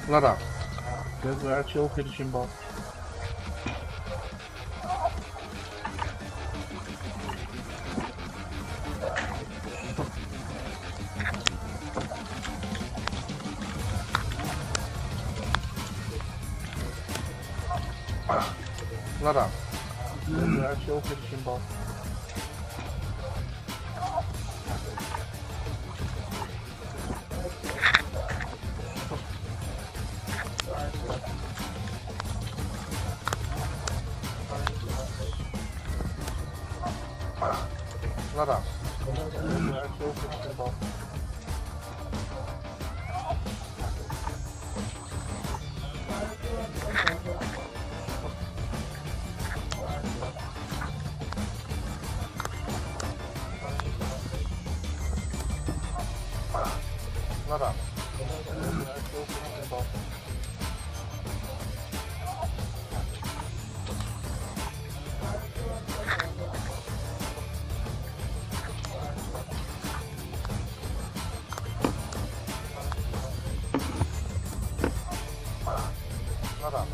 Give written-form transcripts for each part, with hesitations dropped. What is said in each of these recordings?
Let up. There's your finishing box. Let up. There's your finishing box. Let up. There's your finishing box. Let up. There's your finishing box. Let up.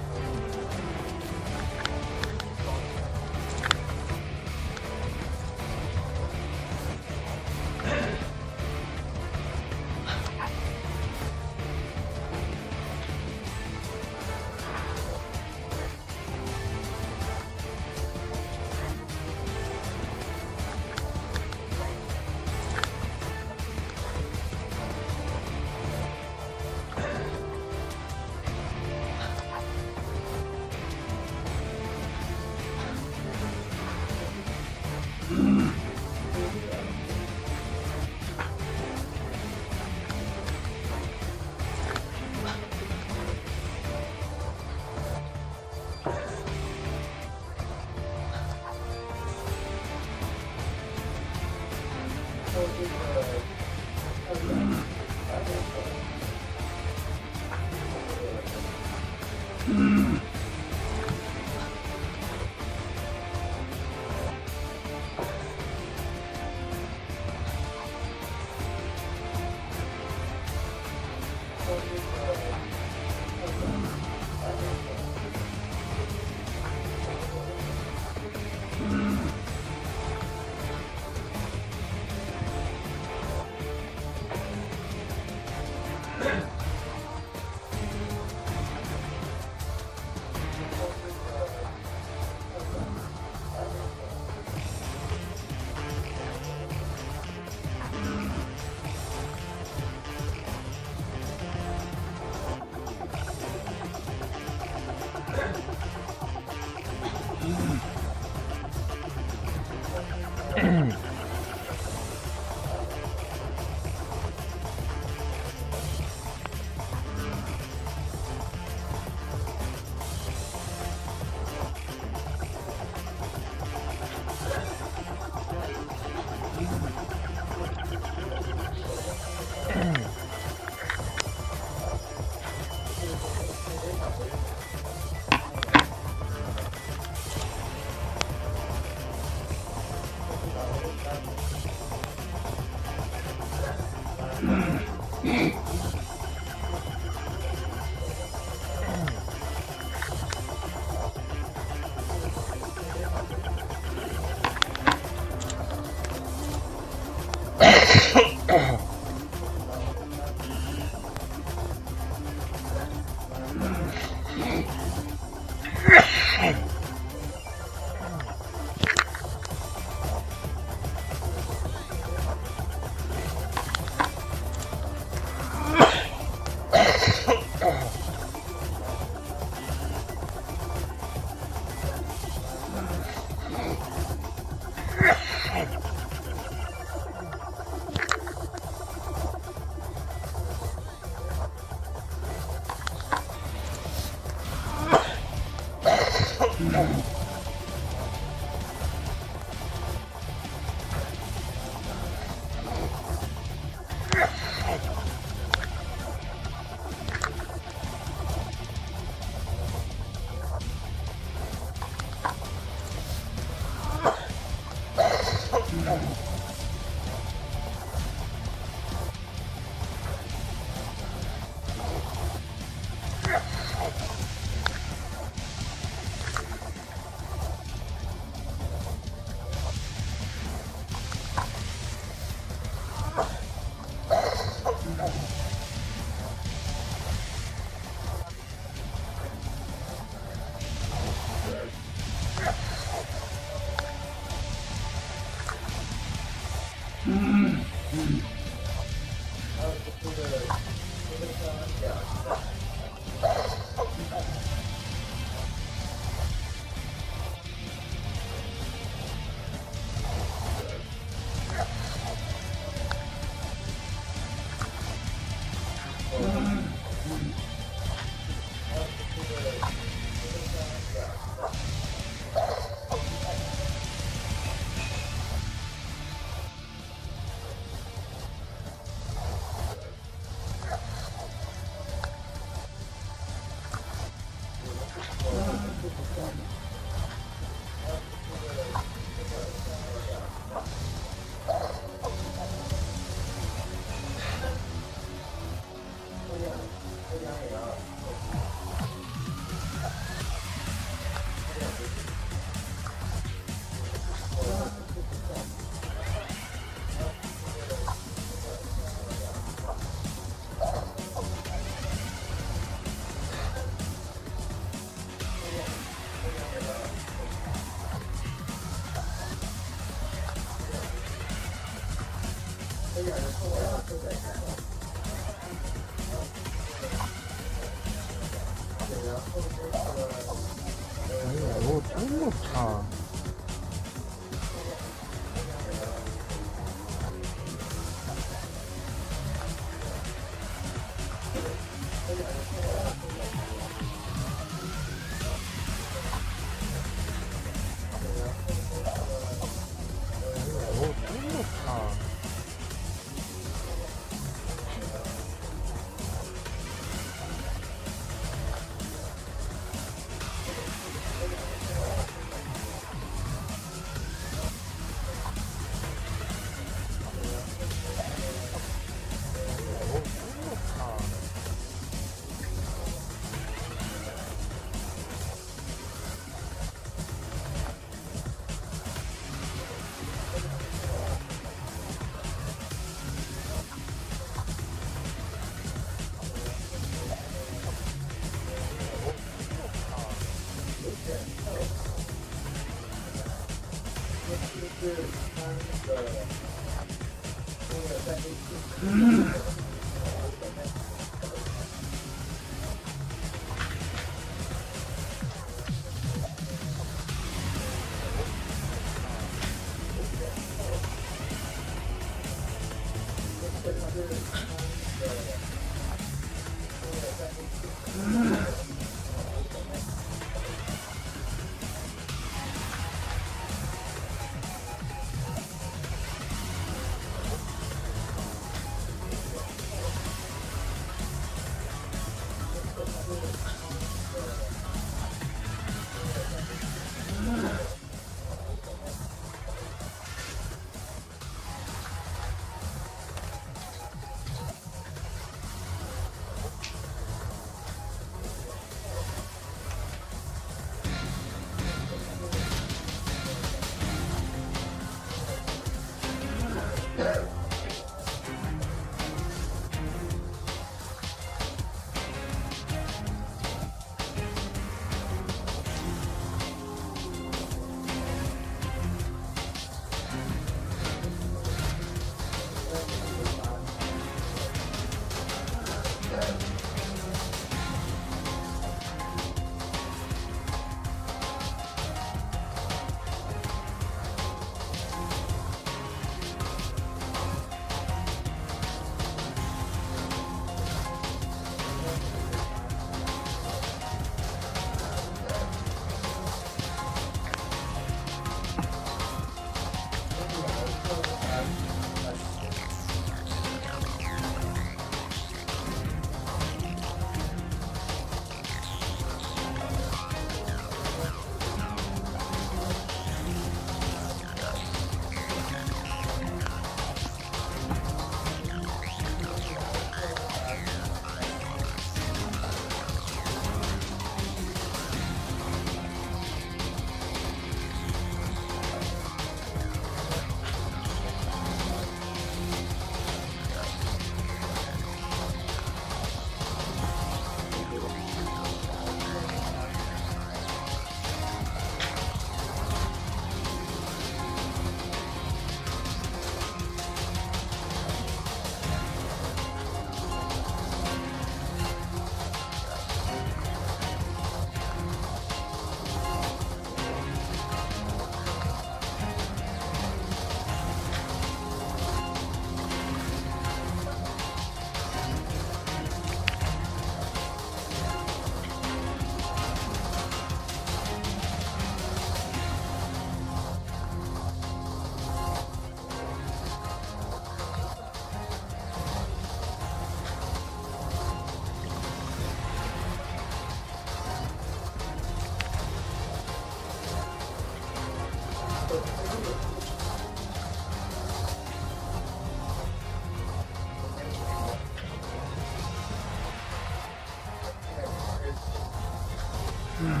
The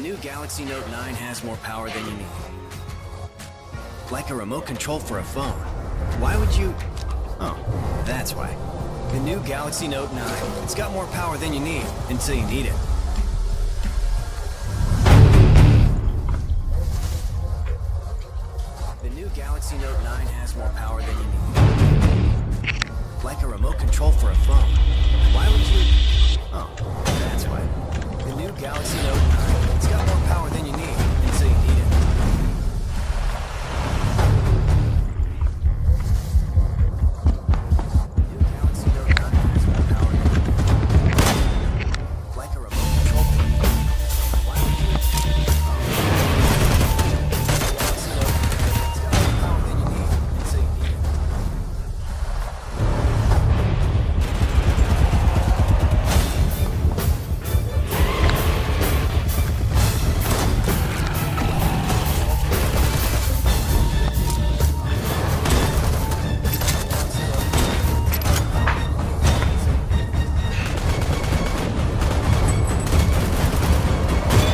new Galaxy Note 9 has more power than you need. Like a remote control for a phone. Why would you... Oh, that's why. The new Galaxy Note 9. It's got more power than you need until you need it. The new Galaxy Note 9 has more power than you need. Like a remote control for a phone. Why would you... Oh, that's why. The new Galaxy Note 9. It's got more power than you need until you need it. The new Galaxy Note 9 has more power than you need. Like a remote control. Why would you... Galaxy Note 9. It's got more power than you need until you need it.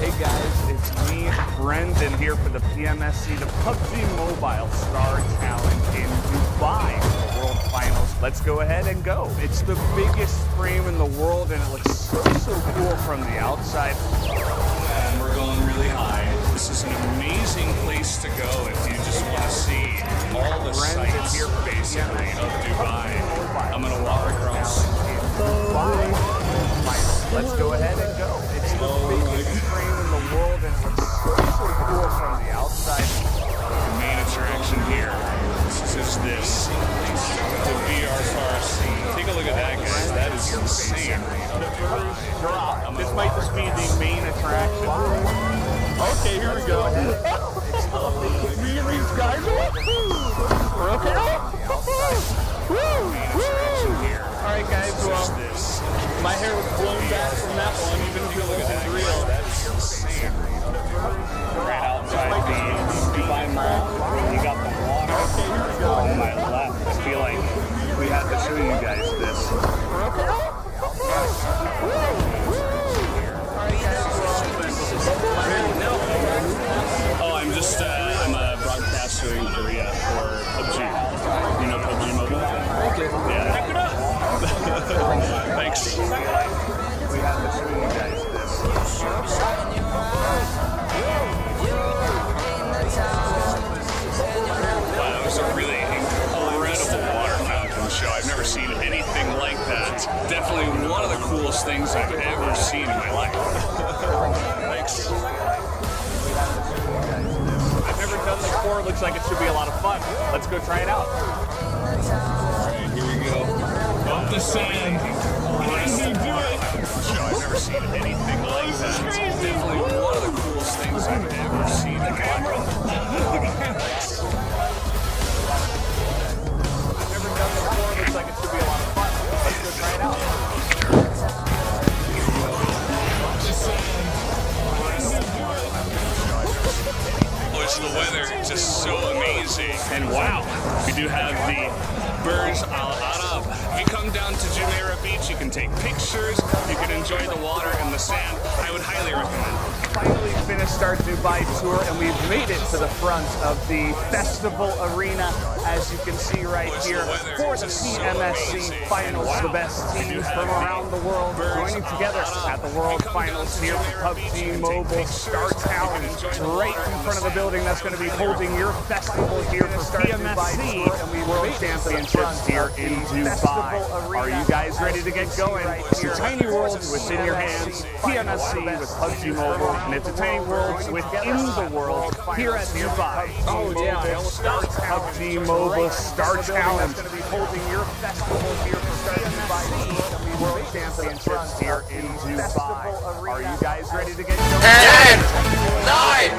Hey guys, it's me, Brendan, here for the PMSC, the PUBG Mobile Star Challenge in Dubai for the World Finals. Let's go ahead and go. It's the biggest frame in the world and it looks so cool from the outside. And we're going really high. This is an amazing place to go if you just want to see all the sights here basically of Dubai. I'm going to walk across. Dubai. Let's go ahead and go. It's the biggest frame in the world and it looks so cool from the outside. The main attraction here is this. The VR cars. Take a look at that, guys. That is insane. The first drop. This might just be the main attraction. Okay, here we go. Me and these guys. We're okay now? Alright guys, well, my hair was blown back from that one, even if it wasn't real. That is insane. Right outside the Dubai Mall, you got the water on my left. I feel like we have to show you guys this. Oh, I'm a broadcaster in Korea for PUBG. You know PUBG Mobile? Yeah. Check it out. Thanks. We have to show you guys this. Wow, that was a really incredible water fountain show. I've never seen anything like that. Definitely one of the coolest things I've ever seen in my life. Thanks. I've never done this before. Looks like it should be a lot of fun. Let's go try it out. Alright, here we go. Up the sand. How does he do it? I've never seen anything like that. Definitely one of the coolest things I've ever seen in my life. I've never done this before. Looks like it should be a lot of fun. Let's go try it out. It's the weather just so amazing. And wow, we do have the Burj Al Arab. If you come down to Jumeirah Beach, you can take pictures, you can enjoy the water and the sand. I would highly recommend it. Finally finished our Dubai tour and we've made it to the front of the festival arena, as you can see right here, for the PMSC Finals. The best teams from around the world joining together at the World Finals here for PUBG Mobile Star Challenge, right in front of the building that's going to be holding your festival here for PMSC and we World Championships here in Dubai. Are you guys ready to get going? It's a tiny world within your hands. PMSC with PUBG Mobile, and it's a tiny world worlds within the world here at Dubai. Oh yeah, PUBG Mobile Star Challenge. Going to be holding your festival here for TEST-05 World Championships here in Dubai. Are you guys ready to get going? 10, 9,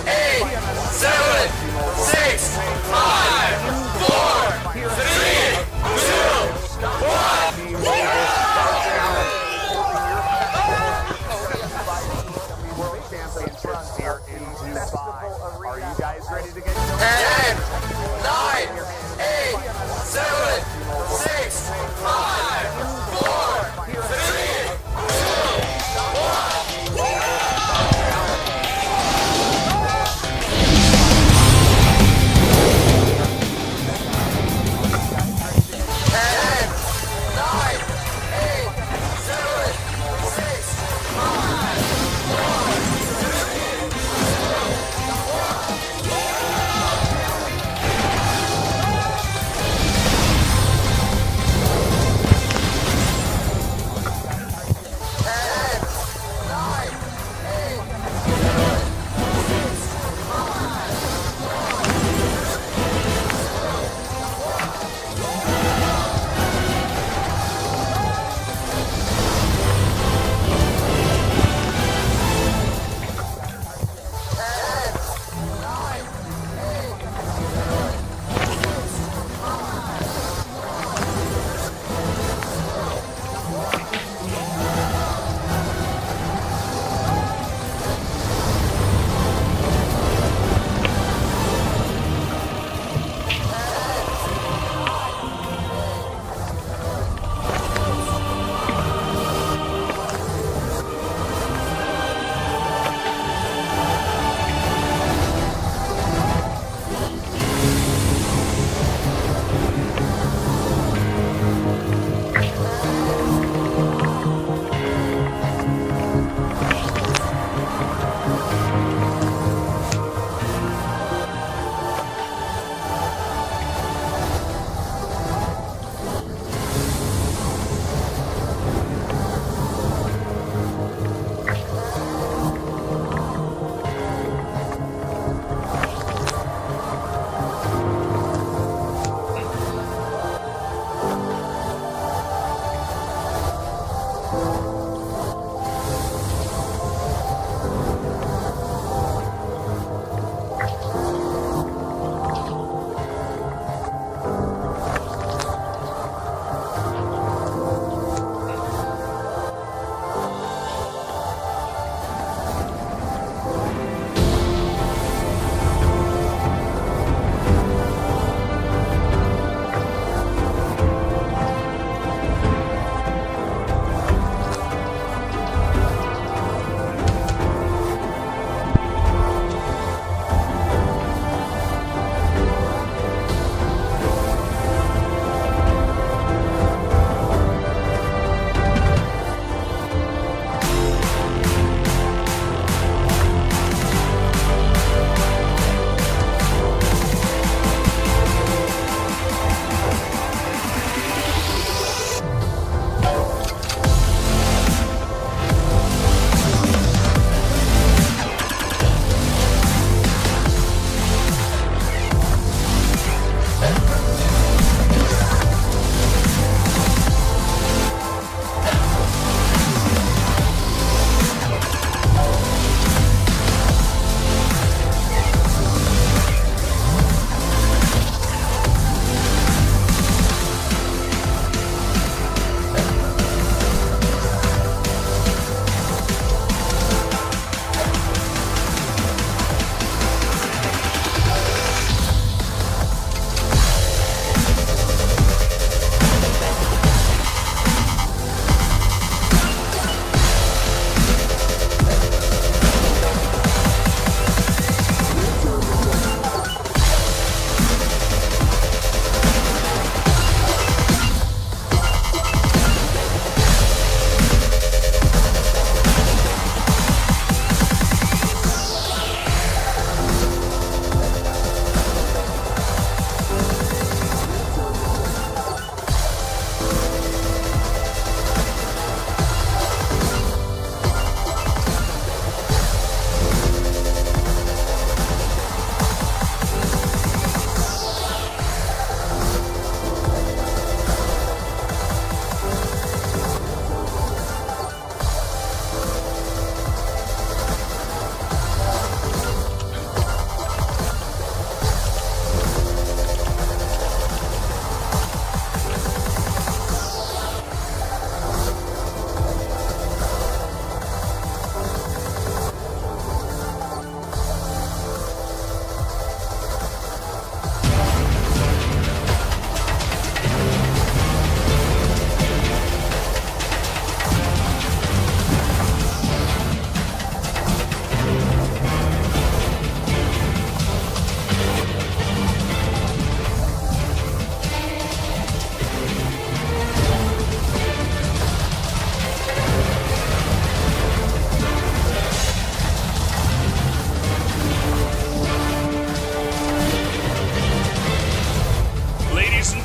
8, 7, 6, 5, 4, 3, 2, 1. Are you guys ready to get going? 10, 9, 8, 7, 6, 5, 4, 3, 2, 1.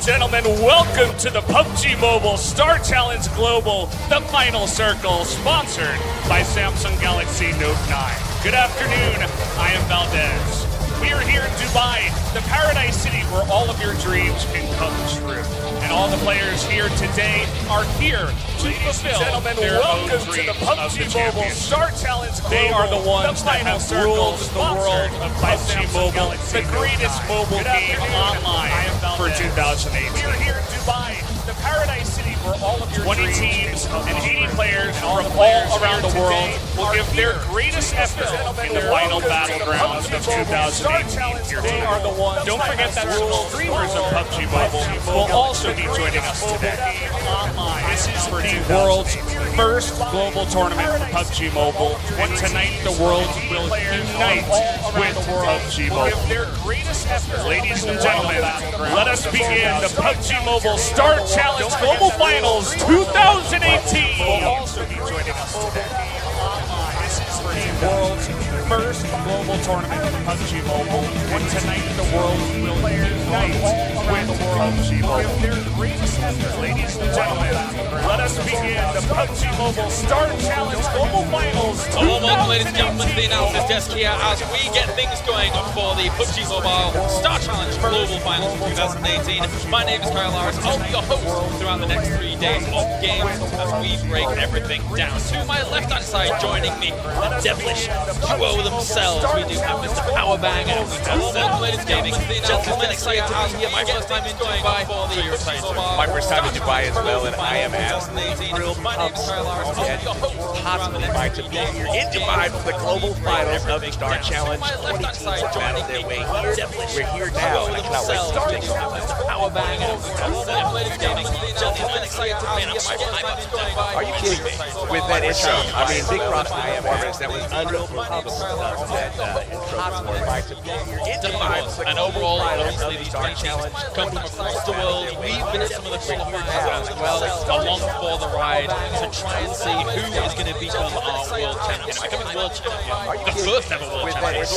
gentlemen, welcome to the PUBG Mobile Star Challenge Global, the final circle, sponsored by Samsung Galaxy Note 9. Good afternoon, I am Valdez. We are here in Dubai, the paradise city where all of your dreams can come true. And all the players here today are here to fulfill their own dreams of the Mobile Star Challenge Global. They are the ones that have ruled the world of PUBG Mobile, the greatest mobile game online for 2018. We are here in Dubai, the paradise city where all of your 20 teams and 80 players from all around the world will give their greatest effort in the final battlegrounds of 2018 here today. Don't forget that streamers of PUBG Mobile will also be joining us today. This is the world's first global tournament for PUBG Mobile, and tonight the world will unite with PUBG Mobile. Ladies and gentlemen, let us begin the PUBG Mobile Star Challenge Global Finals 2018. Will also be joining us today. This is the world's first global tournament for PUBG Mobile, and tonight the world will unite with PUBG Mobile. Ladies and gentlemen, let us begin the PUBG Mobile Star Challenge Global Finals. A warm welcome, ladies and gentlemen, to the analysis desk here as we get things going for the PUBG Mobile Star Challenge Global Finals 2018. My name is Kyle Lars. I'll be your host throughout the next 3 days of games as we break everything down. To my left-hand side, joining me, the devilish duo themselves. We do have Mr. Powerbang and we have Self-Related Gaming. Gentlemen, excited to be here. My first time in Dubai for the My first time in Dubai as well, and I am absolutely thrilled and possibly to be here in Dubai for the global finals of the Star Challenge. 20 teams have battled their way here. We're here now, and I cannot wait to take on Mr. Powerbang and Self-Related Gaming. Gentlemen, excited to be here. Are you kidding me? With that intro, I mean, big props to the performance. That was unbelievable stuff. That intro was to be here in Dubai for the and global overall, finals of obviously, the these Star teams Challenge. come from across the world. We've been at some of the qualifiers as well, along for the ride to try and see who is going to become our world champion. Becoming world champion, the first ever world champion of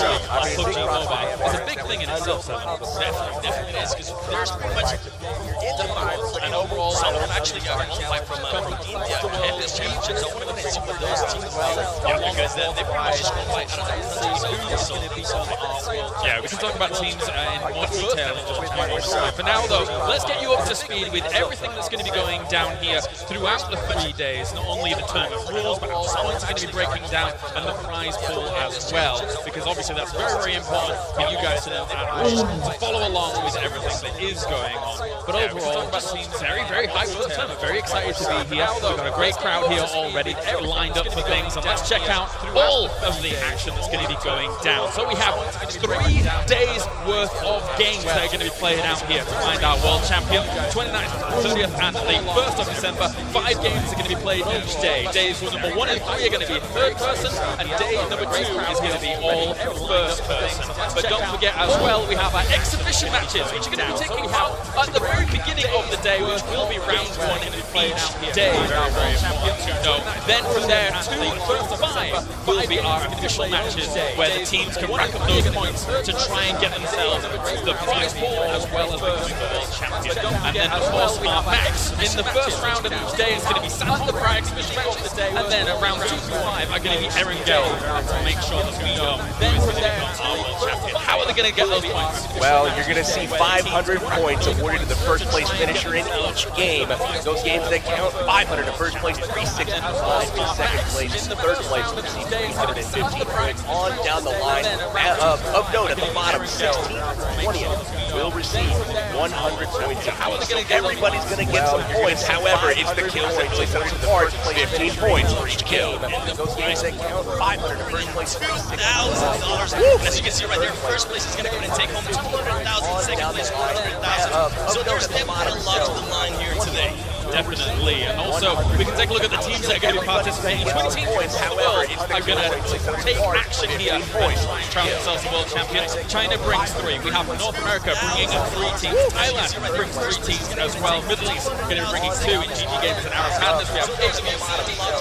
PUBG Mobile, is a big thing in itself. So definitely is, because there's much and overall, I'm actually going on from India. And this championship, so one of the things with those teams, because they probably just want to fight. Yeah, we can talk about teams in more detail in just a few more slides. For now, though, let's get you up to speed with everything that's going to be going down here throughout the 3 days. Not only the tournament rules, but also points are going to be breaking down and the prize pool as well. Because obviously that's very, very important for you guys to know to follow along with everything that is going on. But overall, just very, very high world tournament. Very excited to be here. We've got a great crowd here already lined up for things. And let's check out all of the action that's going to be going down. So we have 3 days worth of games that are going to be played out here to find our world champion. 29th, 30th, and the 1st of December. 5 games are going to be played each day. Days number 1 and 3 are going to be third person, and day number 2 is going to be all first person. But don't forget as well, we have our exhibition matches, which are going to be taking part at the very beginning of the day, which will be round 1 in each day. Very, very important to know. Then from there, 2 through 5 will be our official matches, where the teams can rack up those points to try and get themselves the prize pool as well as becoming the world champion. And then of course our max in the first round of each day is going to be Sam the Bragg, and then around 2 to 5 are going to be Erangel to make sure that we know who is going to become our world champion. How are they going to get those points? Well, you're going to see 500 points awarded to the first place finisher in each game. Those games that count, 500 to first place, 365 to second place, third place will receive 315 points on down the line. Of note, at the bottom, 16th to 20th will receive 100 points. Everybody's going to get some points. However, it's the kills that really set us apart. 15 points for each kill. Those games that count, 500 to first place, $2,000. As you can see right there, first place is going to go and take home 200,000, second place 100,000. So there's definitely a lot on the line here today. definitely. And also, we can take a look at the teams that are going to be participating. 20 teams from the world are going to take action here and crown themselves the world champions. China brings 3. We have North America bringing 3 teams. Thailand brings 3 teams as well. Middle East going to be bringing 2 in GG Games and Arrows Madness. We have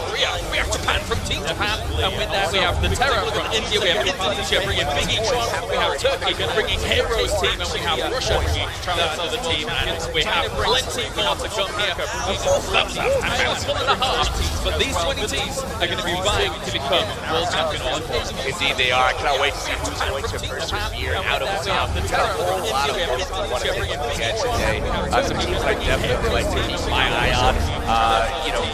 Korea. We have Japan from Team Japan. And with that, we have the Terror from India. We have Indonesia bringing Big E Tron. We have Turkey bringing Heroes team. And we have Russia bringing another team. And we have plenty more to come here. That's a 1.5. But these 20 teams are going to be vying to become world champions. Indeed, they are. I cannot wait to see who's going to persevere out of the top. We've got a whole lot of things we want to take a look at today. Some teams I definitely like to keep my eye on.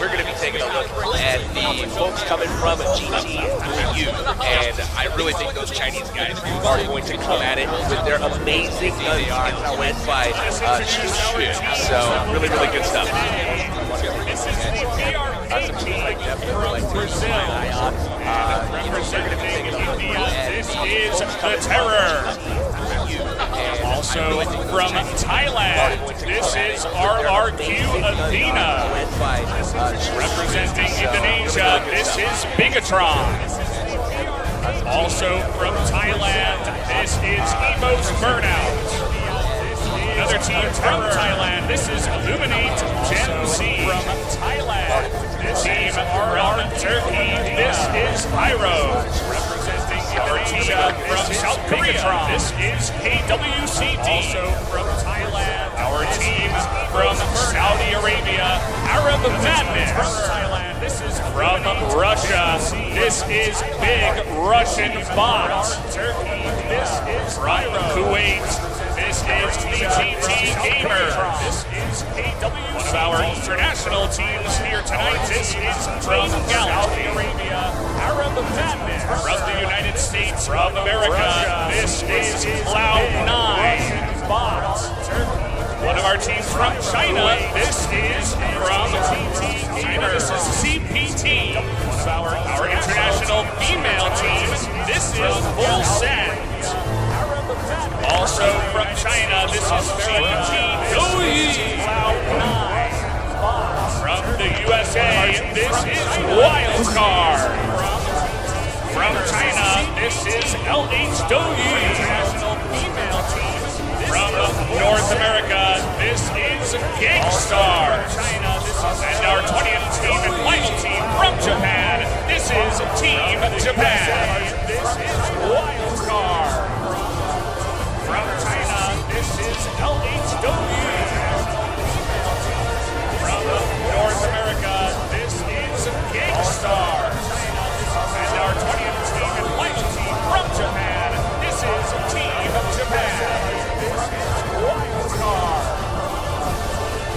We're going to be taking a look at the folks coming from GTU, and I really think those Chinese guys are going to come at it with their amazing guns led by Chu. So really, really good stuff. Some teams I definitely like to keep my eye on. We're going to be taking a look at This is the Terror. Also from Thailand, this is RRQ Athena. Representing Indonesia, this is Bigatron. Also from Thailand, this is Emo's Burnout. Another team from Thailand, this is Illuminate Gen Z. From Thailand, this team RR Turkey, this is Pyro. Representing Indonesia from South Korea, this is KWCD. Also from Thailand, our team from Saudi Arabia, Arab Madness. From Thailand, this is from Russia, this is Big Russian Bot. Turkey, this is Pyro. Kuwait, this is BGT Gamer. This is KW. One of our international teams here tonight. This is from Saudi Arabia, Arab Madness. From the United States of America, this is Cloud9. One of our teams from China, this is from China. This is CPT. One of our international female teams, this is Full Send. Also from China, this is CPT. From the USA, this is Wildcard. From China, this is LH Douyi. International female team. From North America, this is Gangstar. And our 20th team and final team from Japan, this is Team Japan. This is Wildcard. From China, this is LH Douyi. From North America, this is Gangstar. And our 20th team and final team from Japan, this is Team Japan. This is Wildcard.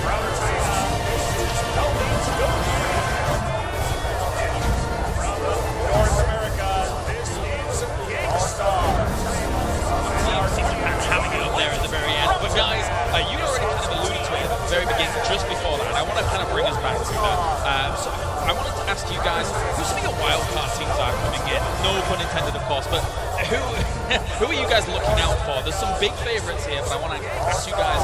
From China, this is LH Douyi. From North America, this is Gangstar. Having it up there at the very end. But guys, you already kind of alluded to it at the very beginning, just before that. I want to kind of bring us back to that. So I wanted to ask you guys, who some of your wildcard teams are coming in? No pun intended, of course, but who are you guys looking out for? There's some big favorites here, but I want to ask you guys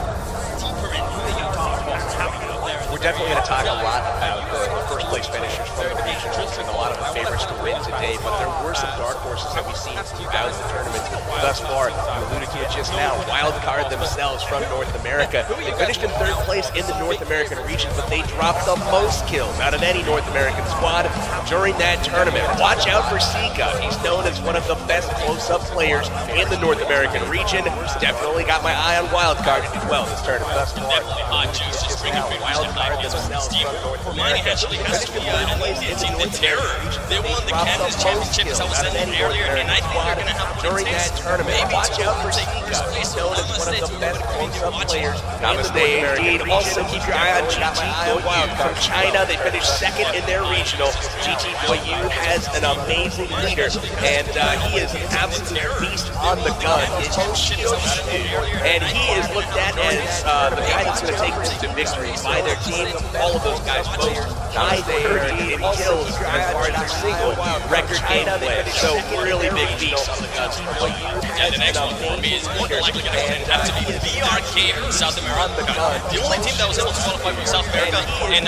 deeper in who are your dark horses having it up there. We're definitely going to talk a lot about the first place finishers from the regionals and a lot of the favorites to win today, but there were some dark horses that we've seen throughout the tournament thus far. You alluded to it just now, Wildcard themselves from North America. They finished in 3rd place in the North American region, but they dropped the most kills out of any North American squad during that tournament. Watch out for Sika. He's known as one of the best close-up players in the North American region. Definitely got my eye on Wildcard to do well this tournament thus far. Wildcard themselves from North America. Actually has to be the Terror. They won the Canada's Championship, as I was saying earlier, and I think they're going to have during that tournament. Watch out for Sika. He's known as one of the best close-up players in the North American. Also, keep your eye on GT Boyu from China. They finished 2nd in their regional. GT Boyu has an amazing leader, and he is an absolute beast on the gun. And he is looked at as the guy that's going to take them to victory by their team. All of those guys players 930 in kills as far as their single record gameplay. So really big beast on the guns. And the next one for me is more than likely going to have to be VRK from South America. The only team that was able to qualify from South America, and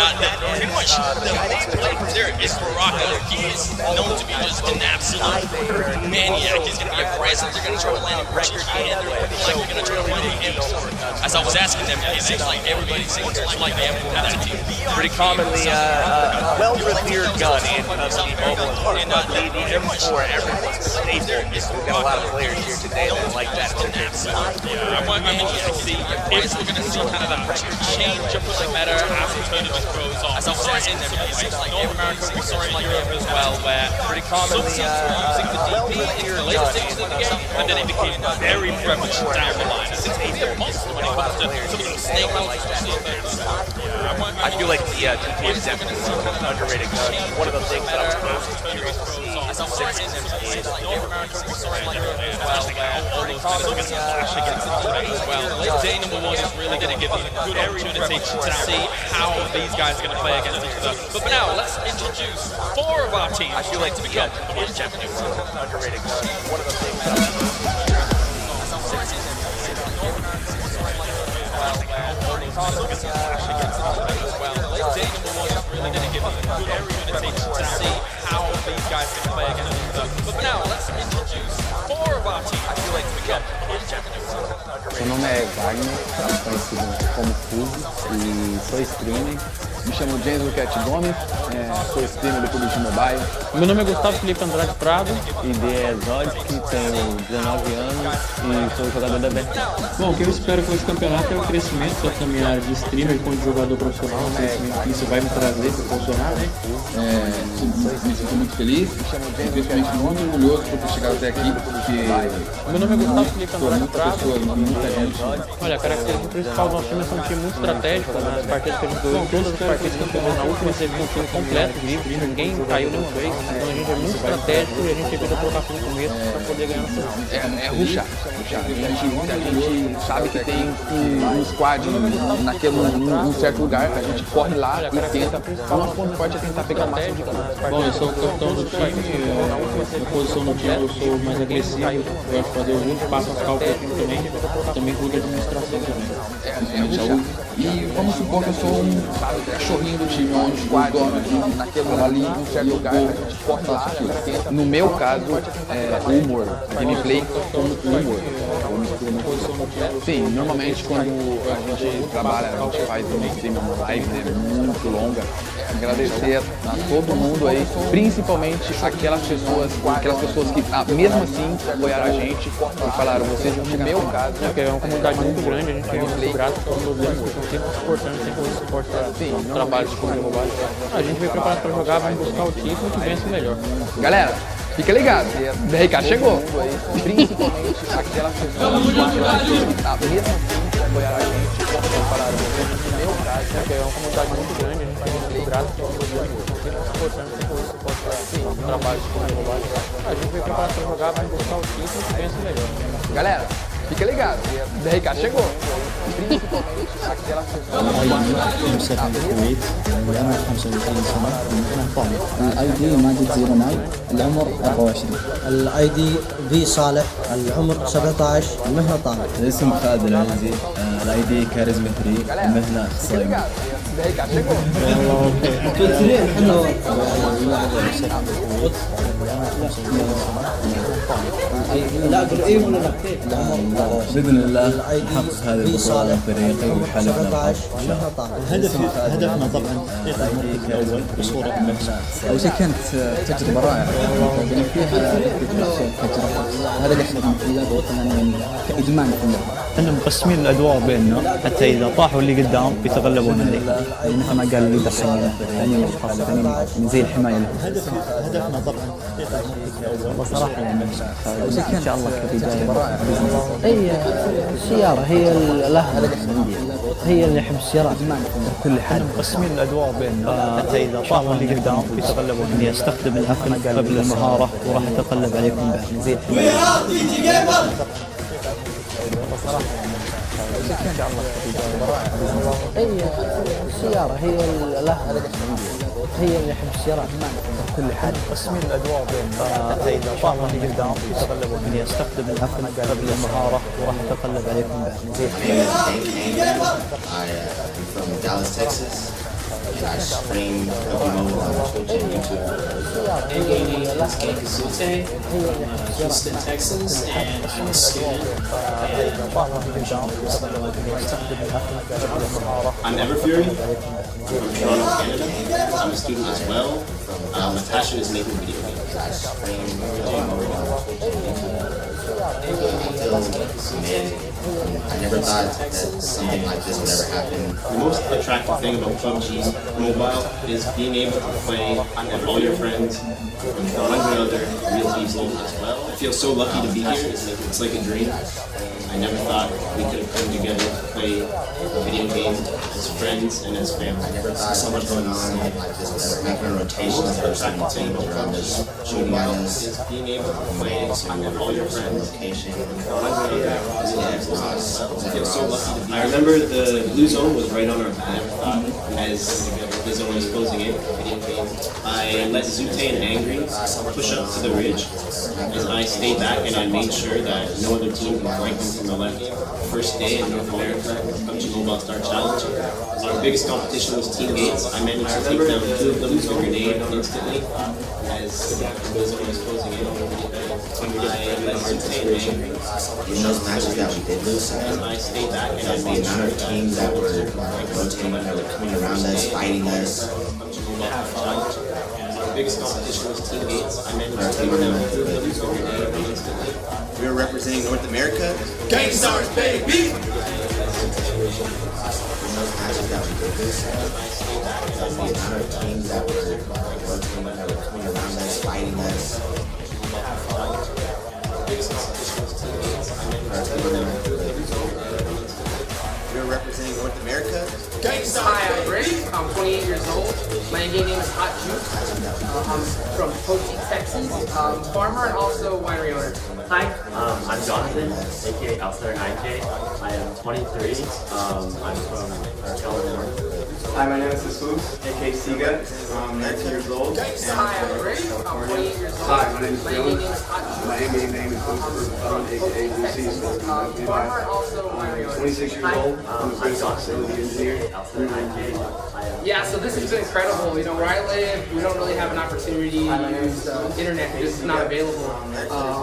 pretty much the main player there is Baraka. He is known to be just an absolute maniac. He's going to be aggressive. They're going to try to land him record, and they're going to try to land him. As I was asking them, it seems like everybody seems like they have that team. Pretty commonly well-revered gun in PUBG Mobile, and the M4, everyone's staple. We've got a lot of players here today that like that. Yeah, I mean, see if we're going to see kind of that change up with the meta as the tournament goes on. As I was asking them, it seems like North America, we saw it in Europe as well, where pretty commonly using the DP in the later stages of the game, and then it became very prevalent down the line. It's a monster when it comes to some of those snake routes, I feel like the DP is definitely an underrated gun. One of the things that I was most curious to see is the systems is North America, we saw it in Europe as well, where all those kind of flash against the DP as well. Day number one is really going to give us a good opportunity to see how these guys are going to play against each other. But for now, let's introduce 4 of our teams I feel like to become the world champions. Underrated gun. One of the things that Day number one is really going to give us a good opportunity to see how these guys are going to play against each other. But for now, let's introduce 4 of our teams to become world champions. Meu nome é Wagner, conhecido como Fuso, e sou streamer. Me chamo James Luquete Gomes, sou streamer do Pubgm Mobile. Meu nome é Gustavo Felipe Andrade Prado, ID é Zodic, tenho 19 anos e sou jogador da BR. Bom, o que eu espero com esse campeonato é o crescimento da minha área de streamer como jogador profissional, o crescimento que isso vai me trazer para funcionar, né? Me sinto muito feliz, principalmente muito orgulhoso por ter chegado até aqui, porque Meu nome é Gustavo Felipe Andrade Prado. muita gente. Olha, a característica principal do nosso time é ser um time muito estratégico, né? As partidas que a gente ganhou, todas as partidas que a gente ganhou na última, teve um time completo, livre, ninguém caiu nenhuma vez. Então a gente é muito estratégico e a gente evita colocar tudo no começo para poder ganhar no final. É rushar. A gente sabe que tem um squad num certo lugar, a gente corre lá e tenta. O nosso ponto forte é tentar pegar o máximo de pontos. Bom, eu sou o capitão do time, minha posição no time eu sou mais agressivo, eu gosto de fazer o jogo, passo a ficar o pouquinho também cuido da administração também. E vamos supor que eu sou um cachorrinho do time, onde o dono ali em um certo lugar, a gente corre lá e tenta. No meu caso, humor, gameplay com humor. Sim, normalmente quando a gente trabalha, a gente faz uma live muito longa. Agradecer a todo mundo aí, principalmente aquelas pessoas que mesmo assim apoiaram a gente e falaram, vocês no meu caso, porque é uma comunidade muito grande, a gente é muito grato a todos eles que estão sempre suportando, sempre dando suporte para o trabalho de Pubgm Mobile. A gente veio preparado para jogar, vamos buscar o título que vence o melhor. Galera, fica ligado, o BRK chegou, principalmente aquelas pessoas que mesmo assim apoiaram a gente e falaram, vocês no meu caso, porque é uma comunidade muito grande, a gente é muito grato a todos eles que estão sempre suportando, sempre dando suporte para o trabalho de Pubgm Mobile. A gente veio preparado para jogar, vamos buscar o título que vence o melhor. Galera, fica ligado, o BRK chegou, principalmente aquelas pessoas العمر 35 سنة الاي دي ماجد 09 العمر 24 الاي دي في صالح العمر 17 المهنة طالب الاسم خالد العنزي الاي دي كاريزما 3 المهنة اخصائي لا قريب ولا لا باذن الله نحقق هذه البطولة فريقي وحلفنا هدفنا طبعا تحقيق المركز الاول بصورة مباشرة. اول شيء كانت تجربة رائعة يعني فيها تجربة هذا اللي يخلق في اللعبة وطبعا كإدمان في اللعبة. احنا مقسمين الادوار بيننا حتى اذا طاحوا اللي قدام بيتغلبون عليه مثل ما قال الليدر حقنا ثاني الاشخاص الثانيين زي الحمايه لهم. هدفنا طبعا تحقيق المركز الاول بصراحه يعني ان شاء الله كبدايه. اي السياره هي لها هي اللي يحب السيارات كل حال. مقسمين الادوار بيننا حتى اذا طاحوا اللي قدام بيتغلبون عليه. استخدم العقل قبل المهاره وراح اتغلب عليكم بعد زي الحمايه. اي السياره هي لها هي اللي يحب الشراء ما نقدر كل حد تقسيم الادوار بين فاذا طاحوا اللي قدام يتغلبوا من يستخدم العقل قبل المهاره وراح يتغلب عليكم بعد زي I'm from Dallas, Texas, and I stream Pubgm on Twitch and YouTube. Hey, gaming, it's Gankazute. I'm Houston, Texas, and I'm a student. I'm Everfury from Toronto, Canada. I'm a student as well. My passion is making video games. I stream Pubgm on Twitch and YouTube. I never thought that something like this would ever happen. The most attractive thing about PUBG Mobile is being able to play with all your friends and 100 other real people as well. I feel so lucky to be here. It's like a dream. I never thought we could have come together to play video games as friends and as family. I never thought so much going on like this would ever happen. Rotation of person team around us, shooting at us, being able to play with all your friends. Location. I feel so lucky to be. I remember the blue zone was right on our back as the zone was closing in. I let Zute and Angry push up to the ridge as I stayed back and I made sure that no other team could flank them from the left. First day in North America, PUBG Mobile Star Challenge. Our biggest competition was Team Gates. I managed to take down 2 of them with a grenade instantly as the zone was closing in. I let Zute and Angry. In those matches that we did lose, I stayed back and I made sure that teams that were rotating, that were coming around us, fighting us. Our biggest competition was Team Gates. I managed to take down 2 of them with a grenade instantly. We were representing North America. Gang Stars, baby! In those matches that we did lose, the amount of teams that were rotating, that were coming around us, fighting us. We're representing North America. Hi, I'm Rick. I'm 28 years old. My game name is Hot Juice. I'm from Poteet, Texas. Farmer and also winery owner. Hi, I'm Jonathan, aka Outsider 9K. I am 23. I'm from California. Hi, my name is Jesus, aka Siga. I'm 19 years old. Hi, I'm Rick. I'm 28 years old. Hi, my name is Dylan. My NBA name is aka Lucy. Farmer and also winery owner. 26 years old. I'm a business facility engineer. Yeah, so this has been incredible. You know, where I live, we don't really have an opportunity to use internet. It's just not available on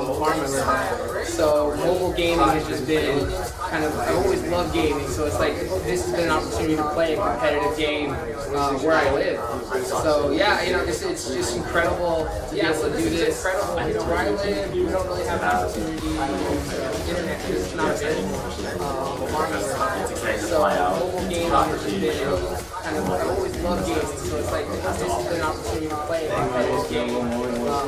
the farm I live at. So mobile gaming has just been kind of, I've always loved gaming, so it's like this has been an opportunity to play a competitive game where I live. So yeah, you know, it's just incredible to be able to do this. You know, where I live, we don't really have an opportunity to use internet. It's just not available on the farm I live at. So mobile gaming has just been kind of, I've always loved gaming, so it's like this has been an opportunity to play a competitive game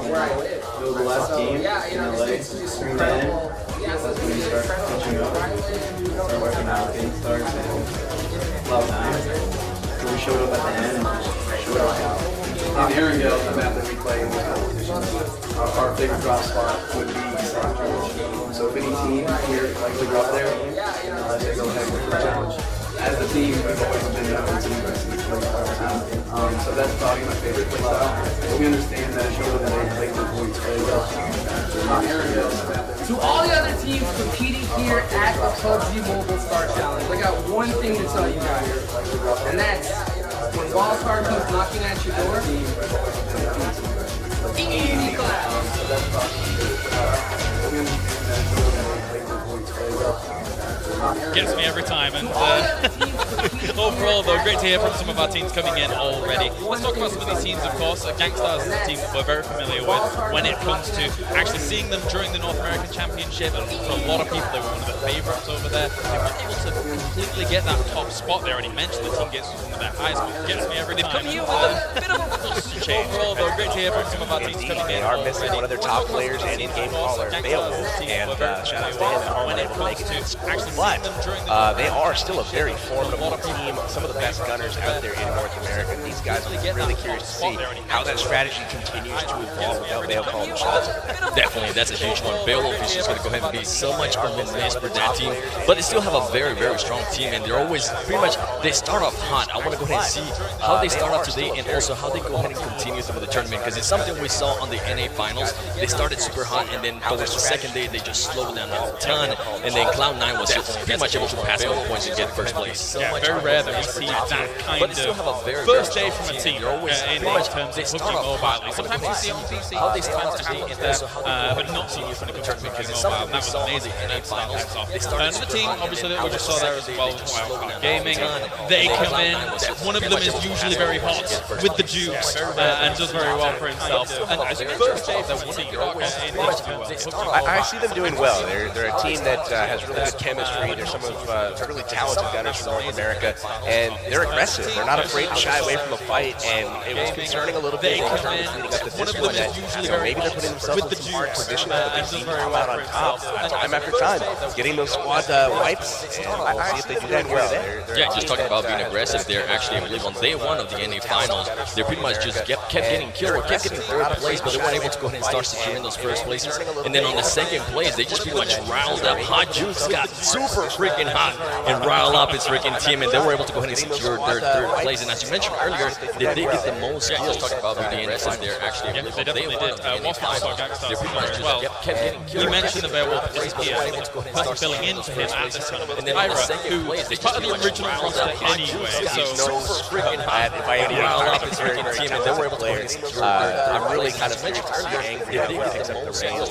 where I live. So yeah, you know, it's just incredible. Yeah, so it's really incredible. Where I live, we don't really working out against stars and Cloud9. So we showed up at the end and showed up. In Arendelle, the map that we play in the competition, our favorite drop spot would be South Challenge. So if any team here likes to drop there, they go ahead with the challenge. As a team, we've always been known to play our team. So that's probably my favorite play style. But we understand that it shows that they play the points very well. To all the other teams competing here at the PUBG Mobile Star Challenge, I got one thing to tell you guys, and that's when Wildcard comes knocking at your door, easy clap. Gets me every time, and overall though, great to hear from some of our teams coming in already. Let's talk about some of these teams, of course. Gangstars is a team that we're very familiar with when it comes to actually seeing them during the North American Championship, and for a lot of people they were one of the favourites over there. They weren't able to completely get that top spot. They already mentioned the team gets one of their highest, but gets me every time. They've come here with a bit of a boost change. Overall though, great to hear from some of our teams coming in. They are missing one of their top players and in-game caller available, and shout out to him and all when it comes to actually but they are still a very formidable team, some of the best gunners out there in North America. These guys are really curious to see how that strategy continues to evolve without Bale calling the shots. Definitely, that's a huge one. Beowulf is just going to go ahead and be so much of a miss for that team, but they still have a very, very strong team, and they're always pretty much, they start off hot. I want to go ahead and see how they start off today and also how they go ahead and continue through the tournament, because it's something we saw on the NA finals. They started super hot, and then towards the second day, they just slowed down a ton, and then Cloud9 was pretty much able to pass all the points and get first place. Yeah, very rare that we see that kind of first day from a team in terms of PUBG Mobile. Sometimes you see on PC how they start to happen there, but not seeing you from the tournament PUBG Mobile. That was amazing. Another team, obviously, that we just saw there as well, Wildcard Gaming. They come in. One of them is usually very hot with the Dukes and does very well for himself. And I think first day, they're one of I see them doing well. They're a team that has really good chemistry. They're some of the really talented gunners from North America, and they're aggressive. They're not afraid to shy away from a fight, and it was concerning a little bit in terms of leading up to this one that maybe they're putting themselves in some hard positions, but they seem to come out on top time after time, getting those squad wipes, and we'll see if they do that well. Yeah, just talking about being aggressive, they're actually, I believe, on day one of the NA finals, they pretty much just kept getting killed or kept getting third place, but they weren't able to go ahead and start securing those first places. And then on the second place, they just pretty much riled up. Hot Juice got super freaking hot and riled up his freaking team, and they were able to go ahead and secure their third place. And as you mentioned earlier, they did get the most kills. Talking about being aggressive, they're actually, yeah, they definitely did. They pretty much well. You mentioned the Beowulf is here, filling in for him at this tournament. And then Ira, who is part of the original roster anyway, so freaking hot. If I had to very team, and they were able to play. I'm really kind of angry that they picked up the reins.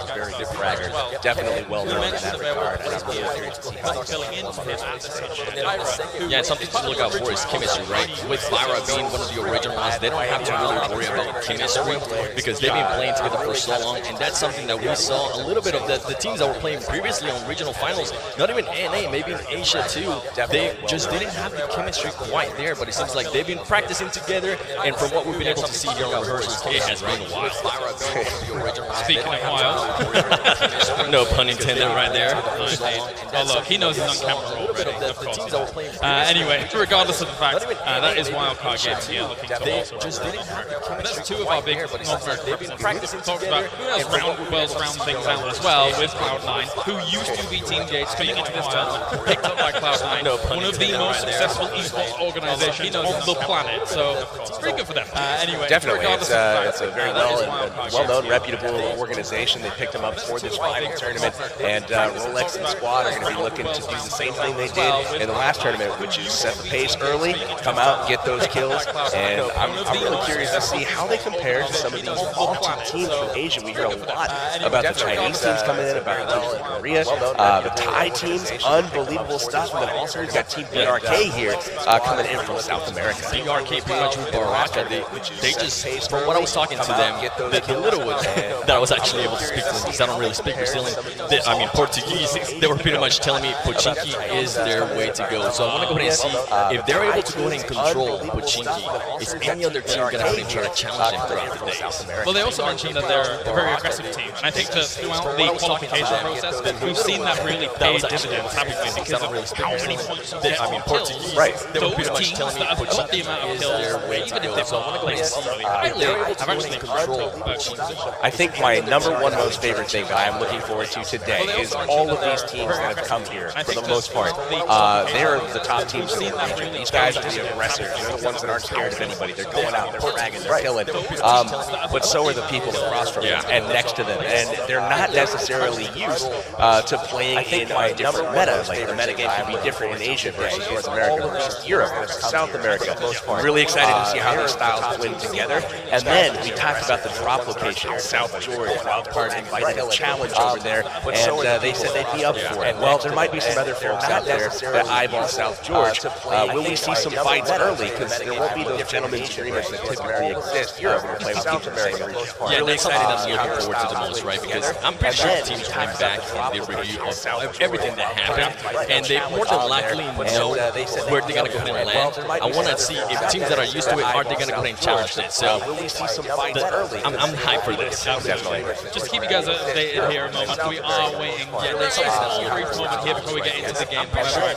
Very good fragger. Definitely well known in that regard, and I'm really curious to see how they filling in for him at this tournament. Yeah, something to look out for is chemistry, right? With Lyra being one of the original ones, they don't have to really worry about chemistry because they've been playing together for so long, and that's something that we saw a little bit of the teams that were playing previously on regional finals, not even NA, maybe in Asia too, they just didn't have the chemistry quite there, but it seems like they've been practicing together, and from what we've been able to see here on rehearsals, it has been a while. Speaking of while, no pun intended right there. Oh look, he knows he's on camera already, of course. Anyway, regardless of the fact, that is Wildcard Games here looking to also but that's two of our big North American representatives. We've talked about who else round things out as well with Cloud9, who used to be Team Gates coming into this tournament, picked up by Cloud9, one of the most successful esports organizations on the planet. So it's pretty good for them. Anyway, definitely, it's a very well-known, reputable organization. They picked them up for this final tournament, and Rolex and Squad are going to be looking to do the same thing they did in the last tournament, which is set the pace early, come out, get those kills, and I'm really curious to see how they compare to some of these vaunted teams from Asia. We hear a lot about the Chinese teams coming in, about the teams from Korea, the Thai teams, unbelievable stuff, and then also we've got Team BRK here coming in from South America. BRK pretty much with Baraka, they just, from what I was talking to them, the little one that I was actually able to speak to them, because I don't really speak Brazilian, Portuguese, they were pretty much telling me Pochinki is their way to go. So I want to go ahead and see if they're able to go ahead and control Pochinki, is any other team going to have to try to challenge them throughout the days? Well, they also mentioned that they're a very aggressive team, and I think that throughout the qualification process, we've seen that really pay dividends, haven't we? Because of how many points you get on kills. Right. Those teams that have got the amount of kills, even if they've not played similarly, have actually controlled Pochinki. I think my number one most favorite thing that I'm looking forward to today is all of these teams that have come here, for the most part. They're the top teams in the region. These guys are the aggressors. They're the ones that aren't scared of anybody. They're going out, they're fragging, they're killing. But so are the people across from them and next to them. And they're not necessarily used to playing in a different meta. Like the meta game can be different in Asia versus North America versus Europe versus South America. I'm really excited to see how these styles blend together. And then we talked about the drop location, South Georgia. Wildcard invited a challenge over there, and they said they'd be up for it. Well, there might be some other folks out there that eyeball South Georgia. Will we see some fights early? Because there won't be those gentlemen's agreements that typically exist here when we're playing with South America for the most part. Yeah, Really that's something that excited I'm to see looking how forward to the most, right? Because I'm pretty sure the team's coming back and they review of everything that happened, and they more than likely know where they're gonna go ahead and land. I want to see if teams that are used to it, are they gonna go ahead and challenge it? So I'm hyped for this. Definitely. Just to keep you guys updated here a moment, we are waiting. Yeah, let's just a brief moment here before we get into the game. However,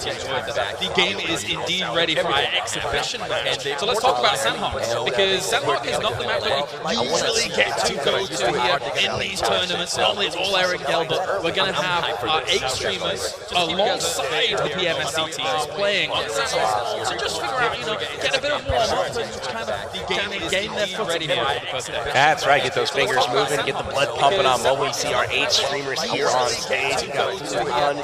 the game is indeed ready for our exhibition match. So let's talk about Sandhawk, because Sandhawk is not the map that we usually get to go to here in these tournaments. Normally it's all Aaron Gell, but we're going to have our 8 streamers alongside the PMSC teams playing on Sandhawk. So just figure out, get a bit of warm up and kind of gain their foot ready here. That's right, get those fingers moving, get the blood pumping on mobile. You see our 8 streamers here on stage. We've got Pubgm,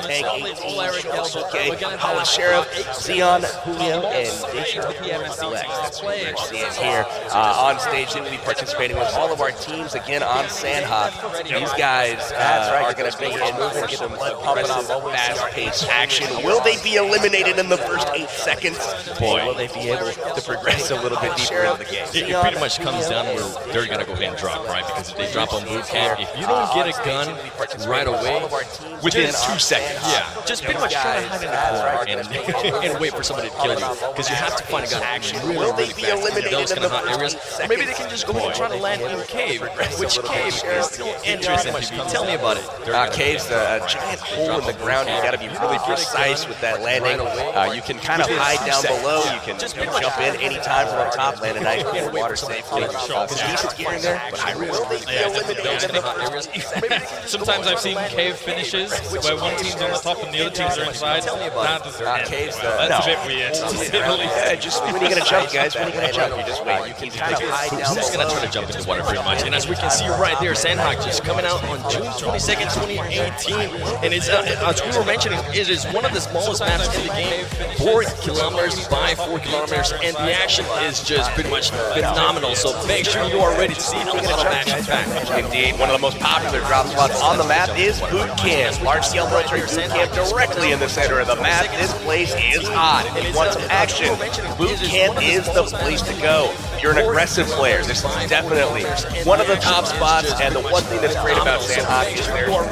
Tank, 18, Holland Sheriff, Xeon, Julio, and Spacex. That's what we're seeing here on stage. They will be participating with all of our teams again on Sandhawk. These guys are going to be moving, get the blood pumping on mobile, fast-paced action. Will they be eliminated in the first 8 seconds? Boy, will they be able to progress a little bit deeper into the game? It pretty much comes down where they're going to go ahead and drop, right? Because if they drop on boot camp, if you don't get a gun right away, within 2 seconds, just pretty much try to hide in the corner and wait for somebody to kill you. Because you have to find a gun really, really fast in those kind of hot areas. Or maybe they can just go ahead and try to land in cave, which cave is still interesting. Tell me about it. Cave's a giant hole in the ground. You got to be really precise with that landing. You can kind of hide down below. You can jump in anytime from up top, land a nice cool water safely. Decent gear in there, but I really think they eliminated in the hot areas. Sometimes I've seen cave finishes where one team's on the top and the other teams are inside. That's a bit weird. Just when are you gonna jump, guys? When are you gonna jump? You just wait. You can kind of hide down. Just gonna try to jump into water pretty much. And as we can see right there, Sandhawk just coming out on June 22nd, 2018, and it's as we were mentioning, it is one of the smallest maps in the game, 4 kilometers by 4 kilometers, and the action is just pretty much phenomenal. So make sure you are ready to see a lot of action back. Indeed, one of the most popular drop spots on the map is Boot Camp. Large-scale military boot camp directly in the center of the map. This place is hot. If you want some action, Boot Camp is the place to go. If you're an aggressive player, this is definitely one of the top spots, and the one thing that's great about Sandhawk is there's more.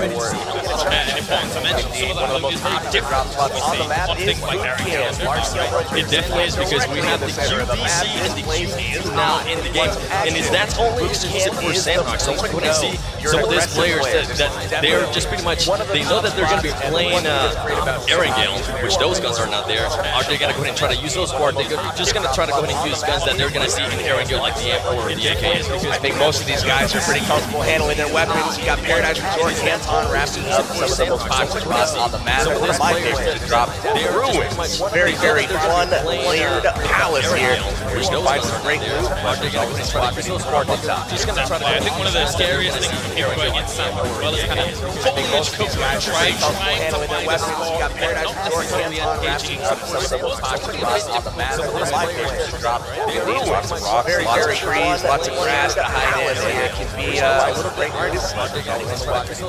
Indeed, one of the most popular drop spots on the map is Boot Camp. Large-scale military. It definitely is, because we have the QVC and the QVC now in the game, and that's only exclusive for Sandhawk. So we're going to see some of these players that they're just pretty much, they know that they're going to be playing Aaron Gale, which those guns are not there. Are they going to go ahead and try to use those, or are they just going to try to go ahead and use guns that they're going to see in Aaron Gale, like the M4 or the AKs? I think most of these guys are pretty comfortable handling their weapons. You got Paradise Resort, Canton, wrapping up some of the most popular spots on the map. One of my favorites to drop Ruins. Very, very fun, layered palace here. We're going to find some great loot. Just going to try to, I think one of the scariest things here going against Sandhawk as well is kind of foliage cover, trying to handling their weapons. You got Paradise Resort, Canton, wrapping up some of the most popular spots on the map. One of my favorites to drop Ruins. Lots of rocks, lots of trees, lots of grass to hide in. It can be a little bit hard to see.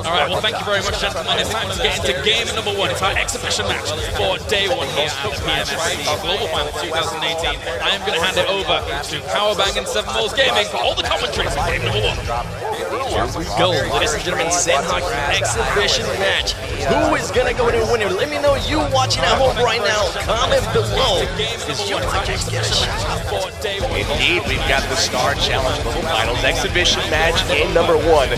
All right, well, thank you very much, gentlemen. It's time to get into game number 1. It's our exhibition match for day 1 here at PMSC Global Final 2018. I am going to hand it over to Powerbang and 7 Moles Gaming for all the commentaries for game number 1. Here we go, ladies and gentlemen, Sandhawk exhibition match. Who is going to go in and win it? Let me know, you watching at home right now. Comment below, because you might just get a shot for day 1. Indeed, we've got the Star Challenge Global Finals exhibition match, game number 1.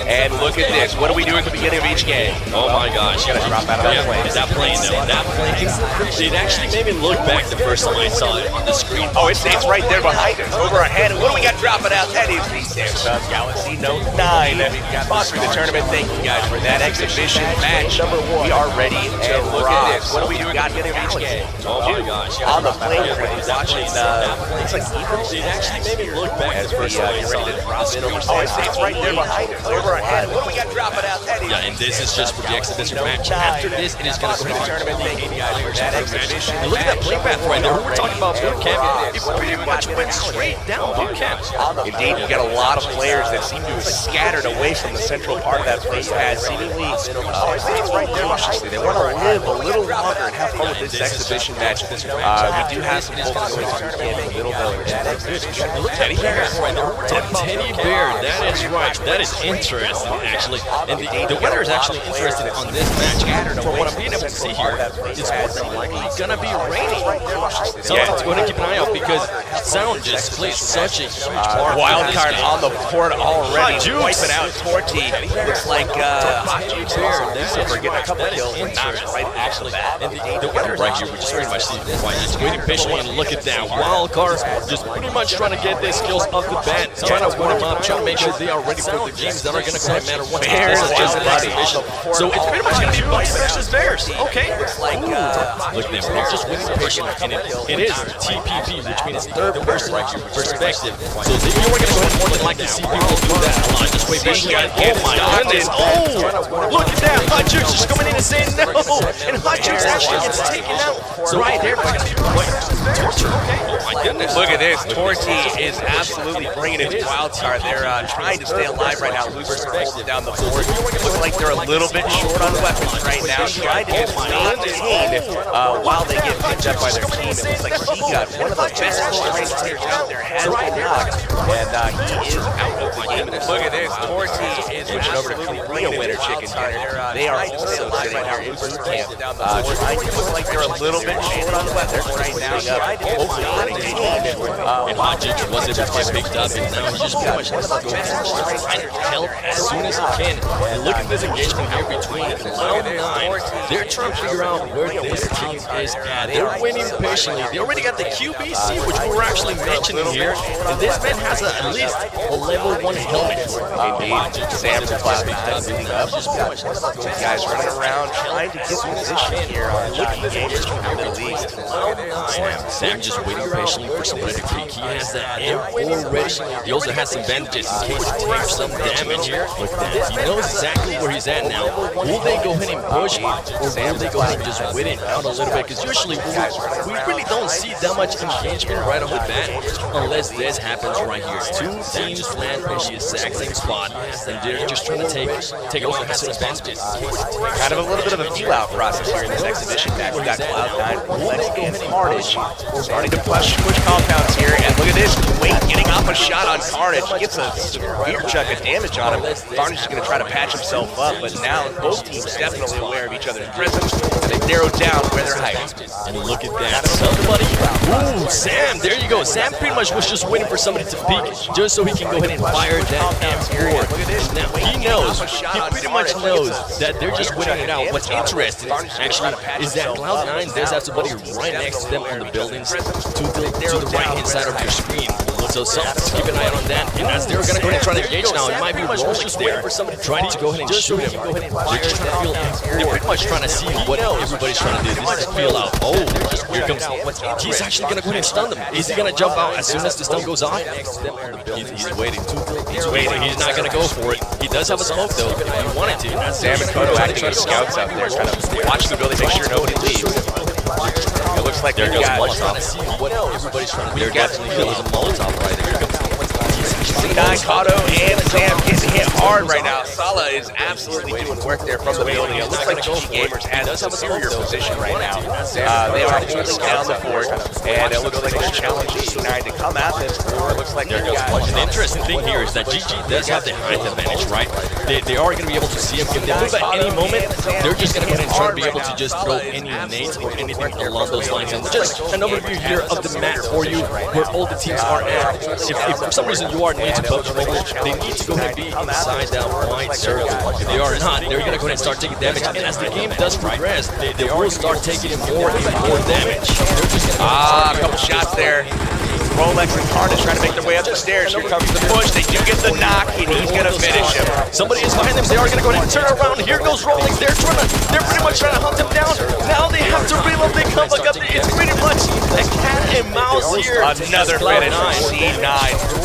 And look at this. What do we do at the beginning of each game? Oh my gosh. Gotta drop out of that plane. That plane, though. That plane, it actually made me look back the first time I saw it on the screen. Oh, it's right there behind us, over our head. And what do we got dropping out? That is the Samsung Galaxy Note 9. Sponsoring the tournament. Thank you guys for that exhibition match. Number 1. We are ready and look at this. What do we do at the beginning of each game? Oh my gosh. On the plane, we're going to be watching, it's like Eagles. It actually made me look back as we get ready to drop it. Oh, it's right there behind us, over our head. What do we got dropping out? That is and this is just for the exhibition match. After this, it is going to be the tournament. Thank you guys for that exhibition. And look at that play path right there. We're talking about boot camp. It pretty much went straight down boot camp. Indeed, we've got a lot of players that seem to have scattered away from the central part of that play pad, seemingly cautiously. They want to live a little longer and have fun with this exhibition match. We do have some folks going to boot camp in the middle, though, in that like this. Look, Teddy Bear. Teddy Bear, that is right. That is interesting, actually. And the weather is actually interesting on this match. From what I'm being able to see here, it's likely gonna be raining. So let's go ahead and keep an eye out because sound just plays such a huge part. Wild card on the board already. Wiping out Torty. Looks like Hot Juice here. Lucifer getting a couple kills and not right off the bat. And the weather right here, we just pretty much see why just waiting patiently and look at that. Wild card just pretty much trying to get these kills off the bat, trying to warm them up, trying to make sure they are ready for the games that are going to come no matter what. This is just an exhibition. So it's pretty much going to be Bucks versus Bears. Okay. Look at them. They're just waiting patiently. And it is TPP, which means third person perspective. So you are going to go ahead and more than likely see people do that a lot. Just wait patiently. Oh my goodness. Oh, look at that. Hot Juice just coming in and saying no. And Hot Juice actually gets taken out. So right there, torture. Okay. Oh my goodness. Look at this. Torty is absolutely bringing it to wild card. They're trying to stay alive right now. Lucifer holding down the board. Looks like they're a little bit short on weapons right now. Trying to just maintain while they get picked up by their team. It looks like G-God, one of the best close-range players out there, has been knocked. And he is out of the game. Look at this. Torty is switching over to Korea winner chicken dinner. They are also sitting here in boot camp. Looks like they're a little bit short on weapons right now. And Hot Juice was able to get picked up, and now he just pretty much has to go trying to help as soon as he can. And look at this engagement here between Cloud9. They're trying to figure out where this team is at. They're waiting patiently. They already got the QBC, which we were actually mentioning here. And this man has at least a level 1 helmet. Indeed. Sam from Cloud9 moving up. These guys running around trying to get position here on the gamers from the Middle East. Sam just waiting patiently for somebody to peek. He has that already. He also has some bandages in case he takes some damage here. Look at that. He knows exactly where he's at now. Will they go ahead and push, or will they go ahead and just wait it out a little bit? Because usually we really don't see that much engagement right off the bat unless this happens right here. Two teams land on the exact same spot, and they're just trying to take a look at some advantages. Kind of a little bit of a feel-out process here in this exhibition match. We've got Cloud9, Rolex, and Carnage starting to push compounds here, and look at this. Wait, getting off a shot on Carnage. Gets a severe chunk of damage on him. Carnage is going to try to patch himself up, but now both teams definitely aware of each other's presence, and they've narrowed down where they're hiding. And look at that. Somebody. Ooh, Sam, there you go. Sam pretty much was just waiting for somebody to peek just so he can go ahead and fire that M4. Now, he pretty much knows that they're just winning it out. What's interesting, actually, is that Cloud9 does have somebody right next to them on the buildings to the right-hand side of your screen. So keep an eye on that. And as they're going to go ahead and try to engage now, it might be Rollers there trying to go ahead and shoot him. They're just trying to feel, they're pretty much trying to see what everybody's trying to do. This is feel out. Oh, here comes. He's actually going to go ahead and stun them. Is he going to jump out as soon as the stun goes off? He's waiting. He's waiting. He's not going to go for it. He does have a smoke though, if he wanted to. Sam and Kodo acting as scouts out there, kind of watching the building, make sure nobody leaves. It looks like there goes Molotov. Trying to see what everybody's trying to do. There definitely feels a Molotov right there. Kato and Sam getting hit hard right now. Sala is absolutely doing work there from the building. It looks like GG Gamers has a superior position right now. They are holding down the fort, and it looks like they're challenging C9 to come at this. It looks like they're The interesting thing here is that GG does have the height advantage, right? They are going to be able to see him. If they move at any moment, they're just going to go ahead and try to be able to just throw any nades or anything along those lines. And just an overview here of the map for you, where all the teams are at. If for some reason you are new to Pubgm, they need to go ahead and be inside that white circle. If they are not, they're going to go ahead and start taking damage. And as the game does progress, they will start taking more and more damage. A couple shots there. Rolex and Carnage trying to make their way up the stairs. Here comes the push. They do get the knock, and he's going to finish him. Somebody is behind them. They are going to go ahead and turn around. Here goes Rolex. They're pretty much trying to hunt him down. Now they have to reload. They come back up. It's pretty much a cat and mouse here. Another finish from C9.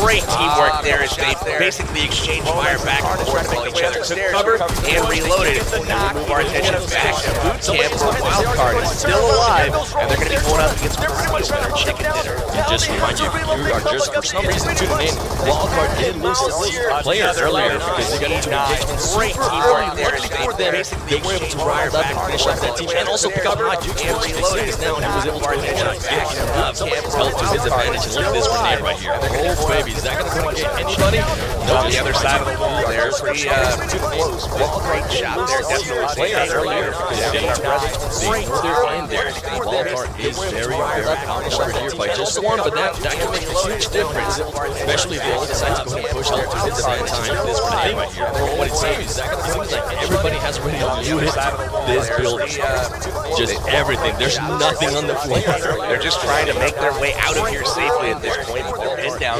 Great teamwork there as they basically exchange fire back and forth while each other took cover and reloaded. Now we move our attention back to boot camp for Wildcard. It's still alive, and they're going to be going up against winner chicken dinner. And just remind you, if you are just for some reason tuning in, Wildcard did lose some players earlier because they got to engage in super early. Luckily for them, they were able to rile up and finish off that team, and also pick out my Duke now, and he was able to get held to his advantage. And look at this grenade right here. Oh baby, is that going to get anybody? No, On the other side of the wall there, pretty close. Great shot there, definitely players earlier. They know they're in there. The ball cart is very, very powerful over here by just one, but that can make a huge difference, especially if they all decide to go ahead and push out to his advantage with this grenade right here. From what it seems like everybody has already muted this building. Just everything. There's nothing on the floor. They're just trying to make their way out of here safely at this point. They're pinned down.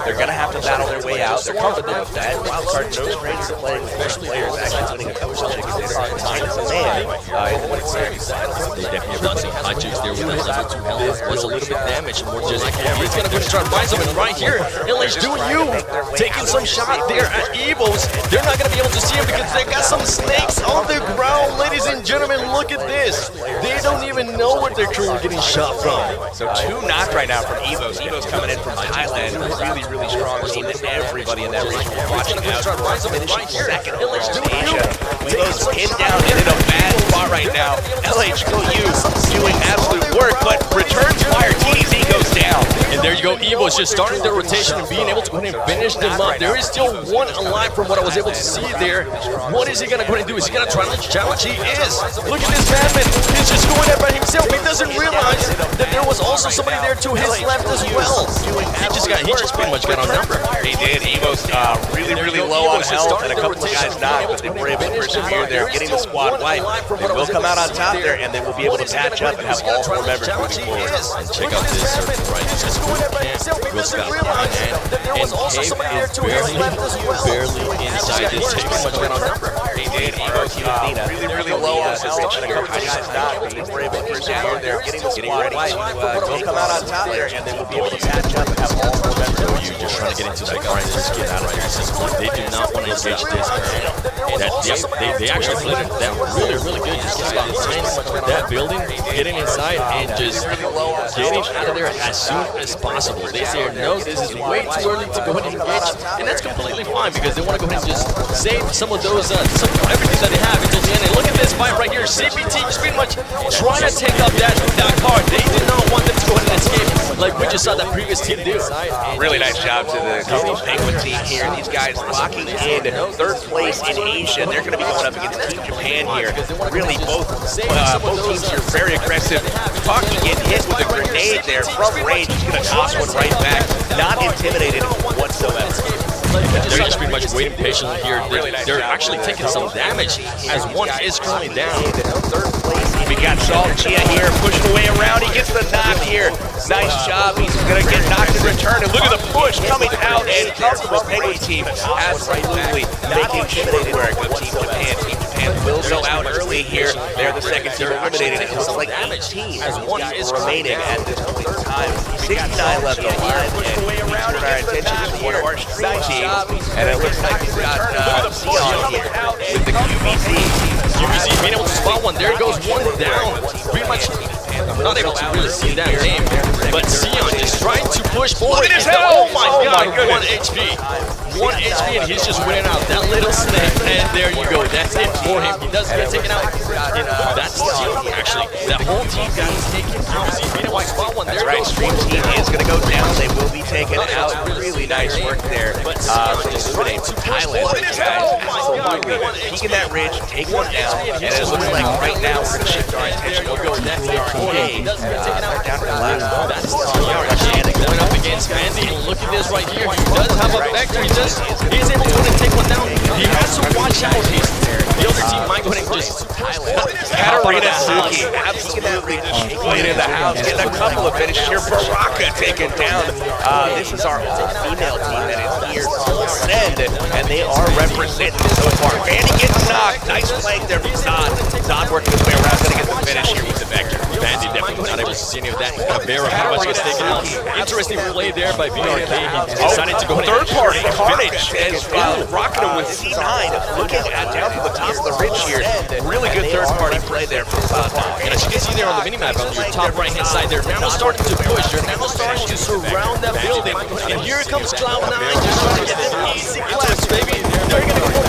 They're going to have to battle their way out. They're comfortable with that. Wildcard knows great to playing with their players, actually winning a couple of chickens there. Time as a man in the series. They definitely have done some hot jigs there with that level 2 health. Was a little bit damaged. More just like he's going to go try to find something right here. LH doing you. Taking some shot there at Evos. They're not going to be able to see him because they got some snakes on the ground. Ladies and gentlemen, look at this. They don't even know where they're currently getting shot from. So 2 knocked right now from Evos. Evos coming in from Thailand. Really, really strong team that everybody in that region is watching out. Finishing second overall in Asia. Evos pinned down and in a bad spot right now. LHU doing absolute work, but returns fire. TZ goes down. And there you go, Evos just starting their rotation and being able to go ahead and finish them up. There is still one alive from what I was able to see there. What is he going to go ahead and do? Is he going to try to challenge? He is. Look at this madman. He's just going there by himself. He doesn't realize that there was also somebody there to his left as well. He just pretty much got on number. He did. Evos really, really low on health, and a couple of guys not, but they were able to persevere there, getting the squad wipe. They will come out on top there, and they will be able to patch up and have all 4 members moving forward. And check out this circle right here. Will Scott and Cave is barely inside this tape. Pretty much got on number. He did. Evos really, really low on health, and a couple of guys not, but they were able to persevere there, getting the squad wipe. They'll come out on top there, and they will be able to patch up and have all 4 members. You just trying to get into that guard and just get out of here. They do not want to engage this current. They actually played that really, really good. Just about that building, getting inside and just getting out of there as soon as possible. They say, no, this is way too early to go ahead and engage, and that's completely fine because they want to go ahead and just save some of those, everything that they have until the end. And look at this fight right here. CPT just pretty much trying to take up that card. They did not want them to go ahead and escape like we just saw that previous team do. Really nice job to the Penguin team here. These guys locking in 3rd place in Asia. They're going to be going up against Team Japan here. Really, both teams here very aggressive. Pubgm getting hit with a grenade there from range. He's going to toss one right back. Not intimidated whatsoever. They're just pretty much waiting patiently here. They're actually taking some damage as one is currently down. 3rd place. We got Salt Chia here pushing away around. He gets the knock here. Nice job. He's going to get knocked in return. And look at the push coming out and comes from the Penguin team. Absolutely making intimidated where good Team Japan. Team Japan will go out early here. They're the 2nd team eliminated. It looks like 18 remaining at this point in time. 69 left on line. And we turn our attention to one of our stream teams. And it looks like we've got Sion here with the QBZ. QBZ being able to spot one. There goes one down. Pretty much not able to really see that name. But Sion is trying to push forward. Oh my god, 1 HP. 1 HP and he's just winning out that little snake. And there you go. That's it for him. He doesn't get taken out. That's the team, actually. That whole team got taken out. He's being able to spot one. That's right. Stream team is going to go down. They will be taken out. Really nice work there. Illuminate Thailand, guys. Absolutely. Peeking that ridge, take one down. And it looks like right now we're going to shift our attention over to the arcade. They're down to the last. That's going up against Mandy. And look at this right here. He does have a vector. He's able to go and take one down. He has to watch out. The other team might go and just Katarina Suki absolutely played in the house. Getting a couple of finishes here. Baraka taken down. This is our all-female team that is here to send, and they are representing so far. Mandy gets knocked. Nice playing there from Zod. Zod working his way around, going to get the finish here with the vector. Mandy definitely not able to see any of that. Cabrera pretty much gets taken out. Interesting play there by BRK. He decided to go third party Carnage as well, rocking him with C9, looking at down from the top of the ridge here. Really good third party play there from Cloud9. And as you can see there on the minimap on your top right hand side, they're now starting to push. They're now starting to surround that building. And here comes Cloud9 just trying to get them easy claps, baby. They're going to go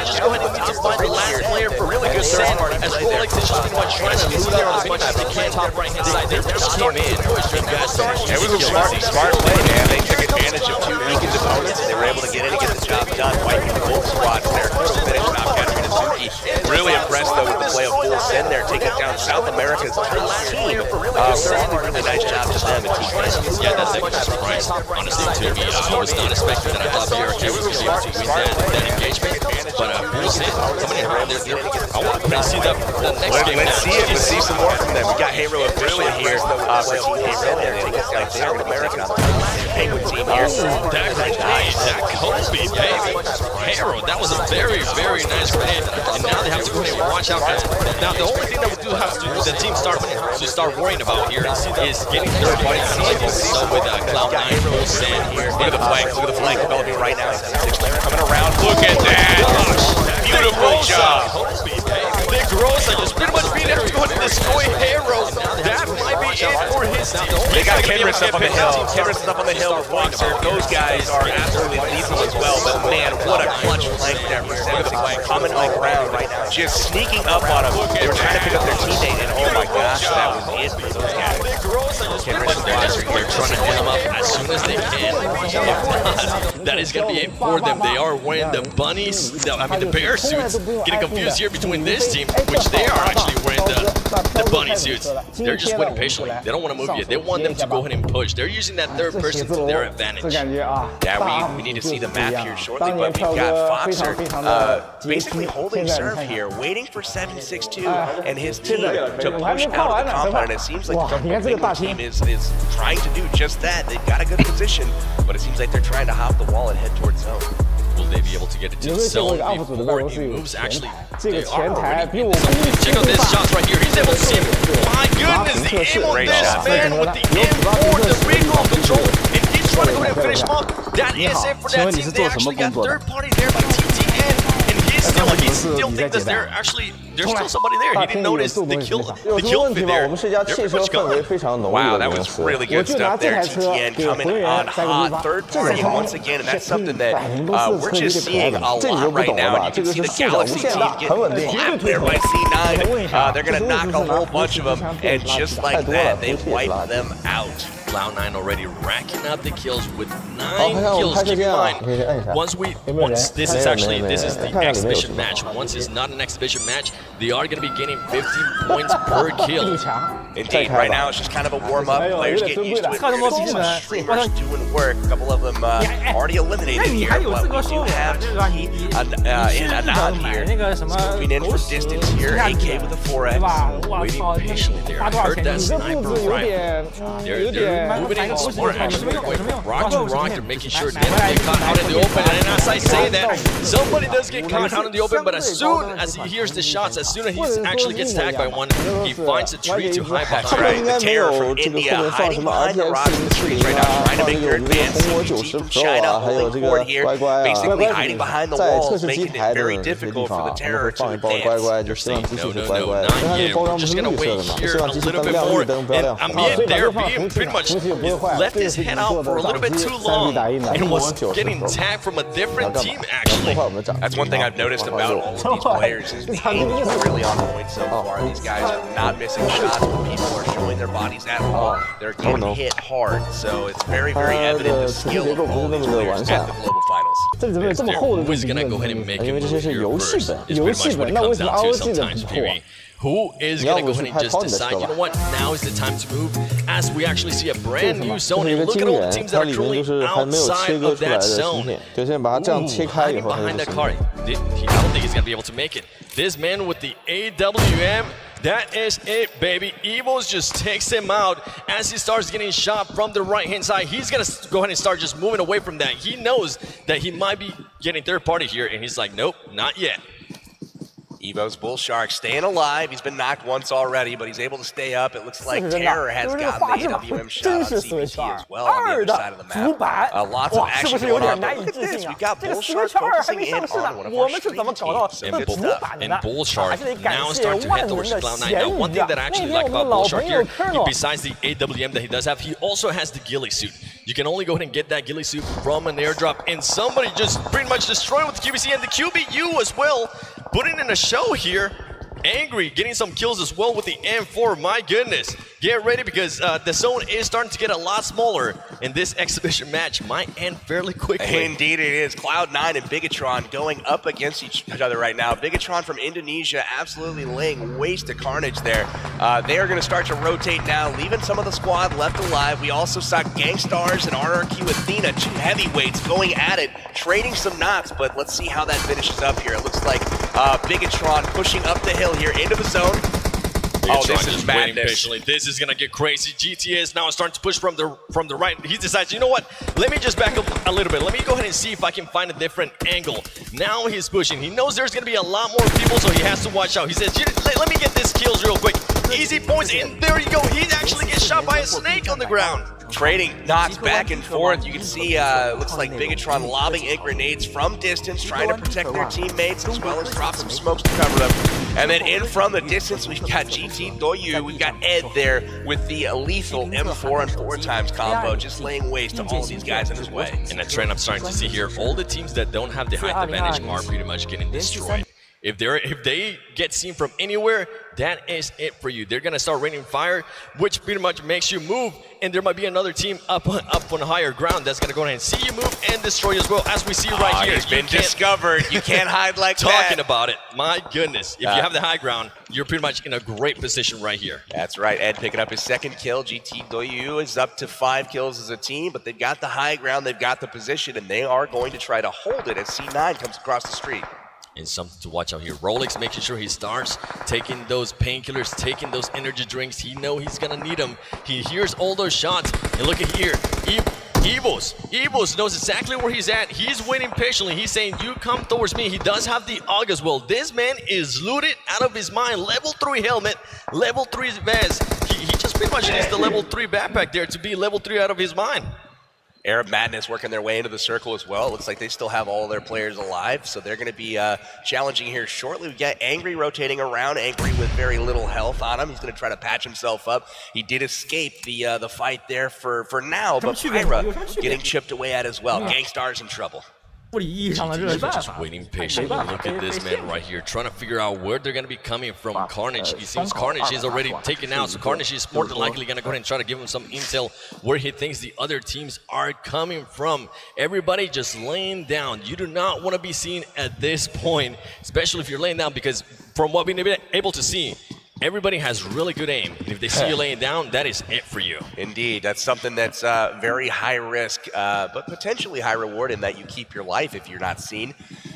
just go ahead and need to find the last player for really good sand, as Rolex is just pretty much trying to loot up as much as they can top right hand side. They're starting to push the gas. It was a smart play, man. They took advantage of two weakened opponents. They were able to get in and get the job done, wiping both squads there. Finish off Catherine and Suki. Really impressed, though, with the play of full send there, taking down South America's team. Really nice job to them at Team. Yeah, that's a good surprise, honestly, to me. I was not expecting that. I thought BRK was going to be able to win that engagement. But full send coming in hard. I want to see the next game. Let's see it. Let's see some more from them. We got Hero officially here for Team Hero. They're taking us like South America. Penguin team here. That grenade, that Kobe, baby. Hero, that was a very, very nice grenade. And now they have to go ahead and watch out. Now, the only thing that we do have to the team start worrying about here is getting their body season. So with Cloud9 full send here. Look at the flank. Look at the flank developing right now. 7-6 player coming around. Look at that. Beautiful job. Big Rosa just pretty much being able to go ahead and destroy Hero. That might be it for his team. They got Kenris up on the hill. Kenris is up on the hill with Boxer. Those guys are absolutely lethal as well. But man, what a clutch flank there for 7-6. Coming on ground right now. Just sneaking up on them. They were trying to pick up their teammate, and oh my gosh, that was it for those guys. They're trying to hit them up as soon as they can. That is going to be it for them. They are wearing the the bear suits. Getting confused here between this team, which they are actually wearing the bunny suits. They're just waiting patiently. They don't want to move yet. They want them to go ahead and push. They're using that third person to their advantage. Yeah, we need to see the map here shortly, but we've got Foxer basically holding serve here, waiting for 7-6-2 and his team to push out of the compound, and it seems like the Penguin team is trying to do just that. They've got a good position, but it seems like they're trying to hop the wall and head towards zone. Will they be able to get it to the zone before he moves? Actually, they are already in the zone. Check out this shots right here. He's able to see him. My goodness, the aim on this man with the M4, the recoil control, and he's trying to go ahead and finish him off. That is it for that team. They actually got third party there by TTN, and he still thinks that there's still somebody there. He didn't notice the kill fit there. They're pretty much gone. Wow, that was really good stuff there. TTN coming on hot, third party once again, and that's something that we're just seeing a lot right now. You can see the Galaxy team getting slapped there by C9. They're going to knock a whole bunch of them, and just like that, they wipe them out. Cloud9 already racking up the kills with 9 kills. Keep in mind, once this is the exhibition match. Once it's not an exhibition match, they are going to be getting 15 points per kill. Indeed, right now it's just kind of a warm-up. Players getting used to it. We're going to see some streamers doing work. A couple of them already eliminated here, but we do have Anand here. Moving in from distance here. AK with a 4X. Waiting patiently there. I heard that sniper rifle. They're moving in smart, actually. Rock to rock, they're making sure they don't get caught out in the open. And as I say that, somebody does get caught out in the open, but as soon as he hears the shots, as soon as he actually gets tagged by one, he finds a tree to hide behind. That's right, the terror from India hiding behind the rocks in the trees right now, trying to make their advance. CPT from China holding court here, basically hiding behind the walls, making it very difficult for the terror to advance. They're saying, no, not yet. We're just going to wait here a little bit more. And Amit there being pretty much left his head out for a little bit too long and was getting tagged from a different team, actually. That's one thing I've noticed about all of these players is the aim is really on point so far. These guys are not missing shots when people are showing their bodies at all. They're getting hit hard, so it's very, very evident the skill of all these players at the global finals. Who is going to go ahead and make a move here first? Is pretty much what it comes down to sometimes, PB. Who is going to go ahead and just decide, you know what, now is the time to move, as we actually see a brand new zone. And look at all the teams that are currently outside of that zone. Ooh, hiding behind that car. I don't think he's going to be able to make it. This man with the AWM, that is it, baby. Evos just takes him out as he starts getting shot from the right-hand side. He's going to go ahead and start just moving away from that. He knows that he might be getting third party here, and he's like, nope, not yet. Evo's Bull Shark staying alive. He's been knocked once already, but he's able to stay up. It looks like Terror has gotten the AWM shot on CBT as well on the other side of the map. Lots of action going on. But look at this. We've got Bull Shark focusing in on one of our stream teams. Some good stuff. And Bull Shark now starting to head towards Cloud9. Now, one thing that I actually like about Bull Shark here, besides the AWM that he does have, he also has the ghillie suit. You can only go ahead and get that ghillie suit from an airdrop, and somebody just pretty much destroyed with the QBC and the QBU as well. Putting in a show here. Angry getting some kills as well with the M4. My goodness. Get ready because the zone is starting to get a lot smaller, and this exhibition match might end fairly quickly. Indeed it is. Cloud9 and Bigatron going up against each other right now. Bigatron from Indonesia absolutely laying waste to carnage there. They are going to start to rotate now, leaving some of the squad left alive. We also saw Gangstars and RRQ Athena, two heavyweights, going at it, trading some knots, but let's see how that finishes up here. It looks like Bigatron pushing up the hill here into the zone. Oh, this is madness. This is gonna get crazy. GTA is now starting to push from the right. He decides, you know what? Let me just back up a little bit. Let me go ahead and see if I can find a different angle. Now he's pushing. He knows there's gonna be a lot more people, so he has to watch out. He says, let me get these kills real quick. Easy points, and there you go. He actually gets shot by a snake on the ground. Trading knots back and forth. You can see, looks like Bigatron lobbing egg grenades from distance, trying to protect their teammates, as well as drop some smokes to cover them. And then in from the distance, we've got GT Doyu. We've got Ed there with the lethal M4 and 4x combo, just laying waste to all of these guys in his way. And a trend I'm starting to see here, all the teams that don't have the height advantage are pretty much getting destroyed. If they get seen from anywhere, that is it for you. They're gonna start raining fire, which pretty much makes you move, and there might be another team up on higher ground that's gonna go ahead and see you move and destroy you as well, as we see right here. He's been discovered. You can't hide like that. Talking about it, my goodness. If you have the high ground, you're pretty much in a great position right here. That's right. Ed picking up his second kill. GT Doyu is up to 5 kills as a team, but they've got the high ground, they've got the position, and they are going to try to hold it as C9 comes across the street. And something to watch out here. Rolex making sure he starts taking those painkillers, taking those energy drinks. He knows he's gonna need them. He hears all those shots. And look at here, Evos knows exactly where he's at. He's waiting patiently. He's saying, you come towards me. He does have the AUG as well. This man is looted out of his mind. Level 3 helmet, level 3 vest. He just pretty much needs the level 3 backpack there to be level 3 out of his mind. Arab Madness working their way into the circle as well. It looks like they still have all their players alive, so they're going to be challenging here shortly. We got Angry rotating around, Angry with very little health on him. He's going to try to patch himself up. He did escape the fight there for now, but Pyra getting chipped away at as well. Gangstar's in trouble. Just waiting patiently. Look at this man right here, trying to figure out where they're going to be coming from. Carnage, it seems Carnage is already taken out, so Carnage is more than likely going to go ahead and try to give him some intel where he thinks the other teams are coming from. Everybody just laying down. You do not want to be seen at this point, especially if you're laying down, because from what we've been able to see, everybody has really good aim. And if they see you laying down, that is it for you. Indeed. That's something that's very high risk, but potentially high reward in that you keep your life if you're not seen.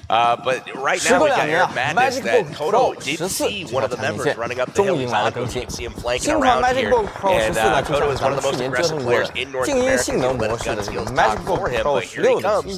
But right now, we got Arab Madness that Kodo did see one of the members running up the hill. He's on him. You can see him flanking around here. And Kodo is one of the most aggressive players in North America. He'll let his gun skills talk for him, but here he comes.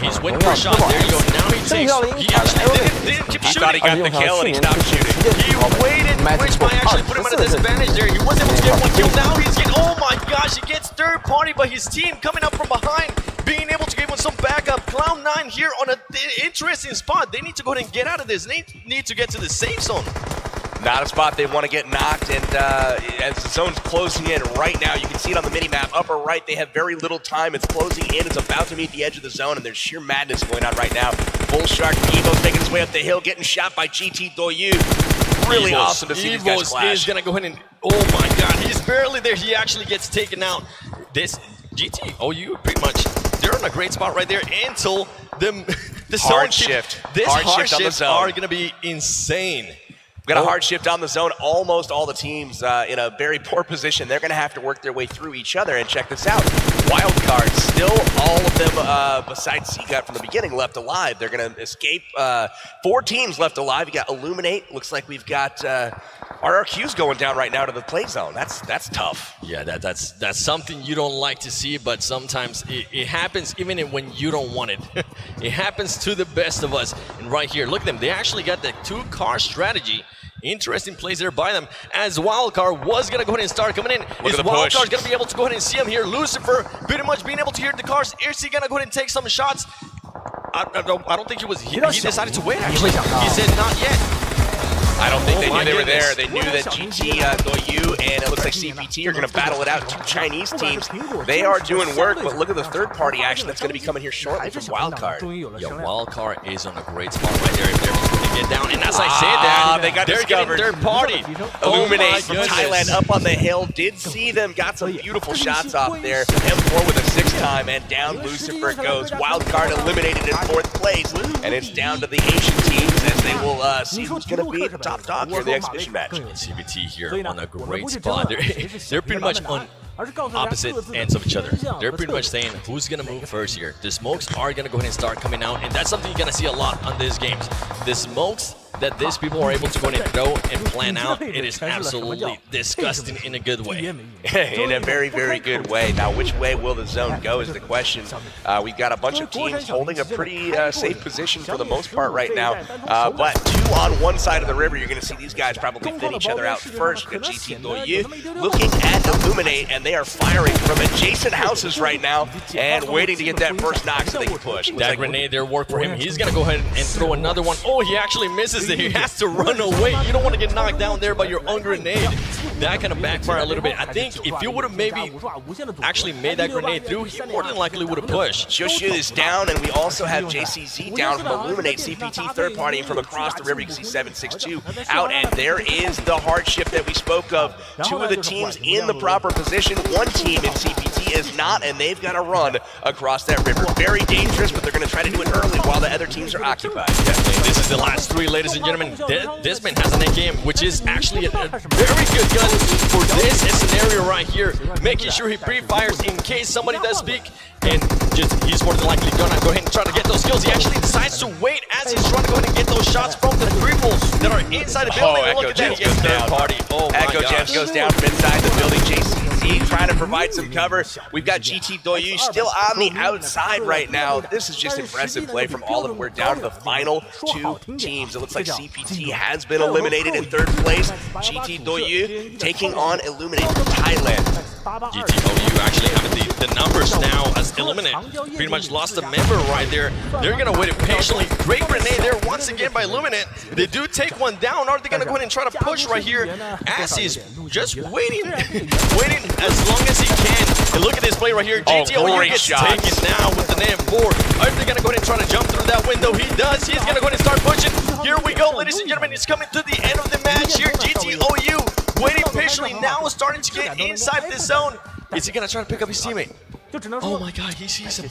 He's waiting for a shot. There you go. Now he takes. He actually didn't keep shooting. He thought he got the kill and he stopped shooting. He waited, which might actually put him at a disadvantage there. He wasn't able to get one kill. Now he's getting, oh my gosh, he gets third party by his team coming up from behind, being able to give him some backup. Cloud9 here on an interesting spot. They need to go ahead and get out of this. They need to get to the safe zone. Not a spot they want to get knocked, and as the zone's closing in right now, you can see it on the mini-map, upper right, they have very little time. It's closing in, it's about to meet the edge of the zone, and there's sheer madness going on right now. Bull Shark Evo's making his way up the hill, getting shot by GT Doyu. Really awesome to see these guys clash. Is going to go ahead and, oh my god, he's barely there. He actually gets taken out. This GT, OU, pretty much, they're in a great spot right there until the hard shift. This hard shifts are going to be insane. We've got a hard shift on the zone. Almost all the teams in a very poor position. They're going to have to work their way through each other. And check this out. Wild cards, still all of them, besides Seagut from the beginning, left alive. They're going to escape. 4 teams left alive. You got Illuminate. Looks like we've got RRQ's going down right now to the play zone. That's tough. Yeah, that's something you don't like to see, but sometimes it happens even when you don't want it. It happens to the best of us. And right here, look at them. They actually got the 2-car strategy. Interesting plays there by them, as Wildcard was going to go ahead and start coming in. Is Wildcard going to be able to go ahead and see him here? Lucifer pretty much being able to hear the cars. Is he going to go ahead and take some shots? I don't think he was. He decided to wait, actually. He said not yet. I don't think they knew they were there. They knew that GT, Doyu, and it looks like CPT are going to battle it out. Two Chinese teams. They are doing work, but look at the third-party action that's going to be coming here shortly from Wildcard. Yeah, Wildcard is on a great spot right there. If they're going to get down, and as I said that, they got discovered. Third party. Illuminate from Thailand up on the hill. Did see them. Got some beautiful shots off there. M4 with a 6-time, and down Lucifer goes. Wildcard eliminated in 4th place, and it's down to the Asian teams as they will see who's going to be the top dog for the exhibition match. CBT here on a great spot. They're pretty much on opposite ends of each other. They're pretty much saying who's going to move first here. The smokes are going to go ahead and start coming out, and that's something you're going to see a lot on these games. The smokes that these people are able to go ahead and throw and plan out, it is absolutely disgusting in a good way. In a very, very good way. Now, which way will the zone go is the question. We've got a bunch of teams holding a pretty safe position for the most part right now. But 2 on one side of the river, you're going to see these guys probably thin each other out first. We've got GT Doyu looking at Illuminate, and they are firing from adjacent houses right now and waiting to get that first knock so they can push. That grenade there worked for him. He's going to go ahead and throw another one. Oh, he actually misses. He has to run away. You don't want to get knocked down there by your own grenade. That kind of backfired a little bit. I think if you would have maybe actually made that grenade through, he more than likely would have pushed. Shoshu is down, and we also have JCZ down from Illuminate. CPT third party from across the river. You can see 762 out, and there is the hardship that we spoke of. 2 of the teams in the proper position. 1 team in CPT is not, and they've got to run across that river. Very dangerous, but they're going to try to do it early while the other teams are occupied. Definitely. This is the last 3, ladies and gentlemen. This man has an AKM, which is actually a very good gun for this scenario right here. Making sure he pre-fires in case somebody does speak. And he's more than likely gonna go ahead and try to get those kills. He actually decides to wait as he's trying to go ahead and get those shots from the cripples that are inside the building. Echo Gems goes down. Echo Gems goes down from inside the building. JCZ trying to provide some cover. We've got GT Doyu still on the outside right now. This is just impressive play from all of them. We're down to the final 2 teams. It looks like CPT has been eliminated in 3rd place. GT Doyu taking on Illuminate from Thailand. GT Doyu actually having the numbers now as Illuminate pretty much lost a member right there. They're going to wait patiently. Great grenade there once again by Illuminate. They do take one down. Are they going to go ahead and try to push right here? As he's just waiting as long as he can. And look at this play right here. GTOU gets taken now with the AM4. Are they going to go ahead and try to jump through that window? He does. He's going to go ahead and start pushing. Here we go, ladies and gentlemen. It's coming to the end of the match here. GTOU waiting patiently now, starting to get inside this zone. Is he going to try to pick up his teammate? Oh my god, he sees him.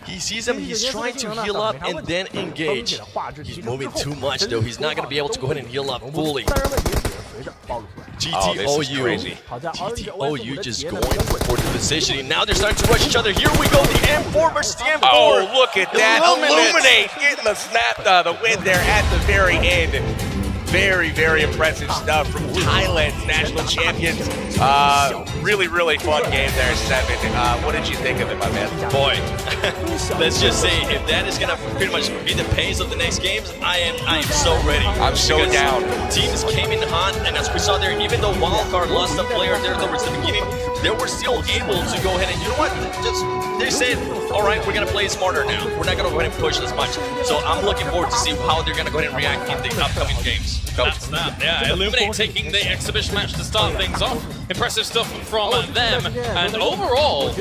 He sees him, he's trying to heal up and then engage. He's moving too much though, he's not going to be able to go ahead and heal up fully. GTOU just going for the positioning. Now they're starting to rush each other. Here we go, the M4 versus the M4. Oh, look at that. Illuminate getting the snap, the win there at the very end. Very, very impressive stuff from Thailand's national champions. Really, really fun game there, 7. What did you think of it, my man? Boy, let's just say if that is gonna pretty much be the pace of the next games, I am so ready. I'm so down. Teams came in hot, and as we saw there, even though Wildcard lost a player there towards the beginning, they were still able to go ahead and, you know what? They said, all right, we're gonna play smarter now. We're not gonna go ahead and push as much. So I'm looking forward to see how they're gonna go ahead and react in the upcoming games. That's that, yeah. Illuminate taking the exhibition match to start things off. Impressive stuff from them. And overall,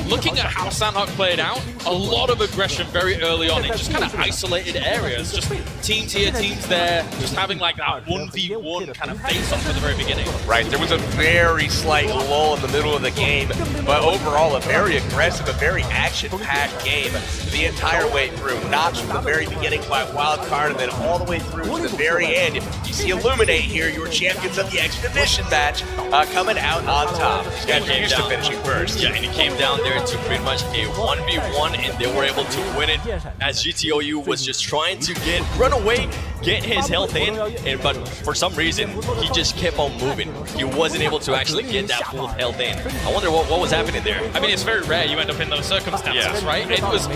looking at how Sandhawk played out, a lot of aggression very early on in just kind of isolated areas. Just teams here, teams there, just having like that 1v1 kind of face-off at the very beginning. Right, there was a very slight lull in the middle of the game, but overall a very aggressive, a very action-packed game the entire way through. Notch from the very beginning by Wildcard, and then all the way through to the very end. You see Illuminate here, your champions of the exhibition match, coming out on top. Yeah, he used to finishing first. Yeah, and he came down there to pretty much a 1v1, and they were able to win it as GTOU was just trying to run away get his health in, but for some reason, he just kept on moving. He wasn't able to actually get that full health in. I wonder what was happening there. I mean, it's very rare you end up in those circumstances, right? It was,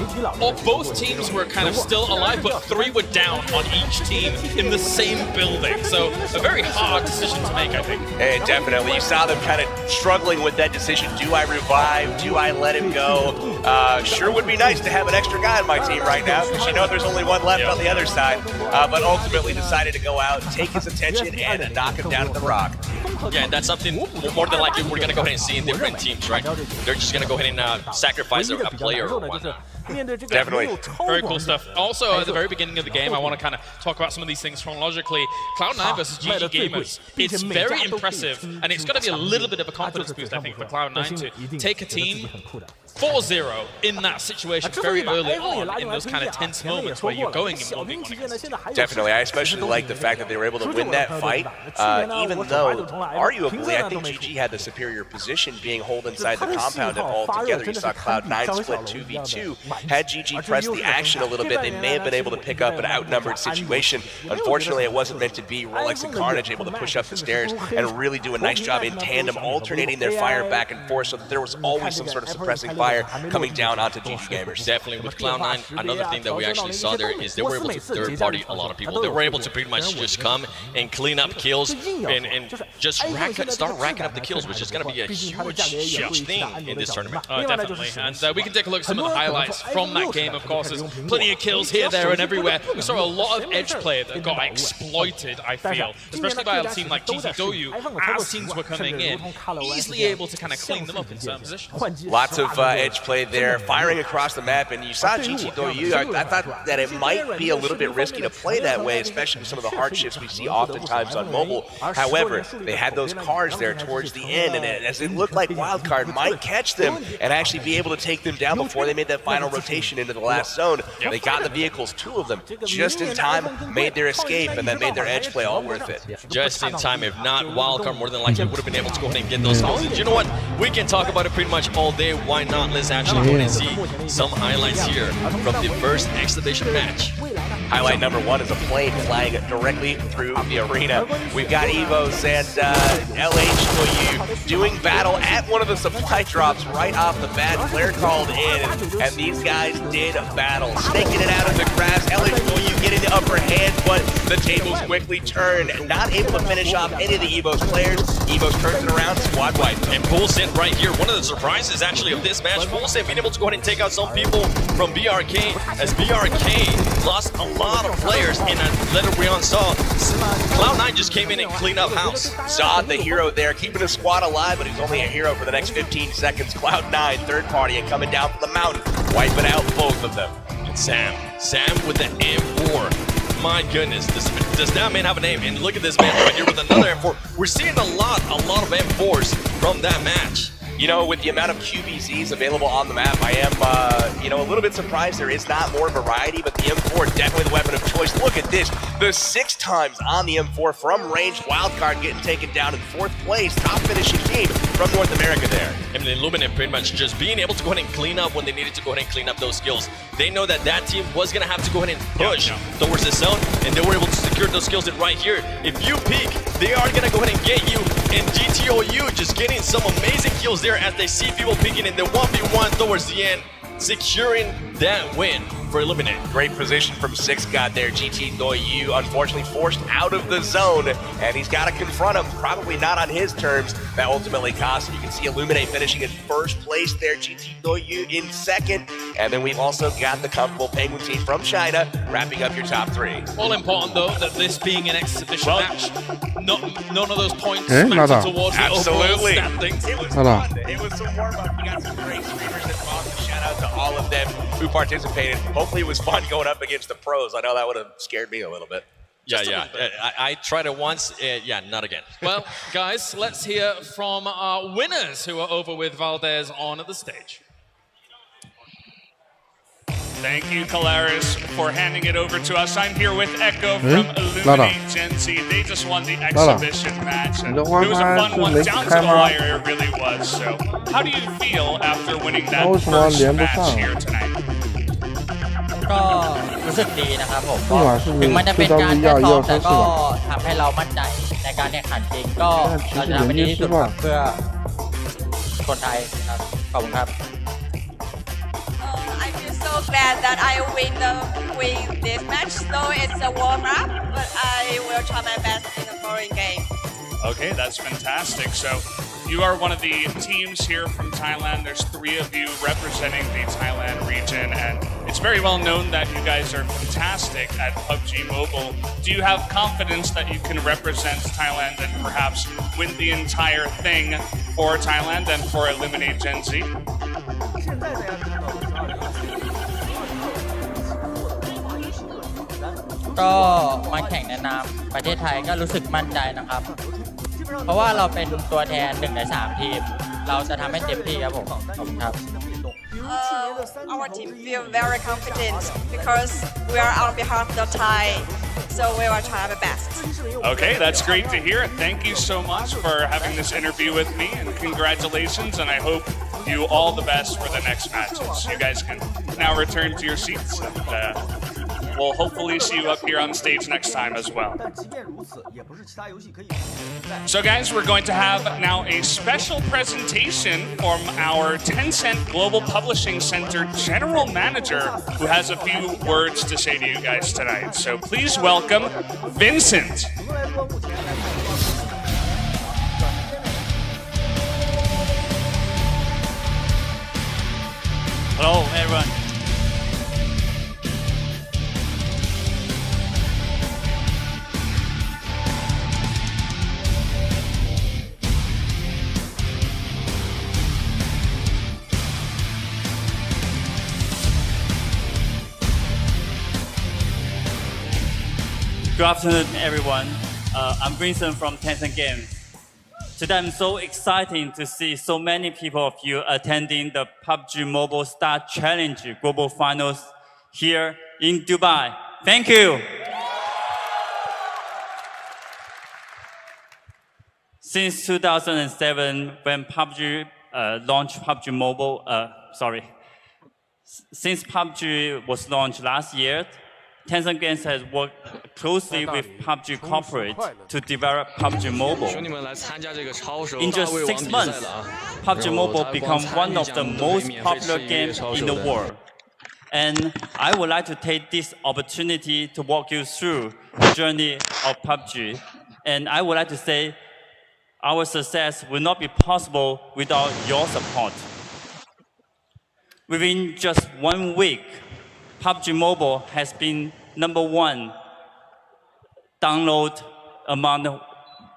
both teams were kind of still alive, but 3 were down on each team in the same building. So a very hard decision to make, I think. And definitely, you saw them kind of struggling with that decision. Do I revive? Do I let him go? Sure would be nice to have an extra guy on my team right now, because you know there's only one left on the other side. But ultimately decided to go out, take his attention, and knock him down at the rock. Yeah, and that's something more than likely we're going to go ahead and see in different teams, right? They're just going to go ahead and sacrifice a player or whatnot. Definitely. Very cool stuff. Also, at the very beginning of the game, I want to kind of talk about some of these things chronologically. Cloud9 versus GG Gamers. It's very impressive, and it's going to be a little bit of a confidence boost, I think, for Cloud9 to take a team 4-0 in that situation very early on in those kind of tense moments where you're going in 1v1 against. Definitely. I especially like the fact that they were able to win that fight, even though, arguably, I think GG had the superior position being holed inside the compound, and all together you saw Cloud9 split 2v2. Had GG pressed the action a little bit, they may have been able to pick up an outnumbered situation. Unfortunately, it wasn't meant to be. Rolex and Carnage able to push up the stairs and really do a nice job in tandem, alternating their fire back and forth, so that there was always some sort of suppressing fire coming down onto GG Gamers. Definitely. With Cloud9, another thing that we actually saw there is they were able to third-party a lot of people. They were able to pretty much just come and clean up kills and just start racking up the kills, which is going to be a huge thing in this tournament. Definitely. And we can take a look at some of the highlights from that game, of course. There's plenty of kills here, there, and everywhere. We saw a lot of edge play that got exploited, I feel, especially by a team like GG Doyu, as teams were coming in, easily able to kind of clean them up in certain positions. Lots of edge play there, firing across the map, and you saw GG Doyu. I thought that it might be a little bit risky to play that way, especially with some of the hardships we see oftentimes on mobile. However, they had those cars there towards the end, and as it looked like Wildcard might catch them and actually be able to take them down before they made that final rotation into the last zone. They got the vehicles, 2 of them, just in time, made their escape, and then made their edge play all worth it. Just in time. If not, Wildcard more than likely would have been able to go ahead and get those goals. And you know what? We can talk about it pretty much all day. Why not? Let's actually go ahead and see some highlights here from the first exhibition match. Highlight number 1 is a plane flying directly through the arena. We've got Evos and LH doing battle at one of the supply drops right off the bat. Flare called in, and these guys did battle. Snaking it out of the grass. LH getting the upper hand, but the tables quickly turn. Not able to finish off any of the Evos players. Evos turns it around, squad wipe. And Bullset right here, one of the surprises actually of this match. Bullset being able to go ahead and take out some people from BRK, as BRK lost a lot of players in a Letter Brion saw. Cloud9 just came in and cleaned up house. Zod, the hero there, keeping his squad alive, but he's only a hero for the next 15 seconds. Cloud9, third party, and coming down from the mountain, wiping out both of them. And Sam with the M4. My goodness, does that man have a name? And look at this man right here with another M4. We're seeing a lot of M4s from that match. You know, with the amount of QBZs available on the map, I am, a little bit surprised there is not more variety, but the M4 definitely the weapon of choice. Look at this, the 6 times on the M4 from range. Wildcard getting taken down in 4th place, top finishing team from North America there. And Illuminate pretty much just being able to go ahead and clean up when they needed to go ahead and clean up those skills. They know that that team was going to have to go ahead and push towards the zone, and they were able to secure those skills. And right here, if you peek, they are going to go ahead and get you. And GTOU just getting some amazing kills there as they see people peeking in the 1v1 towards the end, securing that win for Illuminate. Great position from 6 God there. GT Doyu unfortunately forced out of the zone, and he's got to confront him, probably not on his terms. That ultimately cost him. You can see Illuminate finishing in 1st place there, GT Doyu in 2nd, and then we've also got the comfortable Penguin team from China wrapping up your top 3. All important though that this being an exhibition match, none of those points mattered towards the overall standings. It was fun. It was some warm-up. You got some great streamers involved. Shout out to all of them who participated. Hopefully it was fun going up against the pros. I know that would have scared me a little bit. I tried it once. Not again. Well, guys, let's hear from our winners who are over with Valdez on the stage. Thank you, Calaris, for handing it over to us. I'm here with Echo from Illuminate Gen Z. They just won the exhibition match. And it was a fun one, down to the wire, it really was. So, how do you feel after winning that first match here tonight? ก็รู้สึกดีนะครับผม 不管是 ถึงมันจะเป็น 这 การ 张 แค่ 1 ซ้อม 2 แต่ 1 3 ก็ 4 ทำให้เรามั่นใจในการแข่งขันจริงก็เราจะทำให้ดีที่สุดครับเพื่อคนไทยครับขอบคุณครับ I feel so glad that I win this match. Though it's a warm up, but I will try my best in the following game. Okay, that's fantastic. So you are one of the teams here from Thailand. There's 3 of you representing the Thailand region, and it's very well known that you guys are fantastic at PUBG Mobile. Do you have confidence that you can represent Thailand and perhaps win the entire thing for Thailand and for Eliminate Gen Z? ก็มาแข่งในนามประเทศไทยก็รู้สึกมั่นใจนะครับ เพราะว่าเราเป็นตัวแทน1 ใน 3 ทีม เราจะทำให้เต็มที่ครับผมขอบคุณครับ Our team feel very confident because we are on behalf of the Thai, so we will try our best. Okay, that's great to hear. Thank you so much for having this interview with me, and congratulations, and I hope you all the best for the next matches. You guys can now return to your seats, and we'll hopefully see you up here on stage next time as well. So guys, we're going to have now a special presentation from our Tencent Global Publishing Center General Manager, who has a few words to say to you guys tonight. So please welcome Vincent. Hello everyone. Good afternoon, everyone. I'm Vincent from Tencent Games. Today, I'm so excited to see so many people of you attending the PUBG Mobile Star Challenge Global Finals here in Dubai. Thank you. Since 2007, when PUBG launched PUBG Mobile, since PUBG was launched last year, Tencent Games has worked closely with PUBG Corporate to develop PUBG Mobile. In just 6 months, PUBG Mobile became one of the most popular games in the world. And I would like to take this opportunity to walk you through the journey of PUBG. And I would like to say our success will not be possible without your support. Within just 1 week, PUBG Mobile has been #1 download among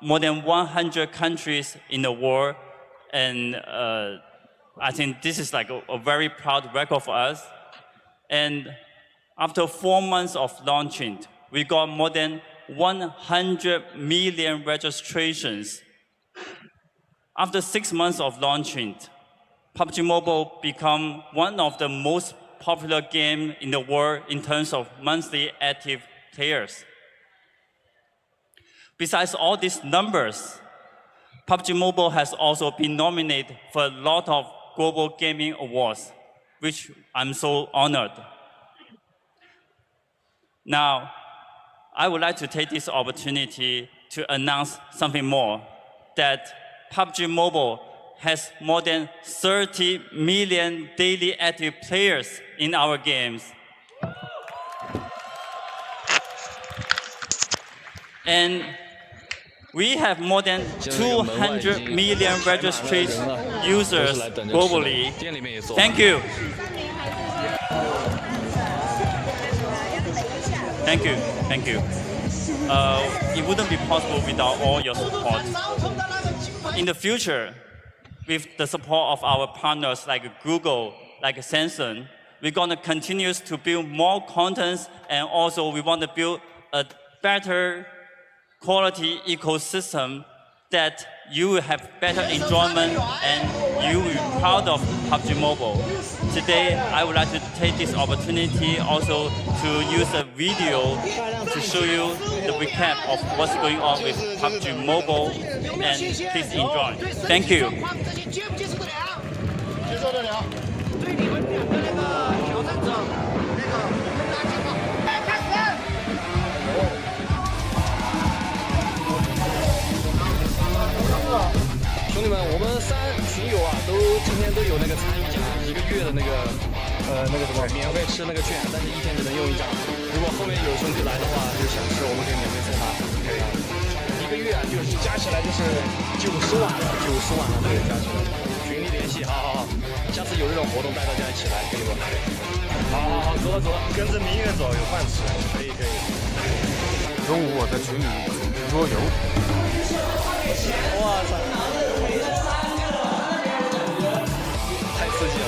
more than 100 countries in the world. And I think this is like a very proud record for us. And after 4 months of launching, we got more than 100 million registrations. After 6 months of launching, PUBG Mobile became one of the most popular game in the world in terms of monthly active players. Besides all these numbers, PUBG Mobile has also been nominated for a lot of global gaming awards, which I'm so honored. Now, I would like to take this opportunity to announce something more, that PUBG Mobile has more than 30 million daily active players in our games. And we have more than 200 million registered users globally. Thank you. Thank you. Thank you. It wouldn't be possible without all your support. In the future, with the support of our partners like Google, like Samsung, we're going to continue to build more contents, and also we want to build a better quality ecosystem that you will have better enjoyment and you will be proud of PUBG Mobile. Today, I would like to take this opportunity also to use a video to show you the recap of what's going on with PUBG Mobile, and please enjoy. Thank you. 对你们2个那个挑战者那个听友啊，今天都有那个参与奖，1个月的那个什么免费吃那个券，但是1天只能用1张。如果后面有兄弟来的话，就想吃，我们可以免费送他。1个月啊，就是加起来就是90万了，90万了，这个加起来。群里联系，好，下次有这种活动带大家一起来，可以吗？好，走了，跟着明月走，有饭吃，可以。中午我在群里组织桌游。哇塞！太刺激了！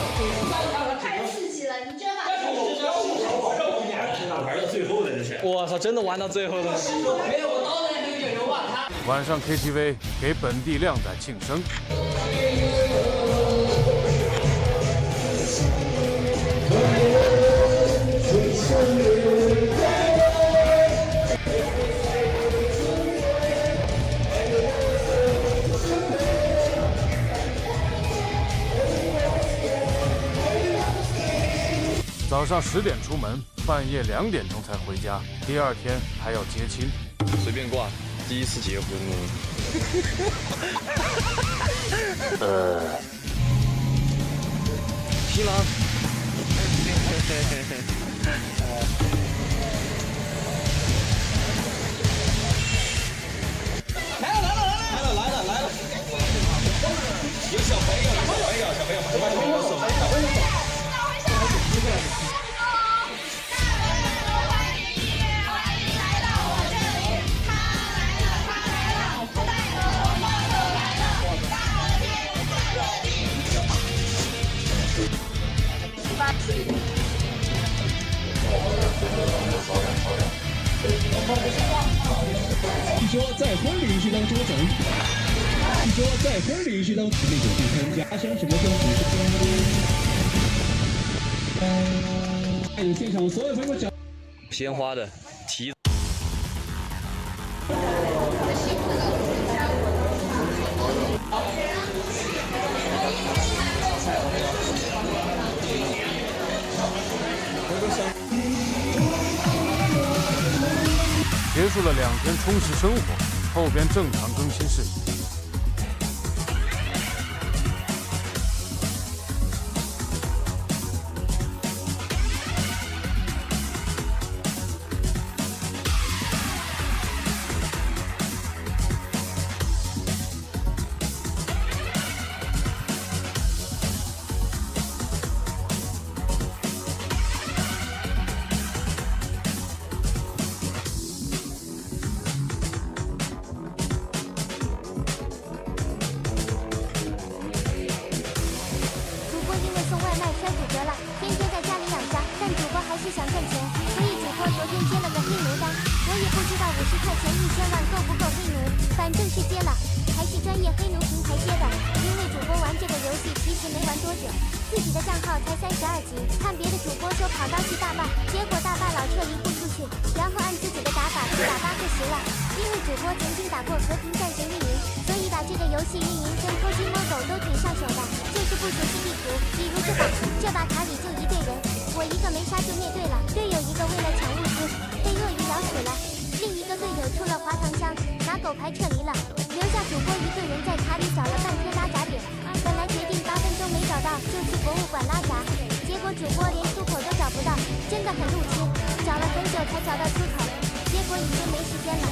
玩到最后的这是。我操，真的玩到最后的。晚上 KTV 给本地靓仔庆生。早上10点出门，半夜2点钟才回家，第2天还要接亲。随便挂，第1次结婚新郎。来了！有小朋友，据说在婚礼仪式当中，那种地方家乡什么时候举行？还有现场所有朋友讲鲜花的提。结束了2天充实生活，后边正常更新视频。想赚钱，所以主播昨天接了个黑奴单，我也不知道50块钱1000万够不够黑奴，反正是接了，还是专业黑奴平台接的。因为主播玩这个游戏其实没玩多久，自己的账号才32级，看别的主播说跑刀去大坝，结果大坝老撤离不出去，然后按自己的打法就打8个10了。因为主播曾经打过和平战神运营，所以把这个游戏运营跟偷鸡摸狗都挺上手的，就是不熟悉地图。比如这把卡里就1队人，我一个没杀就灭队了，队友一个为了抢物资被鳄鱼咬死了，另一个队友出了滑膛箱拿狗牌撤离了，留下主播一个人在卡里找了半天拉闸点，本来决定8分钟没找到就去博物馆拉闸，结果主播连出口都找不到，真的很路痴，找了很久才找到出口，结果已经没时间了。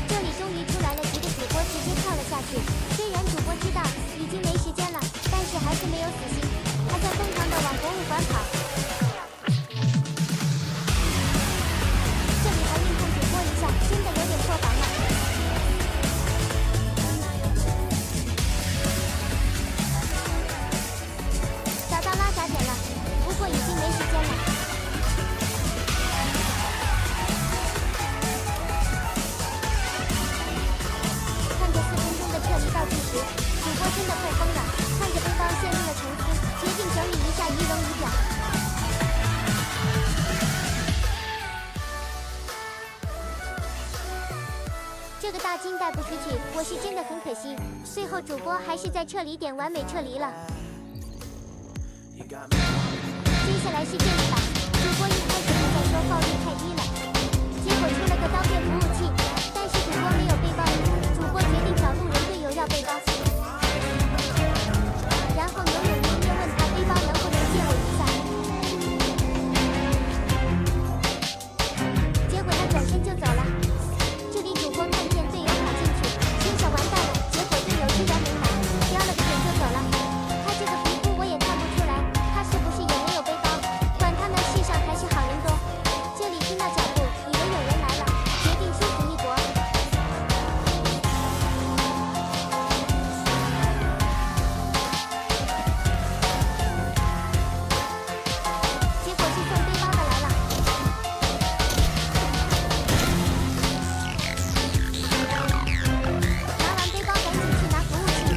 这里终于出来了几个主播直接跳了下去，虽然主播知道已经没时间了，但是还是没有死心，还在疯狂的往博物馆跑。这里还运控主播一下，真的有点破防了。找到拉闸点了，不过已经没时间了。看着4分钟的撤离倒计时，主播真的快疯了，看着背包陷入了沉思，决定整理一下仪容仪表。这个大金带不出去，我是真的很可惜。最后主播还是在撤离点完美撤离了。接下来是这里吧，主播一开始就在说爆率太低了，结果出了个刀片服务器，但是主播没有背包。叫背包。然后牛永宁又问他背包能不能借我一下，结果他转身就走了。这里主播看见队友跑进去，心想完蛋了，结果队友居然没拿，叼了个准就走了。他这个皮肤我也看不出来，他是不是也没有背包？管他呢，世上还是好人多。这里听到脚步，以为有人来了，决定殊死一搏。结果是送背包的来了。拿完背包赶紧去拿服务器。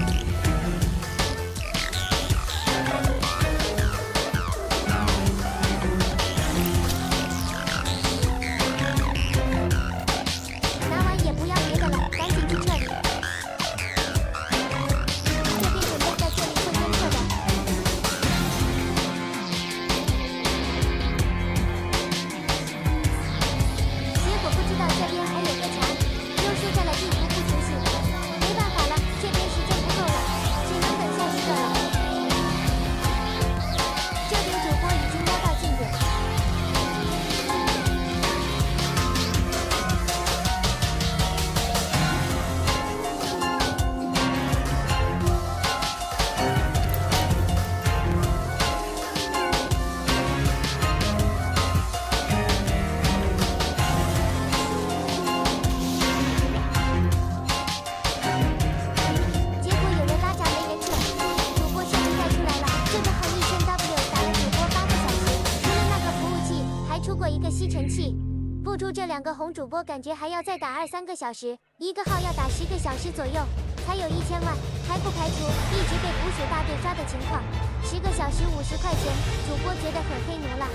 拿完也不要别的了，赶紧去撤离。这边准备在这里混监测的。结果不知道这边还有个墙，又输在了地图不熟悉。没办法了，这边时间不够了，只能等下一个了。这边主播已经摸到进度。结果有人拉闸没人撤，主播现在出来了，这个横1000W打了主播8个小时，除了那个服务器，还出过一个吸尘器。不出这2个红主播，感觉还要再打2-3个小时，一个号要打10个小时左右，才有1000万，还不排除一直被捕鼠大队抓的情况。10个小时50块钱，主播觉得很黑牛了。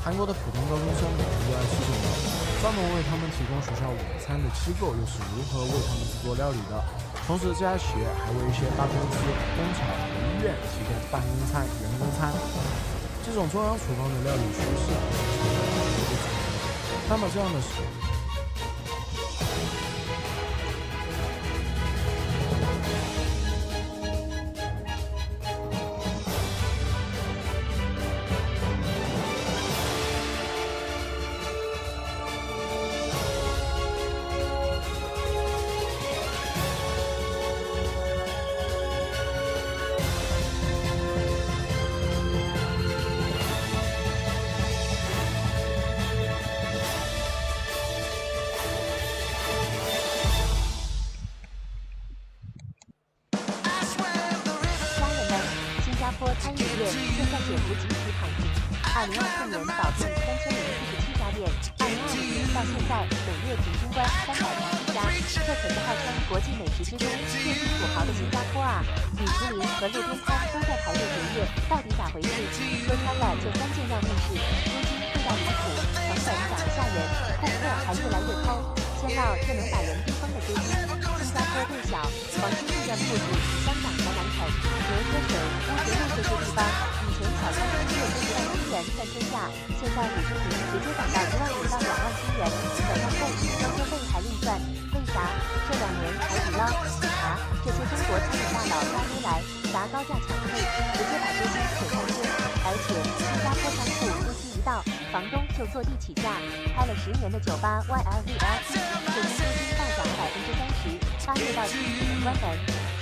韩国的普通高中生每天都要吃什么？专门为他们提供学校午餐的机构又是如何为他们制作料理的？同时，这家企业还为一些大公司、工厂和医院提供办公餐、员工餐。这种中央厨房的料理趋势，那么这样的食物。餐饮业现在简直集体躺平。2024年倒闭3047家店，2025年到现在每月平均关381家，这可是号称国际美食之都、遍地土豪的新加坡啊！米其林和路边摊都在排队结业，到底咋回事？说穿了就3件要面试，租金贵到离谱，成本涨得吓人，顾客还越来越抠。先唠这能把人逼疯的租金。新加坡地小，黄金地段铺子，香港才难啃，牛车水、乌节路这些地方，以前小餐厅月薪1万新元算天价，现在50平直接涨到1万5到2万新元，小餐费、装修费还另算。为啥？这2年海底捞、喜茶这些中国餐饮大佬发威来，砸高价抢配，直接把租金扯上天。而且新加坡商铺租期一到，房东就坐地起价，开了10年的酒吧 YLVLT，最终租金暴涨30%，8月到期只能关门。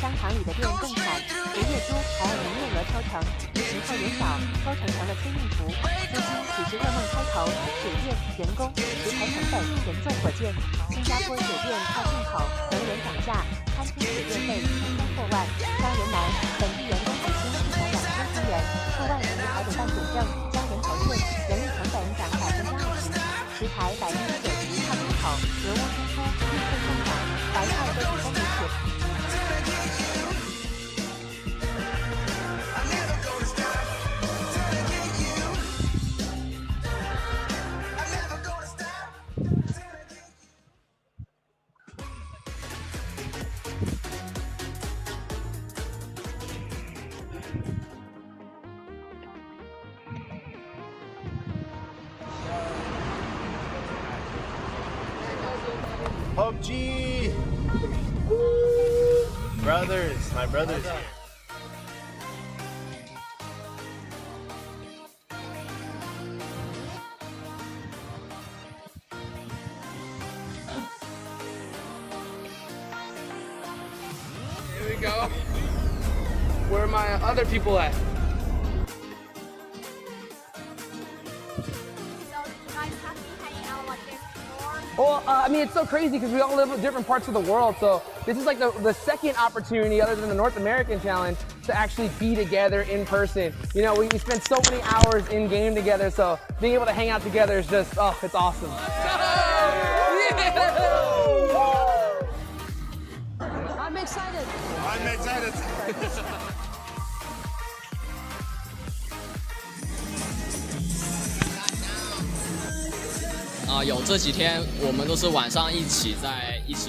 商场里的店更惨，连月租还按营业额抽成，疫情后人少，抽成了催命符。租金只是噩梦开头，水电、人工、食材成本严重火箭。新加坡水电靠进口，能源涨价，餐厅水电费1000破万，招人难，本地员工起薪至少2000元，破万时还得办准证，将人头税，人力成本涨20%，食材90%靠进口，俄乌冲突，运费上涨，白菜都比风米雪。Pubgm! Brothers, my brothers here. Here we go. Where are my other people at? Well, I mean, it's so crazy because we all live in different parts of the world. So this is like the second opportunity, other than the North American Challenge, to actually be together in person. You know, we spend so many hours in game together. So being able to hang out together is just, oh, it's awesome. I'm excited. I'm excited. 有这几天我们都是晚上一起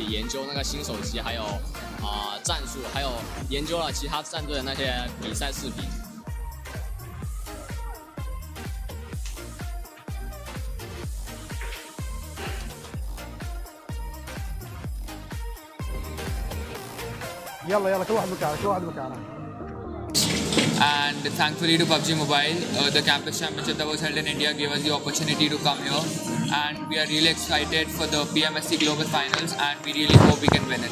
研究那个新手机，还有战术，还有研究了其他战队的那些比赛视频。يلا كل واحد مكانه. And thankfully to PUBG Mobile, the campus championship that was held in India gave us the opportunity to come here, and we are really excited for the PMSC Global Finals, and we really hope we can win it.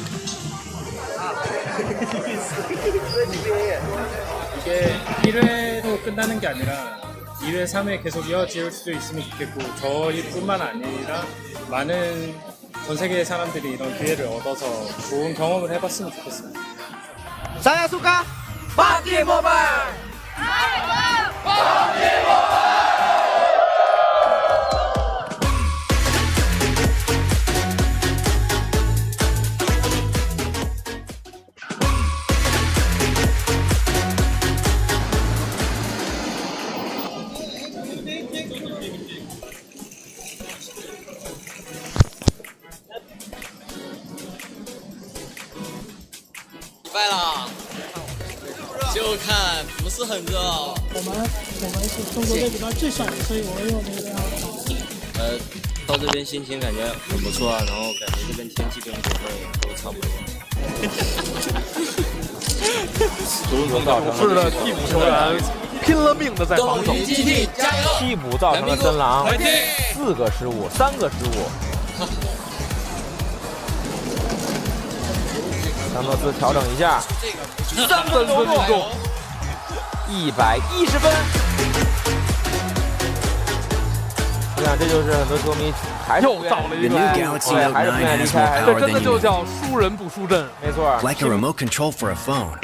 이게 1회로 끝나는 게 아니라 2회, 3회 계속 이어질 수 있으면 좋겠고, 저희뿐만 아니라 많은 전 세계의 사람들이 이런 기회를 얻어서 좋은 경험을 해봤으면 좋겠어요. 사야수가 PUBG Mobile! PUBG Mobile! 礼拜啦，就看不是很热。我们是中国队里边最帅的，所以我用那个。到这边心情感觉很不错啊，然后感觉这边天气跟国内都差不多。是的，替补球员拼了命的在防守，替补造成了真狼4个失误，3个失误。桑托斯调整一下，3分命中，110分。我想这就是很多球迷还是又造了一个，还是不愿意离开，这真的就叫输人不输阵。没错。Like a remote control for a phone.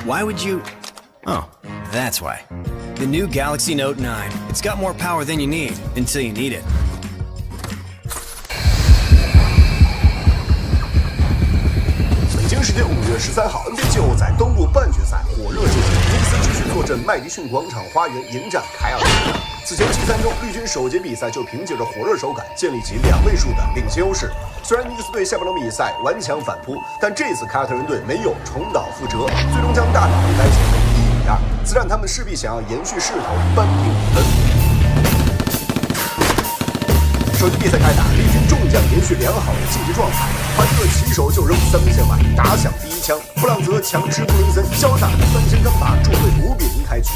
Why would you? Oh, that's why. The new Galaxy Note 9. It's got more power than you need until you need it. 北京时间5月13号 ，NBA 季后赛东部半决赛，火热进行，尼克斯继续坐镇麦迪逊广场花园迎战凯尔特人。此前季3中，绿军首节比赛就凭借着火热手感建立起2位数的领先优势。虽然尼克斯队下半场比赛顽强反扑，但这次凯尔特人队没有重蹈覆辙，最终将大比分改写为1-2，此战他们势必想要延续势头，扳平比分。首局比赛开打，绿军众将延续良好的竞技状态，潘特起手就扔3千万，打响第1枪。布朗泽强吃布林森，潇洒的3千钢法，助队5-0开局。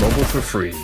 Mobile for free.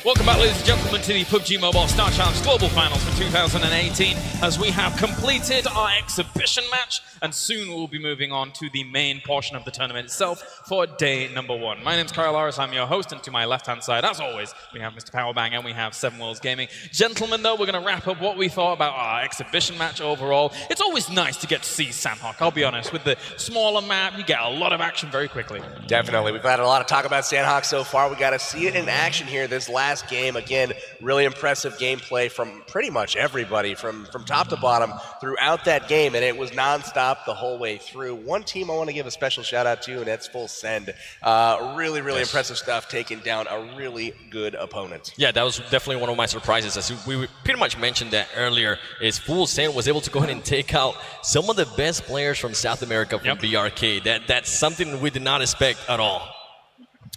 Welcome back, ladies and gentlemen, to the PUBG Mobile Star Challenge Global Finals for 2018, as we have completed our exhibition match, and soon we'll be moving on to the main portion of the tournament itself for day number 1. My name's Kyle Lawrence, I'm your host, and to my left-hand side, as always, we have Mr. Powerbang and we have Seven Worlds Gaming. Gentlemen, though, we're going to wrap up what we thought about our exhibition match overall. It's always nice to get to see Sandhawk, I'll be honest. With the smaller map, you get a lot of action very quickly. Definitely. We've had a lot of talk about Sandhawk so far. We got to see it in action here this last game. Again, really impressive gameplay from pretty much everybody from top to bottom throughout that game, and it was nonstop the whole way through. One team I want to give a special shout out to, and that's Full Send. Really impressive stuff, taking down a really good opponent. Yeah, that was definitely one of my surprises. As we pretty much mentioned that earlier, is Full Send was able to go ahead and take out some of the best players from South America from BRK. That's something we did not expect at all.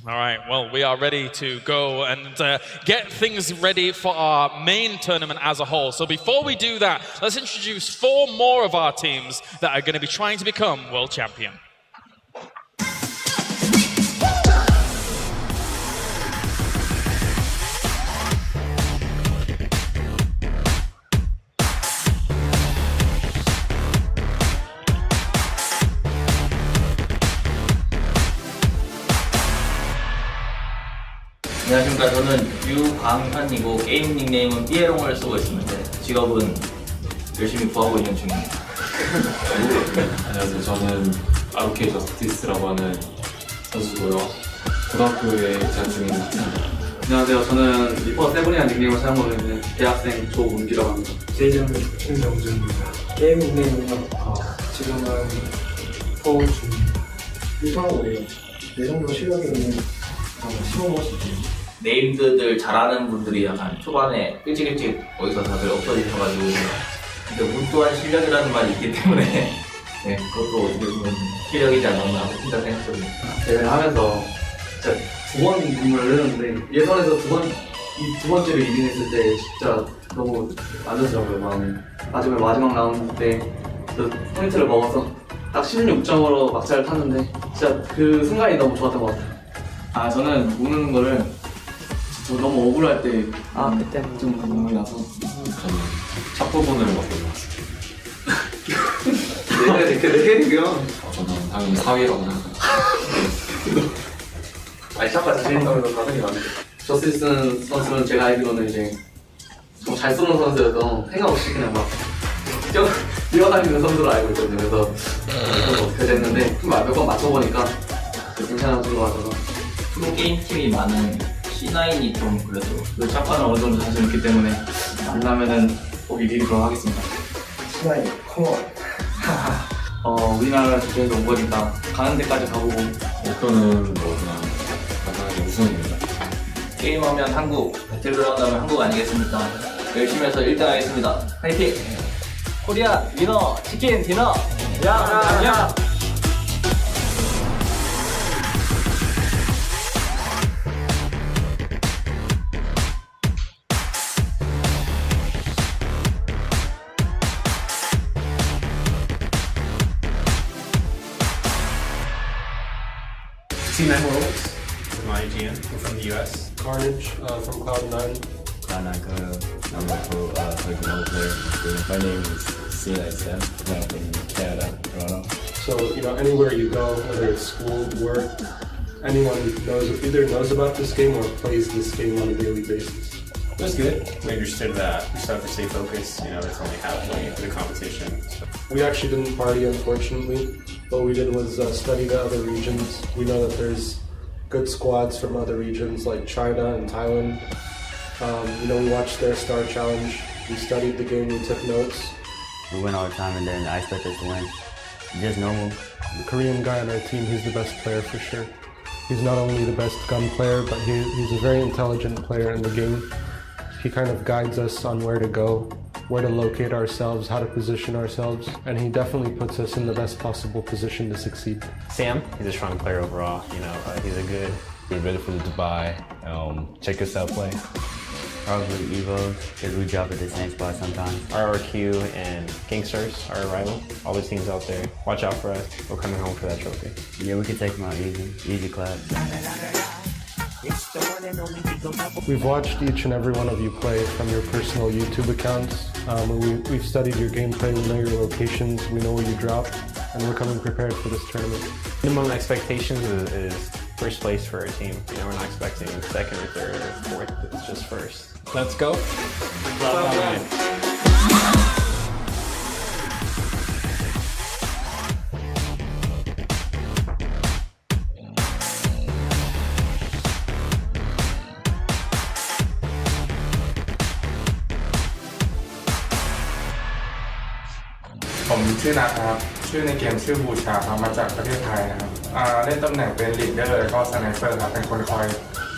All right, well, we are ready to go and get things ready for our main tournament as a whole. So before we do that, let's introduce 4 more of our teams that are going to be trying to become world champion. 안녕하십니까. 저는 유광현이고 게임 닉네임은 삐에롱을 쓰고 있습니다. 직업은 열심히 구하고 있는 중입니다. 안녕하세요. 저는 RK 저스티스라고 하는 선수고요. 고등학교에 재학 중인 학생입니다. 안녕하세요. 저는 리퍼 세븐이라는 닉네임을 사용하고 있는 대학생 조문기라고 합니다. 제이전 김정준입니다. 게임 닉네임은 지금은 서울 중 1강으로요. 내 정도 실력이 있는 15번씩 네임드들 잘하는 분들이 약간 초반에 일찍 어디서 다들 없어지셔가지고 근데 운 또한 실력이라는 말이 있기 때문에 네, 그것도 어떻게 보면 실력이지 않았나 혼자 생각합니다. 대회를 하면서 진짜 2번 눈물을 흘렸는데 예선에서 두 번째로 이긴했을 때 진짜 너무 안 좋더라고요, 마음이. 마지막 라운드 때 그 포인트를 먹어서 딱 16점으로 막차를 탔는데 진짜 그 순간이 너무 좋았던 것 같아요. 저는 우는 거를 저 너무 억울할 때 그때 좀 눈물이 나서 저는 첫 부분을 먹고 내 캐릭이요? 저는 당연히 4위라고 생각합니다. 아니 잠깐 자신감으로 가슴이 많은데 저스티스 선수는 제가 알기로는 이제 좀 잘 쏘는 선수여서 생각 없이 그냥 막 뛰어다니는 선수로 알고 있거든요. 그래서 어떻게 됐는데 몇 번 맞춰보니까 괜찮은 선수가 같아서 프로 게임 팀이 많은 C9이 좀 그래도 그 짝반을 어느 정도 자신 있기 때문에 만나면은 꼭 이기도록 하겠습니다. C9 컴온. 우리나라 대회에서 온 거니까 가는 데까지 가보고 목표는 뭐 그냥 간단하게 우승입니다. 게임하면 한국, 배틀그라운드 하면 한국 아니겠습니까? 열심히 해서 1등 하겠습니다. 화이팅! 코리아 위너 치킨 디너 야! C9 Worlds from IGN, from the US. Carnage from Cloud9. Cloud9 number 2 Pokemon player. My name is C9 Sam. I'm from Canada, Toronto. So, anywhere you go, whether it's school, work, anyone either knows about this game or plays this game on a daily basis. It was good. We understood that we still have to stay focused. You know, it's only halfway into the competition. So. We actually didn't party, unfortunately. What we did was study the other regions. We know that there's good squads from other regions like China and Thailand. You know, we watched their Star Challenge. We studied the game. We took notes. We win all the time, and then I expect us to win. Just normal. The Korean guy on our team, he's the best player for sure. He's not only the best gun player, but he's a very intelligent player in the game. He kind of guides us on where to go, where to locate ourselves, how to position ourselves, and he definitely puts us in the best possible position to succeed. Sam, he's a strong player overall. You know, he's a good. We're ready for the Dubai. Check us out play. Probably Evo, because we drop at the same spot sometimes. RRQ and Gangsters, our rival. All the teams out there, watch out for us. We're coming home for that trophy. Yeah, we can take them out easy clap. We've watched each and every one of you play from your personal YouTube accounts. We've studied your gameplay, we know your locations, we know where you drop, and we're coming prepared for this tournament. Minimum expectations is first place for our team. You know, we're not expecting second or third or fourth, it's just first. Let's go.ผมชื่อนัทครับชื่อในเกมชื่อบูชาครับมาจากประเทศไทยนะครับเล่นตำแหน่งเป็นลีดเดอร์แล้วก็สไนเปอร์ครับเป็นคนคอย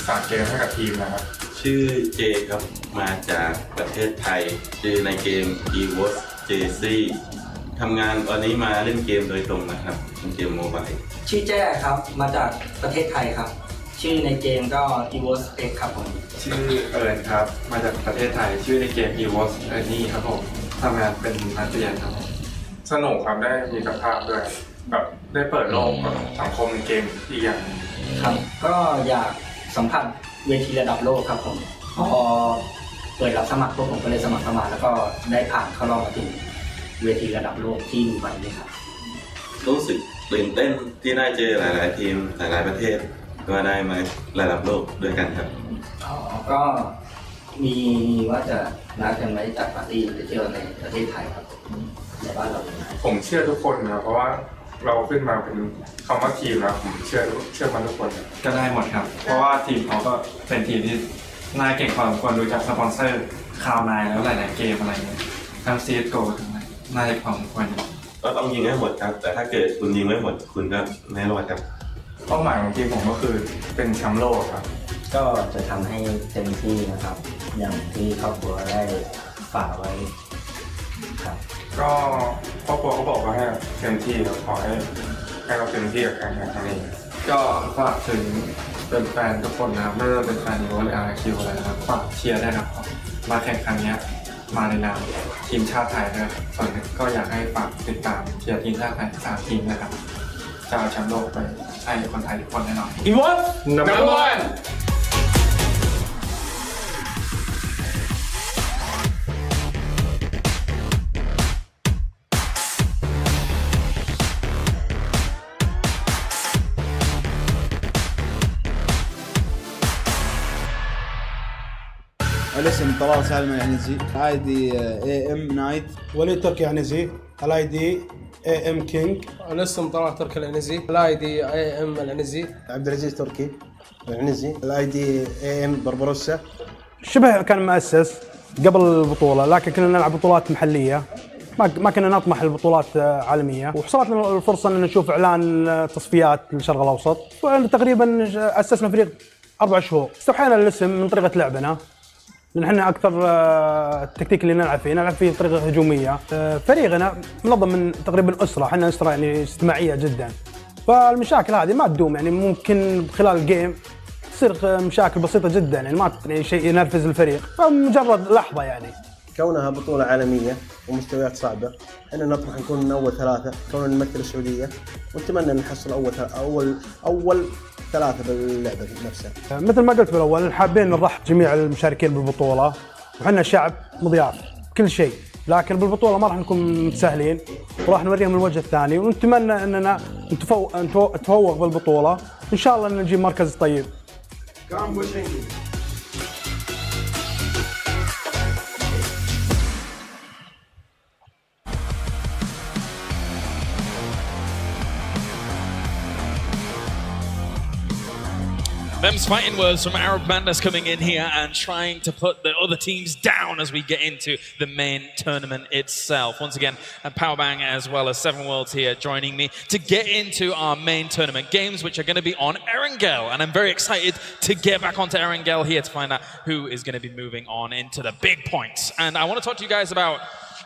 สั่งเกมให้กับทีมนะครับชื่อเจครับมาจากประเทศไทยชื่อในเกม EVOS JC ทำงานตอนนี้มาเล่นเกมโดยตรงนะครับเป็นเกมโมบายชื่อแจ้ครับมาจากประเทศไทยครับชื่อในเกมก็ EVOS X ครับผมชื่อเอิญครับมาจากประเทศไทยชื่อในเกม EVOS นี่ครับผมทำงานเป็นนักเรียนครับสนุกครับได้มีกับภาพด้วยแบบได้เปิดโลกกับสังคมในเกมอีกอย่างครับก็อยากสัมผัสเวทีระดับโลกครับผมพอเปิดรับสมัครพวกผมก็เลยสมัครแล้วก็ได้ผ่านเข้ารอบมาถึงเวทีระดับโลกที่ดูไบนี่ครับรู้สึกตื่นเต้นที่ได้เจอหลายๆทีมหลายๆประเทศก็ได้มาระดับโลกด้วยกันครับก็มีว่าจะนัดกันไว้จัดปาร์ตี้ไปเที่ยวในประเทศไทยครับในบ้านเราผมเชื่อทุกคนนะเพราะว่าเราขึ้นมาเป็นคำว่าทีมนะผมเชื่อมันทุกคนก็ได้หมดครับเพราะว่าทีมเขาก็เป็นทีมที่น่าเก่งพอสมควรดูจากสปอนเซอร์ข่าวนายแล้วหลายๆเกมอะไรเงี้ยทั้ง CSGO ทั้งอะไรน่าจะพอสมควรก็ต้องยิงให้หมดครับแต่ถ้าเกิดคุณยิงไม่หมดคุณก็ไม่รอดครับเป้าหมายของทีมผมก็คือเป็นแชมป์โลกครับก็จะทำให้เต็มที่นะครับอย่างที่ครอบครัวได้ฝากไว้ครับก็ครอบครัวเขาบอกว่าให้เต็มที่ครับขอให้เราเต็มที่กับการแข่งขันนี้ก็ฝากถึงเป็นแฟนทุกคนนะครับไม่ว่าเป็นแฟนนิวหรือRRQอะไรนะครับฝากเชียร์ได้นะครับมาแข่งขันนี้มาในนามทีมชาติไทยนะครับส่วนก็อยากให้ฝากติดตามเชียร์ทีมชาติไทย3ทีมนะครับจะเอาแชมป์โลกไปให้คนไทยทุกคนแน่นอน EVOS Number 1الاسم طلال سالم العنزي الاي دي AM نايت وليد تركي عنزي الاي دي AM كينج الاسم طلال تركي العنزي الاي دي AM العنزي عبد العزيز تركي العنزي الاي دي AM بربروسا شبه كان مؤسس قبل البطولة لكن كنا نلعب بطولات محلية ما كنا نطمح لبطولات عالمية وحصلت لنا الفرصة ان نشوف اعلان تصفيات للشرق الاوسط تقريبا اسسنا فريق 4 شهور استوحينا الاسم من طريقة لعبنا لأن احنا أكثر التكتيك اللي نلعب فيه بطريقة هجومية. فريقنا منظم من تقريبا أسرة، احنا أسرة يعني اجتماعية جدا. فالمشاكل هذه ما تدوم يعني ممكن خلال الجيم تصير مشاكل بسيطة جدا يعني ما يعني شيء ينرفز الفريق، فمجرد لحظة يعني. كونها بطولة عالمية ومستويات صعبة، احنا نطمح نكون من أول 3 كوننا نمثل السعودية ونتمنى نحصل أول 3 باللعبة نفسها. مثل ما قلت بالأول حابين نرحب جميع المشاركين بالبطولة وحنا شعب مضياف كل شيء، لكن بالبطولة ما راح نكون متساهلين وراح نوريهم الوجه الثاني ونتمنى أننا نتفوق بالبطولة إن شاء الله نجيب مركز طيب. Them's fighting words from Arab Madness coming in here and trying to put the other teams down as we get into the main tournament itself. Once again, Pubgm as well as Seven Worlds here joining me to get into our main tournament games, which are going to be on Erangel. And I'm very excited to get back onto Erangel here to find out who is going to be moving on into the big points. And I want to talk to you guys about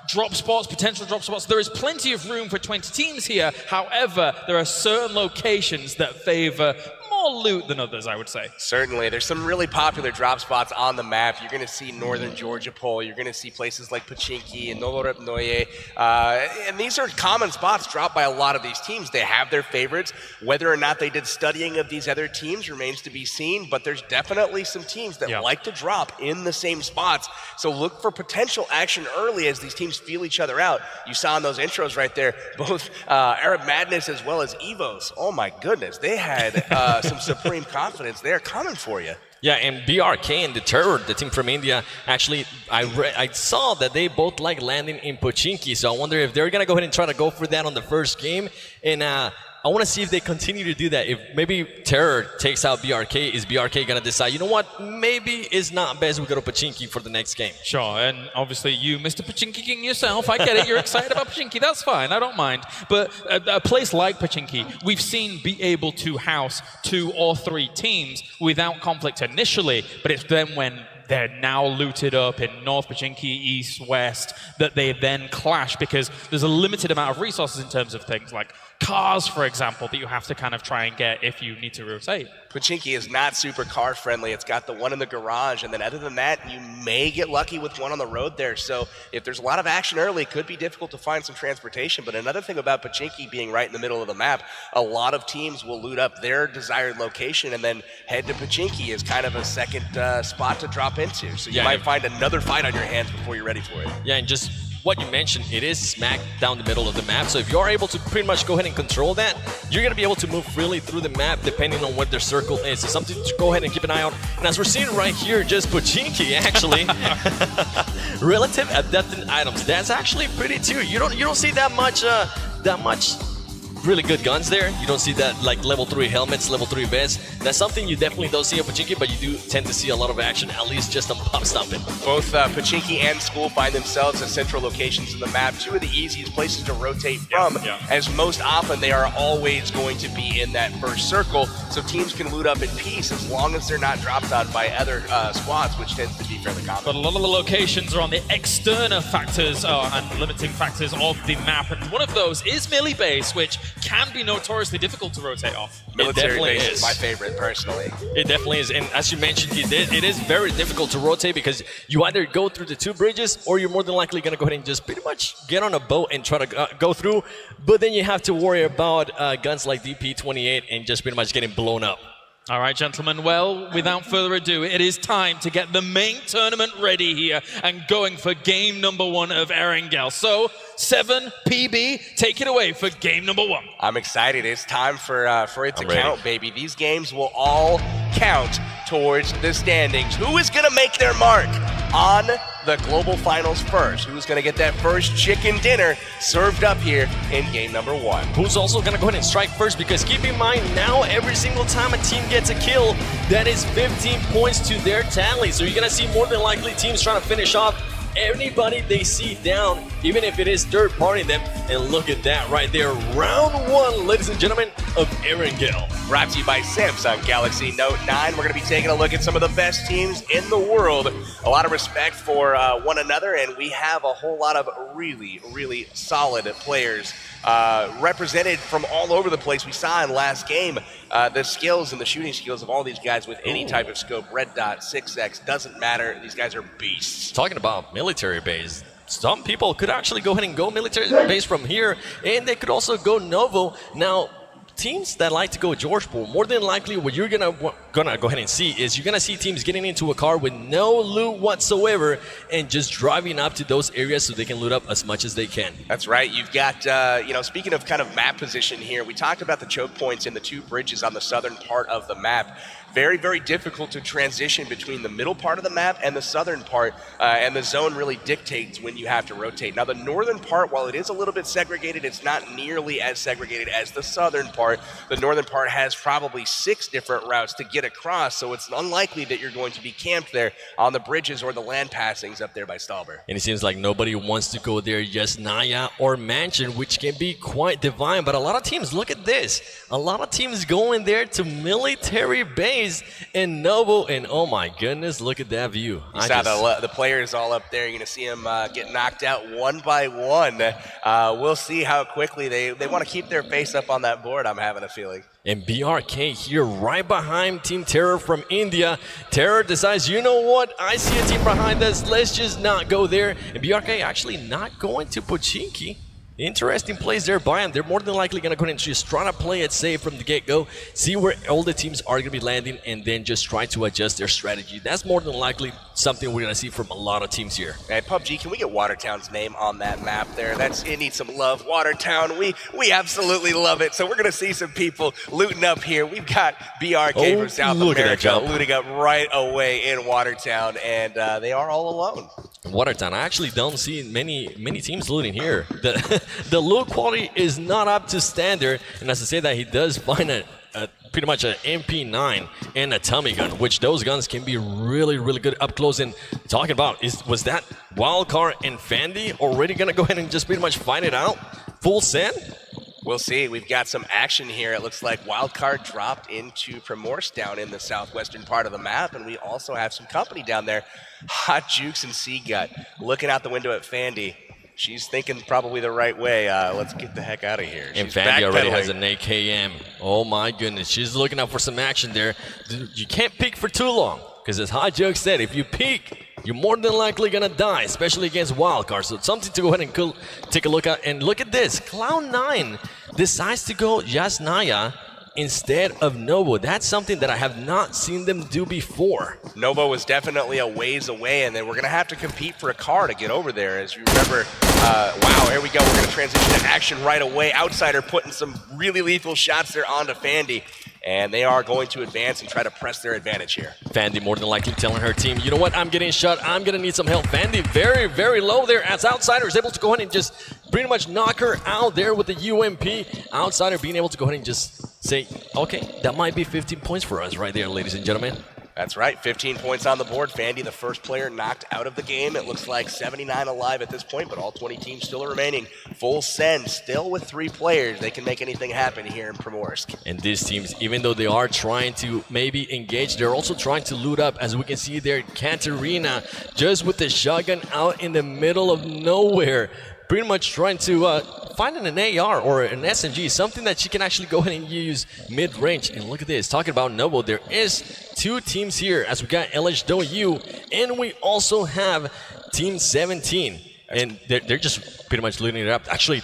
drop spots, potential drop spots. There is plenty of room for 20 teams here. However, there are certain locations that favor more loot than others, I would say. Certainly. There's some really popular drop spots on the map. You're going to see Northern Georgia Pole. You're going to see places like Pachinki and Novorepnoye. And these are common spots dropped by a lot of these teams. They have their favorites. Whether or not they did studying of these other teams remains to be seen, but there's definitely some teams that like to drop in the same spots. So look for potential action early as these teams feel each other out. You saw in those intros right there, both Arab Madness as well as EVOS. Oh my goodness, they had some supreme confidence. They're coming for you. Yeah, and BRK and the Terror, the team from India, actually, I saw that they both like landing in Pochinki, so I wonder if they're going to go ahead and try to go for that on the first game. And I want to see if they continue to do that. If maybe Terror takes out BRK, is BRK going to decide, you know what, maybe it's not best we go to Pachinki for the next game? Sure, and obviously you, Mr. Pachinki King yourself, I get it, you're excited about Pachinki, that's fine, I don't mind. But a place like Pachinki, we've seen be able to house 2 or 3 teams without conflict initially, but it's then when they're now looted up in North Pachinki, East, West, that they then clash because there's a limited amount of resources in terms of things like cars, for example, that you have to kind of try and get if you need to rotate. Pachinki is not super car friendly. It's got the one in the garage, and then other than that, you may get lucky with one on the road there. So if there's a lot of action early, it could be difficult to find some transportation. But another thing about Pachinki being right in the middle of the map, a lot of teams will loot up their desired location and then head to Pachinki as kind of a second spot to drop into. So you might find another fight on your hands before you're ready for it. Yeah, and just what you mentioned, it is smack down the middle of the map. So if you're able to pretty much go ahead and control that, you're going to be able to move freely through the map depending on what their circle is. So something to go ahead and keep an eye on. And as we're seeing right here, just Pachinki actually, relative adapted items. That's actually pretty too. You don't see that much really good guns there. You don't see that like level 3 helmets, level 3 vests. That's something you definitely don't see at Pachinki, but you do tend to see a lot of action, at least just on pop stomping. Both Pachinki and School find themselves at central locations in the map, 2 of the easiest places to rotate from, as most often they are always going to be in that first circle, so teams can loot up in peace as long as they're not dropped on by other squads, which tends to be fairly common. But a lot of the locations are on the external factors and limiting factors of the map, and one of those is Millie Base, which can be notoriously difficult to rotate off. Military base is my favorite, personally. It definitely is, and as you mentioned, it is very difficult to rotate because you either go through the 2 bridges or you're more than likely going to go ahead and just pretty much get on a boat and try to go through, but then you have to worry about guns like DP-28 and just pretty much getting blown up. All right, gentlemen, well, without further ado, it is time to get the main tournament ready here and going for game number 1 of Erangel. So, 7PB, take it away for game number 1. I'm excited. It's time for it to count, baby. These games will all count towards the standings. Who is going to make their mark on the global finals first? Who's going to get that first chicken dinner served up here in game number 1? Who's also going to go ahead and strike first? Because keep in mind, now every single time a team gets a kill, that is 15 points to their tally. So you're going to see more than likely teams trying to finish off anybody they see down, even if it is third party them. And look at that right there. Round 1, ladies and gentlemen, of Erangel. Brought to you by Samsung Galaxy Note 9. We're going to be taking a look at some of the best teams in the world. A lot of respect for one another, and we have a whole lot of really, really solid players represented from all over the place. We saw in last game the skills and the shooting skills of all these guys with any type of scope. Red Dot, 6X, doesn't matter. These guys are beasts. Talking about military base, some people could actually go ahead and go military base from here, and they could also go Novo. Now, teams that like to go Georgeport, more than likely what you're gonna go ahead and see is you're gonna see teams getting into a car with no loot whatsoever and just driving up to those areas so they can loot up as much as they can. That's right. You've got, speaking of kind of map position here, we talked about the choke points in the 2 bridges on the southern part of the map. Very, very difficult to transition between the middle part of the map and the southern part, and the zone really dictates when you have to rotate. Now, the northern part, while it is a little bit segregated, it's not nearly as segregated as the southern part. The northern part has probably 6 different routes to get get across, so it's unlikely that you're going to be camped there on the bridges or the land passings up there by Stalber. And it seems like nobody wants to go there, just Naya or Mansion, which can be quite divine. But a lot of teams, look at this. A lot of teams going there to military base in Novo, and oh my goodness, look at that view. You saw the players all up there. You're going to see them get knocked out one by one. We'll see how quickly they want to keep their face up on that board, I'm having a feeling. And BRK here right behind Team Terror from India. Terror decides, you know what? I see a team behind us. Let's just not go there. And BRK actually not going to Pochinki. Interesting plays there by him. They're more than likely going to go ahead and just try to play it safe from the get-go, see where all the teams are going to be landing, and then just try to adjust their strategy. That's more than likely something we're going to see from a lot of teams here. Hey, PUBG, can we get Watertown's name on that map there? It needs some love. Watertown, we absolutely love it. So we're going to see some people looting up here. We've got BRK from South America looting up right away in Watertown, and they are all alone. Watertown, I actually don't see many teams looting here. The loot quality is not up to standard, and as I say that, he does find pretty much an MP9 and a Tommy gun, which those guns can be really, really good up close. And talking about, was that Wildcard and Fandy already going to go ahead and just pretty much fight it out? Full send? We'll see. We've got some action here. It looks like Wildcard dropped into Primorsk down in the southwestern part of the map, and we also have some company down there. Hot Jukes and Seagut looking out the window at Fandy. She's thinking probably the right way. Let's get the heck out of here. And Fandy already has an AKM. Oh my goodness, she's looking out for some action there. You can't peek for too long, because as Hot Joke said, if you peek, you're more than likely gonna die, especially against Wildcard. So it's something to go ahead and take a look at. And look at this, Cloud9 decides to go Yasnaya instead of Novo. That's something that I have not seen them do before. Novo was definitely a ways away, and then we're going to have to compete for a car to get over there. As you remember, wow, here we go. We're going to transition to action right away. Outsider putting some really lethal shots there onto Fandy, and they are going to advance and try to press their advantage here. Fandy more than likely telling her team, you know what, I'm getting shot. I'm going to need some help. Fandy very, very low there as Outsider is able to go ahead and just pretty much knock her out there with the UMP. Outsider being able to go ahead and just say, okay, that might be 15 points for us right there, ladies and gentlemen. That's right, 15 points on the board. Fandy, the first player knocked out of the game. It looks like 79 alive at this point, but all 20 teams still remaining. Full send, still with 3 players. They can make anything happen here in Primorsk. And these teams, even though they are trying to maybe engage, they're also trying to loot up. As we can see there, Katarina just with the shotgun out in the middle of nowhere, pretty much trying to find an AR or an SMG, something that she can actually go ahead and use mid-range. And look at this, talking about Novo, there is 2 teams here, as we got LHW, and we also have Team 17. And they're just pretty much looting it up. Actually,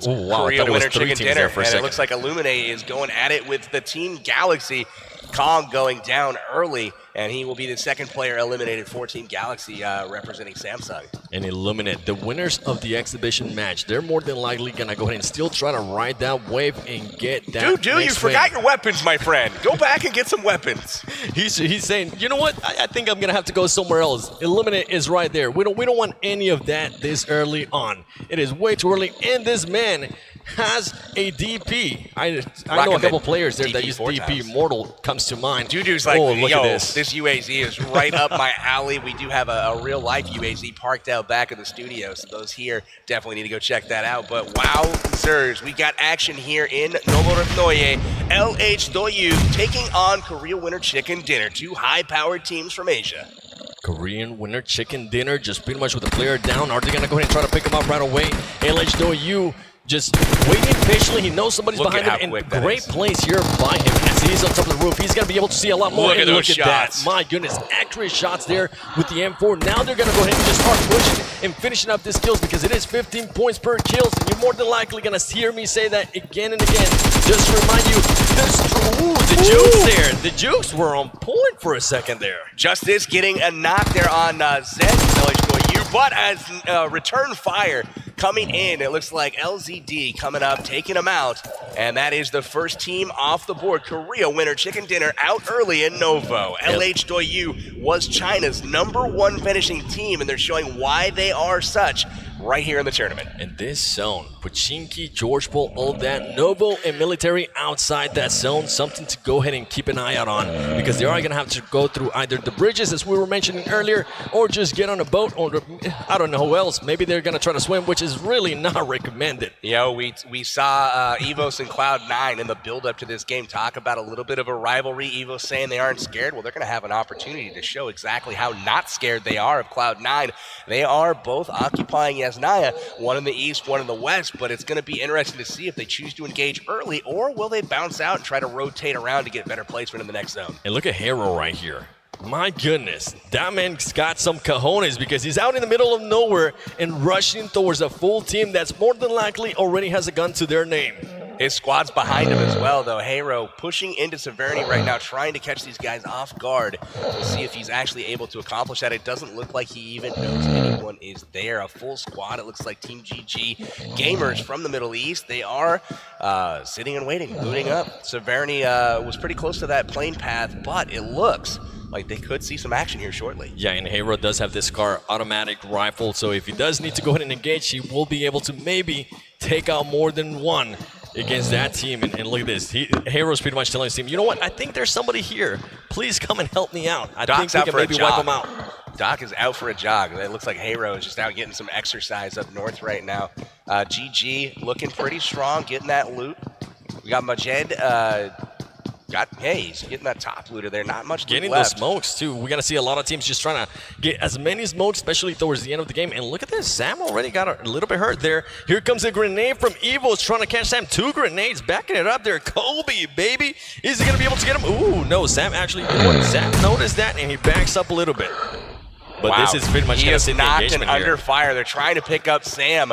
oh wow, I thought it was 3 teams there for a second. It looks like Illuminate is going at it with the Team Galaxy. Kong going down early, and he will be the second player eliminated for Team Galaxy representing Samsung. And Illuminate, the winners of the exhibition match, they're more than likely going to go ahead and still try to ride that wave and get that Dude, you forgot your weapons, my friend. Go back and get some weapons. He's saying, you know what? I think I'm going to have to go somewhere else. Illuminate is right there. We don't want any of that this early on. It is way too early, and this man has a DP. I know a couple players there that use DP. Mortal comes to mind. Juju's like, look yo, at this UAZ is right up my alley. We do have a real-life UAZ parked out back of the studio, so those here definitely need to go check that out. But wow, sirs, we got action here in Novorosnoye. LHW taking on Korea Winter Chicken Dinner, 2 high-powered teams from Asia. Korean Winter Chicken Dinner, just pretty much with the player down. Are they going to go ahead and try to pick him up right away? LHW just waiting patiently. He knows somebody's behind him, and great place here by him as he's on top of the roof. He's going to be able to see a lot more. Look at those shots. That. My goodness, accurate shots there with the M4. Now they're going to go ahead and just start pushing and finishing up these kills, because it is 15 points per kill, and you're more than likely going to hear me say that again and again. Just to remind you, the jukes there. The jukes were on point for a second there. Justice getting a knock there on Zed, but as return fire coming in, it looks like LZD coming up, taking him out, and that is the first team off the board. Korea Winter Chicken Dinner out early in Novo. LHW was China's #1 finishing team, and they're showing why they are such right here in the tournament. In this zone, Pochinki, George Bull, all that, Novo and Military outside that zone, something to go ahead and keep an eye out on, because they are going to have to go through either the bridges, as we were mentioning earlier, or just get on a boat, or I don't know who else. Maybe they're going to try to swim, which is really not recommended. We saw EVOS and Cloud9 in the build-up to this game talk about a little bit of a rivalry. EVOS saying they aren't scared. Well, they're going to have an opportunity to show exactly how not scared they are of Cloud9. They are both occupying Yasnaya, one in the east, one in the west, but it's going to be interesting to see if they choose to engage early, or will they bounce out and try to rotate around to get better placement in the next zone. And look at Hero right here. My goodness, that man's got some cojones, because he's out in the middle of nowhere and rushing towards a full team that's more than likely already has a gun to their name. His squad's behind him as well, though. Hero pushing into Severity right now, trying to catch these guys off guard to see if he's actually able to accomplish that. It doesn't look like he even knows anyone is there. A full squad, it looks like Team GG gamers from the Middle East. They are sitting and waiting, booting up. Severity was pretty close to that plane path, but it looks like they could see some action here shortly. Yeah, and Hero does have this car automatic rifle, so if he does need to go ahead and engage, he will be able to maybe take out more than one against that team. And look at this. Hero's pretty much telling his team, you know what? I think there's somebody here. Please come and help me out. I Doc's think we out can for a maybe wipe jog. them out. Doc is out for a jog. It looks like Hero is just out getting some exercise up north right now. GG looking pretty strong, getting that loot. We got Majed. He's getting that top looter there. Not much Getting left. those smokes, too. We're going to see a lot of teams just trying to get as many smokes, especially towards the end of the game. And look at this. Sam already got a little bit hurt there. Here comes a grenade from Evo's trying to catch Sam. 2 grenades, backing it up there. Kobe, baby. Is he going to be able to get him? Ooh, no. Sam actually, you know what? Sam noticed that, and he backs up a little bit. But wow. This is pretty much going to sit the knocked engagement and under fire. They're trying to pick up Sam.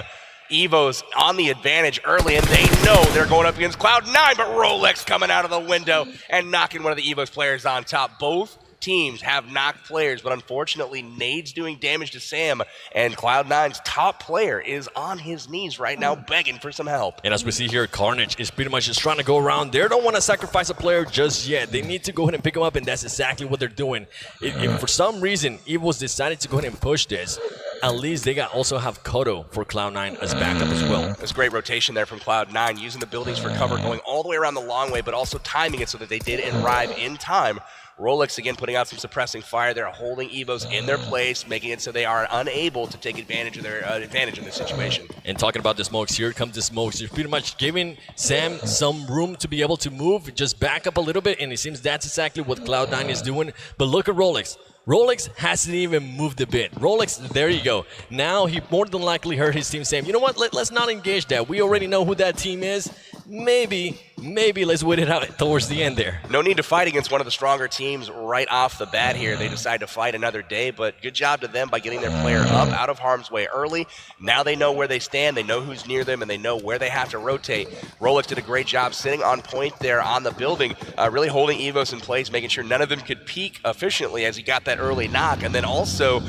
Evo's on the advantage early, and they know they're going up against Cloud9, but Rolex coming out of the window and knocking one of the Evo's players on top. Both teams have knocked players, but unfortunately, Nade's doing damage to Sam, and Cloud9's top player is on his knees right now begging for some help. And as we see here, Carnage is pretty much just trying to go around. They don't want to sacrifice a player just yet. They need to go ahead and pick him up, and that's exactly what they're doing. If for some reason, Evo's decided to go ahead and push this, at least they also have Kodo for Cloud9 as backup as well. There's great rotation there from Cloud9, using the buildings for cover, going all the way around the long way, but also timing it so that they did arrive in time. Rolex again putting out some suppressing fire. They're holding Evos in their place, making it so they are unable to take advantage of their advantage in this situation. And talking about the smokes, here comes the smokes. You're pretty much giving Sam some room to be able to move, just back up a little bit, and it seems that's exactly what Cloud9 is doing. But look at Rolex. Rolex hasn't even moved a bit. Rolex, there you go. Now he more than likely heard his team saying, you know what, let's not engage that. We already know who that team is. Maybe let's wait it out towards the end there. No need to fight against one of the stronger teams right off the bat here. They decide to fight another day, but good job to them by getting their player up out of harm's way early. Now they know where they stand, they know who's near them, and they know where they have to rotate. Rolex did a great job sitting on point there on the building, really holding Evos in place, making sure none of them could peek efficiently as he got that early knock, and then also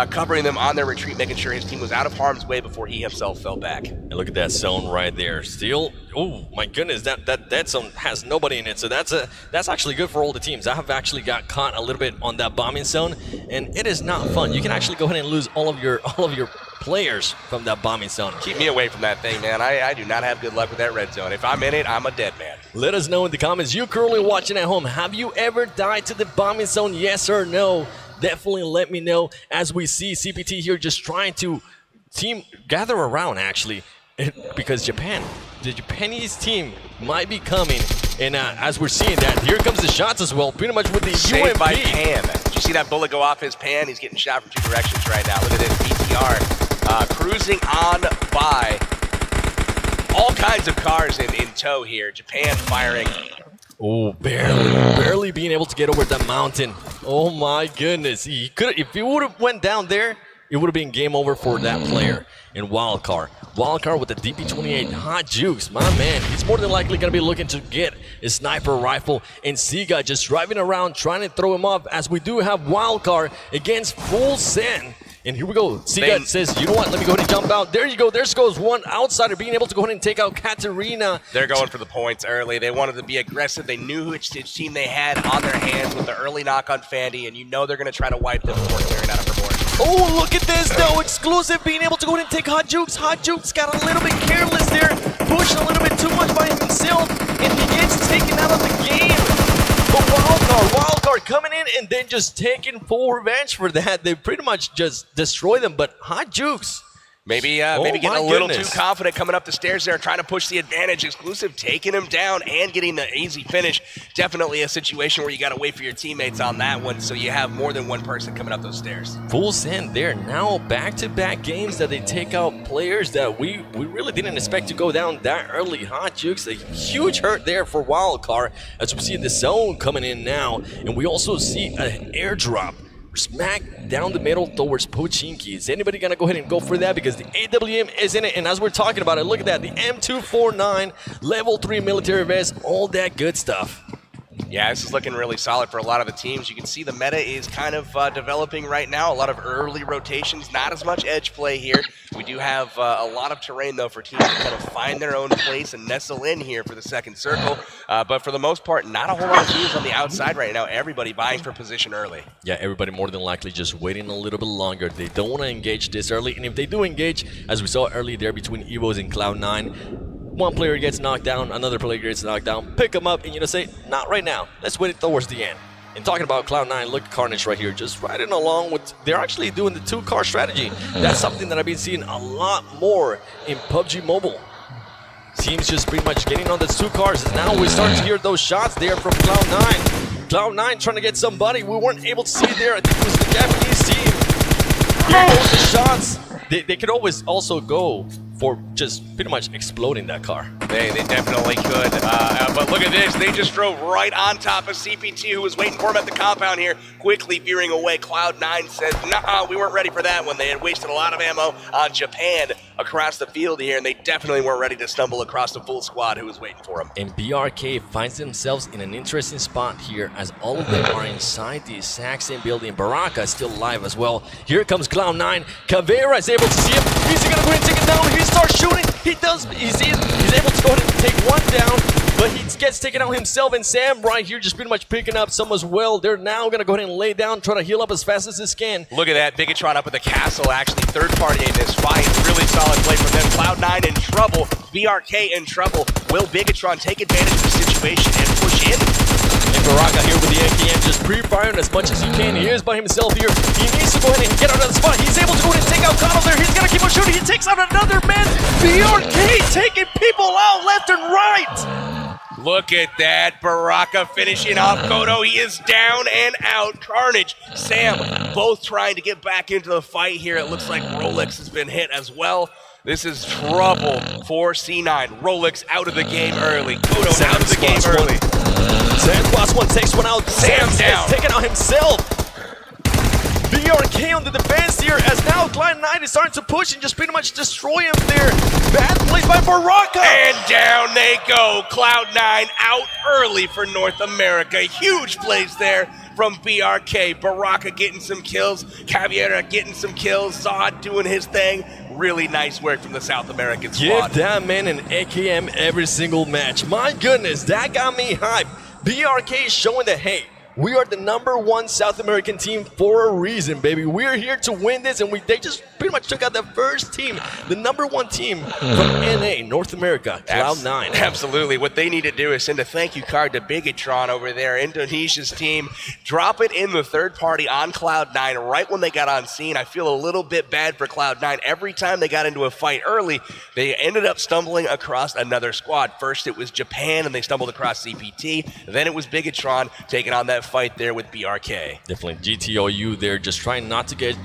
covering them on their retreat, making sure his team was out of harm's way before he himself fell back. And look at that zone right there. Still, oh my goodness, that zone has nobody in it, so that's actually good for all the teams. I have actually got caught a little bit on that bombing zone, and it is not fun. You can actually go ahead and lose all of your players from that bombing zone. Keep me away from that thing, man. I do not have good luck with that red zone. If I'm in it, I'm a dead man. Let us know in the comments. You currently watching at home, have you ever died to the bombing zone? Yes or no? Definitely let me know, as we see CPT here just trying to gather around, actually, because the Japanese team might be coming, and as we're seeing that, here comes the shots as well, pretty much with the Saved UMP. by Pan. Did you see that bullet go off his pan? He's getting shot from 2 directions right now. Look at this BTR cruising on by. All kinds of cars in tow here. Japan firing. Oh, barely being able to get over the mountain. Oh my goodness. If he would have went down there, it would have been game over for that player. And Wildcard with the DP28 hot jukes. My man, he's more than likely going to be looking to get a sniper rifle. And Siga just driving around trying to throw him off, as we do have Wildcard against Full Send. And here we go. Siga says, you know what, let me go ahead and jump out. There you go. There goes one outsider being able to go ahead and take out Katarina. They're going for the points early. They wanted to be aggressive. They knew which team they had on their hands with the early knock on Fandy, and you know they're going to try to wipe them before clearing out of her board. Oh, look at this though. Exclusive being able to go ahead and take Hot Jukes. Hot Jukes got a little bit careless there. Pushed a little bit too much by himself. And he gets taken out of the game. But Wildcard coming in and then just taking full revenge for that. They pretty much just destroy them. But Hot Jukes. Maybe getting a little too confident coming up the stairs there, trying to push the advantage. Exclusive taking him down and getting the easy finish. Definitely a situation where you got to wait for your teammates on that one, so you have more than one person coming up those stairs. Full send there. Now back-to-back games that they take out players that we really didn't expect to go down that early. Hot Jukes, a huge hurt there for Wildcard as we see the zone coming in now, and we also see an airdrop smack down the middle towards Pochinki. Is anybody gonna go ahead and go for that? Because the AWM is in it, and as we're talking about it, look at that, the M249, level 3 military vest, all that good stuff. Yeah, this is looking really solid for a lot of the teams. You can see the meta is kind of developing right now. A lot of early rotations, not as much edge play here. We do have a lot of terrain, though, for teams to kind of find their own place and nestle in here for the second circle. But for the most part, not a whole lot of teams on the outside right now. Everybody vying for position early. Yeah, everybody more than likely just waiting a little bit longer. They don't want to engage this early. And if they do engage, as we saw early there between Evos and Cloud9, one player gets knocked down, another player gets knocked down, pick them up, and you know, say, not right now. Let's wait towards the end. And talking about Cloud9, look at Carnage right here, just riding along with, they're actually doing the 2-car strategy. That's something that I've been seeing a lot more in PUBG Mobile. Teams just pretty much getting on the 2 cars. And now we start to hear those shots there from Cloud9. Cloud9 trying to get somebody. We weren't able to see there. I think it was the Japanese team. Here goes the shots. They could always also go for just pretty much exploding that car. They definitely could. But look at this. They just drove right on top of CPT, who was waiting for him at the compound here, quickly veering away. Cloud9 says, nah, we weren't ready for that one. They had wasted a lot of ammo on Japan across the field here, and they definitely weren't ready to stumble across the full squad who was waiting for them. And BRK finds themselves in an interesting spot here as all of them are inside the exact same building. Baraka is still alive as well. Here comes Cloud9. Caveira is able to see him. He's gonna go ahead and take it down. He starts shooting. He does. He's able to go ahead and take one down, but he gets taken out himself. And Sam right here just pretty much picking up some as well. They're now gonna go ahead and lay down, try to heal up as fast as they can. Look at that. Bigatron up at the castle, actually third party in this fight. Really solid play from them. Cloud9 in trouble. BRK in trouble. Will Bigatron take advantage of the situation and push in? And Baraka here with the AKM just pre-firing as much as he can. He is by himself here. He needs to go ahead and get out of the spot. He's able to go ahead and take out Connell there. He's gonna keep on shooting. He takes out another man. BRK taking people out left and right. Look at that. Baraka finishing off Kodo. He is down and out. Carnage, Sam, both trying to get back into the fight here. It looks like Rolex has been hit as well. This is trouble for C9. Rolex out of the game early. Kodo out of the game early. Sam Squash 1 takes one out. Sam down. Taking out himself. BRK on the defense here as now Cloud9 is starting to push and just pretty much destroy him there. Bad play by Baraka. And down they go. Cloud9 out early for North America. Huge plays there from BRK. Baraka getting some kills. Caveira getting some kills. Zod doing his thing. Really nice work from the South American squad. Give that man an AKM every single match. My goodness, that got me hyped. BRK is showing that, hey, we are the #1 South American team for a reason, baby. We're here to win this, and they just pretty much took out the first team, the #1 team from NA, North America, Cloud9. Absolutely. What they need to do is send a thank you card to Bigatron over there, Indonesia's team. Drop it in the third party on Cloud9 right when they got on scene. I feel a little bit bad for Cloud9. Every time they got into a fight early, they ended up stumbling across another squad. First it was Japan, and they stumbled across CPT. Then it was Bigatron taking on that fight there with BRK. Definitely GTOU there, just trying not to get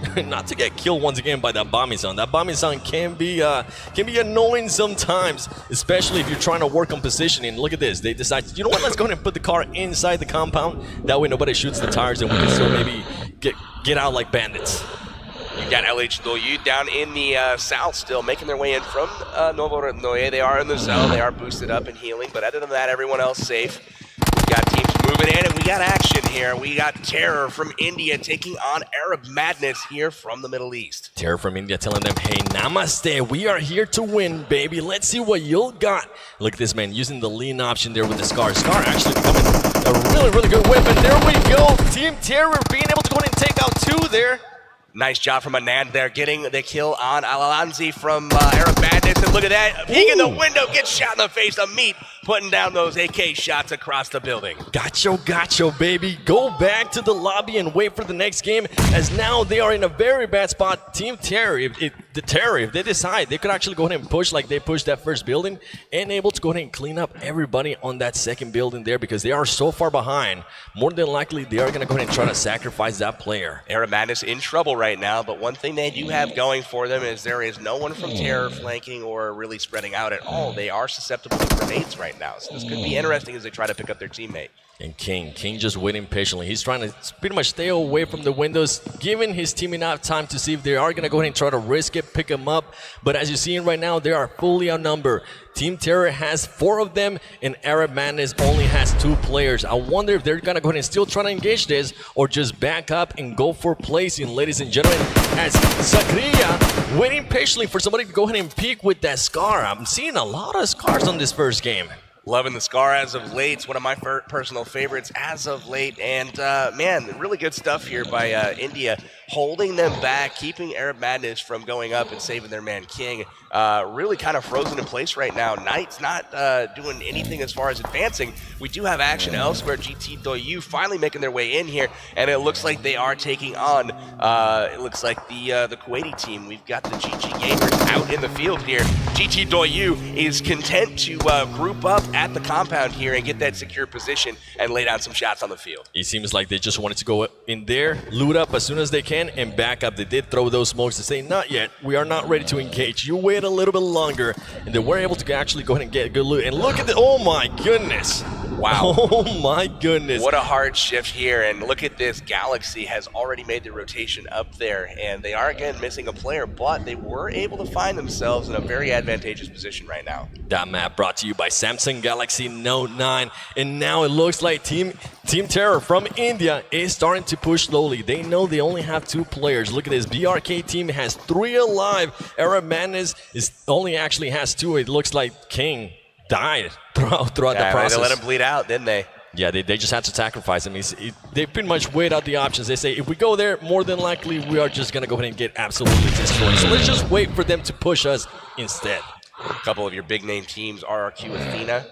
killed once again by that bombing sound. That bombing sound can be annoying sometimes, especially if you're trying to work on positioning. Look at this. They decide, you know what, let's go ahead and put the car inside the compound. That way nobody shoots the tires and we can still maybe get out like bandits. You got LH down in the south still, making their way in from Novo Noye. They are in the zone. They are boosted up and healing, but other than that, everyone else safe. We got teams moving in, and we got action here. We got Terror from India taking on Arab Madness here from the Middle East. Terror from India telling them, hey, namaste, we are here to win, baby. Let's see what you'll got. Look at this man using the lean option there with the Scar. Scar actually becoming a really, really good weapon. There we go. Team Terror being able to go in and take out 2 there. Nice job from Anand there, getting the kill on Alalanzi from Arab Madness. And look at that, peek in the window, gets shot in the face. Amit putting down those AK shots across the building. Gotcha, baby. Go back to the lobby and wait for the next game, as now they are in a very bad spot. Team Terry, if they decide, they could actually go ahead and push like they pushed that first building and able to go ahead and clean up everybody on that second building there, because they are so far behind. More than likely, they are going to go ahead and try to sacrifice that player. Arab Madness in trouble right now, but one thing they do have going for them is there is no one from Terror flanking or really spreading out at all. They are susceptible to grenades right now, so this could be interesting as they try to pick up their teammate. And King just waiting patiently. He's trying to pretty much stay away from the windows, giving his team enough time to see if they are going to go ahead and try to risk it, pick him up. But as you're seeing right now, they are fully outnumbered. Team Terror has 4 of them, and Arab Madness only has 2 players. I wonder if they're going to go ahead and still try to engage this, or just back up and go for placing, ladies and gentlemen, as Zakria waiting patiently for somebody to go ahead and peek with that Scar. I'm seeing a lot of Scars on this first game. Loving the Scar as of late. It's one of my personal favorites as of late. And, man, really good stuff here by India, holding them back, keeping Arab Madness from going up and saving their man King. Really kind of frozen in place right now. Knight's not doing anything as far as advancing. We do have action elsewhere. GT Doyu finally making their way in here, and it looks like they are taking on, it looks like the Kuwaiti team. We've got the GG Gamers out in the field here. GT Doyu is content to group up at the compound here and get that secure position and lay down some shots on the field. It seems like they just wanted to go in there, loot up as soon as they can, and back up. They did throw those smokes to say, not yet, we are not ready to engage. You wait a little bit longer, and they were able to actually go ahead and get good loot. And look at the, oh my goodness. Wow. Oh my goodness. What a hard shift here, and look at this. Galaxy has already made the rotation up there, and they are again missing a player, but they were able to find themselves in a very advantageous position right now. That map brought to you by Samsung Galaxy Note 9, and now it looks like Team Terror from India is starting to push slowly. They know they only have 2 players. Look at this, BRK team has 3 alive. Arab Madness only actually has 2. It looks like King died throughout the process. They let him bleed out, didn't they? Yeah, they just had to sacrifice him. They pretty much weighed out the options. They say, if we go there, more than likely, we are just going to go ahead and get absolutely destroyed. So let's just wait for them to push us instead. A couple of your big name teams, RRQ Athena,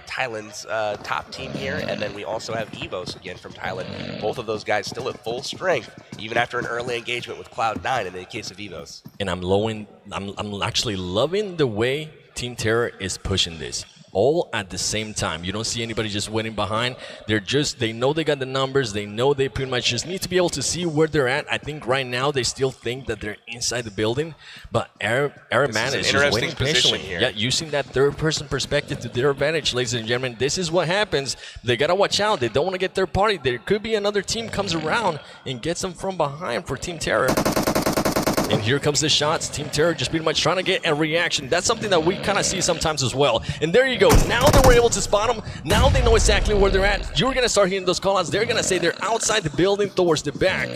Thailand's top team here, and then we also have Evos again from Thailand. Both of those guys still at full strength, even after an early engagement with Cloud9 in the case of Evos. And I'm actually loving the way Team Terror is pushing this. All at the same time. You don't see anybody just waiting behind. They know they got the numbers. They know they pretty much just need to be able to see where they're at. I think right now they still think that they're inside the building, but Arab Man is just waiting patiently. Here. Yeah, using that third-person perspective to their advantage, ladies and gentlemen. This is what happens. They gotta watch out. They don't want to get third party. There could be another team comes around and gets them from behind for Team Terror. And here comes the shots. Team Terror just pretty much trying to get a reaction. That's something that we kind of see sometimes as well. And there you go. Now that we're able to spot them, now they know exactly where they're at. You're going to start hearing those callouts. They're going to say they're outside the building towards the back.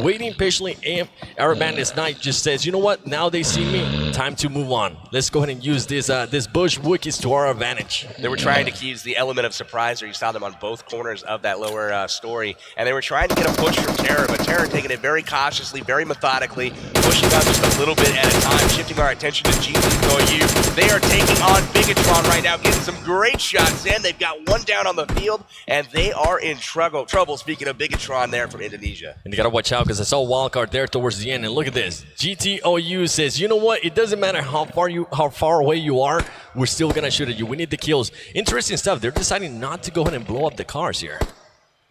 Waiting patiently. Arab Madness Knight just says, you know what? Now they see me. Time to move on. Let's go ahead and use this bush wikis to our advantage. They were trying to use the element of surprise, or you saw them on both corners of that lower story. And they were trying to get a push from Terror, but Terror taking it very cautiously, very methodically, pushing out just a little bit at a time, shifting our attention to GT Doyu. They are taking on Bigatron right now, getting some great shots in. They've got one down on the field, and they are in trouble. Speaking of Bigatron there from Indonesia. And you got to watch out, because I saw Wildcard there towards the end, and look at this. GTOU says, you know what? It doesn't matter how far away you are, we're still going to shoot at you. We need the kills. Interesting stuff. They're deciding not to go ahead and blow up the cars here.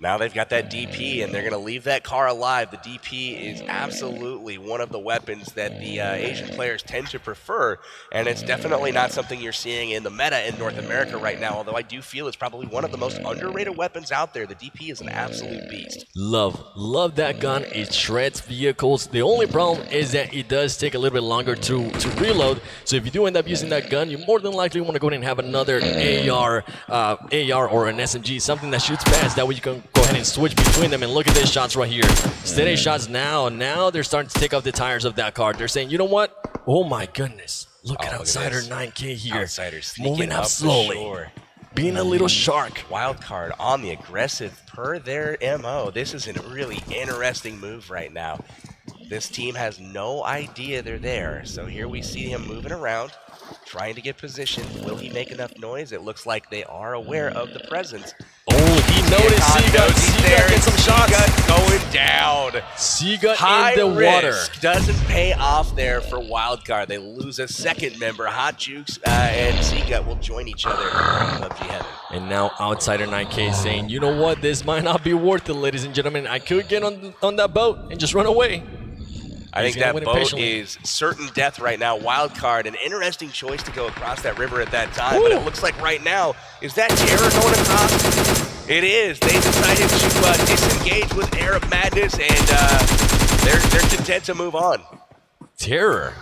Now they've got that DP, and they're going to leave that car alive. The DP is absolutely one of the weapons that the Asian players tend to prefer, and it's definitely not something you're seeing in the meta in North America right now, although I do feel it's probably one of the most underrated weapons out there. The DP is an absolute beast. Love that gun. It shreds vehicles. The only problem is that it does take a little bit longer to reload, so if you do end up using that gun, you more than likely want to go ahead and have another AR or an SMG, something that shoots fast. That way you can go ahead and switch between them, and look at these shots right here. Steady shots now. Now they're starting to take off the tires of that car. They're saying, you know what? Oh my goodness. Look at Outsider 9K here. Outsiders moving up slowly. Being a little shark. Wildcard on the aggressive per their MO. This is a really interesting move right now. This team has no idea they're there. So here we see him moving around, trying to get position. Will he make enough noise? It looks like they are aware of the presence. Oh, he noticed Seagut. Seagut gets some shots. Seagut going down. Seagut in the water. Doesn't pay off there for Wildcard. They lose a second member. Hot Jukes and Seagut will join each other in PUBG Heaven. And now Outsider 9K saying, you know what, this might not be worth it, ladies and gentlemen. I could get on that boat and just run away. I think that boat is certain death right now. Wildcard, an interesting choice to go across that river at that time, but it looks like right now, is that Terror going across? It is. They decided to disengage with Arab Madness, and they're content to move on. Terror.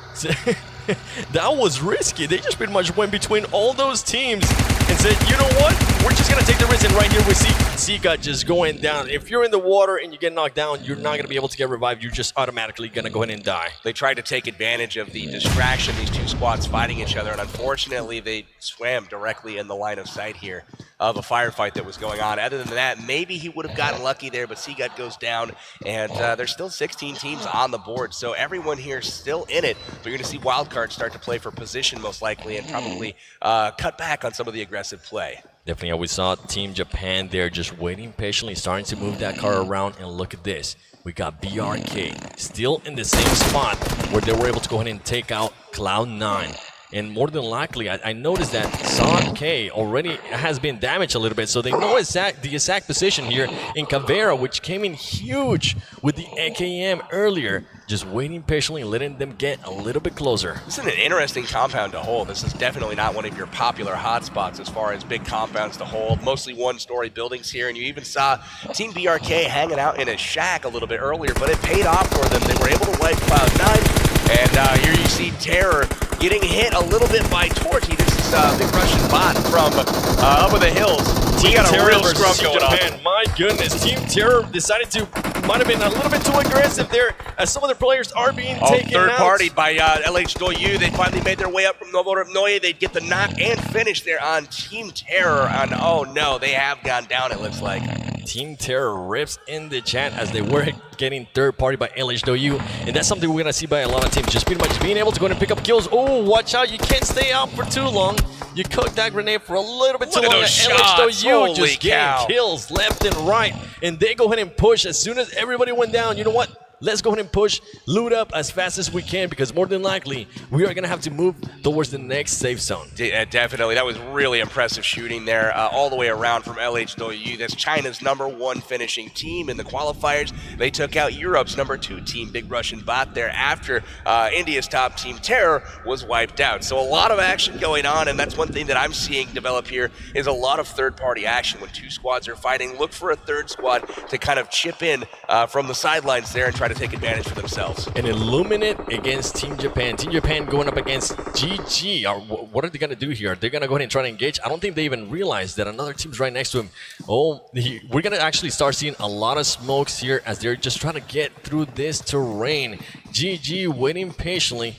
That was risky. They just pretty much went between all those teams and said, you know what? We're just going to take the risk. And right here we see Seagut just going down. If you're in the water and you get knocked down, you're not going to be able to get revived. You're just automatically going to go ahead and die. They tried to take advantage of the distraction, these two squads fighting each other, and unfortunately they swam directly in the line of sight here of a firefight that was going on. Other than that, maybe he would have gotten lucky there, but Seagut goes down, and there's still 16 teams on the board, so everyone here is still in it. But you're going to see Wildcard start to play for position most likely, and probably cut back on some of the aggressive play. Definitely, we saw Team Japan there just waiting patiently, starting to move that car around, and look at this. We got BRK still in the same spot where they were able to go ahead and take out Cloud9. And more than likely, I noticed that Son K already has been damaged a little bit, so they know the exact position here in Caveira, which came in huge with the AKM earlier, just waiting patiently and letting them get a little bit closer. This is an interesting compound to hold. This is definitely not one of your popular hotspots as far as big compounds to hold, mostly one-story buildings here, and you even saw Team BRK hanging out in a shack a little bit earlier, but it paid off for them. They were able to wipe Cloud9. And here you see Terror getting hit a little bit by Torty. This is Big Russian bot from up in the hills. We got a real scrum going on. My goodness, Team Terror decided to, might have been a little bit too aggressive there, as some of the players are being taken third out. Party by LH Doyu. They finally made their way up from Novorobnoye. They'd get the knock and finish there on Team Terror. And oh no, they have gone down, it looks like. Team Terror rips in the chat as they were getting third party by LH Doyu. And that's something we're going to see by a lot of teams. Just pretty much being able to go and pick up kills. Oh, watch out. You can't stay out for too long. You cooked that grenade for a little bit too long. LH Doyu just getting kills left and right. And they go ahead and push as soon as everybody went down. You know what? Let's go ahead and push, loot up as fast as we can, because more than likely, we are going to have to move towards the next safe zone. Definitely. That was really impressive shooting there all the way around from LH Doyu. That's China's #1 finishing team in the qualifiers. They took out Europe's #2 team, Big Russian Bot, there after India's top team, Terror, was wiped out. So a lot of action going on, and that's one thing that I'm seeing develop here is a lot of third-party action. When two squads are fighting, look for a third squad to kind of chip in from the sidelines there and try to take advantage for themselves. And Illuminate against Team Japan. Team Japan going up against GG. What are they going to do here? They're going to go ahead and try to engage. I don't think they even realize that another team's right next to him. Oh, we're going to actually start seeing a lot of smokes here as they're just trying to get through this terrain. GG waiting patiently.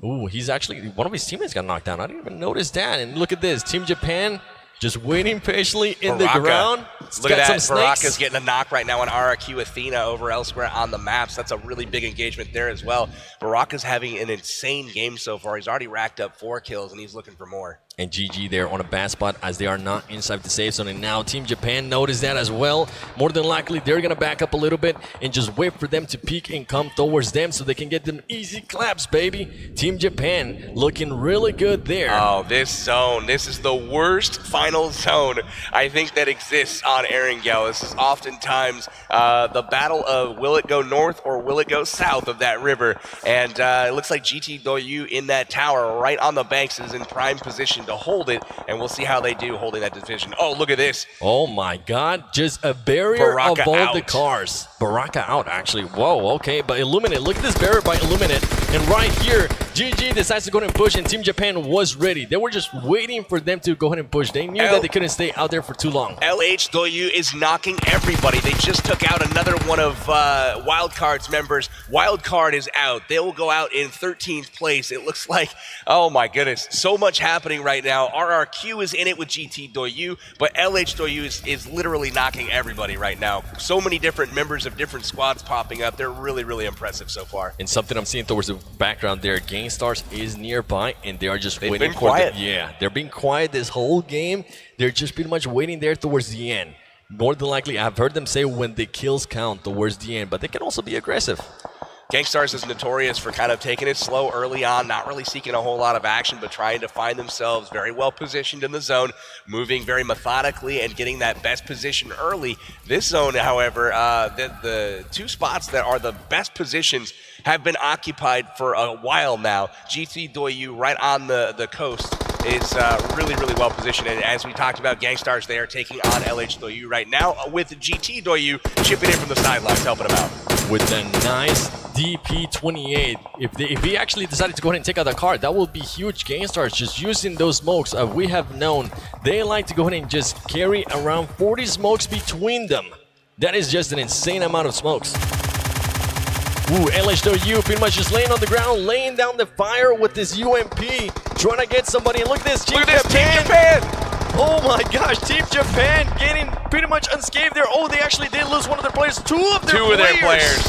Ooh, he's actually, one of his teammates got knocked down. I didn't even notice that. And look at this. Team Japan just waiting patiently in the ground. Look at that. Baraka's getting a knock right now on RRQ Athena over elsewhere on the maps. That's a really big engagement there as well. Baraka's having an insane game so far. He's already racked up 4 kills, and he's looking for more. And GG there on a bad spot as they are not inside the safe zone. And now Team Japan noticed that as well. More than likely, they're going to back up a little bit and just wait for them to peek and come towards them so they can get them easy claps, baby. Team Japan looking really good there. Oh, this zone. This is the worst final zone I think that exists on Erangel. This is oftentimes the battle of will it go north or will it go south of that river. And it looks like GT Doyu in that tower right on the banks is in prime position to hold it, and we'll see how they do holding that division. Oh, look at this. Oh my God, just a barrier Baraka of all out. the cars. Baraka out, actually. Whoa, okay, but Illuminate, look at this barrier by Illuminate. And right here, GG decides to go ahead and push, and Team Japan was ready. They were just waiting for them to go ahead and push. They knew that they couldn't stay out there for too long. LH Doyu is knocking everybody. They just took out another one of Wildcard's members. Wildcard is out. They will go out in 13th place. It looks like, oh my goodness, so much happening right now. RRQ is in it with GT Doyu, but LH Doyu is literally knocking everybody right now. So many different members of different squads popping up. They're really, really impressive so far. And something I'm seeing towards the background there, Stars is nearby, and they are just They've waiting been for quiet. they're being quiet this whole game. They're just pretty much waiting there towards the end. More than likely, I've heard them say when the kills count towards the end, but they can also be aggressive. Gangstars is notorious for kind of taking it slow early on, not really seeking a whole lot of action, but trying to find themselves very well positioned in the zone, moving very methodically and getting that best position early. This zone, however, the two spots that are the best positions have been occupied for a while now. GT Doyu right on the coast is really, really well positioned. And as we talked about, Gangstars, they are taking on LH Doyu right now with GT Doyu chipping in from the sidelines, helping them out. With the nice DP28, if he actually decided to go ahead and take out the card, that would be huge. Gangstars just using those smokes. We have known they like to go ahead and just carry around 40 smokes between them. That is just an insane amount of smokes. Ooh, LH pretty much just laying on the ground, laying down the fire with this UMP, trying to get somebody. And look at this, Team Japan! Oh my gosh, Team Japan getting pretty much unscathed there. Oh, they actually did lose one of their players, two of their players.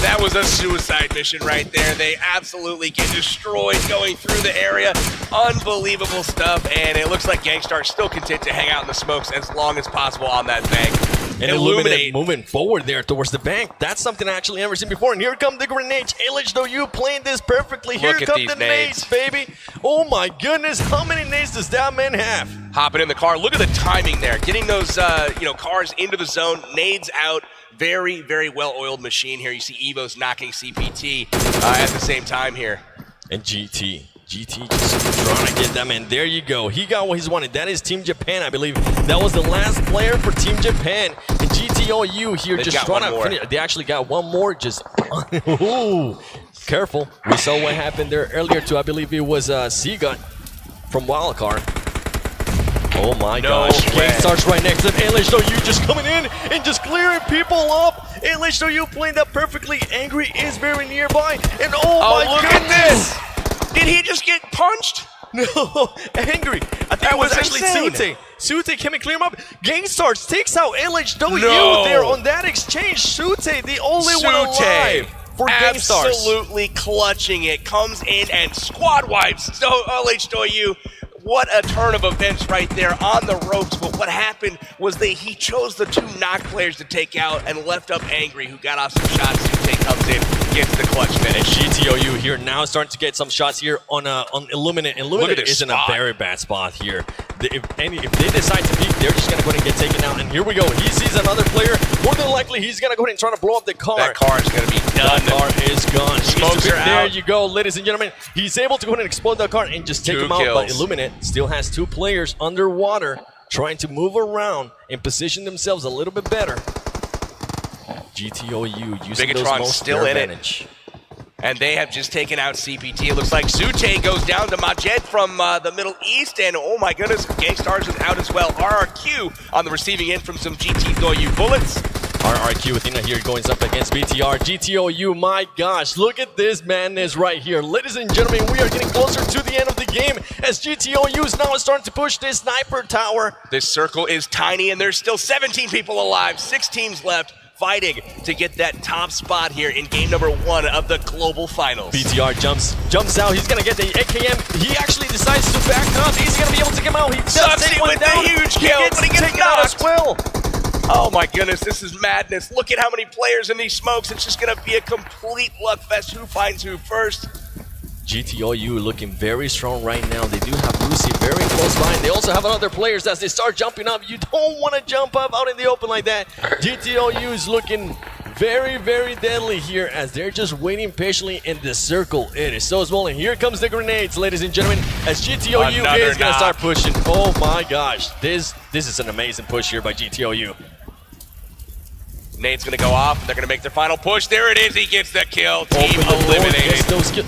That was a suicide mission right there. They absolutely get destroyed going through the area. Unbelievable stuff, and it looks like Gangstar still content to hang out in the smokes as long as possible on that bank. And Illuminate moving forward there towards the bank. That's something I actually never seen before. And here come the grenades. LH Doyu playing this perfectly. Here come the nades, baby. Oh my goodness, how many nades does that man have? Hopping in the car. Look at the timing there. Getting those cars into the zone. Nades out. Very, very well-oiled machine here. You see Evo's knocking CPT at the same time here. And GT just trying to get them in. There you go. He got what he's wanted. That is Team Japan, I believe. That was the last player for Team Japan. And GTOU here just trying to finish. They actually got one more. Just ooh, careful. We saw what happened there earlier too. I believe it was Seagut from Wildcard. Oh my gosh. Game starts right next to him. LH just coming in and just clearing people up. LH playing that perfectly. Angry is very nearby. And oh my look goodness. at this. Did he just get punched? No, Angry. I think it was actually insane. Sute came and clear him up. Gangstars takes out LH there on that exchange. Sute, the only one alive for Gangstars. Absolutely clutching it. Comes in and squad wipes LH Doyu. What a turn of events right there on the ropes. But what happened was that he chose the two knock players to take out and left up Angry, who got off some shots. Sute comes in, gets the clutch finish. GTOU here now starting to get some shots here on Illuminate. Illuminate is in a very bad spot here. If they decide to peek, they're just going to go ahead and get taken out. And here we go. He sees another player. More than likely, he's going to go ahead and try to blow up the car. That car is going to be done. That car is gone. Smokes are out. There you go, ladies and gentlemen. He's able to go ahead and explode the car and just take him out. But Illuminate still has two players underwater trying to move around and position themselves a little bit better. GTOU using those most still in advantage. it. And they have just taken out CPT. It looks like Sute goes down to Majed from the Middle East. And oh my goodness, Gangstars is out as well. RRQ on the receiving end from some GT Doyu bullets. RRQ Athena here going up against BTR. GTOU, my gosh, look at this madness right here. Ladies and gentlemen, we are getting closer to the end of the game as GTOU is now starting to push this sniper tower. This circle is tiny and there's still 17 people alive. 6 teams left, fighting to get that top spot here in game number 1 of the global finals. BTR jumps out. He's gonna get the AKM. He actually decides to back up. He's gonna be able to take him out. He does take one down. Huge kill, but he gets taken out as well. Oh my goodness, this is madness. Look at how many players in these smokes. It's just gonna be a complete luck fest. Who finds who first? GTOU looking very strong right now. They do have Lucy very close by. And they also have other players as they start jumping up. You don't want to jump up out in the open like that. GTOU is looking very, very deadly here as they're just waiting patiently in the circle. It is so small. And here comes the grenades, ladies and gentlemen, as GTOU is going to start pushing. Oh my gosh. This is an amazing push here by GTOU. Nade's gonna go off. They're gonna make their final push. There it is. He gets the kill. Team eliminated.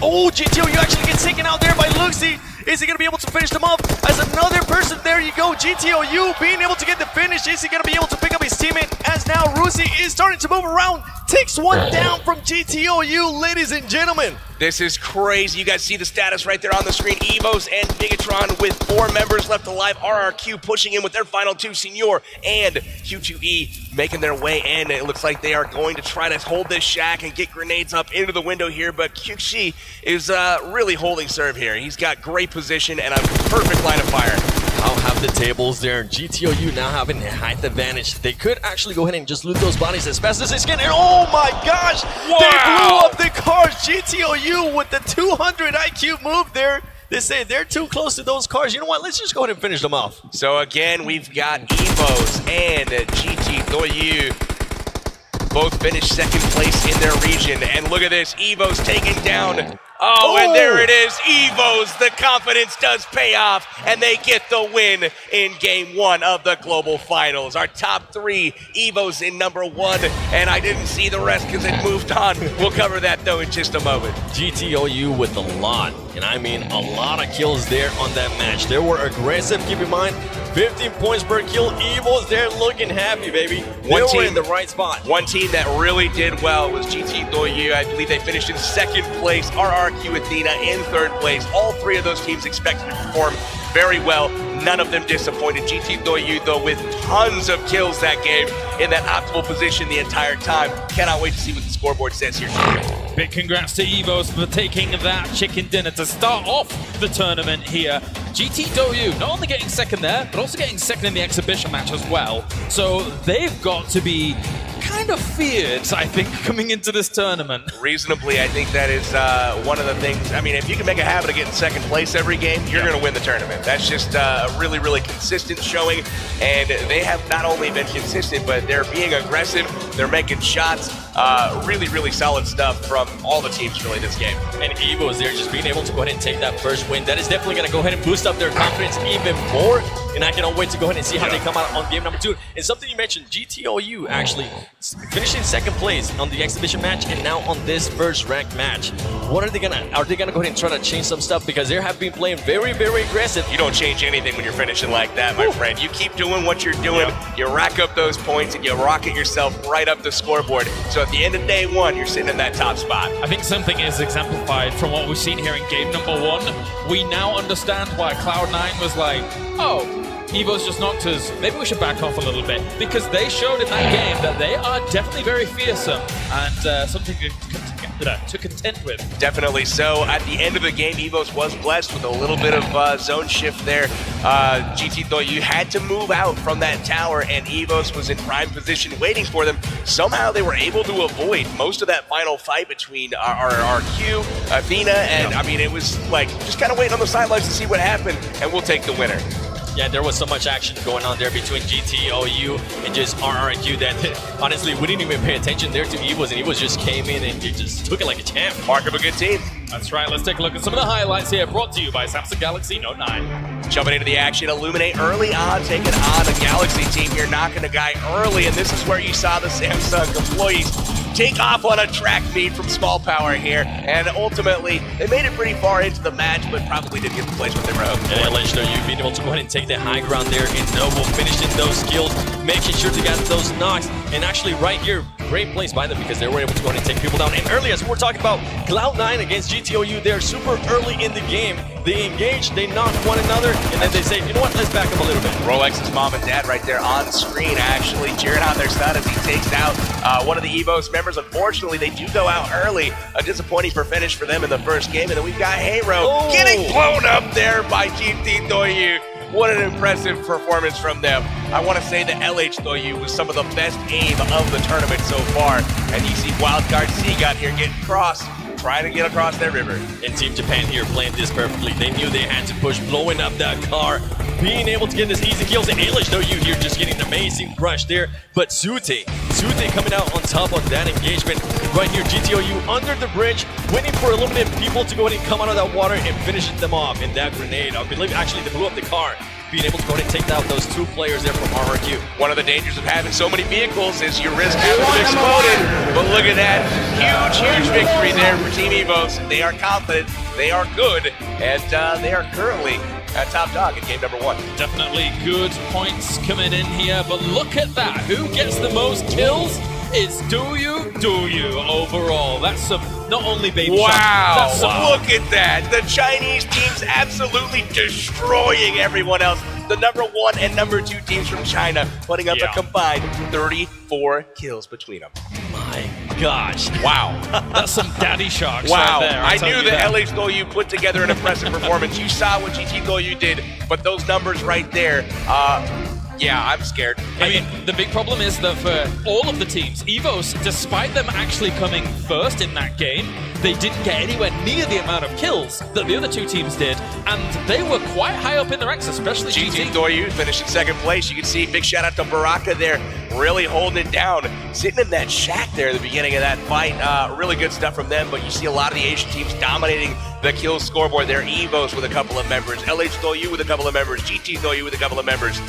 Oh, GTOU actually gets taken out there by Luxy. Is he going to be able to finish them off? As another person, there you go, GTOU being able to get the finish. Is he going to be able to pick up his teammate? As now Rusi is starting to move around. Takes one down from GTOU, ladies and gentlemen. This is crazy. You guys see the status right there on the screen. Evos and Bigatron with 4 members left alive. RRQ pushing in with their final 2. Senior and Q2E making their way in. It looks like they are going to try to hold this shack and get grenades up into the window here, but Qxi is really holding serve here. He's got great position and a perfect line of fire. I'll have the tables there. GTOU now having the height advantage. They could actually go ahead and just loot those bodies as fast as they can. And oh my gosh! Wow. They blew up the cars. GTOU with the 200 IQ move there. They say they're too close to those cars. You know what? Let's just go ahead and finish them off. So again, we've got Evos and GTOU both finished second place in their region. And look at this, Evos taking down. Oh, and there it is, Evos. The confidence does pay off, and they get the win in Game 1 of the Global Finals. Our top 3, Evos in number 1, and I didn't see the rest because it moved on. We'll cover that, though, in just a moment. GTOU with a lot, and I mean a lot of kills there on that match. They were aggressive, keep in mind, 15 points per kill. Evos there looking happy, baby. They were in the right spot. One team that really did well was GTOU. I believe they finished in second place. RRQ Athena in third place. All 3 of those teams expected to perform very well. None of them disappointed. GTOU, though, with tons of kills that game in that optimal position the entire time. Cannot wait to see what the scoreboard says here. Big congrats to Evos for taking that chicken dinner to start off the tournament here. GTOU not only getting second there, but also getting second in the exhibition match as well. So they've got to be kind of feared, I think, coming into this tournament. Reasonably, I think that is one of the things. I mean, if you can make a habit of getting second place every game, you're going to win the tournament. That's just a really, really consistent showing. And they have not only been consistent, but they're being aggressive. They're making shots. Really, really solid stuff from all the teams really this game. And Evo is there just being able to go ahead and take that first win. That is definitely going to go ahead and boost up their confidence even more. And I cannot wait to go ahead and see how they come out on game number 2. And something you mentioned, GTOU actually finishing second place on the exhibition match and now on this first ranked match. What are they gonna go ahead and try to change some stuff? Because they have been playing very, very aggressive. You don't change anything when you're finishing like that, my friend. You keep doing what you're doing. You rack up those points and you rocket yourself right up the scoreboard. So at the end of day 1, you're sitting in that top spot. I think something is exemplified from what we've seen here in game number 1. We now understand why Cloud9 was like, oh, Evo's just knocked us. Maybe we should back off a little bit, because they showed in that game that they are definitely very fearsome and something to contend with. Definitely so. At the end of the game, Evos was blessed with a little bit of zone shift there. GTOU had to move out from that tower, and Evos was in prime position waiting for them. Somehow they were able to avoid most of that final fight between RRQ, Athena, and I mean, it was like just kind of waiting on the sidelines to see what happened, and we'll take the winner. Yeah, there was so much action going on there between GTOU and just RRQ that honestly we didn't even pay attention there to Evos, and Evos just came in and they just took it like a champ. Mark of a good team. That's right, let's take a look at some of the highlights here, brought to you by Samsung Galaxy Note 9. Jumping into the action, Illuminate early on, taking on the Galaxy team here, knocking a guy early, and this is where you saw the Samsung employees take off on a track meet from Small Power here, and ultimately they made it pretty far into the match, but probably didn't get the place what they were hoping for. And LHW being able to go ahead and take the high ground there in Noble, finishing those kills, making sure to get those knocks, and actually right here, great place by them because they were able to go ahead and take people down. And early, as we were talking about, Cloud9 against GTOU, they're super early in the game. They engage, they knock one another, and then they say, you know what, let's back up a little bit. Rolex's mom and dad right there on screen, actually cheering on their son as he takes out one of the Evos members. Unfortunately, they do go out early. A disappointing finish for them in the first game. And then we've got Hero getting blown up there by GTOU. What an impressive performance from them. I want to say that LHW was some of the best aim of the tournament so far. And you see Wildcard C got here getting crossed, trying to get across that river. And Team Japan here playing this perfectly. They knew they had to push, blowing up that car, being able to get this easy kills. And LHW here just getting an amazing crush there. But Sute coming out on top of that engagement. Right here, GTOU under the bridge, waiting for Illuminate people to go ahead and come out of that water and finish them off. And that grenade, I believe actually they blew up the car. being able to go ahead and take out those 2 players there from RRQ. One of the dangers of having so many vehicles is you risk having them exploded. But look at that. Huge victory there for Team Evos. They are confident, they are good, and they are currently at top dog in game number 1. Definitely good points coming in here, but look at that. Who gets the most kills? It's Do You overall. That's some, not only baby Wow, that's some, look at that. The Chinese team's absolutely destroying everyone else. The number 1 and number 2 teams from China putting up a combined 34 kills between them. My gosh. Wow. That's some daddy sharks wow. right there. I knew that LH Doyu put together an impressive performance. You saw what GT Doyu did, but those numbers right there, yeah, I'm scared. I mean, the big problem is that for all of the teams, Evos, despite them actually coming first in that game, they didn't get anywhere near the amount of kills that the other 2 teams did, and they were quite high up in the ranks, especially GT Doyu finished in 2nd place. You can see big shout out to Baraka there, really holding it down, sitting in that shack there at the beginning of that fight. Really good stuff from them, but you see a lot of the Asian teams dominating the kill scoreboard there. Evos with a couple of members, LH Doyu with a couple of members, GT Doyu with a couple of members.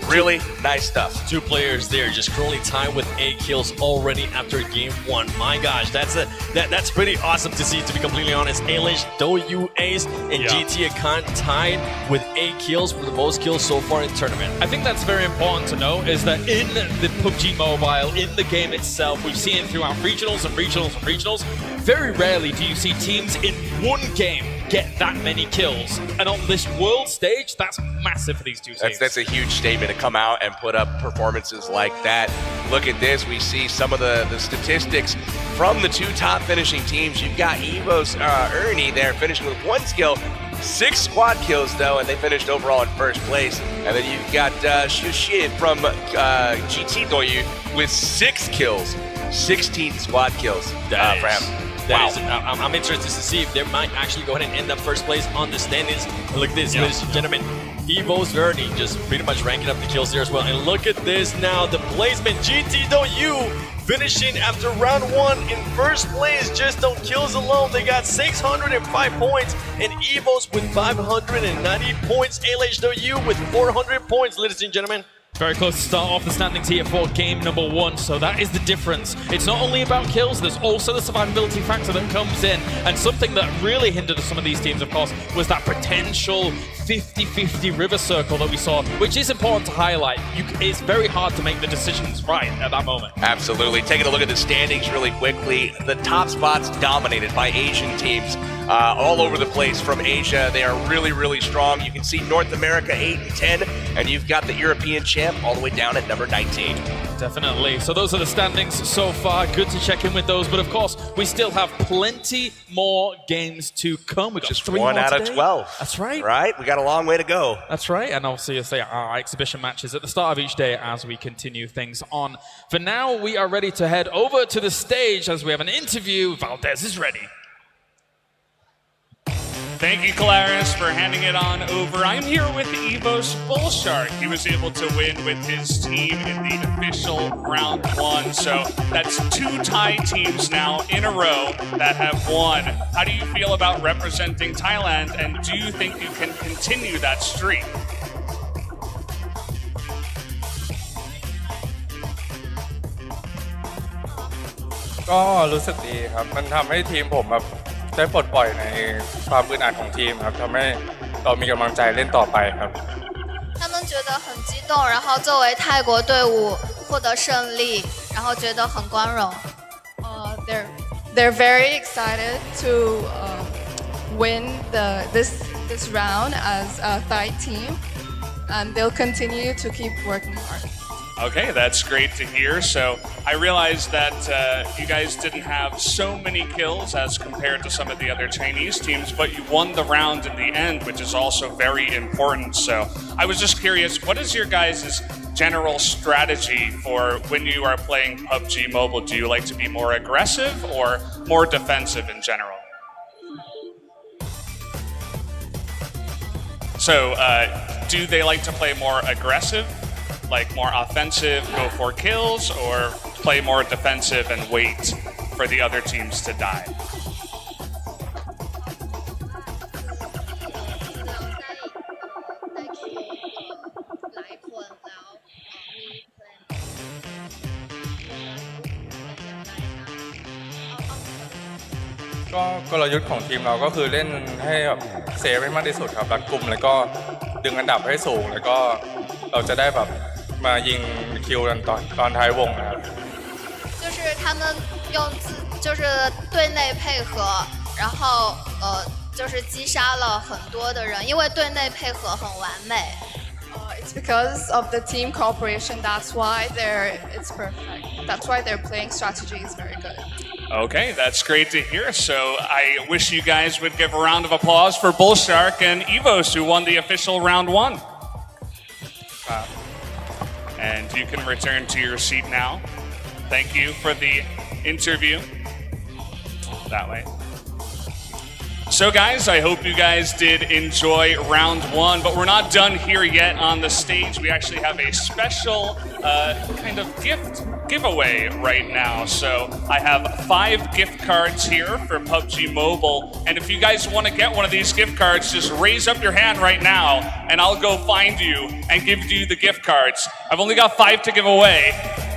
Really nice stuff. 2 players there just currently tied with 8 kills already after game 1. My gosh, that's pretty awesome to see, to be completely honest. LH Doyu Ace and GT Akan tied with 8 kills for the most kills so far in the tournament. I think that's very important to know, is that in the PUBG Mobile, in the game itself, we've seen it throughout regionals and regionals and regionals. Very rarely do you see teams in one game get that many kills. And on this world stage, that's massive for these 2 teams. That's a huge statement to come out and put up performances like that. Look at this. We see some of the statistics from the 2 top finishing teams. You've got Evo's Ernie there finishing with 1 skill, 6 squad kills though, and they finished overall in 1st place. And then you've got Shushi from GT Doyu with 6 kills, 16 squad kills for him. I'm interested to see if they might actually go ahead and end up 1st place on the standings. Look at this, ladies and gentlemen. Evo's Verdi just pretty much ranking up the kills there as well. And look at this now, the placement. GT Doyu finishing after round 1 in 1st place just on kills alone. They got 605 points, and Evos with 590 points. LH Doyu with 400 points, ladies and gentlemen. Very close to start off the standings here for game number 1, so that is the difference. It's not only about kills, there's also the survivability factor that comes in, and something that really hindered some of these teams, of course, was that potential 50-50 river circle that we saw, which is important to highlight. It's very hard to make the decisions right at that moment. Absolutely. Taking a look at the standings really quickly, the top spots dominated by Asian teams. All over the place from Asia. They are really strong. You can see North America 8 and 10, and you've got the European champ all the way down at number 19. Definitely. So those are the standings so far. Good to check in with those, but of course, we still have plenty more games to come. We've got Just 3 1 more out today. of 12. That's right. Right? We got a long way to go. That's right. And obviously, you'll say our exhibition matches at the start of each day as we continue things on. For now, we are ready to head over to the stage as we have an interview. Valdez is ready. Thank you, Claris, for handing it on over. I'm here with Evos Bullshark. He was able to win with his team in the official round 1. So that's 2 Thai teams now in a row that have won. How do you feel about representing Thailand, and do you think you can continue that streak?ก็รู้สึกดีครับมันทำให้ทีมผมแบบได้ปลดปล่อยในความอึดอัดของทีมครับทำให้เรามีกำลังใจเล่นต่อไปครับ他们觉得很激动，然后作为泰国队伍获得胜利，然后觉得很光荣。They're very excited to win this round as a Thai team, and they'll continue to keep working hard. Okay, that's great to hear. So I realized that you guys didn't have so many kills as compared to some of the other Chinese teams, but you won the round in the end, which is also very important. So I was just curious, what is your guys' general strategy for when you are playing PUBG Mobile? Do you like to be more aggressive or more defensive in general? So do they like to play more aggressive? Like more offensive, go for kills, or play more defensive and wait for the other teams to die? ก็กลยุทธ์ของทีมเราก็คือเล่นให้แบบเซฟให้มากที่สุดครับรัดกุมแล้วก็ดึงอันดับให้สูงแล้วก็เราจะได้แบบมายิงคิวกันตอนท้ายวงนะครับ就是他们用就是队内配合，然后就是击杀了很多的人，因为队内配合很完美。It's because of the team cooperation. That's why it's perfect. That's why their playing strategy is very good. Okay, that's great to hear. So I wish you guys would give a round of applause for Bullshark and Evos, who won the official round 1. And you can return to your seat now. Thank you for the interview. That way. So guys, I hope you guys did enjoy round 1, but we're not done here yet on the stage. We actually have a special kind of giveaway right now. So I have 5 gift cards here for PUBG Mobile. And if you guys want to get one of these gift cards, just raise up your hand right now and I'll go find you and give you the gift cards. I've only got 5 to give away.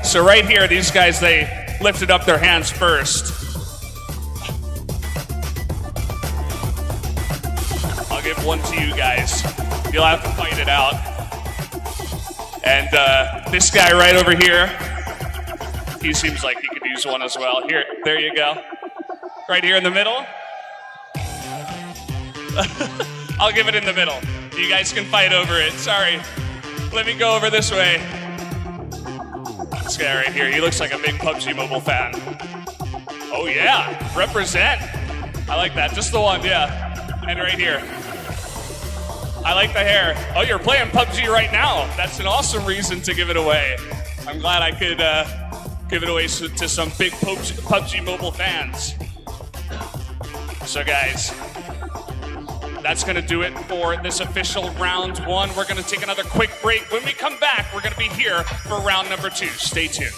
So right here, these guys, they lifted up their hands first. I'll give one to you guys. You'll have to fight it out. And this guy right over here, he seems like he could use one as well. Here, there you go. Right here in the middle. I'll give it in the middle. You guys can fight over it. Sorry. Let me go over this way. This guy right here, he looks like a big PUBG Mobile fan. Oh yeah, represent. I like that, just the one, yeah. And right here. I like the hair. Oh, you're playing PUBG right now. That's an awesome reason to give it away. I'm glad I could give it away to some big PUBG Mobile fans. So guys, that's gonna do it for this official round 1. We're gonna take another quick break. When we come back, we're gonna be here for round number 2. Stay tuned.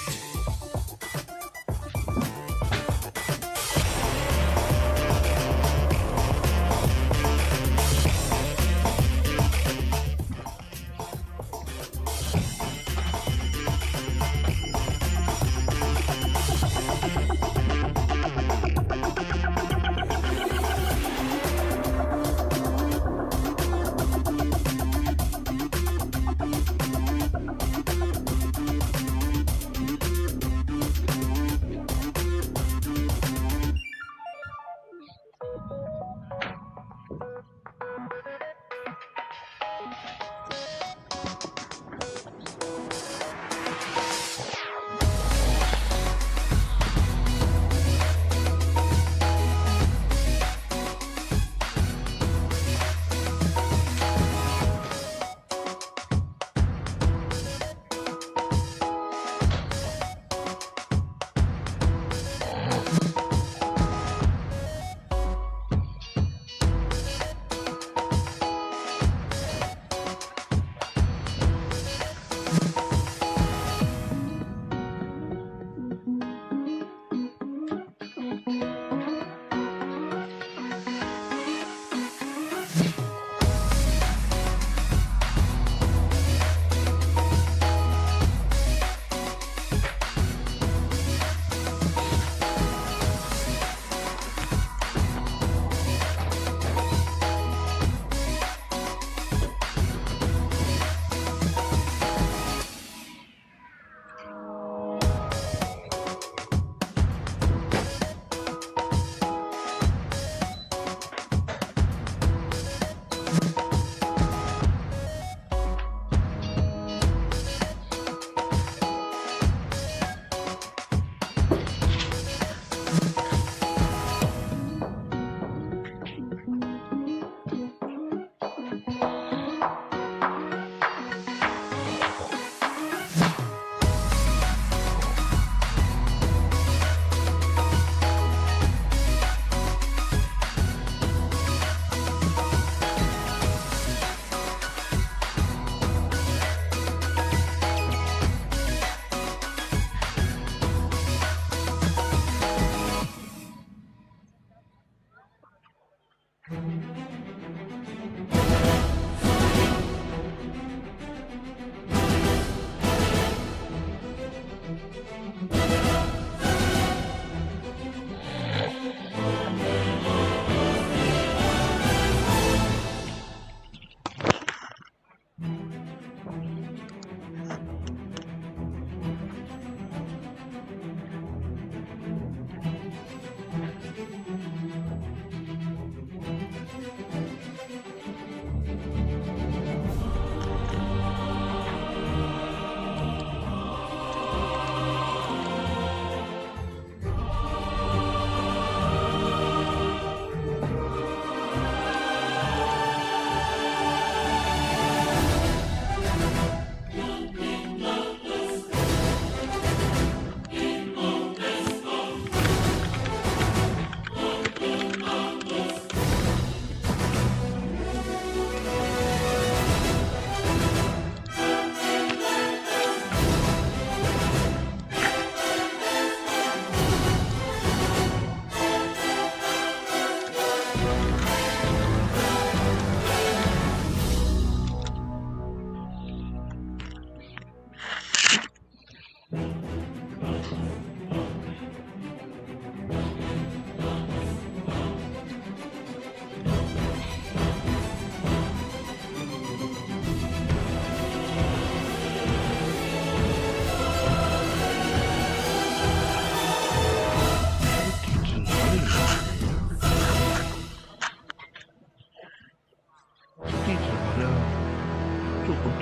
不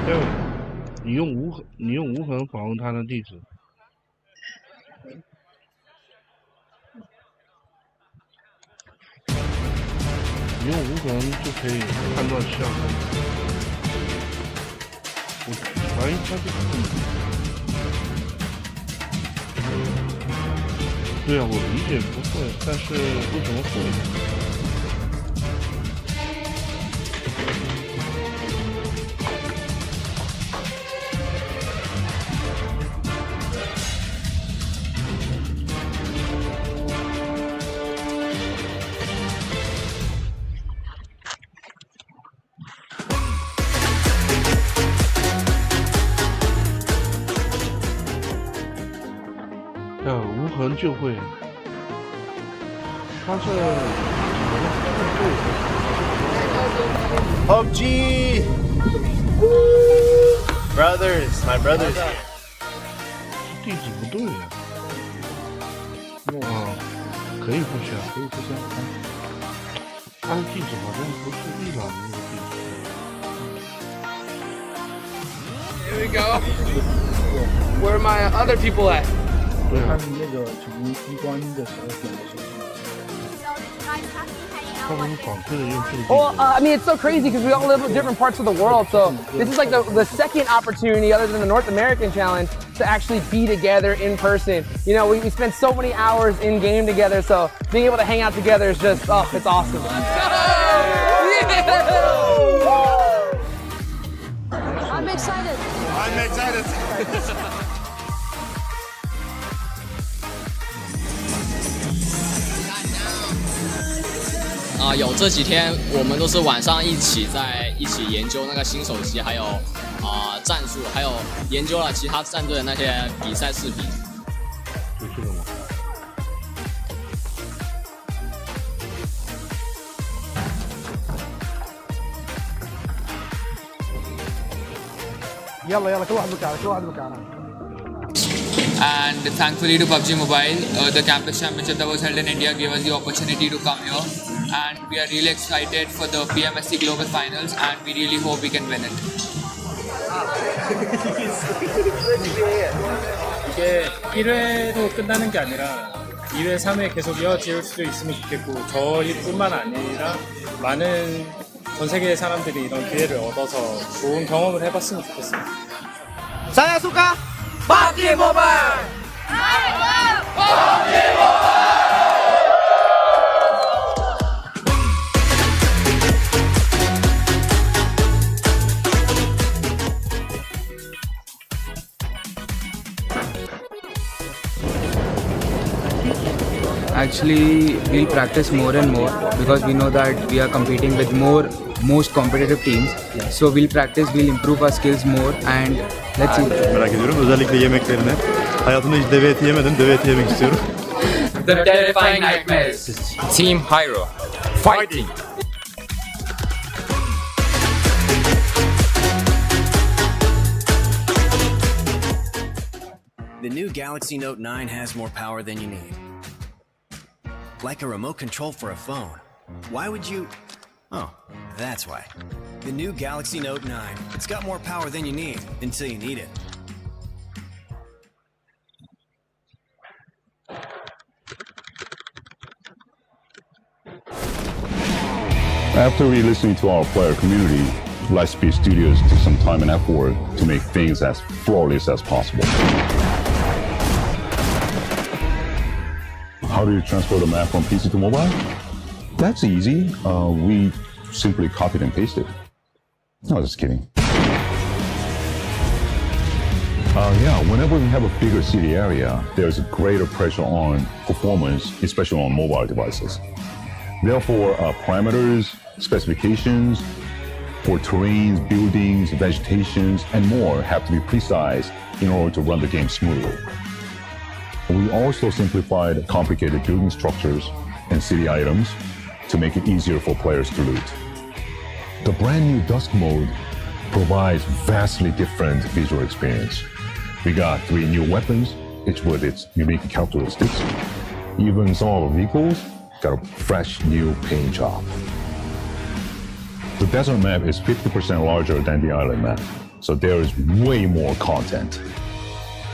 对，对，你用无痕访问他的地址。你用无痕就可以判断下分。我怀疑他这个，对啊，我理解不会，但是为什么会？无痕就会，他是PUBG brothers, my brothers here. 地址不对呀。哇，可以不下，可以不下。他的地址好像不是伊朗那个地址。 Here we go. Where are my other people at? 他们那个成机关的时候点的时候。 Well, I mean, it's so crazy because we all live in different parts of the world. So this is like the second opportunity, other than the North American Challenge, to actually be together in person. You know, we spent so many hours in game together. So being able to hang out together is just, oh, it's awesome. I'm excited. I'm excited. 有这几天我们都是晚上一起研究那个新手机，还有战术，还有研究了其他战队的那些比赛视频。就这个吗？ يلا كل واحد مكانه. And thankfully to PUBG Mobile, the campus championship that was held in India gave us the opportunity to come here. And we are really excited for the PMSC Global Finals, and we really hope we can win it. 이게 1회로 끝나는 게 아니라 2회, 3회 계속 이어질 수도 있으면 좋겠고 저희뿐만 아니라 많은 전 세계의 사람들이 이런 기회를 얻어서 좋은 경험을 해봤으면 좋겠습니다. Saya suka PUBG Mobile. PUBG Mobile. Actually, we'll practice more and more because we know that we are competing with most competitive teams. So we'll practice, we'll improve our skills more and let's see. Merak ediyorum özellikle yemeklerine. Hayatımda hiç deve eti yemedim, deve eti yemek istiyorum. The terrifying nightmares. Team Hyro. Fighting. The new Galaxy Note 9 has more power than you need. Like a remote control for a phone. Why would you... Oh, that's why. The new Galaxy Note 9. It's got more power than you need until you need it. After re-listening to our player community, Lightspeed Studios took some time and effort to make things as flawless as possible. How do you transfer the map from PC to mobile? That's easy. We simply copied and pasted. No, just kidding. Yeah, whenever we have a bigger city area, there's a greater pressure on performance, especially on mobile devices. Therefore, parameters, specifications for terrains, buildings, vegetations, and more have to be precise in order to run the game smoothly. We also simplified complicated building structures and city items to make it easier for players to loot. The brand new Dusk mode provides vastly different visual experience. We got 3 new weapons, each with its unique characteristics. Even some of our vehicles got a fresh new paint job. The desert map is 50% larger than the island map, so there is way more content.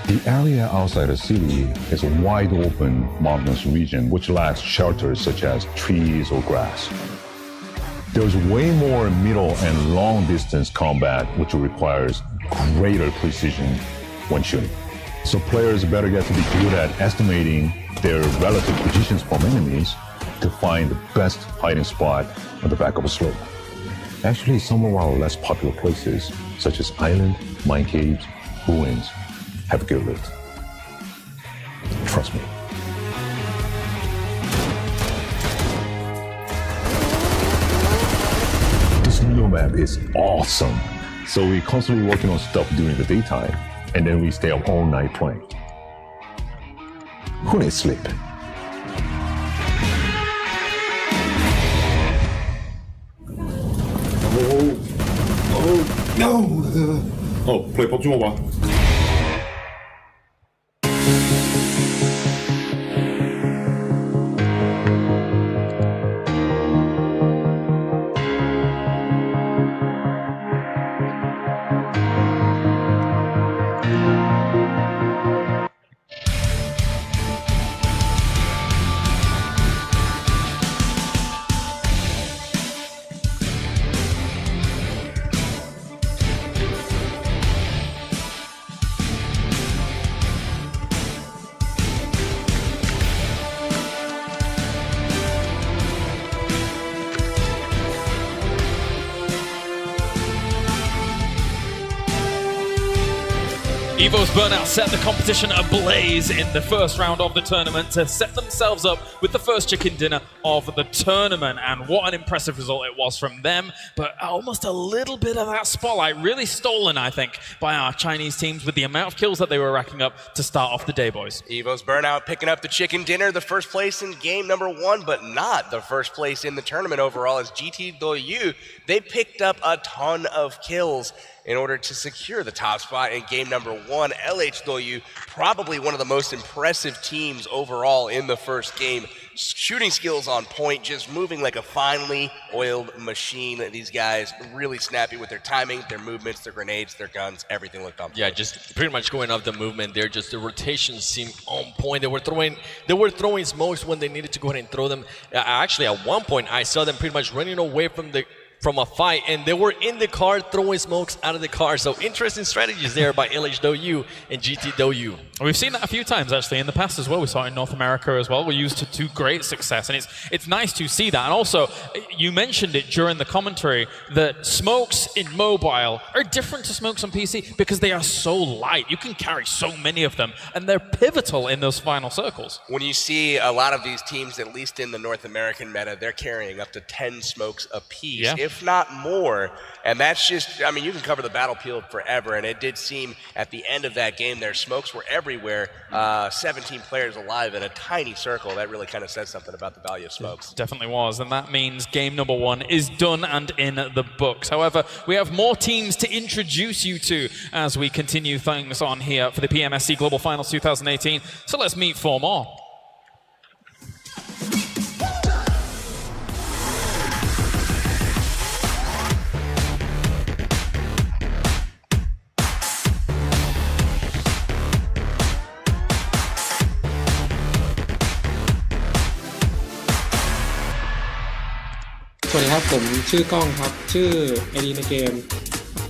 The area outside the city is a wide open mountainous region which lacks shelters such as trees or grass. There's way more middle and long distance combat which requires greater precision when shooting. So players better get to be good at estimating their relative positions from enemies to find the best hiding spot on the back of a slope. Actually, some of our less popular places, such as island, mine caves, ruins, have good loot. Trust me. This new map is awesome. So we're constantly working on stuff during the daytime, and then we stay up all night playing. Who needs sleep? Oh, no! Oh, play Pubgm Mobile. Evo's Burnout set the competition ablaze in the first round of the tournament to set themselves up with the first chicken dinner of the tournament, and what an impressive result it was from them. But almost a little bit of that spotlight really stolen, I think, by our Chinese teams with the amount of kills that they were racking up to start off the day, boys. Evo's Burnout picking up the chicken dinner, the first place in game number 1, but not the first place in the tournament overall, as GT they picked up a ton of kills in order to secure the top spot in game number 1. LH probably one of the most impressive teams overall in the first game. Shooting skills on point, just moving like a finely oiled machine. These guys really snappy with their timing, their movements, their grenades, their guns, everything looked on point. Yeah, just pretty much going off the movement there. Just the rotations seemed on point. They were throwing smokes when they needed to go ahead and throw them. Actually, at one point, I saw them pretty much running away from a fight, and they were in the car throwing smokes out of the car. So interesting strategies there by LH and GT. We've seen that a few times actually in the past as well. We saw it in North America as well. We used to great success, and it's nice to see that. And also, you mentioned it during the commentary that smokes in mobile are different to smokes on PC because they are so light. You can carry so many of them, and they're pivotal in those final circles. When you see a lot of these teams, at least in the North American meta, they're carrying up to 10 smokes apiece. Yeah. If not more. And that's just, I mean, you can cover the battlefield forever, and it did seem at the end of that game their smokes were everywhere. 17 players alive in a tiny circle. That really kind of says something about the value of smokes. It definitely was, and that means game number 1 is done and in the books. However, we have more teams to introduce you to as we continue things on here for the PMSC Global Finals 2018. So let's meet 4 more.สวัสดีครับผมชื่อกล้องครับชื่อไอดีในเกม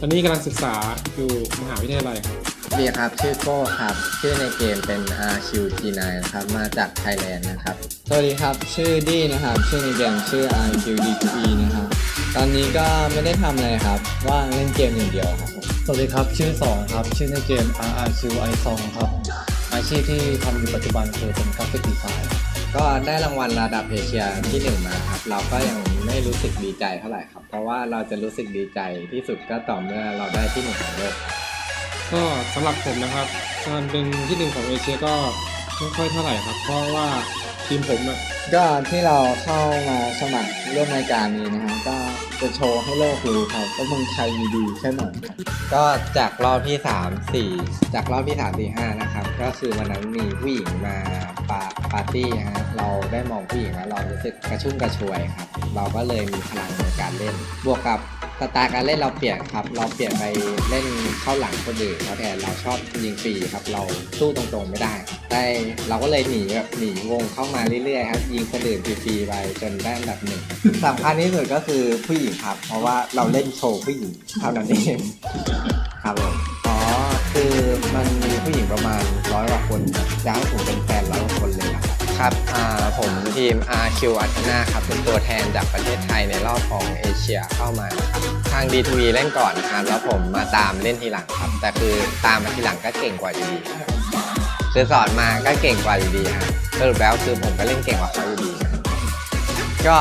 ตอนนี้กำลังศึกษาอยู่มหาวิทยาลัยครับ สวัสดีครับชื่อโก้ครับชื่อในเกมเป็นRQG9 นะครับมาจากไทยแลนด์นะครับสวัสดีครับชื่อดี้นะครับชื่อในเกมชื่อ RQD2E นะครับตอนนี้ก็ไม่ได้ทำอะไรครับว่างเล่นเกมอย่างเดียวครับสวัสดีครับชื่อ2ครับชื่อในเกม RRQI2 ครับอาชีพที่ทำอยู่ปัจจุบันคือเป็นกราฟิกดีไซน์ก็ได้รางวัลระดับเอเชียที่1มาครับเราก็ยังไม่รู้สึกดีใจเท่าไหร่ครับเพราะว่าเราจะรู้สึกดีใจที่สุดก็ต่อเมื่อเราได้ที่1ของโลกก็สำหรับผมนะครับการเป็นที่1ของเอเชียก็ไม่ค่อยเท่าไหร่ครับเพราะว่าทีมผมก็ที่เราเข้ามาสมัครร่วมรายการนี้นะฮะก็จะโชว์ให้โลกรู้ครับว่าเมืองไทยมีดีแค่ไหนครับก็จากรอบที่3-4 จากรอบที่3-4-5นะครับก็คือวันนั้นมีผู้หญิงมา ปาร์ตี้นะฮะเราได้มองผู้หญิงแล้วเรารู้สึกกระชุ่มกระชวยครับเราก็เลยมีพลังในการเล่นบวกกับสไตล์การเล่นเราเปลี่ยนครับเราเปลี่ยนไปเล่นเข้าหลังคนอื่นเพราะแทนเราชอบยิงฟรีครับเราสู้ตรงๆไม่ได้แต่เราก็เลยหนีวงเข้ามาเรื่อยๆครับยิงคนอื่นฟรีๆไปจนได้อันดับหนึ่งสำคัญที่สุดก็คือผู้หญิงครับเพราะว่าเราเล่นโชว์ผู้หญิงเท่านั้นเองครับผมคือมันมีผู้หญิงประมาณ100 กว่าคนครับอยากให้ผมเป็นแฟน100 กว่าคนเลยครับผมทีม RQ Athena ครับเป็นตัวแทนจากประเทศไทยในรอบของเอเชียเข้ามาครับทาง D2E เล่นก่อนนะครับแล้วผมมาตามเล่นทีหลังครับแต่คือตามมาทีหลังก็เก่งกว่าอยู่ดีคือสอนมาก็เก่งกว่าอยู่ดีครับสรุปแล้วคือผมก็เล่นเก่งกว่าเขาอยู่ดีครับก็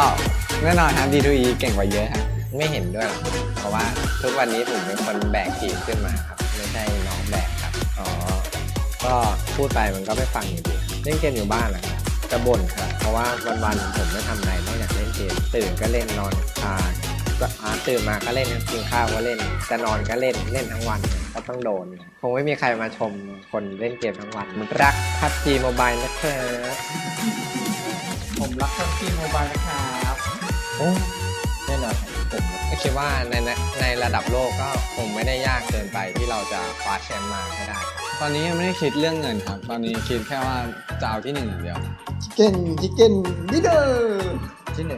แน่นอนครับ D2E เก่งกว่าเยอะครับไม่เห็นด้วยหรอกเพราะว่าทุกวันนี้ผมเป็นคนแบกทีมขึ้นมาครับไม่ใช่น้องแบกครับก็พูดไปมันก็ไม่ฟังอยู่ดีเล่นเกมอยู่บ้านนะครับจะบ่นครับเพราะว่าวันๆผมไม่ทำอะไรนอกจากเล่นเกมตื่นก็เล่นนอนตื่นมาก็เล่นกินข้าวก็เล่นจะนอนก็เล่นทั้งวันก็ต้องโดนคงไม่มีใครมาชมคนเล่นเกมทั้งวันมันรัก PUBG Mobile นะครับผมรัก PUBG Mobile นะครับโอ้แน่นอนผมคิดว่าในระดับโลกก็คงไม่ได้ยากเกินไปที่เราจะคว้าแชมป์มาให้ได้ตอนนี้ยังไม่ได้คิดเรื่องเงินครับตอนนี้คิดแค่ว่าจะเอาที่1อย่างเดียวชิคเก้นลีดเดอร์ที่1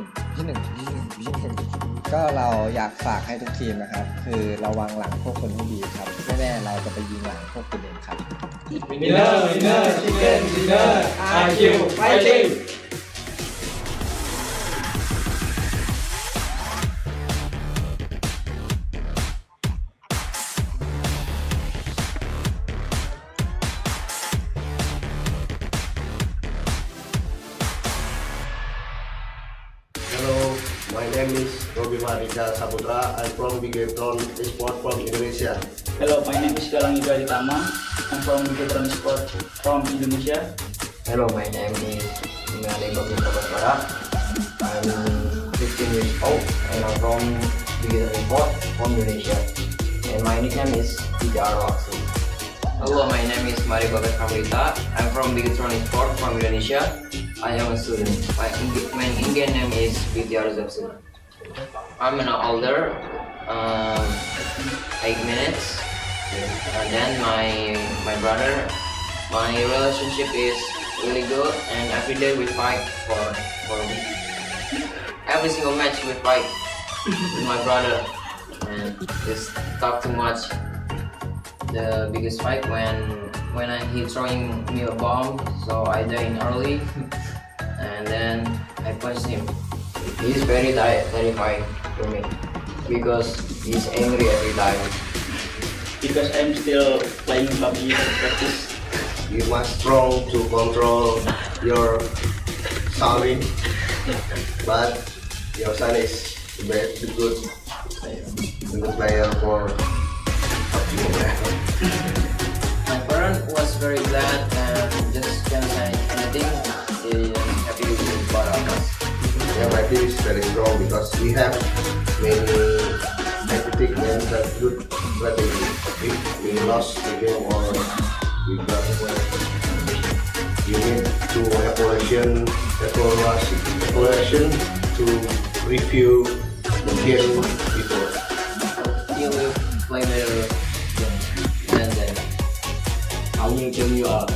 ก็เราอยากฝากให้ทุกทีมนะครับคือระวังหลังพวกคนให้ดีครับไม่แน่เราจะไปยิงหลังพวกคุณเองครับ Winner, chicken dinner, IQ fighting. Hello, my name is Robi Marika Saputra. I'm from Bigetron Sport from Indonesia. Hello, my name is Galang Ida Ditama. I'm from Bigetron Sport from Indonesia. Hello, my name is Imali Bapak. I'm 15 years old and I'm from Bigetron Sport from Indonesia. And my nickname is Tijaro. Hello, my name is Mari Babet Kamrita. I'm from Bigetron Sport from Indonesia. I am a student. My in-game name is BTR Zepsi. I'm an older, 8 minutes. And then my brother, my relationship is really good, and every day we fight for every single match we fight with my brother, and just talk too much. The biggest fight when he throwing me a bomb, so I died early, and then I punched him. He's very terrifying to me because he's angry every time. Because I'm still playing PUBG for practice. You must strong to control your son, but your son is the good player for PUBG Mobile. My parent was very glad and just can't say anything. They happy with both of us. Yeah, my team is very strong because we have many tactics and good strategy. If we lost the game or we got you need to evaluation to review the game before. Till we play better and then How many team you are?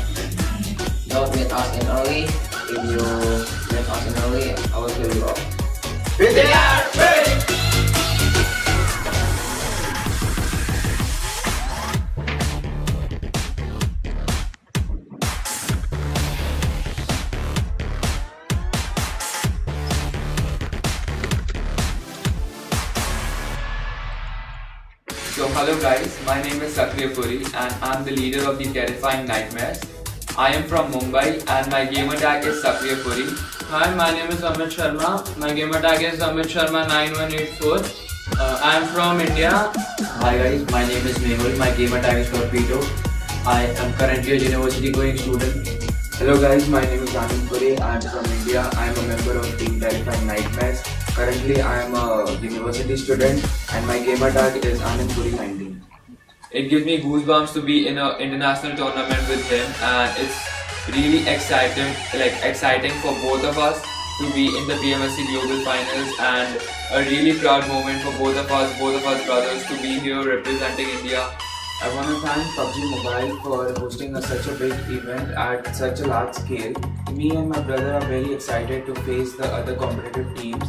don't get us in early. If you get us in early, I will kill you off. So hello guys, my name is Sakriya Puri and I'm the leader of the Terrifying Nightmares. I am from Mumbai and my gamer tag is Sakriya Puri. Hi, my name is Amit Sharma. My gamer tag is Amit Sharma 9184. I am from India. Hi guys, my name is Mehul. My gamer tag is Torpedo. I am currently a university going student. Hello guys, my name is Anand Puri. I am from India. I am a member of Team Terrifying Nightmares. Currently, I am a university student and my gamer tag is Anand Puri 19. It gives me goosebumps to be in an international tournament with him, and it's really exciting for both of us to be in the PMSC Global Finals, and a really proud moment for both of us brothers, to be here representing India. I want to thank PUBG Mobile for hosting such a big event at such a large scale. Me and my brother are very excited to face the other competitive teams.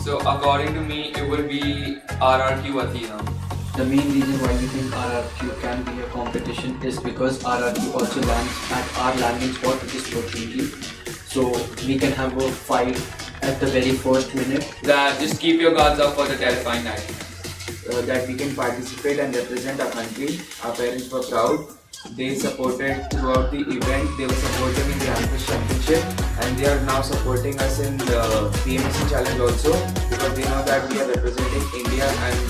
So according to me, it will be RRQ Athena. The main reason why we think RRQ can be a competition is because RRQ also lands at our landing spot, which is Portugal. So we can have a fight at the very first minute. That just keep your guards up for the terrifying night. That we can participate and represent our country. Our parents were proud. They supported throughout the event. They were supporting in the Campus Championship, and they are now supporting us in the PMSC Challenge also, because they know that we are representing India and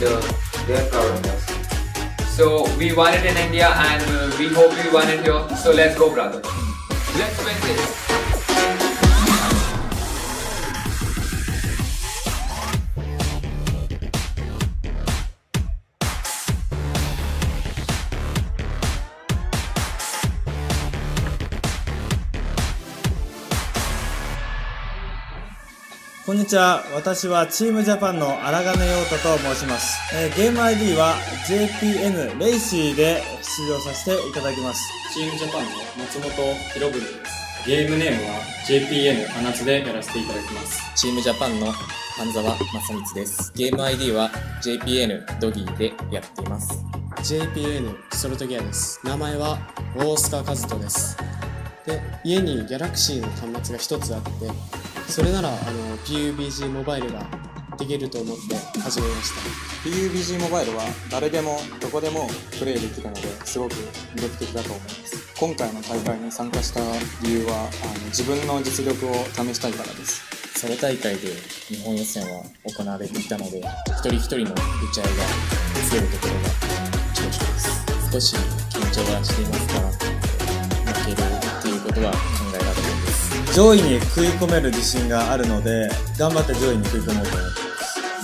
they are proud of us. So we won it in India, and we hope we won it here. So let's go, brother. Let's win this.こんにちは。私はチームジャパンの荒金陽太と申します。ゲーム ID は JPN レイシーで出場させていただきます。チームジャパンの松本博文です。ゲームネームは JPN 真夏でやらせていただきます。チームジャパンの半沢正光です。ゲーム ID は JPN ドギーでやっています。JPN ソルトギアです。名前は大須賀和人です。で、家にギャラクシーの端末が一つあって、それならPUBG モバイルができると思って始めました。 PUBG モバイルは誰でもどこでもプレイできるのですごく魅力的だと思います。今回の大会に参加した理由は自分の実力を試したいからです。それ大会で日本予選は行われていたので、一人一人の打ち合いが強いところが長所です。少し緊張はしていますが、負けるっていうことは考えられないです。上位に食い込める自信があるので、頑張って上位に食い込もうと思ってま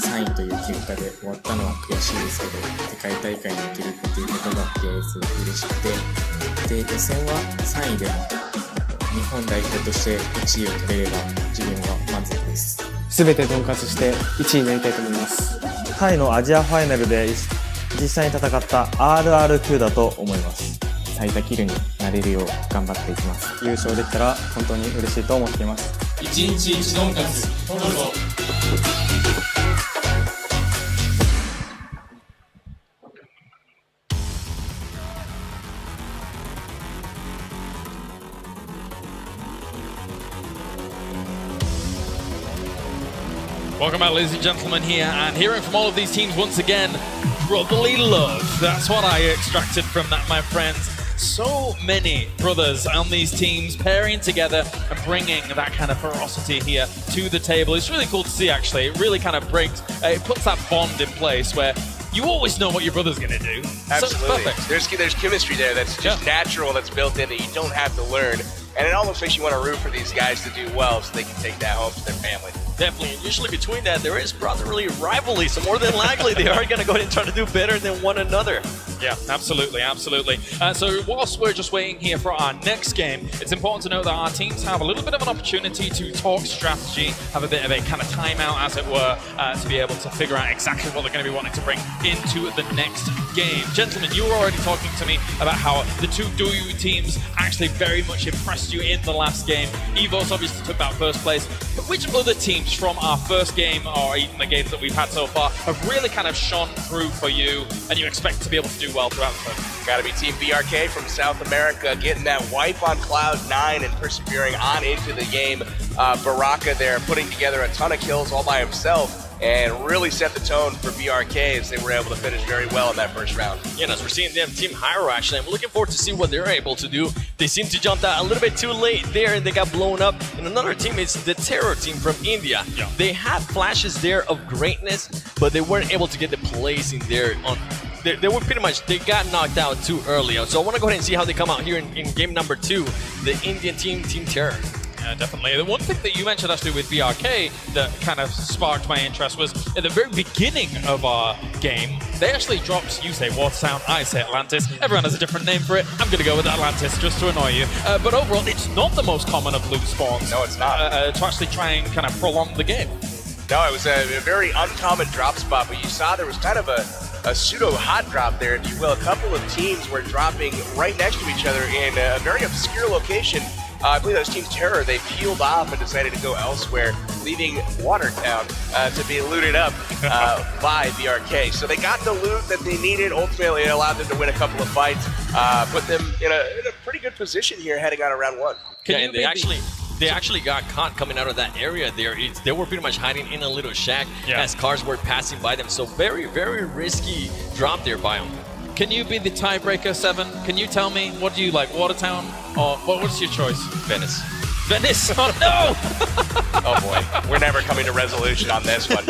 す。3位という結果で終わったのは悔しいですけど、世界大会に行けるっていうことがすごく嬉しくて、で、予選は3位でも日本代表として1位を取れれば自分は満足です。全て分割して1位になりたいと思います。タイのアジアファイナルで実際に戦った RRQ だと思います。最多キルになれるよう頑張っていきます。優勝できたら本当に嬉しいと思っています。一日一ドンカツ取るぞ。Welcome back, ladies and gentlemen, here, and hearing from all of these teams once again, brotherly love. That's what I extracted from that, my friends. So many brothers on these teams pairing together and bringing that kind of ferocity here to the table. It's really cool to see, actually. It really kind of breaks, it puts that bond in place where you always know what your brother's going to do. Absolutely. So it's perfect. There's chemistry there that's just natural, that's built in, that you don't have to learn. And it almost makes you want to root for these guys to do well so they can take that home to their family. Definitely. And usually between that, there is brotherly rivalry. So more than likely, they are going to go ahead and try to do better than one another. Yeah, absolutely, absolutely. So whilst we're just waiting here for our next game, it's important to note that our teams have a little bit of an opportunity to talk strategy, have a bit of a kind of timeout, as it were, to be able to figure out exactly what they're going to be wanting to bring into the next game. Gentlemen, you were already talking to me about how the two DOU teams actually very much impressed you in the last game. Evos obviously took that first place. But which other teams from our first game, or even the games that we've had so far, have really kind of shone through for you and you expect to be able to do well throughout the tournament? Got to be Team BRK from South America, getting that wipe on Cloud9 and persevering on into the game. Baraka there putting together a ton of kills all by himself and really set the tone for BRK as they were able to finish very well in that first round. Yeah, and as we're seeing them team higher, actually, I'm looking forward to see what they're able to do. They seem to jump out a little bit too late there and they got blown up. And another team is the Terror team from India. Yeah. They had flashes there of greatness, but they weren't able to get the place in there on. They were pretty much, they got knocked out too early. So I want to go ahead and see how they come out here in game number 2, the Indian team, Team Terror. Yeah, definitely. The one thing that you mentioned actually with BRK that kind of sparked my interest was at the very beginning of our game, they actually dropped, you say Watertown, I say Atlantis. Everyone has a different name for it. I'm going to go with Atlantis just to annoy you. But overall, it's not the most common of loot spawns. No, it's not. To actually try and kind of prolong the game. No, it was a very uncommon drop spot, but you saw there was kind of a pseudo hot drop there, if you will. A couple of teams were dropping right next to each other in a very obscure location. I believe that was Team Terror. They peeled off and decided to go elsewhere, leaving Watertown to be looted up by BRK. So they got the loot that they needed. Ultimately, it allowed them to win a couple of fights, put them in a pretty good position here heading out of round one. And they actually got caught coming out of that area there. They were pretty much hiding in a little shack as cars were passing by them. So very, very risky drop there by them. Can you be the tiebreaker, Seven? Can you tell me, what do you like, Watertown or what's your choice? Venice. Venice? Oh no! Oh boy, we're never coming to resolution on this one.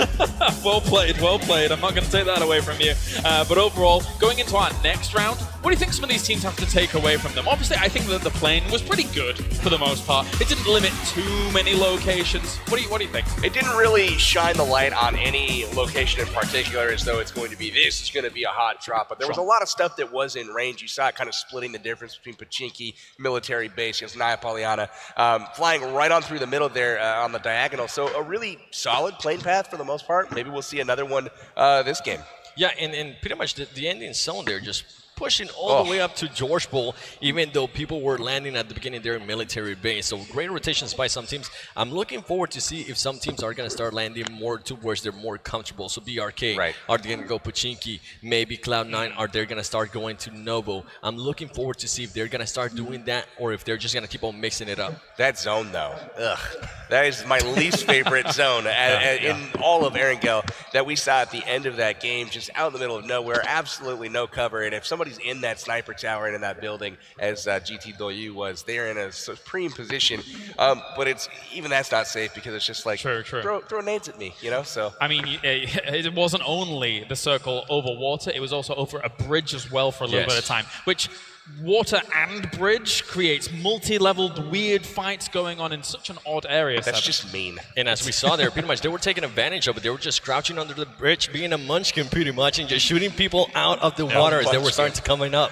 Well played, well played. I'm not going to take that away from you. But overall, going into our next round, what do you think some of these teams have to take away from them? Obviously, I think that the plane was pretty good for the most part. It didn't limit too many locations. What do you think? It didn't really shine the light on any location in particular as though it's going to be, this is going to be a hot drop. But there was a lot of stuff that was in range. You saw it kind of splitting the difference between Pachinki, military base against Naya Polyana, flying right on through the middle there on the diagonal. So a really solid plane path for the most part. Maybe we'll see another one this game. Yeah, and pretty much the ending zone there just pushing all the way up to George Bull, even though people were landing at the beginning there in military base. So great rotations by some teams. I'm looking forward to see if some teams are going to start landing more towards they're more comfortable. So BRK, are they going to go Pachinki? Maybe Cloud9, are they going to start going to Novo? I'm looking forward to see if they're going to start doing that or if they're just going to keep on mixing it up. That zone, though, that is my least favorite zone in all of Erangel that we saw at the end of that game, just out in the middle of nowhere, absolutely no cover. And if somebody's in that sniper tower and in that building, as GT Doyu was, they're in a supreme position. But even that's not safe because it's just like, throw nades at me, you know? So I mean, it wasn't only the circle over water, it was also over a bridge as well for a little bit of time, which water and bridge creates multi-leveled weird fights going on in such an odd area. That's just mean. And as we saw there, pretty much they were taking advantage of it. They were just crouching under the bridge, being a munchkin pretty much, and just shooting people out of the water as they were starting to coming up.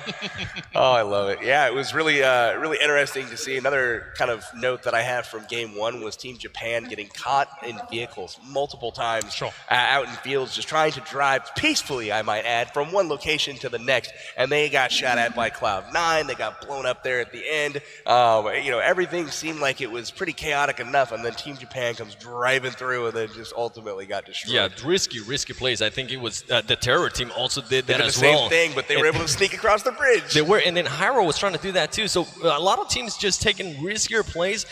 Oh, I love it. Yeah, it was really really interesting to see. Another kind of note that I have from game one was Team Japan getting caught in vehicles multiple times out in fields, just trying to drive peacefully, I might add, from one location to the next, and they got shot at by Cloud9. They got blown up there at the end. You know, everything seemed like it was pretty chaotic enough, and then Team Japan comes driving through and then just ultimately got destroyed. Yeah, risky plays. I think it was the Terror team also did that as well. They did the same thing, but they were able to sneak across the bridge. They were, and then Hyro was trying to do that too. So a lot of teams just taking riskier plays.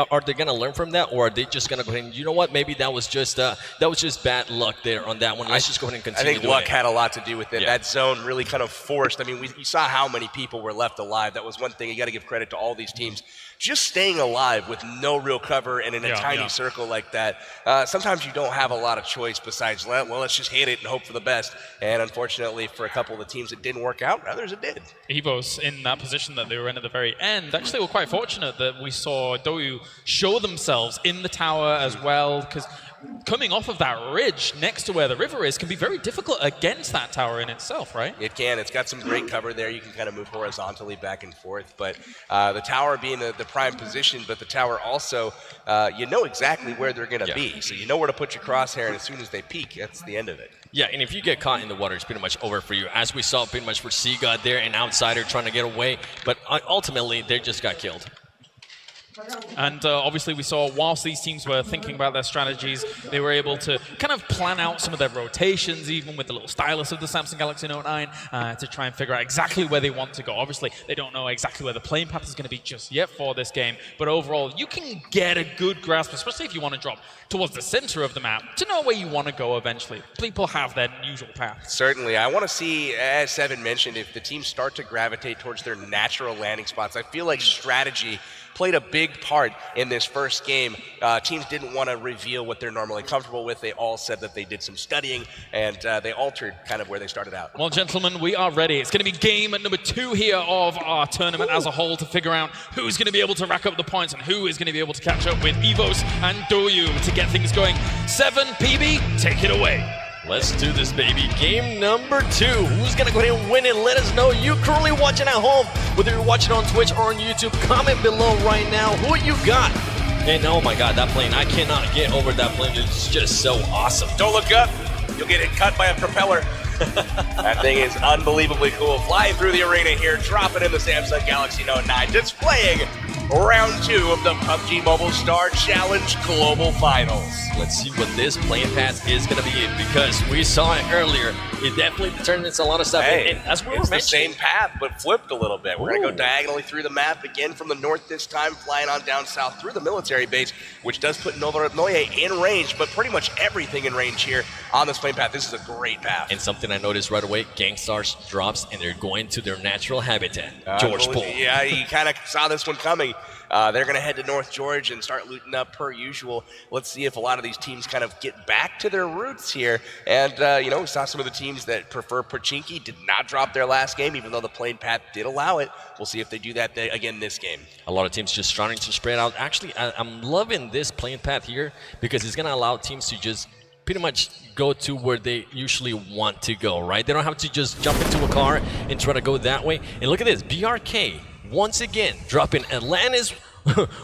Are they going to learn from that, or are they just going to go ahead and, you know what, maybe that was just bad luck there on that one. Let's just go ahead and continue. I think luck had a lot to do with it. That zone really kind of forced. I mean, you saw how many people were left alive. That was one thing you got to give credit to all these teams. Just staying alive with no real cover and in a tiny circle like that. Sometimes you don't have a lot of choice besides, well, let's just hit it and hope for the best. And unfortunately, for a couple of the teams, it didn't work out. Others, it did. Evos in that position that they were in at the very end. Actually, we're quite fortunate that we saw Doyu show themselves in the tower as well, because coming off of that ridge next to where the river is can be very difficult against that tower in itself, right? It can. It's got some great cover there. You can kind of move horizontally back and forth. But the tower being the prime position, but the tower also, you know exactly where they're going to be. So you know where to put your crosshair, and as soon as they peek, that's the end of it. Yeah, and if you get caught in the water, it's pretty much over for you. As we saw pretty much for Seagod there, an outsider trying to get away. But ultimately, they just got killed. And obviously we saw whilst these teams were thinking about their strategies, they were able to kind of plan out some of their rotations, even with the little stylus of the Samsung Galaxy Note 9, to try and figure out exactly where they want to go. Obviously, they don't know exactly where the plane path is going to be just yet for this game, but overall, you can get a good grasp, especially if you want to drop towards the center of the map, to know where you want to go eventually. People have their usual path. Certainly. I want to see, as Seven mentioned, if the teams start to gravitate towards their natural landing spots. I feel like strategy played a big part in this first game. Teams didn't want to reveal what they're normally comfortable with. They all said that they did some studying, and they altered kind of where they started out. Well, gentlemen, we are ready. It's going to be game number 2 here of our tournament as a whole to figure out who's going to be able to rack up the points and who is going to be able to catch up with Evos and Doyu to get things going. 7, PB, take it away. Let's do this, baby. Game number 2. Who's going to go ahead and win it? Let us know. You currently watching at home, whether you're watching on Twitch or on YouTube, comment below right now who you got. And oh my God, that plane, I cannot get over that plane. It's just so awesome. Don't look up. You'll get it cut by a propeller. That thing is unbelievably cool. Flying through the arena here, dropping in the Samsung Galaxy Note 9, displaying round 2 of the PUBG Mobile Star Challenge Global Finals. Let's see what this playing path is going to be, because we saw it earlier. It definitely turned into a lot of stuff. Hey, and as we were it's the mentioning, same path, but flipped a little bit. We're going to go diagonally through the map again from the north this time, flying on down south through the military base, which does put Nova Noye in range, but pretty much everything in range here on this playing path. This is a great path. And something I noticed right away, Gangstars drops, and they're going to their natural habitat, George Bull. Yeah, you kind of saw this one coming. They're going to head to North George and start looting up per usual. Let's see if a lot of these teams kind of get back to their roots here. And, we saw some of the teams that prefer Pochinki did not drop their last game, even though the plane path did allow it. We'll see if they do that again this game. A lot of teams just starting to spread out. Actually, I'm loving this plane path here because it's going to allow teams to just pretty much go to where they usually want to go, right? They don't have to just jump into a car and try to go that way. And look at this, BRK, once again, dropping Atlantis,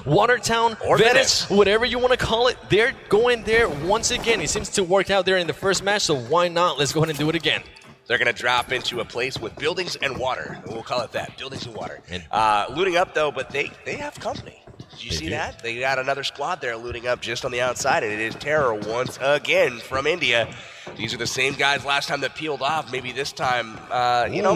Watertown, or Venice, whatever you want to call it. They're going there once again. It seems to work out there in the first match, so why not? Let's go ahead and do it again. They're going to drop into a place with buildings and water. We'll call it that, buildings and water. Looting up, though, but they have company. Did you see that? They got another squad there looting up just on the outside, and it is Terror once again from India. These are the same guys last time that peeled off. Maybe this time,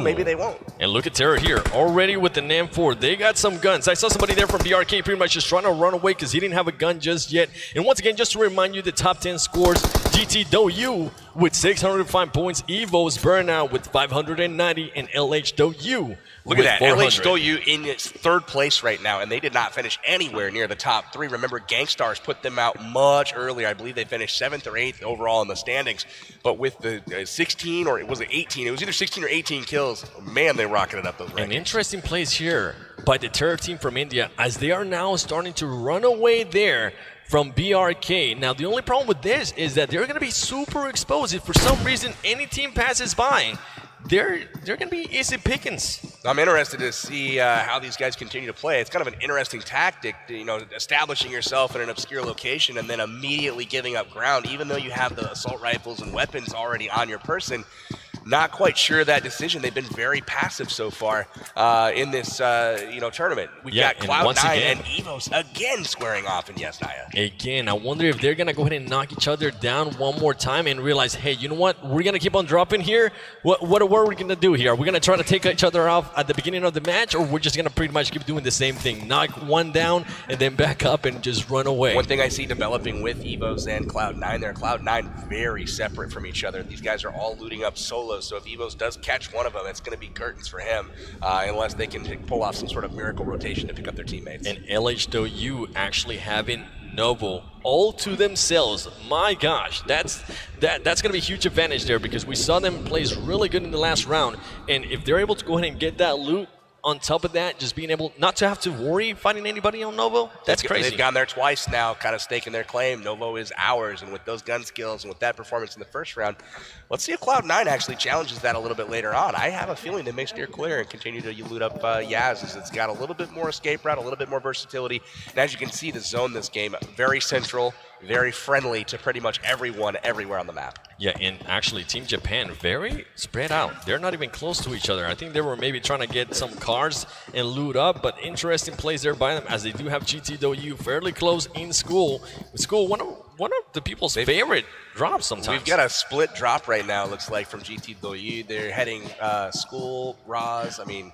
maybe they won't. And look at Terror here, already with the NAM4. They got some guns. I saw somebody there from BRK pretty much just trying to run away because he didn't have a gun just yet. And once again, just to remind you, the top 10 scores, GT Doyu with 605 points, Evo's Burnout with 590, and LH Doyu. Look at that, LH Doyu in its 3rd place right now, and they did not finish anywhere near the top 3. Remember, Gangstars put them out much earlier. I believe they finished 7th or 8th overall in the standings. But with the 16, or was it 18? It was either 16 or 18 kills. Man, they rocketed up those rankings. An interesting place here by the Terror team from India, as they are now starting to run away there from BRK. Now, the only problem with this is that they're going to be super exposed. If for some reason any team passes by, they're going to be easy pickings. I'm interested to see how these guys continue to play. It's kind of an interesting tactic, establishing yourself in an obscure location and then immediately giving up ground, even though you have the assault rifles and weapons already on your person. Not quite sure of that decision. They've been very passive so far in this, tournament. We've got Cloud9 and Evos again squaring off in Yes Naya. Again, I wonder if they're going to go ahead and knock each other down one more time and realize, hey, you know what? We're going to keep on dropping here. What are we going to do here? Are we going to try to take each other off at the beginning of the match, or we're just going to pretty much keep doing the same thing? Knock one down and then back up and just run away. One thing I see developing with Evos and Cloud9 there, Cloud9 very separate from each other. These guys are all looting up solo. So if Evos does catch one of them, it's going to be curtains for him, unless they can pull off some sort of miracle rotation to pick up their teammates. And LH Doyu actually having Novo all to themselves. My gosh, that's going to be a huge advantage there, because we saw them play really good in the last round. And if they're able to go ahead and get that loot, on top of that, just being able not to have to worry fighting anybody on Novo, that's crazy. They've gone there twice now, kind of staking their claim. Novo is ours, and with those gun skills and with that performance in the first round, let's see if Cloud9 actually challenges that a little bit later on. I have a feeling they may steer clear and continue to loot up Yaz, as it's got a little bit more escape route, a little bit more versatility. And as you can see, the zone this game, very central, very friendly to pretty much everyone, everywhere on the map. Yeah, and actually Team Japan, very spread out. They're not even close to each other. I think they were maybe trying to get some cars and loot up, but interesting plays there by them, as they do have GT Doyu fairly close in school. School, one of the people's favorite drops sometimes. We've got a split drop right now, looks like, from GT Doyu. They're heading School, Roz. I mean,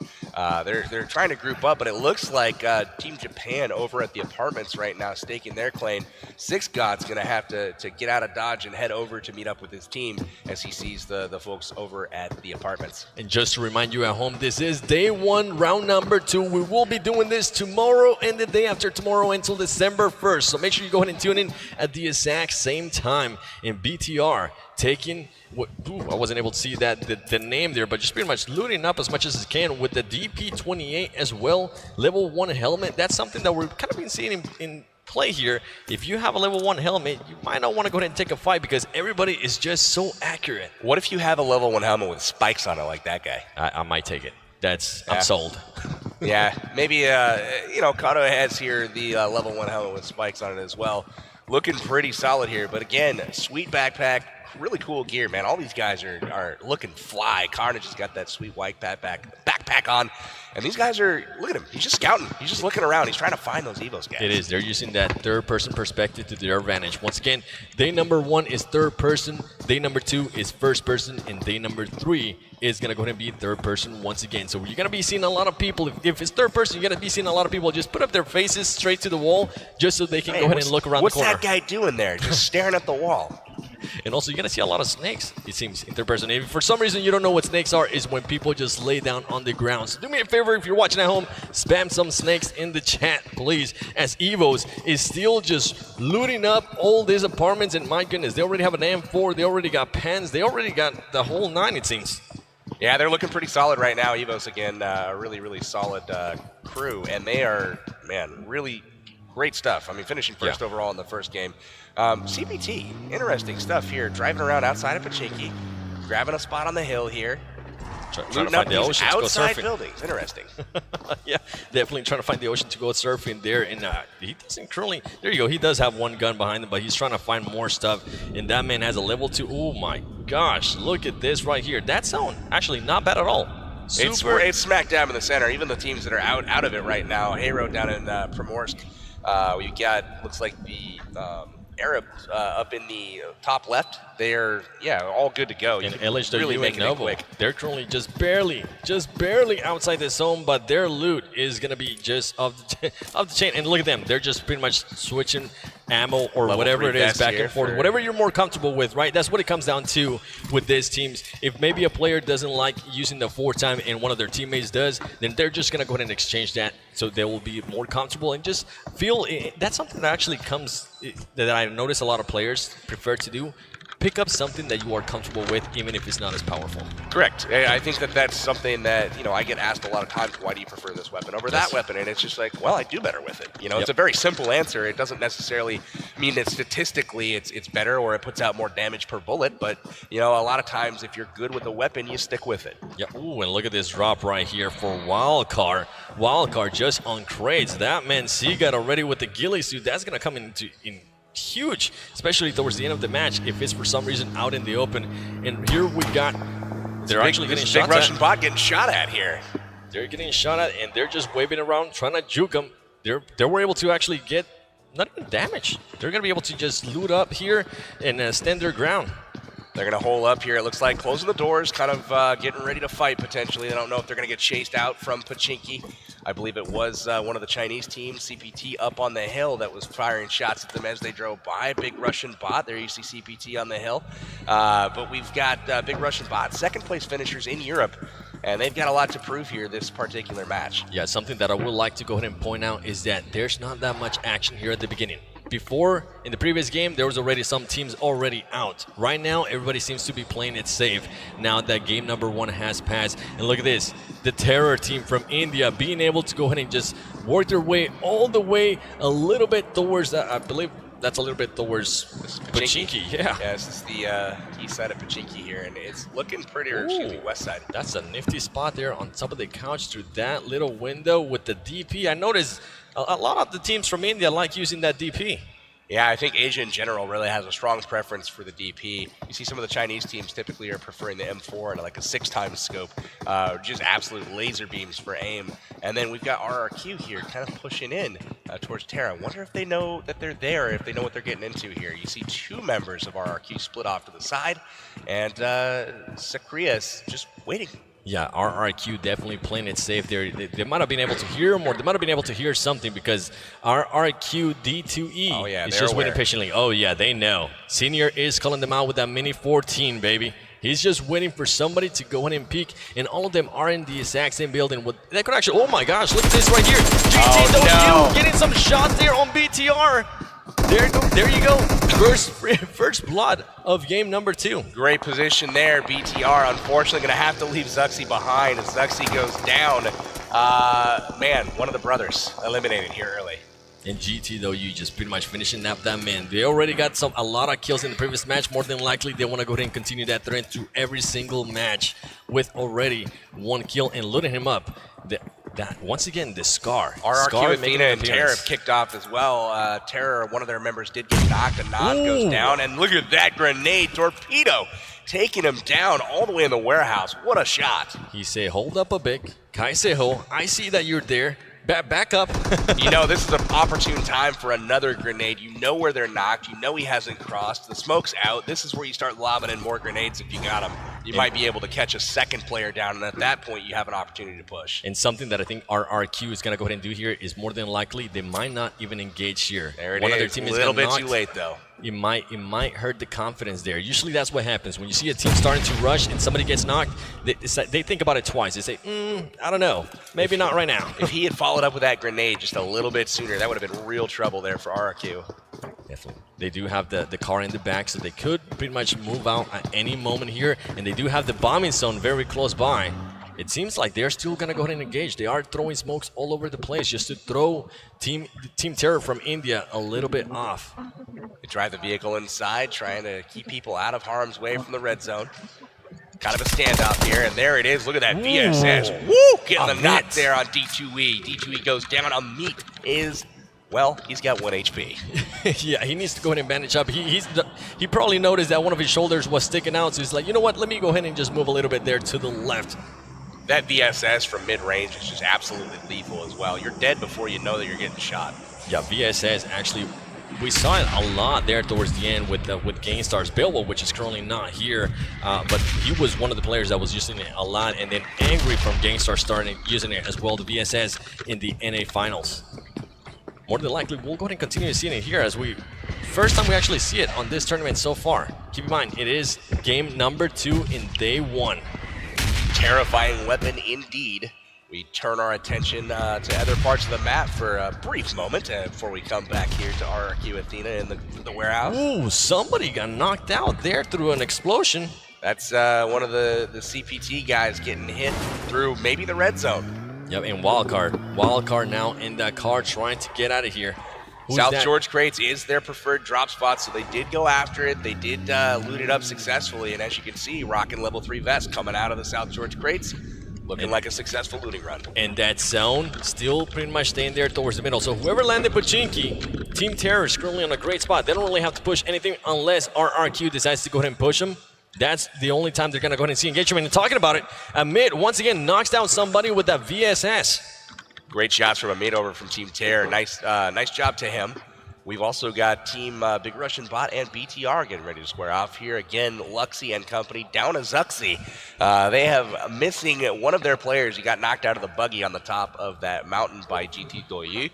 they're trying to group up, but it looks like Team Japan over at the apartments right now staking their claim. Six God's going to have to get out of Dodge and head over to meet up with his team as he sees the folks over at the apartments. And just to remind you at home, this is day 1, round number 2. We will be doing this tomorrow and the day after tomorrow until December 1st. So make sure you go ahead and tune in at the exact same time. In BTR taking what I wasn't able to see that the name there, but just pretty much looting up as much as it can with the DP28 as well. Level 1 helmet. That's something that we're kind of been seeing in play here. If you have a level 1 helmet, you might not want to go ahead and take a fight because everybody is just so accurate. What if you have a level 1 helmet with spikes on it like that guy? I might take it. I'm sold. Yeah, maybe Kato has here the level 1 helmet with spikes on it as well. Looking pretty solid here, but again, sweet backpack, really cool gear, man. All these guys are looking fly. Carnage has got that sweet white backpack on, and these guys are, look at him, he's just scouting. He's just looking around. He's trying to find those Evos guys. It is. They're using that third-person perspective to their advantage. Once again, day number 1 is third person, day number 2 is first person, and day number 3 is going to go ahead and be third person once again. So you're going to be seeing a lot of people, if it's third person, you're going to be seeing a lot of people just put up their faces straight to the wall just so they can go ahead and look around the corner. What's that guy doing there? Just staring at the wall. And also, you're going to see a lot of snakes, it seems, in third person. If for some reason you don't know what snakes are, is when people just lay down on the ground. So do me a favor, if you're watching at home, spam some snakes in the chat, please, as Evos is still just looting up all these apartments. And my goodness, they already have an M4, they already got pens, they already got the whole 9, it seems. Yeah, they're looking pretty solid right now. Evos, again, a really, really solid crew. And they are, man, really great stuff. I mean, finishing first overall in the first game. CPT, interesting stuff here. Driving around outside of Pachinki, grabbing a spot on the hill here. Trying to find the ocean to go outside surfing. buildings. Interesting. Yeah, definitely trying to find the ocean to go surfing there. And he doesn't currently, there you go, he does have one gun behind him, but he's trying to find more stuff. And that man has a level 2. Oh my gosh, look at this right here. That zone, actually not bad at all. It's smack dab in the center. Even the teams that are out of it right now. Hero down in Primorsk. We got, looks like the Arabs up in the top left. They're, all good to go. And LHW and Novo, they're currently just barely outside the zone, but their loot is going to be just off the chain. And look at them. They're just pretty much switching ammo or Level whatever it is back and forth. for- Whatever you're more comfortable with, right? That's what it comes down to with these teams. If maybe a player doesn't like using the 4-time and one of their teammates does, then they're just going to go ahead and exchange that so they will be more comfortable and just feel that's something that actually comes that I notice a lot of players prefer to do. Pick up something that you are comfortable with, even if it's not as powerful. Correct. I think that's something that, I get asked a lot of times, why do you prefer this weapon over that weapon? And it's just like, well, I do better with it. It's a very simple answer. It doesn't necessarily mean that statistically it's better or it puts out more damage per bullet, but, a lot of times if you're good with a weapon, you stick with it. Yeah, ooh, and look at this drop right here for Wildcard. Wildcard just on crates. That man, C got already with the ghillie suit. That's going to come in huge, especially towards the end of the match if it's for some reason out in the open. And here we got, they're actually getting shot at. Big Russian bot getting shot at here. They're getting shot at and they're just waving around trying to juke them. They were able to actually get not even damage. They're going to be able to just loot up here and stand their ground. They're going to hole up here, it looks like, closing the doors, kind of getting ready to fight potentially. I don't know if they're going to get chased out from Pachinki. I believe it was one of the Chinese teams, CPT, up on the hill that was firing shots at them as they drove by. Big Russian bot. There you see CPT on the hill. But we've got Big Russian bot, second place finishers in Europe. And they've got a lot to prove here this particular match. Yeah, something that I would like to go ahead and point out is that there's not that much action here at the beginning. Before, in the previous game, there was already some teams already out. Right now, everybody seems to be playing it safe now that game number 1 has passed. And look at this, the Terror team from India being able to go ahead and just work their way all the way a little bit towards that. I believe that's a little bit towards Pachinki. Yeah. Yeah, this is the east side of Pachinki here, and it's looking pretty, or excuse me, west side. That's a nifty spot there on top of the couch through that little window with the DP. I noticed a lot of the teams from India like using that DP. Yeah, I think Asia in general really has a strong preference for the DP. You see some of the Chinese teams typically are preferring the M4 and like a 6-time scope, just absolute laser beams for aim. And then we've got RRQ here kind of pushing in. towards Terra. I wonder if they know that they're there, if they know what they're getting into here. You see two members of RRQ split off to the side, and Sakria's just waiting. Yeah, RRQ definitely playing it safe there. They might have been able to hear him, or they might have been able to hear something, because RRQ D2E is just waiting patiently. Oh yeah, they know. Senior is calling them out with that mini 14, baby. He's just waiting for somebody to go in and peek, and all of them are in the exact same building. That could actually, oh my gosh, look at this right here. GT getting some shots there on BTR. There you go. First blood of game number 2. Great position there. BTR unfortunately going to have to leave Zuxi behind as Zuxi goes down. Man, one of the brothers eliminated here early. And GT though, you just pretty much finishing up that man. They already got a lot of kills in the previous match. More than likely, they want to go ahead and continue that trend through every single match with already 1 kill and looting him up. Once again, the Scar. RRQ, Athena, and Terra have kicked off as well. Terra, one of their members, did get knocked. A nod goes down, and look at that grenade torpedo taking him down all the way in the warehouse. What a shot. He say, hold up a bit. Kaiseho, I see that you're there. Back up. You know, this is an opportune time for another grenade. You know where they're knocked. You know he hasn't crossed. The smoke's out. This is where you start lobbing in more grenades if you got them. You might be able to catch a second player down, and at that point, you have an opportunity to push. And something that I think RRQ is going to go ahead and do here is more than likely they might not even engage here. There it One is. of their teammates a little bit knocked. too late, though. It might hurt the confidence there. Usually that's what happens. When you see a team starting to rush and somebody gets knocked, they think about it twice. They say, I don't know. Maybe not right now. If he had followed up with that grenade just a little bit sooner, that would have been real trouble there for RRQ. Definitely. They do have the car in the back, so they could pretty much move out at any moment here. And they do have the bombing zone very close by. It seems like they're still going to go ahead and engage. They are throwing smokes all over the place just to throw Team Terror from India a little bit off. They drive the vehicle inside, trying to keep people out of harm's way from the red zone. Kind of a standoff here, and there it is. Look at that VSS. Woo! Getting the knock there on D2E. D2E goes down. Amit is, well, he's got 1 HP. Yeah, he needs to go ahead and bandage up. He probably noticed that one of his shoulders was sticking out, so he's like, you know what, let me go ahead and just move a little bit there to the left. That VSS from mid-range is just absolutely lethal as well. You're dead before you know that you're getting shot. Yeah, VSS actually, we saw it a lot there towards the end with Gainstar's Bilbo, which is currently not here, but he was one of the players that was using it a lot, and then Angry from Gainstar started using it as well, the VSS in the NA Finals. More than likely, we'll go ahead and continue seeing it here as first time we actually see it on this tournament so far. Keep in mind, it is game number 2 in day 1. Terrifying weapon indeed. We turn our attention to other parts of the map for a brief moment before we come back here to RRQ Athena in the warehouse. Ooh, somebody got knocked out there through an explosion. That's one of the CPT guys getting hit through maybe the red zone. Yep, and Wildcard now in that car trying to get out of here. South George Crates is their preferred drop spot, so they did go after it. They did loot it up successfully, and as you can see, rocking level 3 vest coming out of the South George Crates, looking like a successful looting run. And that zone still pretty much staying there towards the middle. So whoever landed Pachinki, Team Terror is currently on a great spot. They don't really have to push anything unless RRQ decides to go ahead and push them. That's the only time they're going to go ahead and see engagement. And talking about it, Amit once again knocks down somebody with that VSS. Great shots from Amit over from Team Terror. Nice job to him. We've also got Team Big Russian Bot and BTR getting ready to square off here. Again, Luxy and company down to Zuxi. They have missing one of their players. He got knocked out of the buggy on the top of that mountain by GT Doyi.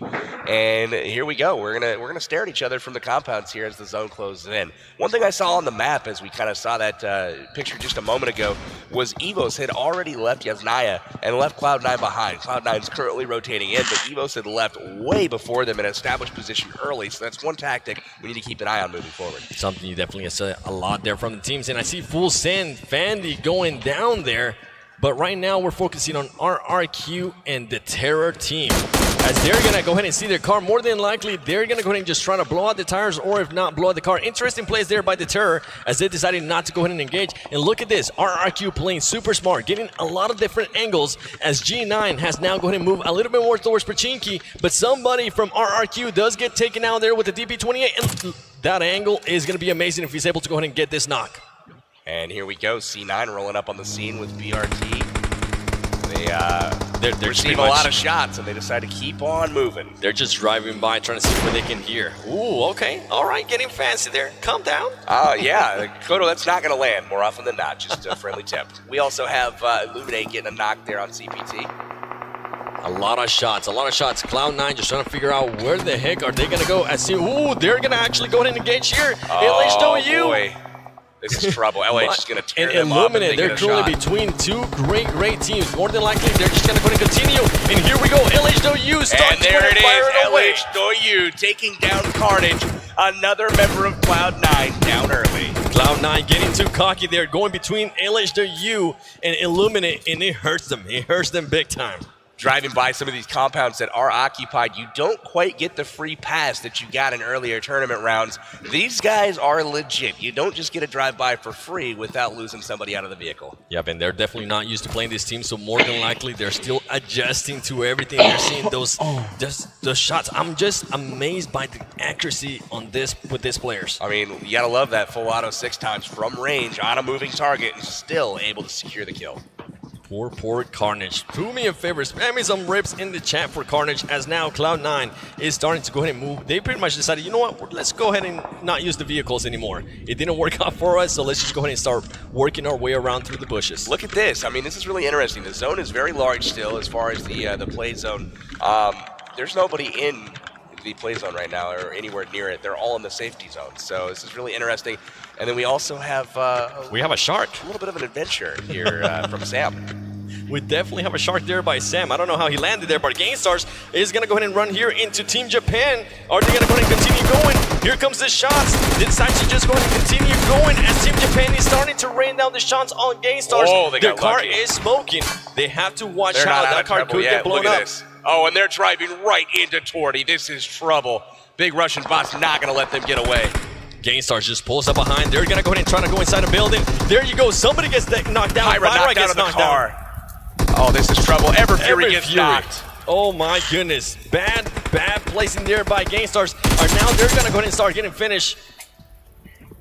And here we go. We're gonna stare at each other from the compounds here as the zone closes in. One thing I saw on the map as we kind of saw that picture just a moment ago was Evos had already left Yasnaya and left Cloud9 behind. Cloud9's currently rotating in, but Evos had left way before them and established position early. So that's one tactic we need to keep an eye on moving forward. Something you definitely see a lot there from the teams. And I see Full Send, Fandy going down there. But right now we're focusing on RRQ and the Terror team. As they're going to go ahead and see their car, more than likely they're going to go ahead and just try to blow out the tires, or if not, blow out the car. Interesting plays there by the Terror as they decided not to go ahead and engage. And look at this, RRQ playing super smart, getting a lot of different angles as G9 has now go ahead and move a little bit more towards Pachinki, but somebody from RRQ does get taken out there with the DP28, and that angle is going to be amazing if he's able to go ahead and get this knock. And here we go, C9 rolling up on the scene with BRT. They receive a lot of shots, and they decide to keep on moving. They're just driving by, trying to see what they can hear. Ooh, okay. All right, getting fancy there. Calm down. Yeah, Kodo, that's not going to land more often than not. Just a friendly tip. We also have Illuminate getting a knock there on CPT. A lot of shots, Cloud9 just trying to figure out where the heck are they going to go. Ooh, they're going to actually go ahead and engage here. LHW. Boy. This is trouble. LH is going to tear them up. Illuminate, they're currently between two great teams. More than likely, they're just going to go and continue. And here we go, LHW starting to fire it away. LHW taking down Carnage. Another member of Cloud9 down early. Cloud9 getting too cocky there, going between LHW and Illuminate, and it hurts them. It hurts them big time. Driving by some of these compounds that are occupied, you don't quite get the free pass that you got in earlier tournament rounds. These guys are legit. You don't just get a drive-by for free without losing somebody out of the vehicle. Yep, and they're definitely not used to playing this team, so more than likely they're still adjusting to everything. They're seeing those shots. I'm just amazed by the accuracy on this with these players. I mean, you gotta love that full auto 6 times from range on a moving target and still able to secure the kill. Poor Carnage. Do me a favor, spam me some rips in the chat for Carnage, as now Cloud9 is starting to go ahead and move. They pretty much decided, you know what, let's go ahead and not use the vehicles anymore. It didn't work out for us, so let's just go ahead and start working our way around through the bushes. Look at this. I mean, this is really interesting. The zone is very large still as far as the play zone. There's nobody in the play zone right now or anywhere near it. They're all in the safety zone. So this is really interesting. And then we also have a shark. A little bit of an adventure here from Sam. We definitely have a shark there by Sam. I don't know how he landed there, but GameStars is going to go ahead and run here into Team Japan. Are they going to go ahead and continue going? Here comes the shots. They decide to just go ahead and continue going as Team Japan is starting to rain down the shots on GameStars. Oh, they Their got car lucky. is smoking. They have to watch They're out. not That car could get blown Look at up. this. Oh, and they're driving right into Torty. This is trouble. Big Russian bot's not going to let them get away. GameStars just pulls up behind. They're going to go ahead and try to go inside a building. There you go. Somebody gets knocked down. Pyra knocked out of the car. Oh, this is trouble. Everfury gets knocked. Oh my goodness. Bad placing there by GameStars. Now they're going to go ahead and start getting finished.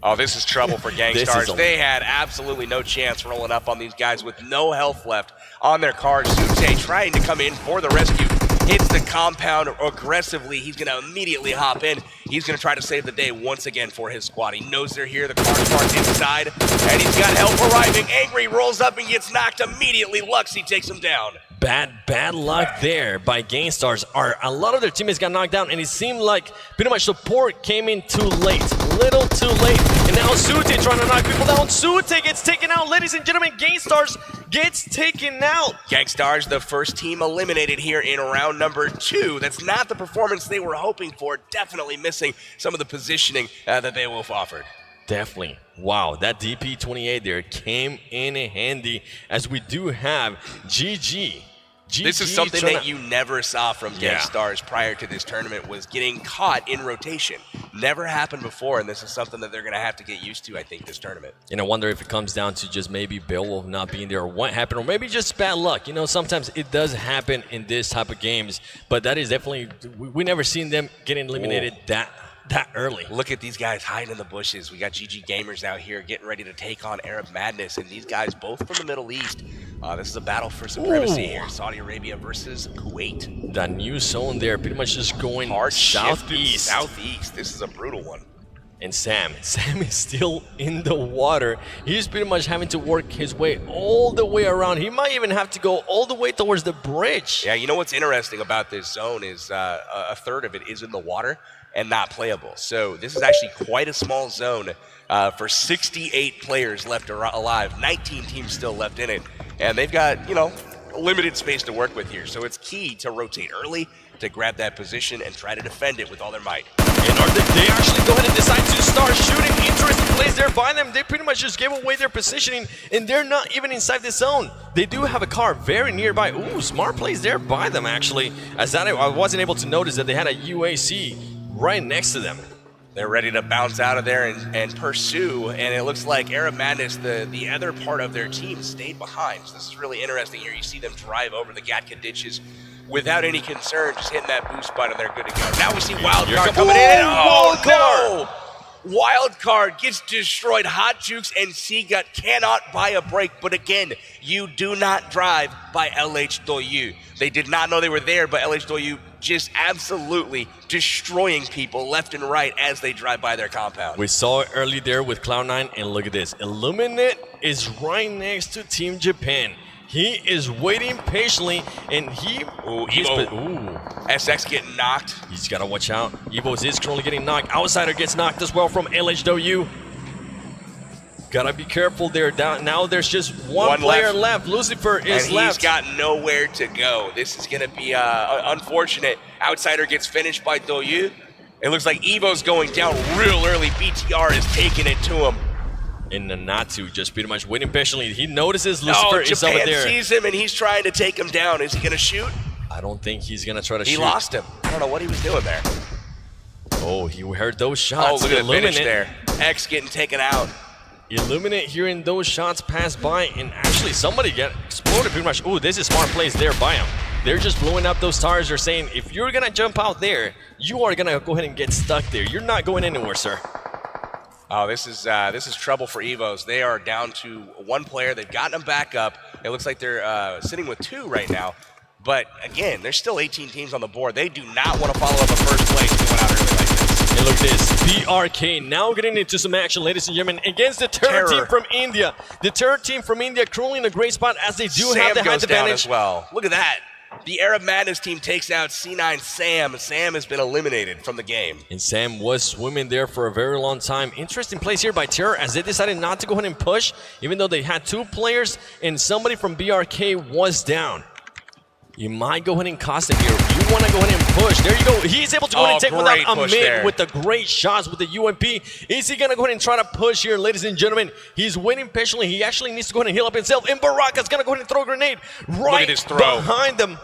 Oh, this is trouble for GameStars. They had absolutely no chance rolling up on these guys with no health left on their car. Zute trying to come in for the rescue. Hits the compound aggressively. He's going to immediately hop in. He's going to try to save the day once again for his squad. He knows they're here. The car's parked inside, and he's got help arriving. Angry rolls up and gets knocked immediately. Luxy takes him down. Bad luck there by GameStars. A lot of their teammates got knocked down, and it seemed like pretty much support came in too late. Little too late. And now Zute trying to knock people down. Zute gets taken out. Ladies and gentlemen, GameStars gets taken out. GameStars, the first team eliminated here in round number 2. That's not the performance they were hoping for. Definitely missing some of the positioning that Beowulf offered. Definitely. Wow, that DP28 there came in handy, as we do have GG. This is something that you never saw from GameStars prior to this tournament, was getting caught in rotation. Never happened before, and this is something that they're going to have to get used to, I think, this tournament. And I wonder if it comes down to just maybe Beowulf not being there, or what happened, or maybe just bad luck. You know, sometimes it does happen in this type of games, but that is definitely, we never seen them getting eliminated that early. Look at these guys hiding in the bushes. We got GG Gamers out here getting ready to take on Arab Madness, and these guys both from the Middle East. This is a battle for supremacy here. Saudi Arabia versus Kuwait. That new zone there, pretty much just going southeast. Southeast. This is a brutal one. And Sam is still in the water. He's pretty much having to work his way all the way around. He might even have to go all the way towards the bridge. Yeah, you know what's interesting about this zone is a third of it is in the water and not playable. So this is actually quite a small zone for 68 players left alive, 19 teams still left in it. And they've got, you know, limited space to work with here. So it's key to rotate early, to grab that position and try to defend it with all their might. And they actually go ahead and decide to start shooting. Interesting plays there by them. They pretty much just gave away their positioning, and they're not even inside the zone. They do have a car very nearby. Ooh, smart plays there by them, actually. As that, I wasn't able to notice that they had a UAC right next to them. They're ready to bounce out of there and pursue, and it looks like Arab Madness, the other part of their team, stayed behind. So this is really interesting here. You see them drive over the Gatka ditches without any concern, just hitting that boost button, and they're good to go. Now we see Wildcard coming in. Oh, no! Wildcard gets destroyed. Hot Jukes and Seagut cannot buy a break. But again, you do not drive by LH Doyu. They did not know they were there, but LH Doyu just absolutely destroying people left and right as they drive by their compound. We saw it early there with Cloud9, and look at this. Illuminate is right next to Team Japan. He is waiting patiently, and SX getting knocked. He's got to watch out. Evo's is currently getting knocked. Outsider gets knocked as well from LH Doyu. Gotta be careful there. Now there's just one player left. Lucifer is and left. He's got nowhere to go. This is going to be unfortunate. Outsider gets finished by Doyu. It looks like Evo's going down real early. BTR is taking it to him. And Nanatu just pretty much waiting patiently. He notices Lucifer is over there. Japan sees him and he's trying to take him down. Is he going to shoot? I don't think he's going to try to shoot. He lost him. I don't know what he was doing there. Oh, he heard those shots. Oh, look at the finish there. X getting taken out. Illuminate hearing those shots pass by, and actually somebody get exploded pretty much. Oh, this is smart plays there by him. They're just blowing up those towers. They're saying, if you're going to jump out there, you are going to go ahead and get stuck there. You're not going anywhere, sir. Oh, this is trouble for Evos. They are down to one player. They've gotten them back up. It looks like they're sitting with 2 right now. But again, there's still 18 teams on the board. They do not want to follow up a first place going out early like this. And look at this, BRK now getting into some action, ladies and gentlemen, against the Terror team from India. The Terror team from India currently in a great spot as they do have the height advantage. Down as well. Look at that. The Arab Madness team takes out C9 Sam. Sam has been eliminated from the game. And Sam was swimming there for a very long time. Interesting place here by Terror as they decided not to go ahead and push, even though they had 2 players and somebody from BRK was down. You might go ahead and cost him here. You want to go ahead and push. There you go. He's able to go ahead and take without a mid with the great shots with the UMP. Is he going to go ahead and try to push here, ladies and gentlemen? He's waiting patiently. He actually needs to go ahead and heal up himself. And Baraka's going to go ahead and throw a grenade right behind them.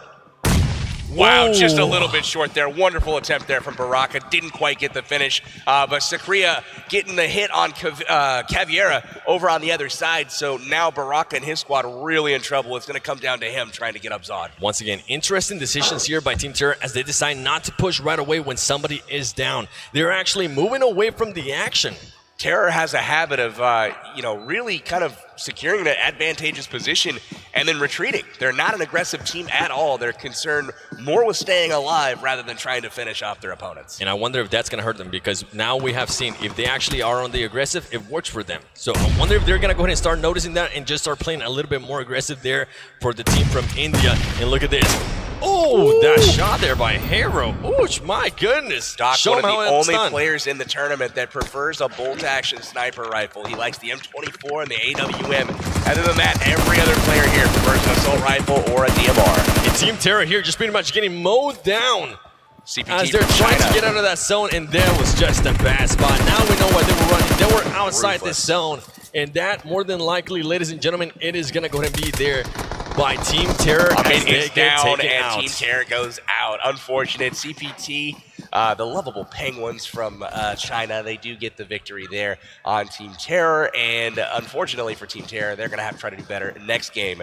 Wow, just a little bit short there. Wonderful attempt there from Baraka. Didn't quite get the finish. But Sakria getting the hit on Caviera over on the other side. So now Baraka and his squad are really in trouble. It's going to come down to him trying to get up Zod. Once again, interesting decisions here by Team Terror as they decide not to push right away when somebody is down. They're actually moving away from the action. Terror has a habit of, really kind of securing an advantageous position and then retreating. They're not an aggressive team at all. They're concerned more with staying alive rather than trying to finish off their opponents. And I wonder if that's going to hurt them because now we have seen if they actually are on the aggressive, it works for them. So I wonder if they're going to go ahead and start noticing that and just start playing a little bit more aggressive there for the team from India. And look at this. Oh, that shot there by Hero. Ouch, my goodness. Doc, one of the only players in the tournament that prefers a bolt-action sniper rifle. He likes the M24 and the AWM. Other than that, every other player here prefers an assault rifle or a DMR. And Team Terror here just pretty much getting mowed down. CPT as they're trying to get out of that zone, and that was just a bad spot. Now we know why they were running. They were outside this zone. And that, more than likely, ladies and gentlemen, it is going to go ahead and be there by Team Terror. It's down and Team Terror goes out. Unfortunate. CPT, the lovable Penguins from China, they do get the victory there on Team Terror. And unfortunately for Team Terror, they're going to have to try to do better next game.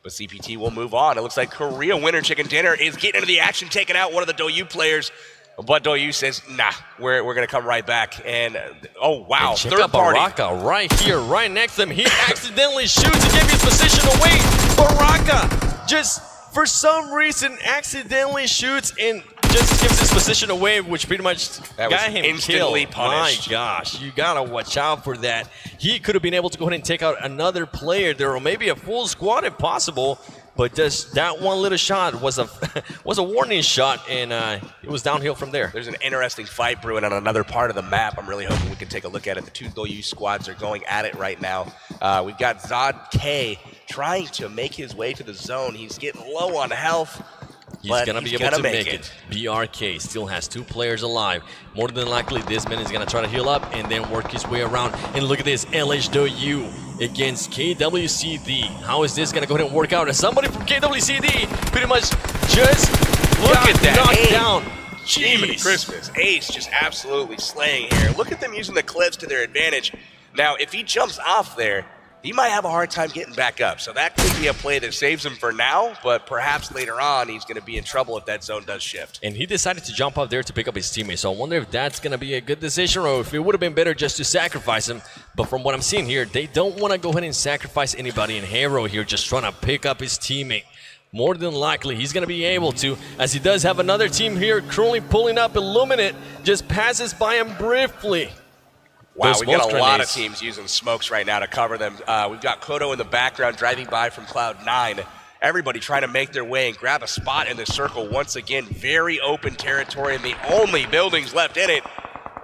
But CPT will move on. It looks like Korea winner Chicken Dinner is getting into the action, taking out one of the Doyu players. But Doyu says, nah, we're going to come right back. And, oh, wow, and check third out party. Baraka right here, right next to him. He accidentally shoots and gives his position away. Baraka just, for some reason, accidentally shoots and just gives his position away, which pretty much got him instantly killed. punished. My gosh, you got to watch out for that. He could have been able to go ahead and take out another player there, or maybe a full squad if possible. But just that one little shot was a warning shot, and it was downhill from there. There's an interesting fight brewing on another part of the map. I'm really hoping we can take a look at it. The 2 Doyu squads are going at it right now. We've got Zod K trying to make his way to the zone. He's getting low on health. He's going to be able to make it. BRK still has 2 players alive. More than likely, this man is going to try to heal up and then work his way around. And look at this, LH Doyu against KWCD. How is this going to go ahead and work out? As somebody from KWCD pretty much just look at that knocked down. Jiminy Christmas. Ace just absolutely slaying here. Look at them using the cliffs to their advantage. Now, if he jumps off there, he might have a hard time getting back up. So that could be a play that saves him for now, but perhaps later on he's going to be in trouble if that zone does shift. And he decided to jump up there to pick up his teammate. So I wonder if that's going to be a good decision or if it would have been better just to sacrifice him. But from what I'm seeing here, they don't want to go ahead and sacrifice anybody. And Hero here just trying to pick up his teammate. More than likely, he's going to be able to, as he does have another team here currently pulling up. Illuminate just passes by him briefly. Wow, Those we've got a lot of grenades. teams using smokes right now to cover them. We've got Kodo in the background driving by from Cloud9. Everybody trying to make their way and grab a spot in the circle. Once again, very open territory, and the only buildings left in it,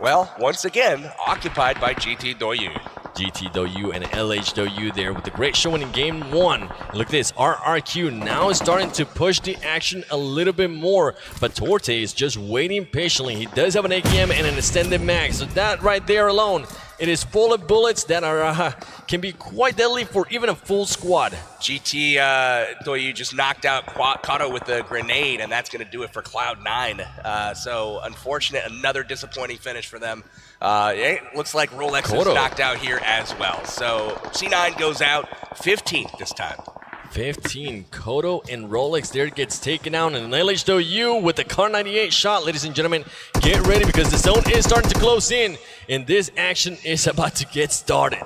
well, once again, occupied by GT Doyu. GT Doyu and LH Doyu there with the great showing in game one. Look at this, RRQ now is starting to push the action a little bit more, but Torte is just waiting patiently. He does have an AKM and an extended mag, so that right there alone, it is full of bullets that are can be quite deadly for even a full squad. GT Doyu just knocked out Kato with the grenade, and that's going to do it for Cloud9. So unfortunate, another disappointing finish for them. It looks like Rolex is Kodo knocked out here as well. So C9 goes out 15th this time. 15. Kodo and Rolex there gets taken out, and LH Doyu with the Car 98 shot. Ladies and gentlemen, get ready because the zone is starting to close in, and this action is about to get started.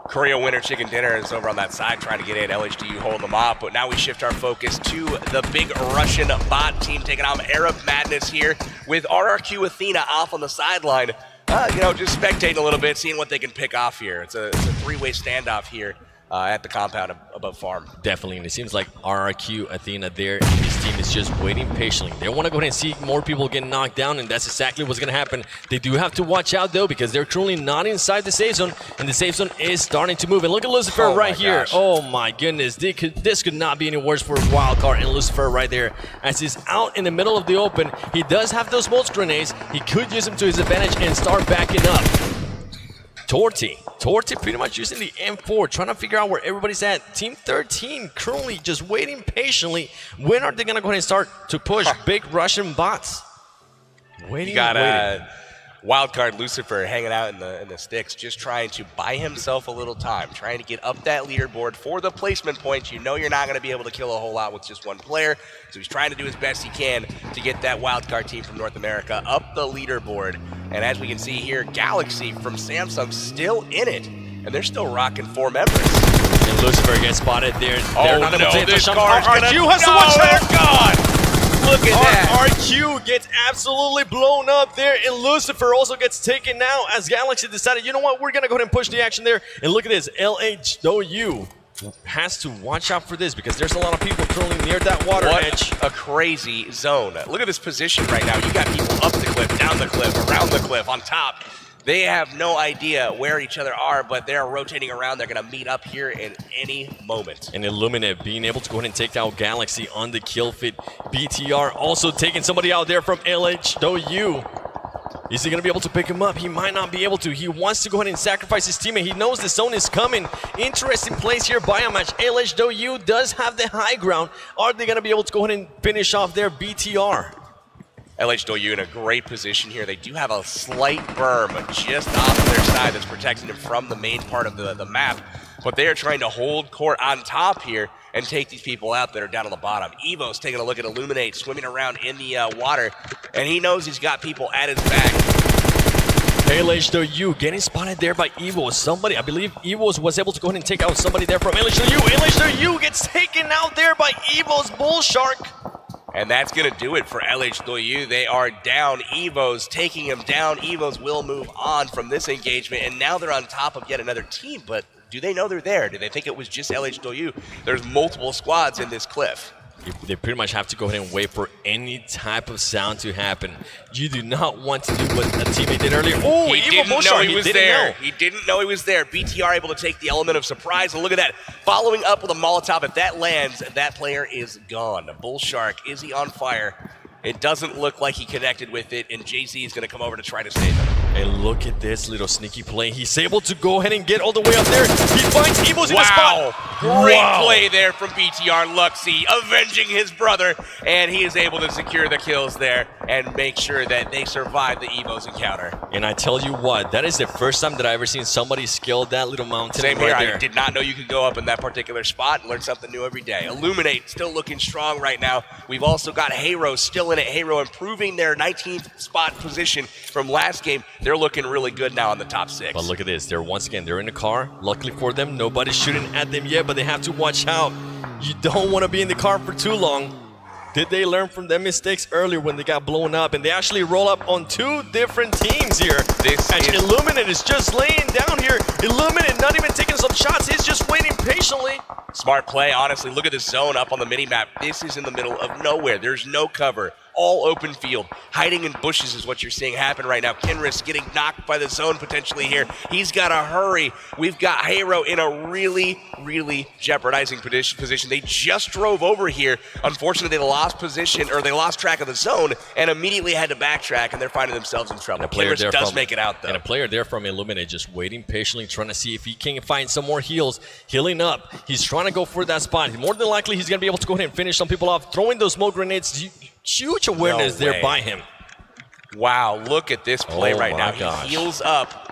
Korea winner chicken dinner is over on that side trying to get in. LHDU holding them off, but now we shift our focus to the big Russian bot team taking on Arab Madness here with RRQ Athena off on the sideline. Just spectating a little bit, seeing what they can pick off here. It's a three-way standoff here at the compound above farm. Definitely, and it seems like RRQ Athena there and his team is just waiting patiently. They want to go ahead and see more people get knocked down, and that's exactly what's going to happen. They do have to watch out, though, because they're currently not inside the safe zone, and the safe zone is starting to move. And look at Lucifer right here. Gosh. Oh, my goodness. This could not be any worse for Wildcard and Lucifer right there. As he's out in the middle of the open, he does have those smoke grenades. He could use them to his advantage and start backing up. Torte pretty much using the M4, trying to figure out where everybody's at. Team 13 currently just waiting patiently. When are they going to go ahead and start to push big Russian bots? Waiting, You got Wildcard Lucifer hanging out in the sticks, just trying to buy himself a little time, trying to get up that leaderboard for the placement points. You know you're not going to be able to kill a whole lot with just one player, so he's trying to do his best he can to get that Wildcard team from North America up the leaderboard. And as we can see here, Galaxy from Samsung still in it, and they're still rocking 4 members. And Lucifer gets spotted there. They're not able to take the shot. RRQ has to go. watch out. They're gone. Look at that. RRQ gets absolutely blown up there, and Lucifer also gets taken out as Galaxy decided, you know what, we're going to go ahead and push the action there. And look at this, LH Doyu has to watch out for this because there's a lot of people curling near that water edge. A crazy zone. Look at this position right now. You got people up the cliff, down the cliff, around the cliff, on top. They have no idea where each other are, but they're rotating around. They're going to meet up here in any moment. And Illuminate being able to go ahead and take out Galaxy on the kill fit. BTR also taking somebody out there from LH Doyu. Is he going to be able to pick him up? He might not be able to. He wants to go ahead and sacrifice his teammate. He knows the zone is coming. Interesting place here, Biomatch. LH Doyu does have the high ground. Are they going to be able to go ahead and finish off their BTR? LH Doyu in a great position here. They do have a slight berm just off of their side that's protecting them from the main part of the map. But they are trying to hold court on top here and take these people out that are down on the bottom. Evo's taking a look at Illuminate, swimming around in the water, and he knows he's got people at his back. LH Doyu getting spotted there by Evo. Somebody, I believe Evo was able to go ahead and take out somebody there from LH Doyu. LH Doyu gets taken out there by Evo's Bull Shark. And that's going to do it for LH Doyu. They are down. Evo's taking him down. Evo's will move on from this engagement, and now they're on top of yet another team, but do they know they're there? Do they think it was just LH Doyu? There's multiple squads in this cliff. They pretty much have to go ahead and wait for any type of sound to happen. You do not want to do what a teammate did earlier. Oh, he didn't know he was there. He didn't know he was there. BTR able to take the element of surprise. And look at that. Following up with a Molotov. If that lands, that player is gone. Bull Shark, is he on fire? It doesn't look like he connected with it, and JZ is going to come over to try to save him. And look at this little sneaky play. He's able to go ahead and get all the way up there. He finds Evos in the spot. Great play there from BTR Luxy, avenging his brother, and he is able to secure the kills there and make sure that they survive the Evos encounter. And I tell you what, that is the first time that I've ever seen somebody scale that little mountain. Same right here. there. I did not know you could go up in that particular spot and learn something new every day. Illuminate still looking strong right now. We've also got Hero still in it. Hero improving their 19th spot position from last game. They're looking really good now on the top 6. But look at this. They're in the car. Luckily for them, nobody's shooting at them yet, but they have to watch out. You don't want to be in the car for too long. Did they learn from their mistakes earlier when they got blown up? And they actually roll up on 2 different teams here. Illuminate is just laying down here. Illuminate not even taking some shots. He's just waiting patiently. Smart play, honestly. Look at this zone up on the mini-map. This is in the middle of nowhere. There's no cover. All open field. Hiding in bushes is what you're seeing happen right now. Kinris getting knocked by the zone potentially here. He's got to hurry. We've got Hero in a really, really jeopardizing position. They just drove over here. Unfortunately, they lost position, or they lost track of the zone and immediately had to backtrack, and they're finding themselves in trouble. Kinris does make it out, though. And a player there from Illuminate just waiting patiently, trying to see if he can find some more heals. Healing up. He's trying to go for that spot. More than likely, he's going to be able to go ahead and finish some people off. Throwing those smoke grenades. Huge awareness there by him. Wow, look at this play right now. Gosh. He heals up.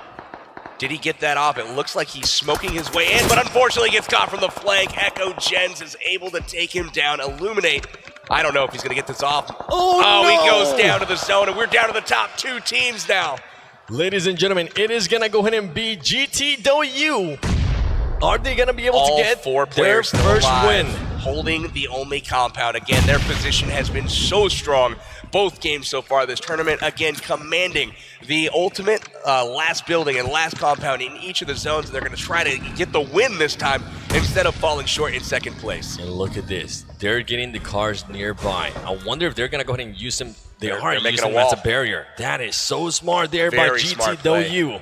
Did he get that off? It looks like he's smoking his way in, but unfortunately gets caught from the flank. Echo Gens is able to take him down. Illuminate. I don't know if he's going to get this off. No. He goes down to the zone, and we're down to the top 2 teams now. Ladies and gentlemen, it is going to go ahead and be GTW. Are they going to be able to get 4 their players first win? Holding the only compound. Again, their position has been so strong both games so far this tournament. Again, commanding the ultimate last building and last compound in each of the zones. And they're going to try to get the win this time instead of falling short in second place. And look at this. They're getting the cars nearby. I wonder if they're going to go ahead and use them. They're using them as a barrier. That is so smart there by GTW.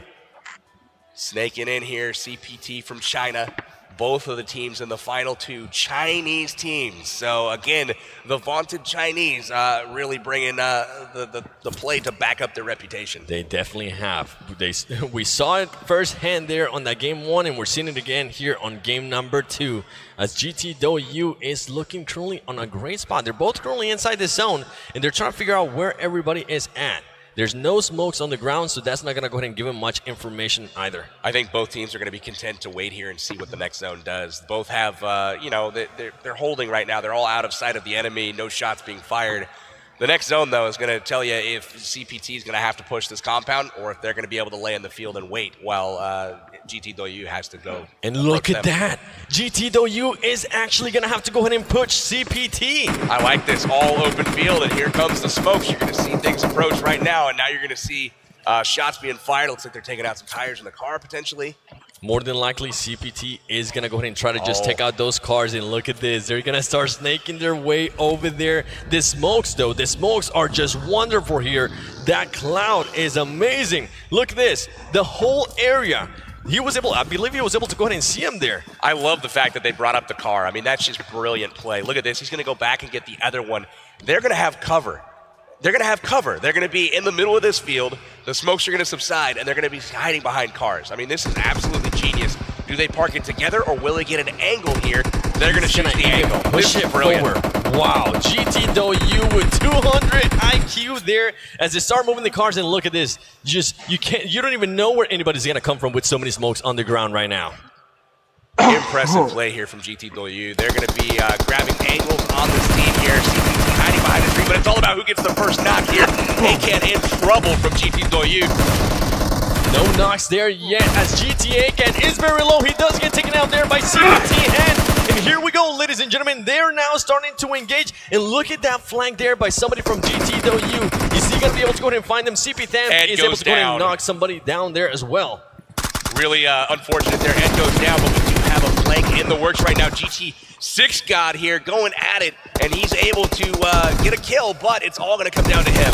Snaking in here, CPT from China. Both of the teams in the final 2 Chinese teams. So again, the vaunted Chinese really bringing the play to back up their reputation. They definitely have. We saw it firsthand there on that game 1, and we're seeing it again here on game number 2. As GTW is looking currently on a great spot. They're both currently inside the zone, and they're trying to figure out where everybody is at. There's no smokes on the ground, so that's not going to go ahead and give him much information either. I think both teams are going to be content to wait here and see what the next zone does. Both have, they're holding right now. They're all out of sight of the enemy, no shots being fired. The next zone, though, is going to tell you if CPT is going to have to push this compound or if they're going to be able to lay in the field and wait while GTW has to go. And look at that. GTW is actually going to have to go ahead and push CPT. I like this all open field, and here comes the smokes. You're going to see things approach right now, and now you're going to see shots being fired. Looks like they're taking out some tires in the car, potentially. More than likely, CPT is going to go ahead and try to just take out those cars. And look at this. They're going to start snaking their way over there. The smokes, though, the smokes are just wonderful here. That cloud is amazing. Look at this. The whole area. I believe he was able to go ahead and see him there. I love the fact that they brought up the car. I mean, that's just brilliant play. Look at this. He's going to go back and get the other one. They're going to have cover. They're going to have cover. They're going to be in the middle of this field. The smokes are going to subside, and they're going to be hiding behind cars. I mean, this is absolutely genius. Do they park it together, or will they get an angle here? They're going to shoot the angle. Push it forward. Wow, GTW with 200 IQ there as they start moving the cars. And look at this. You don't even know where anybody's going to come from with so many smokes on the ground right now. Impressive play here from GTW. They're going to be grabbing angles on this team here. CPT hiding behind the tree, but it's all about who gets the first knock here. A-Can in trouble from GTW. No knocks there yet as GT-A-Can is very low. He does get taken out there by CPT. And here we go, ladies and gentlemen. They're now starting to engage. And look at that flank there by somebody from GTW. Is he going to be able to go ahead and find them? CP-Tham is able to go ahead and knock somebody down there as well. Really unfortunate there. Ed goes down, but we do have a flank in the works right now. GT6 God here going at it, and he's able to get a kill, but it's all going to come down to him.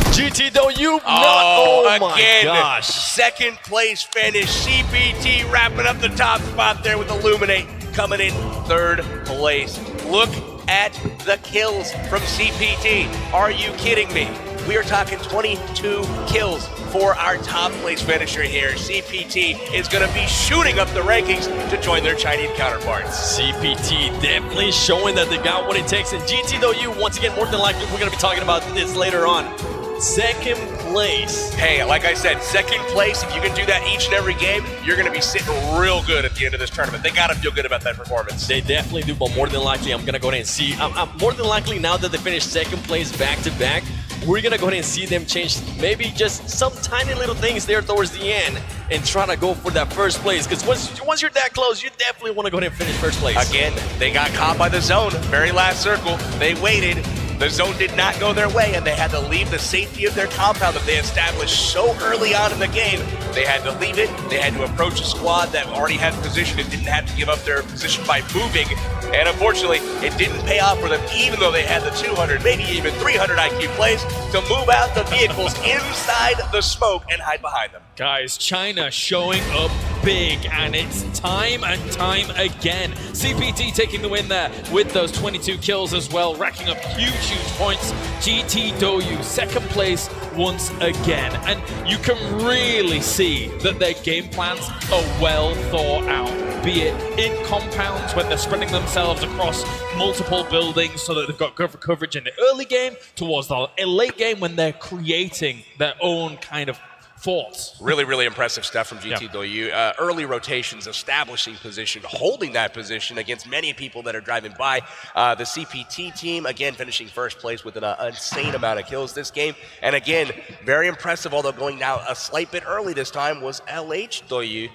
GTW, oh my again, gosh. Second place finish. CPT wrapping up the top spot there with Illuminate coming in third place. Look at the kills from CPT. Are you kidding me? We are talking 22 kills for our top place finisher here. CPT is going to be shooting up the rankings to join their Chinese counterparts. CPT definitely showing that they got what it takes. And GT though, you once again, more than likely, we're going to be talking about this later on. Second place. Hey, like I said, second place, if you can do that each and every game, you're going to be sitting real good at the end of this tournament. They got to feel good about that performance. They definitely do, but more than likely, I'm going to go ahead and see. More than likely, now that they finished second place back-to-back, we're going to go ahead and see them change maybe just some tiny little things there towards the end and try to go for that first place. Because once you're that close, you definitely want to go ahead and finish first place. Again, they got caught by the zone. Very last circle. They waited. The zone did not go their way, and they had to leave the safety of their compound that they established so early on in the game. They had to leave it. They had to approach a squad that already had position and didn't have to give up their position by moving. And unfortunately, it didn't pay off for them, even though they had the 200, maybe even 300 IQ plays to move out the vehicles inside the smoke and hide behind them. Guys, China showing up big, and it's time and time again. CPT taking the win there with those 22 kills as well, racking up huge points. GT Doyu, second place once again. And you can really see that their game plans are well thought out, be it in compounds when they're spreading themselves across multiple buildings so that they've got coverage in the early game, towards the late game when they're creating their own kind of forts. Really, really impressive stuff from GT Doyu. Early rotations, establishing position, holding that position against many people that are driving by. The CPT team, again, finishing first place with an insane amount of kills this game. And again, very impressive, although going now a slight bit early this time, was LH Doyu.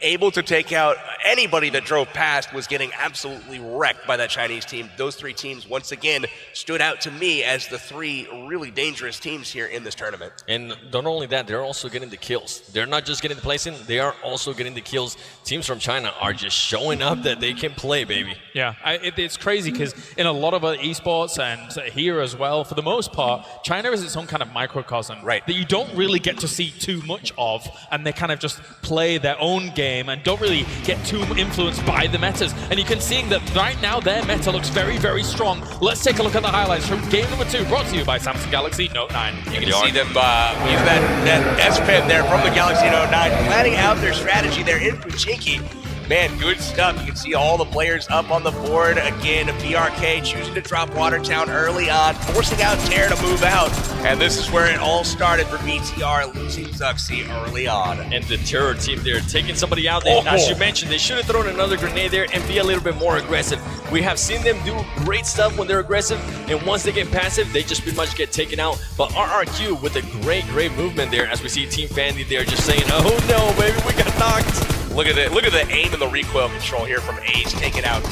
Able to take out anybody that drove past, was getting absolutely wrecked by that Chinese team. Those three teams, once again, stood out to me as the three really dangerous teams here in this tournament. And not only that, they're also getting the kills. They're not just getting the placing, they are also getting the kills. Teams from China are just showing up that they can play, baby. Yeah, it's crazy because in a lot of other esports and here as well, for the most part, China is its own kind of microcosm that you don't really get to see too much of, and they kind of just play their own game and don't really get too influenced by the metas. And you can see that right now their meta looks very, very strong. Let's take a look at the highlights from game number 2, brought to you by Samsung Galaxy Note 9. You can see them use that S-Pen there from the Galaxy Note 9, planning out their strategy there in Pubgm. Man, good stuff. You can see all the players up on the board. Again, BRK choosing to drop Watertown early on, forcing out Tear to move out. And this is where it all started for BTR, losing Zuxi early on. And the Terror team there, taking somebody out there. As you mentioned, they should have thrown another grenade there and be a little bit more aggressive. We have seen them do great stuff when they're aggressive, and once they get passive, they just pretty much get taken out. But RRQ with a great movement there, as we see Team Fandy there just saying, oh no, baby, we got knocked. Look at the aim and the recoil control here from Ace, taking out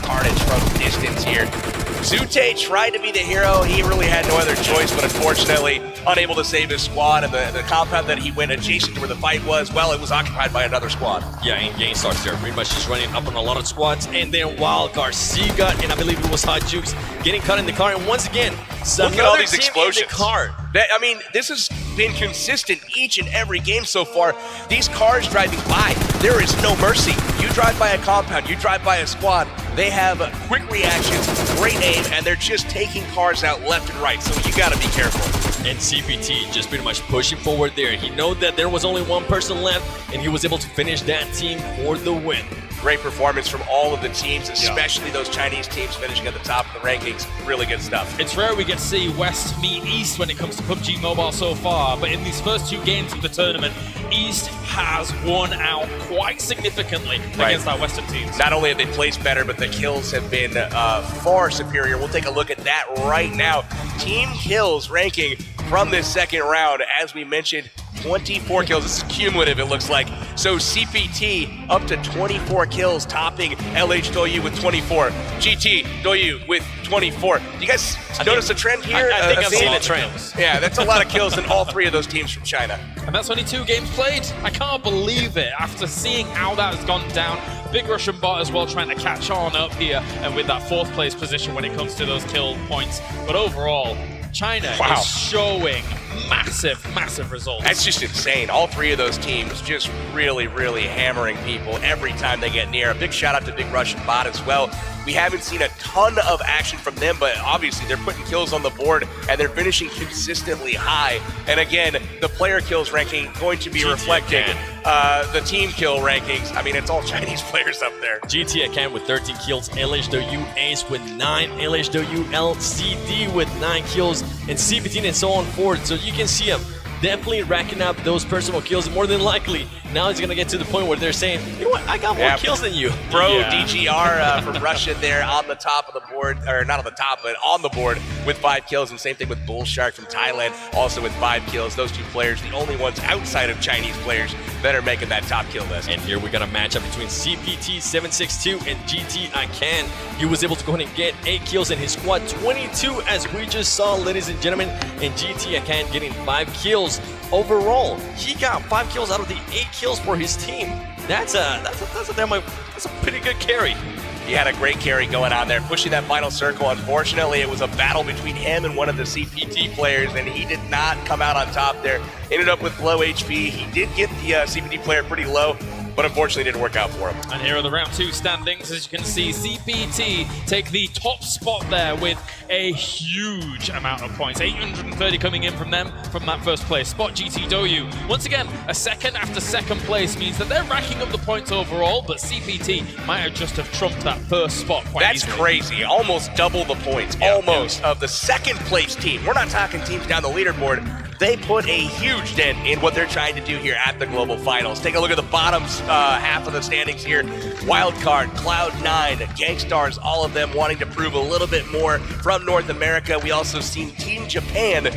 Carnage from distance here. Zute tried to be the hero. He really had no other choice, but unfortunately unable to save his squad. And the compound that he went adjacent to where the fight was, well, it was occupied by another squad. Yeah, in-game starts there. Pretty much just running up on a lot of squads. And then Wild Garcia, and I believe it was Hot Jukes, getting caught in the car. And once again, look at all these explosions. In the car. I mean, this has been consistent each and every game so far. These cars driving by, there is no mercy. You drive by a compound, you drive by a squad, they have quick reactions, great aim, and they're just taking cars out left and right, so you gotta be careful. And CPT just pretty much pushing forward there. He knew that there was only one person left, and he was able to finish that team for the win. Great performance from all of the teams, especially those Chinese teams finishing at the top of the rankings. Really good stuff. It's rare we get to see West meet East when it comes to PUBG Mobile so far, but in these first 2 games of the tournament, East has won out quite significantly against our Western teams. Not only have they placed better, but the kills have been far superior. We'll take a look at that right now. Team kills ranking from this second round, as we mentioned, 24 kills. This is cumulative, it looks like. So CPT up to 24 kills, topping LH Doyu with 24. GT Doyu with 24. Do you guys notice a trend here? I think I've seen the trend. Yeah, that's a lot of kills in all 3 of those teams from China. And that's only 2 games played. I can't believe it. After seeing how that has gone down, big Russian bot as well trying to catch on up here and with that 4th place position when it comes to those kill points. But overall, China is showing massive results. That's just insane. All three of those teams just really hammering people every time they get near. A big shout out to Big Russian Bot as well. We haven't seen a ton of action from them, but obviously they're putting kills on the board and they're finishing consistently high. And again, the player kills ranking going to be reflecting the team kill rankings. I mean, it's all Chinese players up there. GT Akan with 13 kills, LHW Ace with 9, LHW LCD with 9 kills, and CPT and so on forward. So you can see him definitely racking up those personal kills. More than likely, now he's going to get to the point where they're saying, you know what, I got more kills than you. Bro, DGR from Russia there on the top of the board, or not on the top, but on the board with 5 kills. And same thing with Bull Shark from Thailand, also with 5 kills. Those two players, the only ones outside of Chinese players that are making that top kill list. And here we got a matchup between CPT762 and GT Akan. He was able to go ahead and get 8 kills in his squad, 22 as we just saw, ladies and gentlemen, and GT Akan getting 5 kills. Overall, he got 5 kills out of the 8 kills for his team. That's a pretty good carry. He had a great carry going on there, pushing that final circle. Unfortunately, it was a battle between him and one of the CPT players, and he did not come out on top there. Ended up with low HP. He did get the CPT player pretty low, but unfortunately didn't work out for him. And here are the round 2 standings. As you can see, CPT take the top spot there with a huge amount of points. 830 coming in from them from that first place spot. GT Doyu, once again, a second after second place means that they're racking up the points overall, but CPT might have just have trumped that first spot quite That's easily. crazy. Almost double the points, of the second place team. We're not talking teams down the leaderboard. They put a huge dent in what they're trying to do here at the Global Finals. Take a look at the bottom half of the standings here. Wildcard, Cloud9, Gangstars, all of them wanting to prove a little bit more from North America. We also seen Team Japan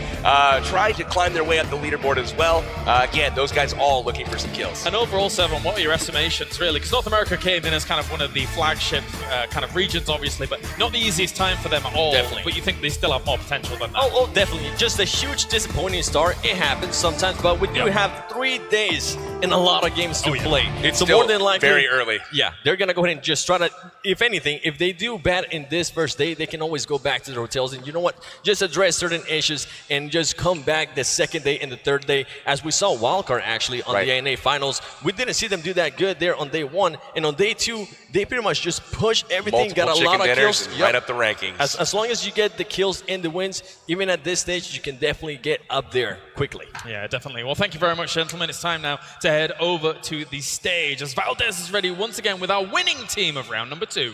trying to climb their way up the leaderboard as well. Again, those guys all looking for some kills. And overall, Seven, what are your estimations, really? Because North America came in as kind of one of the flagship kind of regions, obviously, but not the easiest time for them at all. Definitely. But you think they still have more potential than that? Oh, definitely. Just a huge disappointing start. It happens sometimes, but we do have 3 days and a lot of games to play. It's so still more than likely, very early. Yeah, they're going to go ahead and just try to, if anything, if they do bad in this first day, they can always go back to their hotels and, you know what, just address certain issues and just come back the second day and the third day. As we saw Wildcard actually on the ANA Finals, we didn't see them do that good there on day 1. And on day 2, they pretty much just push everything, Multiple got a lot of chicken kills. dinners and right up the rankings. As long as you get the kills and the wins, even at this stage, you can definitely get up there quickly. Yeah, definitely. Well, thank you very much, gentlemen. It's time now to head over to the stage as Valdez is ready once again with our winning team of round number 2.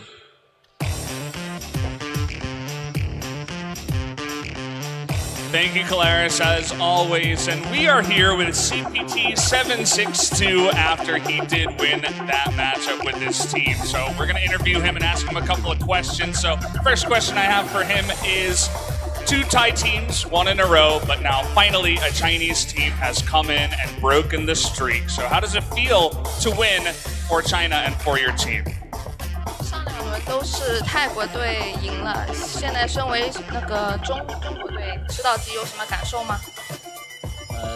Thank you, Calaris, as always. And we are here with CPT762 after he did win that matchup with his team. So we're going to interview him and ask him a couple of questions. So the first question I have for him is 2 Thai teams, 1 in a row, but now finally a Chinese team has come in and broken the streak. So how does it feel to win for China and for your team? 我们都是泰国队赢了，现在身为那个中国队吃到鸡有什么感受吗？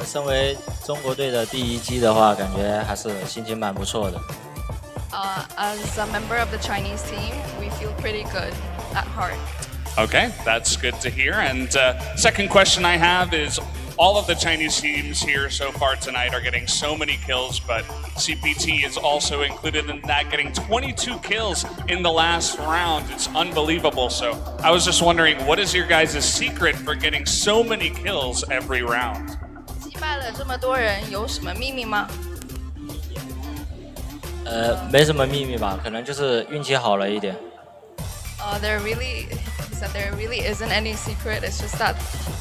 身为中国队的第一鸡的话，感觉还是心情蛮不错的。As a member of the Chinese team, we feel pretty good at heart. Okay, that's good to hear. And second question I have is, all of the Chinese teams here so far tonight are getting so many kills, but CPT is also included in that, getting 22 kills in the last round. It's unbelievable. So I was just wondering, what is your guys' secret for getting so many kills every round? 击败了这么多人，有什么秘密吗？没什么秘密吧，可能就是运气好了一点。There really isn't any secret. It's just that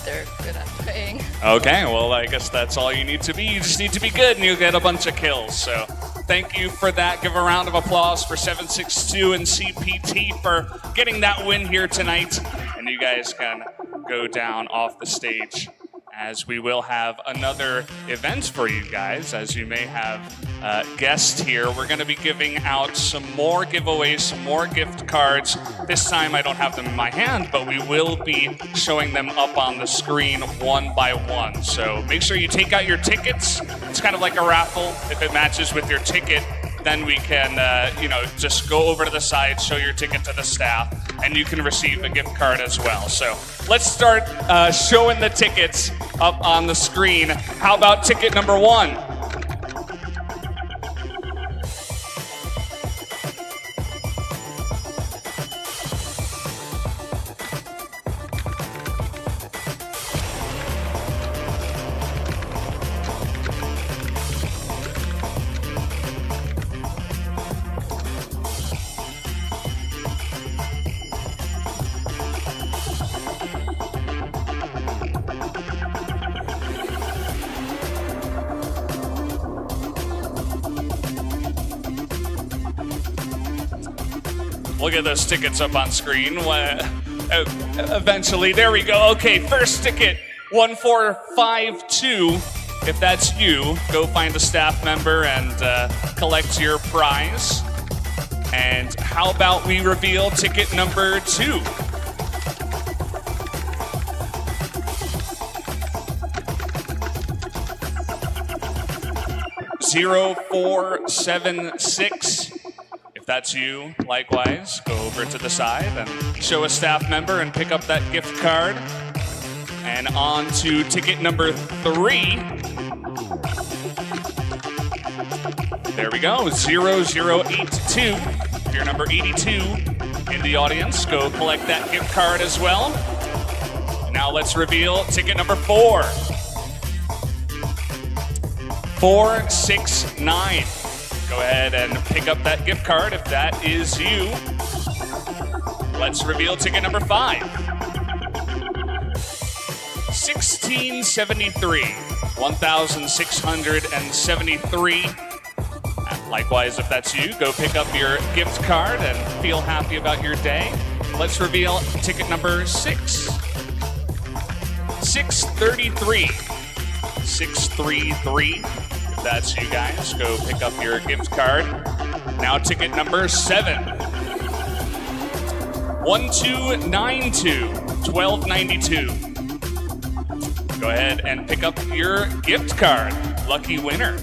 they're good at playing. Okay, well, I guess that's all you need to be. You just need to be good and you'll get a bunch of kills. So thank you for that. Give a round of applause for 762 and CPT for getting that win here tonight. And you guys can go down off the stage, as we will have another event for you guys. As you may have guessed here, we're going to be giving out some more giveaways, some more gift cards. This time I don't have them in my hand, but we will be showing them up on the screen one by one. So make sure you take out your tickets. It's kind of like a raffle. If it matches with your ticket, then we can, just go over to the side, show your ticket to the staff, and you can receive a gift card as well. So let's start showing the tickets up on the screen. How about ticket number 1? Look at those tickets up on screen. Eventually, there we go. Okay, first ticket, 1452. If that's you, go find a staff member and collect your prize. And how about we reveal ticket number 2? (0476). If that's you, likewise, go over to the side and show a staff member and pick up that gift card. And on to ticket number 3. There we go, 0082. If you're number 82 in the audience, go collect that gift card as well. Now let's reveal ticket number 4. 469. Go ahead and pick up that gift card if that is you. Let's reveal ticket number 5. 1673. 1673. Likewise, if that's you, go pick up your gift card and feel happy about your day. Let's reveal ticket number 6. 633. 633. If that's you guys, go pick up your gift card. Now ticket number 7. 1292. 1292. Go ahead and pick up your gift card. Lucky winner.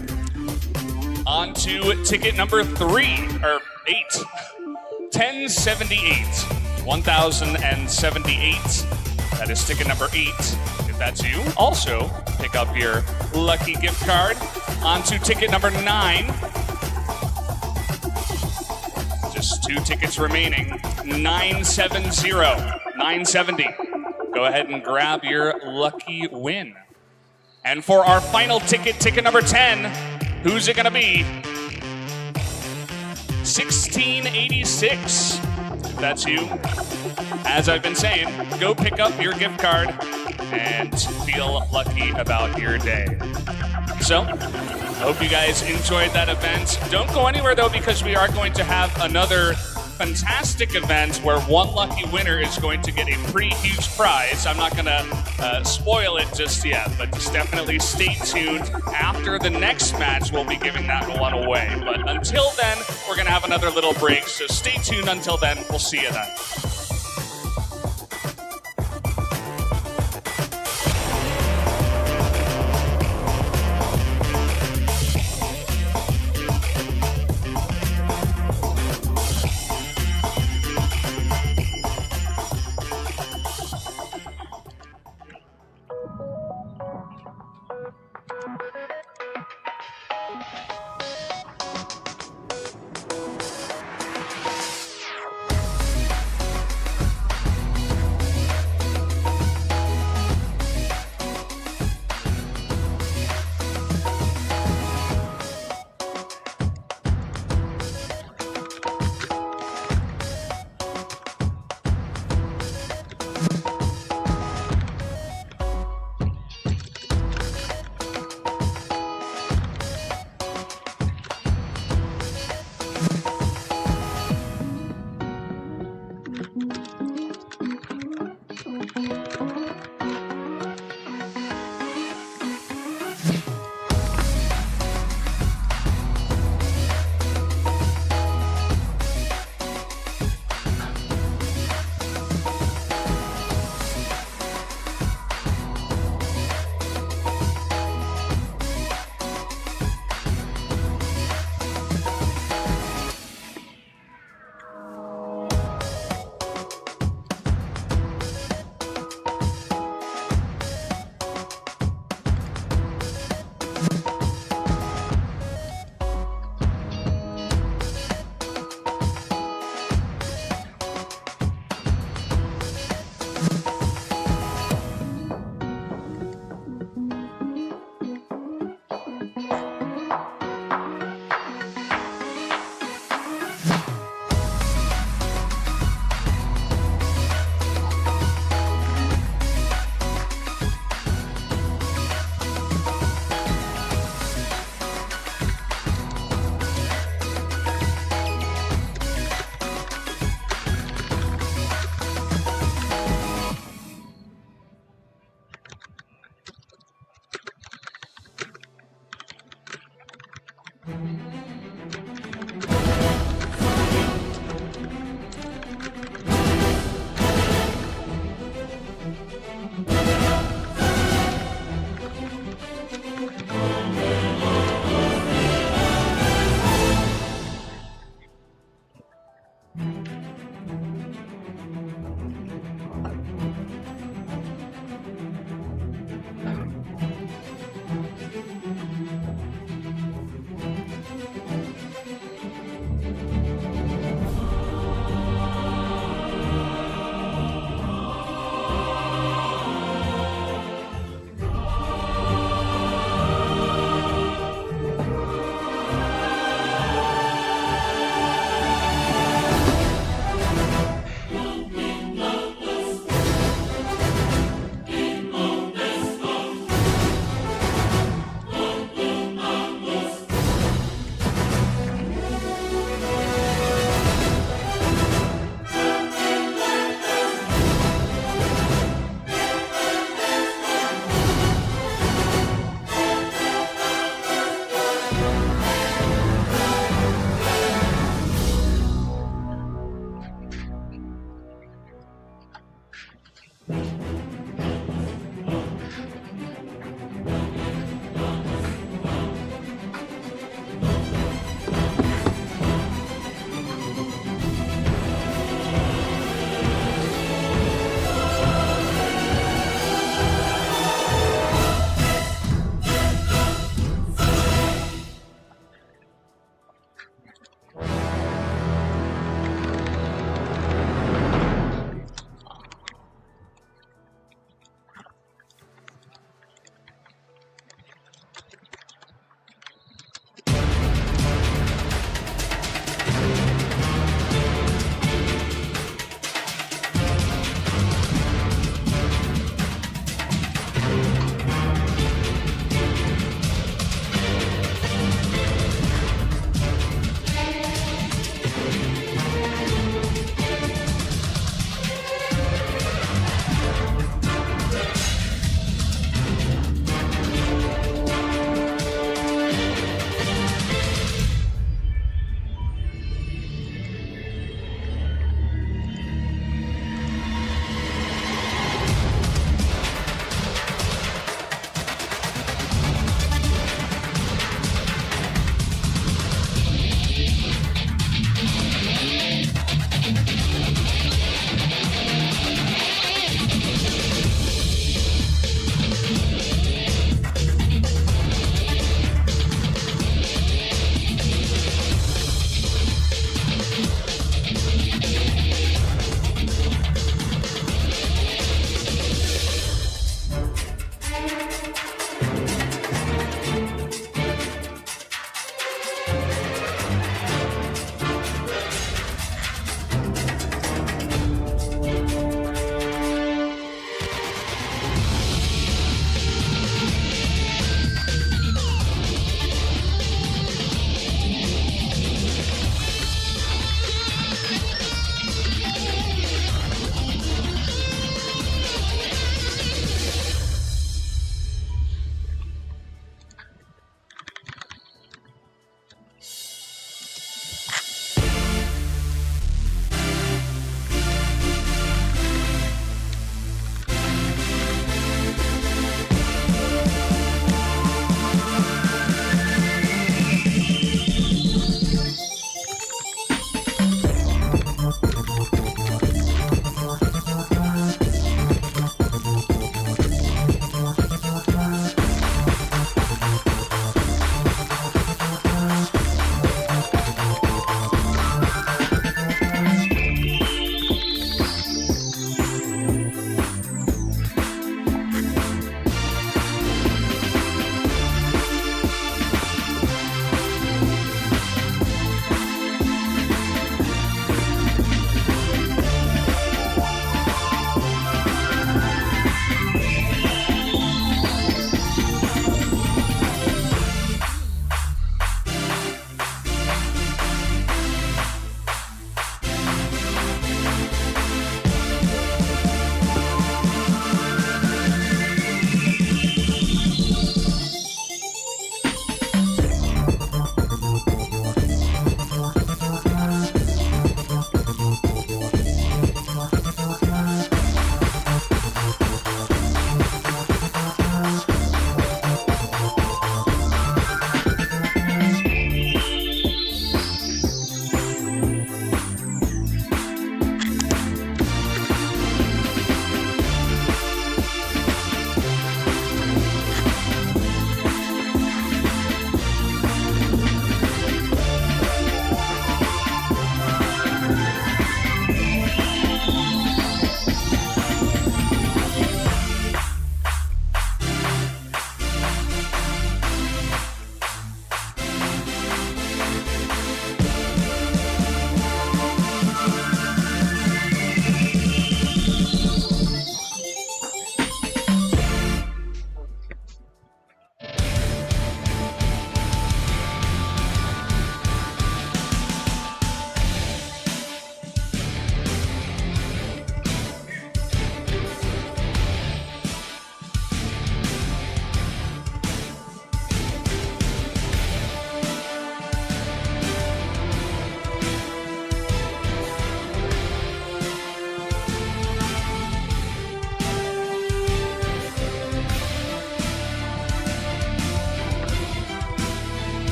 On to ticket number 3, or 8. 1078. 1078. That is ticket number 8. If that's you, also pick up your lucky gift card. On to ticket number 9. Just 2 tickets remaining. 970. 970. Go ahead and grab your lucky win. And for our final ticket, ticket number 10, who's it gonna be? 1686. If that's you, as I've been saying, go pick up your gift card and feel lucky about your day. So, I hope you guys enjoyed that event. Don't go anywhere though, because we are going to have another fantastic event where one lucky winner is going to get a pretty huge prize. I'm not gonna spoil it just yet, but just definitely stay tuned. After the next match, we'll be giving that one away. But until then, we're gonna have another little break, so stay tuned until then. We'll see you then.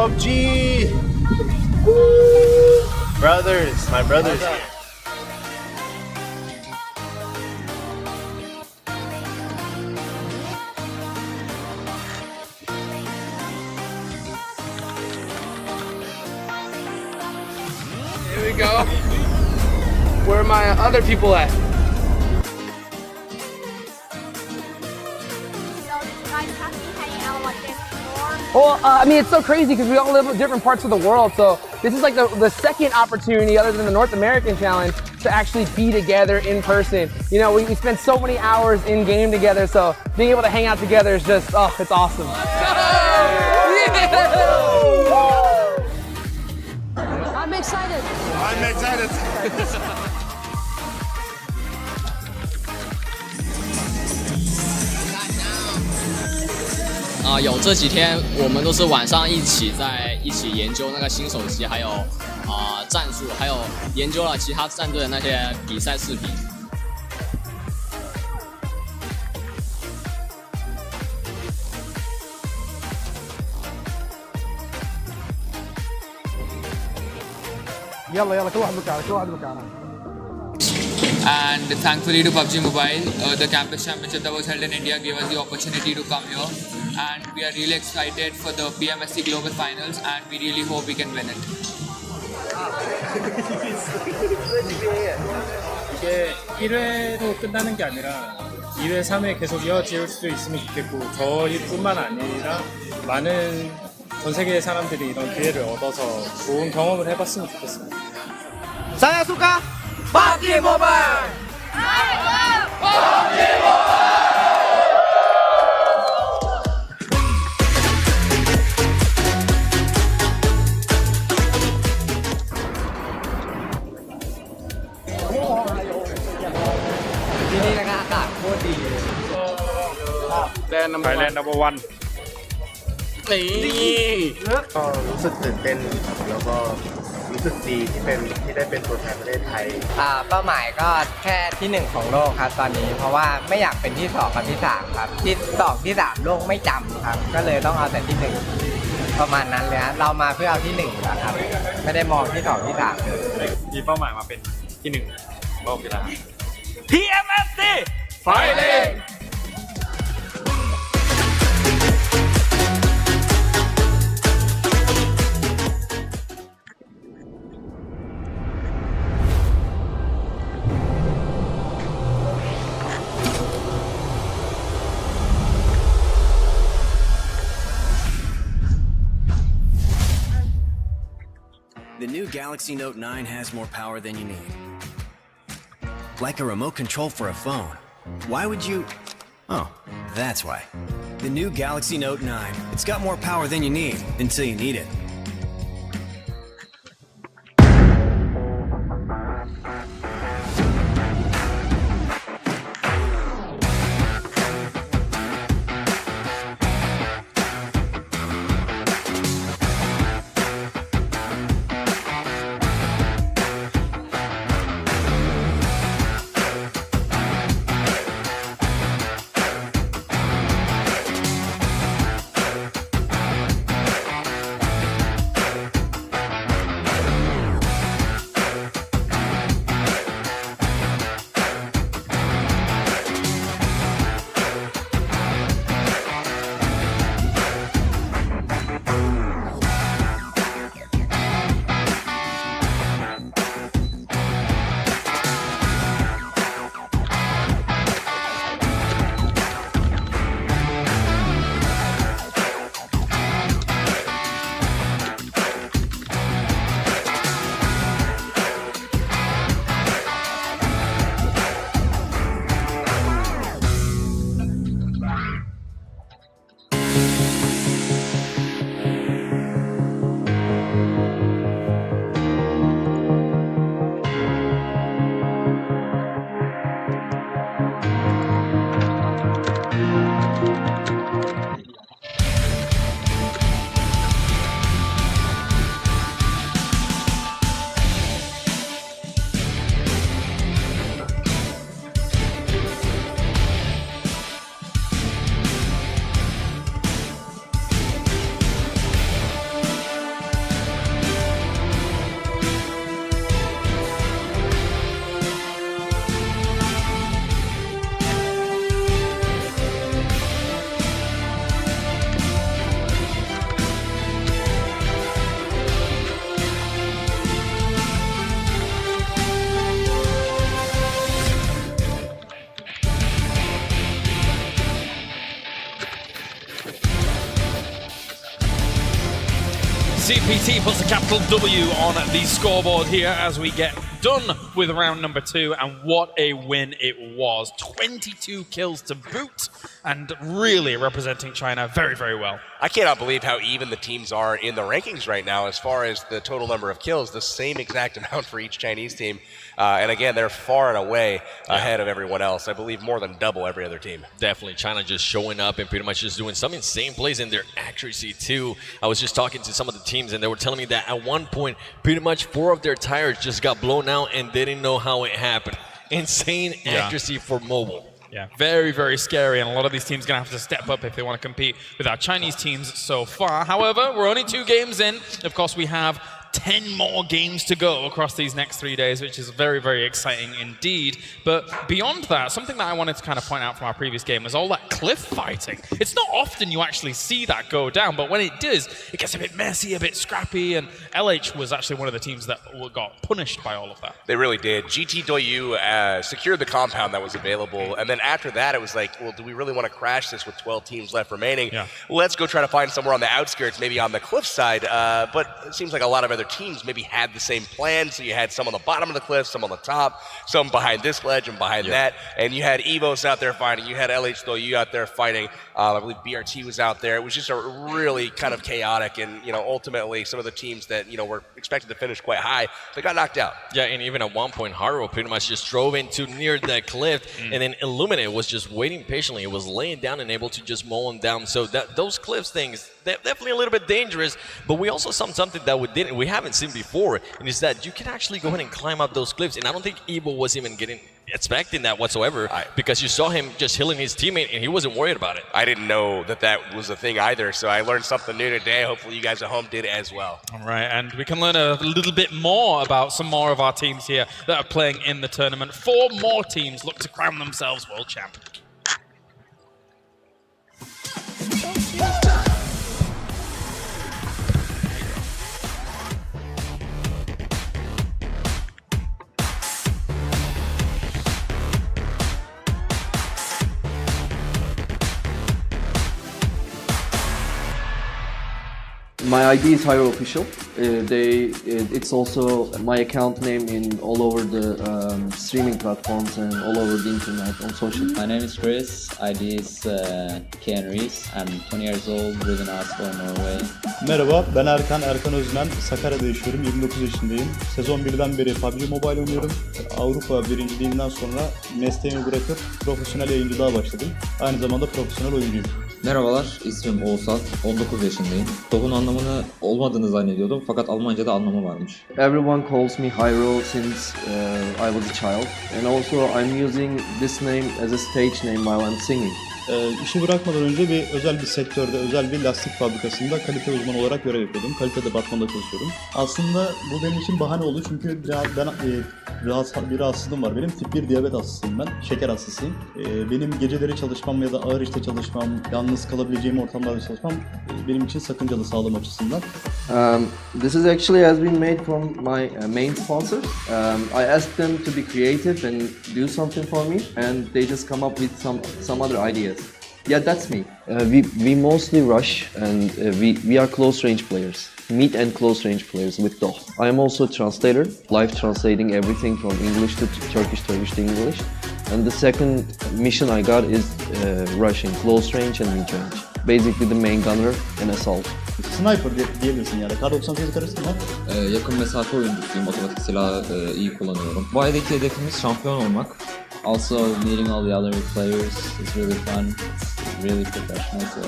PUBG! Brothers, my brothers here. Here we go. Where are my other people at? Well, I mean, it's so crazy because we all live in different parts of the world, so this is like the second opportunity other than the North American Challenge to actually be together in person. You know, we spend so many hours in game together, so being able to hang out together is just, oh, it's awesome. I'm excited. I'm excited. 有这几天我们都是晚上一起研究那个新手机，还有战术，还有研究了其他战队的那些比赛视频。يلا كل واحد مكانه. And thankfully to PUBG Mobile, the campus championship that was held in India gave us the opportunity to come here, and we are really excited for the PMSC Global Finals, and we really hope we can win it. 이게 1회로 끝나는 게 아니라 2회, 3회 계속 이어질 수도 있으면 좋겠고, 저희뿐만 아니라 많은 전 세계의 사람들이 이런 기회를 얻어서 좋은 경험을 해봤으면 좋겠습니다. Saya suka PUBG Mobile. PUBG Mobile. Thailand number one นี่ก็รู้สึกตื่นเต้นแล้วก็รู้สึกดีที่ได้เป็นตัวแทนประเทศไทย เป้าหมายก็แค่ที่ 1 ของโลกครับตอนนี้เพราะว่าไม่อยากเป็นที่ 2 กับที่ 3 ครับที่ 2 ที่ 3 โลกไม่จำครับก็เลยต้องเอาแต่ที่ 1 ประมาณนั้นเลยฮะเรามาเพื่อเอาที่ 1แล้วครับไม่ได้มองที่ 2 ที่ 3เลยมีเป้าหมายมาเป็นที่ 1 โลกอยู่แล้ว PMSC Fighting. The new Galaxy Note 9 has more power than you need. Like a remote control for a phone. Why would you... Oh, that's why. The new Galaxy Note 9. It's got more power than you need, until you need it. CPT puts a capital W on the scoreboard here as we get done with round number 2, and what a win it was. 22 kills to boot, and really representing China very, very well. I cannot believe how even the teams are in the rankings right now as far as the total number of kills, the same exact amount for each Chinese team. And again, they're far and away ahead of everyone else. I believe more than double every other team. Definitely. China just showing up and pretty much just doing some insane plays in their accuracy too. I was just talking to some of the teams and they were telling me that at one point, pretty much 4 of their tires just got blown out and they didn't know how it happened. Insane accuracy for mobile. Yeah, very, very scary, and a lot of these teams are going to have to step up if they want to compete with our Chinese teams so far. However, we're only 2 games in. Of course, we have 10 more games to go across these next 3 days, which is very, very exciting indeed. But beyond that, something that I wanted to kind of point out from our previous game was all that cliff fighting. It's not often you actually see that go down, but when it does, it gets a bit messy, a bit scrappy, and LH was actually one of the teams that got punished by all of that. They really did. GT Doyu secured the compound that was available, and then after that, it was like, well, do we really want to crash this with 12 teams left remaining? Yeah. Let's go try to find somewhere on the outskirts, maybe on the cliff side, but it seems like a lot of other teams maybe had the same plan, so you had some on the bottom of the cliff, some on the top, some behind this ledge and behind that, and you had EVOS out there fighting, you had LH Doyu out there fighting, I believe BRT was out there. It was just a really kind of chaotic, and ultimately some of the teams that were expected to finish quite high, they got knocked out. Yeah, and even at one point, Haru pretty much just drove into near the cliff, and then Illuminate was just waiting patiently. It was laying down and able to just mow him down. So those cliffs things, they're definitely a little bit dangerous, but we also saw something that we haven't seen before, and is that you can actually go ahead and climb up those cliffs, and I don't think Evo was even expecting that whatsoever, because you saw him just healing his teammate, and he wasn't worried about it. I didn't know that was a thing either, so I learned something new today. Hopefully you guys at home did as well. All right, and we can learn a little bit more about some more of our teams here that are playing in the tournament. 4 more teams look to crown themselves world champ. My ID is Hyro Official. It's also my account name in all over the streaming platforms and all over the internet on social. My name is Chris. ID is Ken Rees. I'm 20 years old, live in Oslo, Norway. Merhaba, ben Erkan Özmen. Sakarya'da yaşıyorum, 29 yaşındayım. Sezon 1'den beri Pubgm Mobile oynuyorum. Avrupa birinciliğinden sonra mesleğimi bırakıp profesyonel yayıncılığa başladım. Aynı zamanda profesyonel oyuncuyum. Merhabalar, ismim Oğuzhan, 19 yaşındayım. TOH'un anlamını olmadığını zannediyordum fakat Almanca'da anlamı varmış. Everyone calls me Hyro since I was a child, and also I'm using this name as a stage name while I'm singing. İşi bırakmadan önce özel bir sektörde, özel bir lastik fabrikasında kalite uzmanı olarak görev yapıyordum. Kalite departmanında çalışıyordum. Aslında bu benim için bahane oldu çünkü bir rahatsızlığım var benim. Tip 1 diyabet hastasıyım ben, şeker hastasıyım. Benim geceleri çalışmam ya da ağır işte çalışmam, yalnız kalabileceğim ortamlarda çalışmam benim için sakıncalı sağlığım açısından. This is actually has been made from my main sponsor. I asked them to be creative and do something for me, and they just come up with some other ideas. Yeah, that's me. We mostly rush, and we are close range players. Mid and close range players with DOH. I am also a translator, live translating everything from English to Turkish, Turkish to English. And the second mission I got is rushing close range and mid range. Basically the main gunner and assault. Sniper diyebilirsin yani. Kar-98 karıştırma. Yakın mesafe oyuncusuyum, otomatik silahı iyi kullanıyorum. Bu aydaki hedefimiz şampiyon olmak. Also meeting all the other players is really fun. It's really professional, so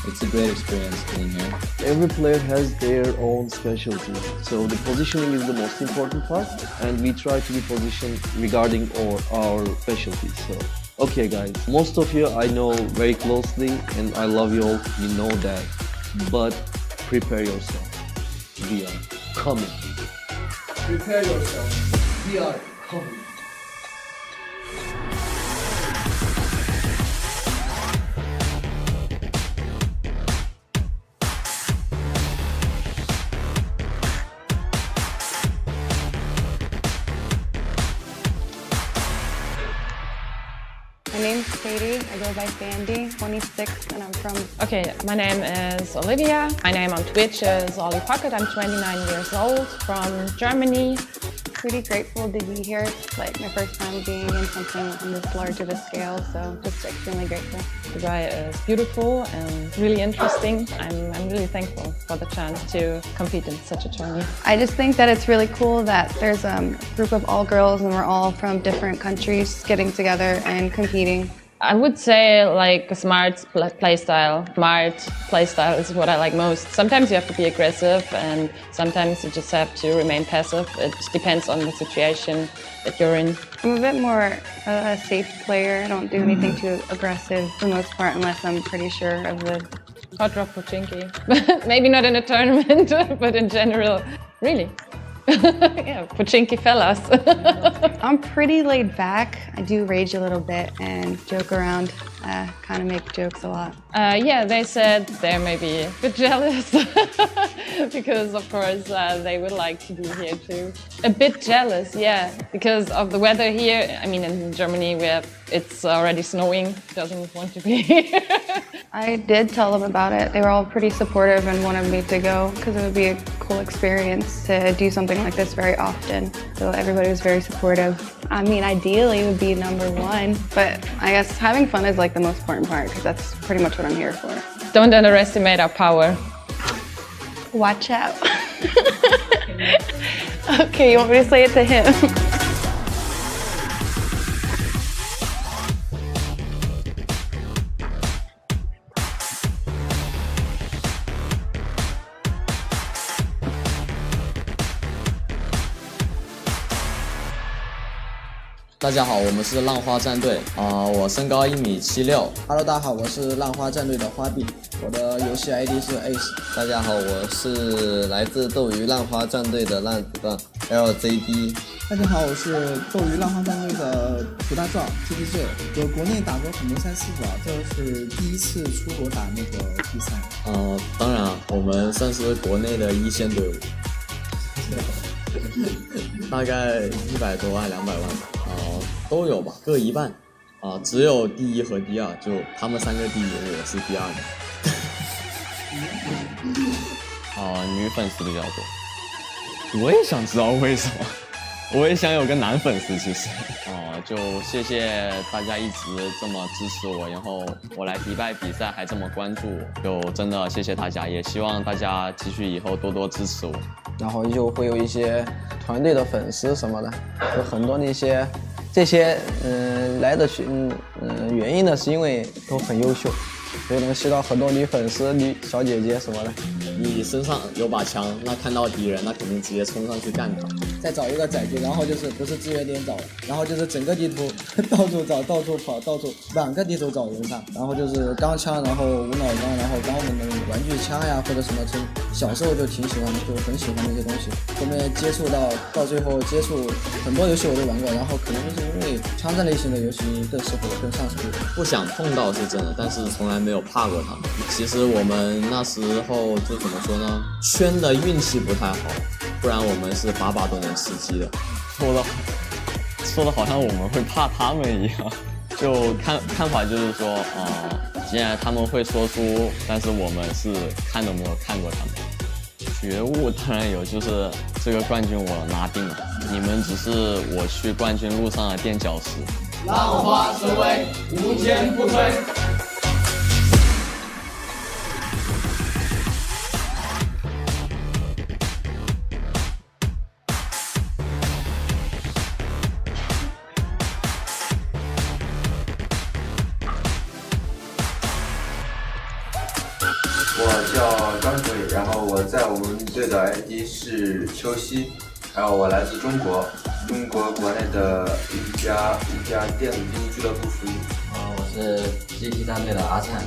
it's a great experience being here. Every player has their own specialty, so the positioning is the most important part, and we try to be positioned regarding our specialties. So, okay guys, most of you I know very closely, and I love you all, you know that, but prepare yourself, we are coming. Prepare yourself, we are coming. My name's Katie. I go by Sandy, 26, and I'm from... Okay, my name is Olivia. My name on Twitch is Ollie Pocket. I'm 29 years old, from Germany. Pretty grateful to be here. It's like my first time being in something on this large of a scale, so just extremely grateful. Dubai is beautiful and really interesting. I'm really thankful for the chance to compete in such a tournament. I just think that it's really cool that there's a group of all girls and we're all from different countries getting together and competing. I would say like a smart play style. Smart play style is what I like most. Sometimes you have to be aggressive and sometimes you just have to remain passive. It depends on the situation that you're in. I'm a bit more a safe player. I don't do anything too aggressive for the most part unless I'm pretty sure of the... Hot drop Pochinki. Maybe not in a tournament, but in general. Really? Yeah, Pochinki fellas. I'm pretty laid back. I do rage a little bit and joke around, kind of make jokes a lot. Yeah, they said they're maybe a bit jealous because of course they would like to be here too. A bit jealous, yeah, because of the weather here. I mean, in Germany it's already snowing, doesn't want to be here. I did tell them about it. They were all pretty supportive and wanted me to go because it would be a cool experience to do something like this very often. So everybody was very supportive. I mean, ideally it would be #1, but I guess having fun is like the most important part because that's pretty much what I'm here for. Don't underestimate our power. Watch out. Okay, you want me to say it to him? 大家好，我们是浪花战队我身高1.76米。Hello， 大家好，我是浪花战队的花臂，我的游戏 ID 是 Ace。大家好，我是来自斗鱼浪花战队的烂子弹 LZD。大家好，我是斗鱼浪花战队的涂大壮 TTJ。我国内打过很多赛事吧，这是第一次出国打那个比赛。当然我们算是国内的一线队伍，大概100多万、200万。都有吧，各一半，只有第1和第2，就他们3个第1，我是第2名。女粉丝比较多，我也想知道为什么，我也想有个男粉丝，其实。就谢谢大家一直这么支持我，然后我来迪拜比赛还这么关注我，就真的谢谢大家，也希望大家继续以后多多支持我。然后就会有一些团队的粉丝什么的，有很多那些。这些来的原因呢，是因为都很优秀，所以能吸到很多女粉丝、女小姐姐什么的。你身上有把枪，那看到敌人，那肯定直接冲上去干他。再找一个载具，然后就是不是资源点找，然后就是整个地图到处找、到处跑、到处2个地图找人上，然后就是钢枪，然后无脑钢，然后钢的那种玩具枪呀，或者什么从小时候就挺喜欢的，就很喜欢那些东西。后面接触到最后接触很多游戏我都玩过，然后可能就是因为枪战类型的游戏更适合我，更上手。不想碰到是真的，但是从来没有怕过他们。其实我们那时候就怎么说呢，圈的运气不太好，不然我们是把都能吃鸡的。说的好像我们会怕他们一样，就看法就是说，既然他们会说出，但是我们是看都没有看过他们。觉悟当然有，就是这个冠军我拿定了，你们只是我去冠军路上的垫脚石。浪花神威，无坚不摧。我叫张哲宇，然后我在我们队的 ID 是秋熙，然后我来自中国国内的一家电子竞技俱乐部属于。我是 GT 战队的阿灿，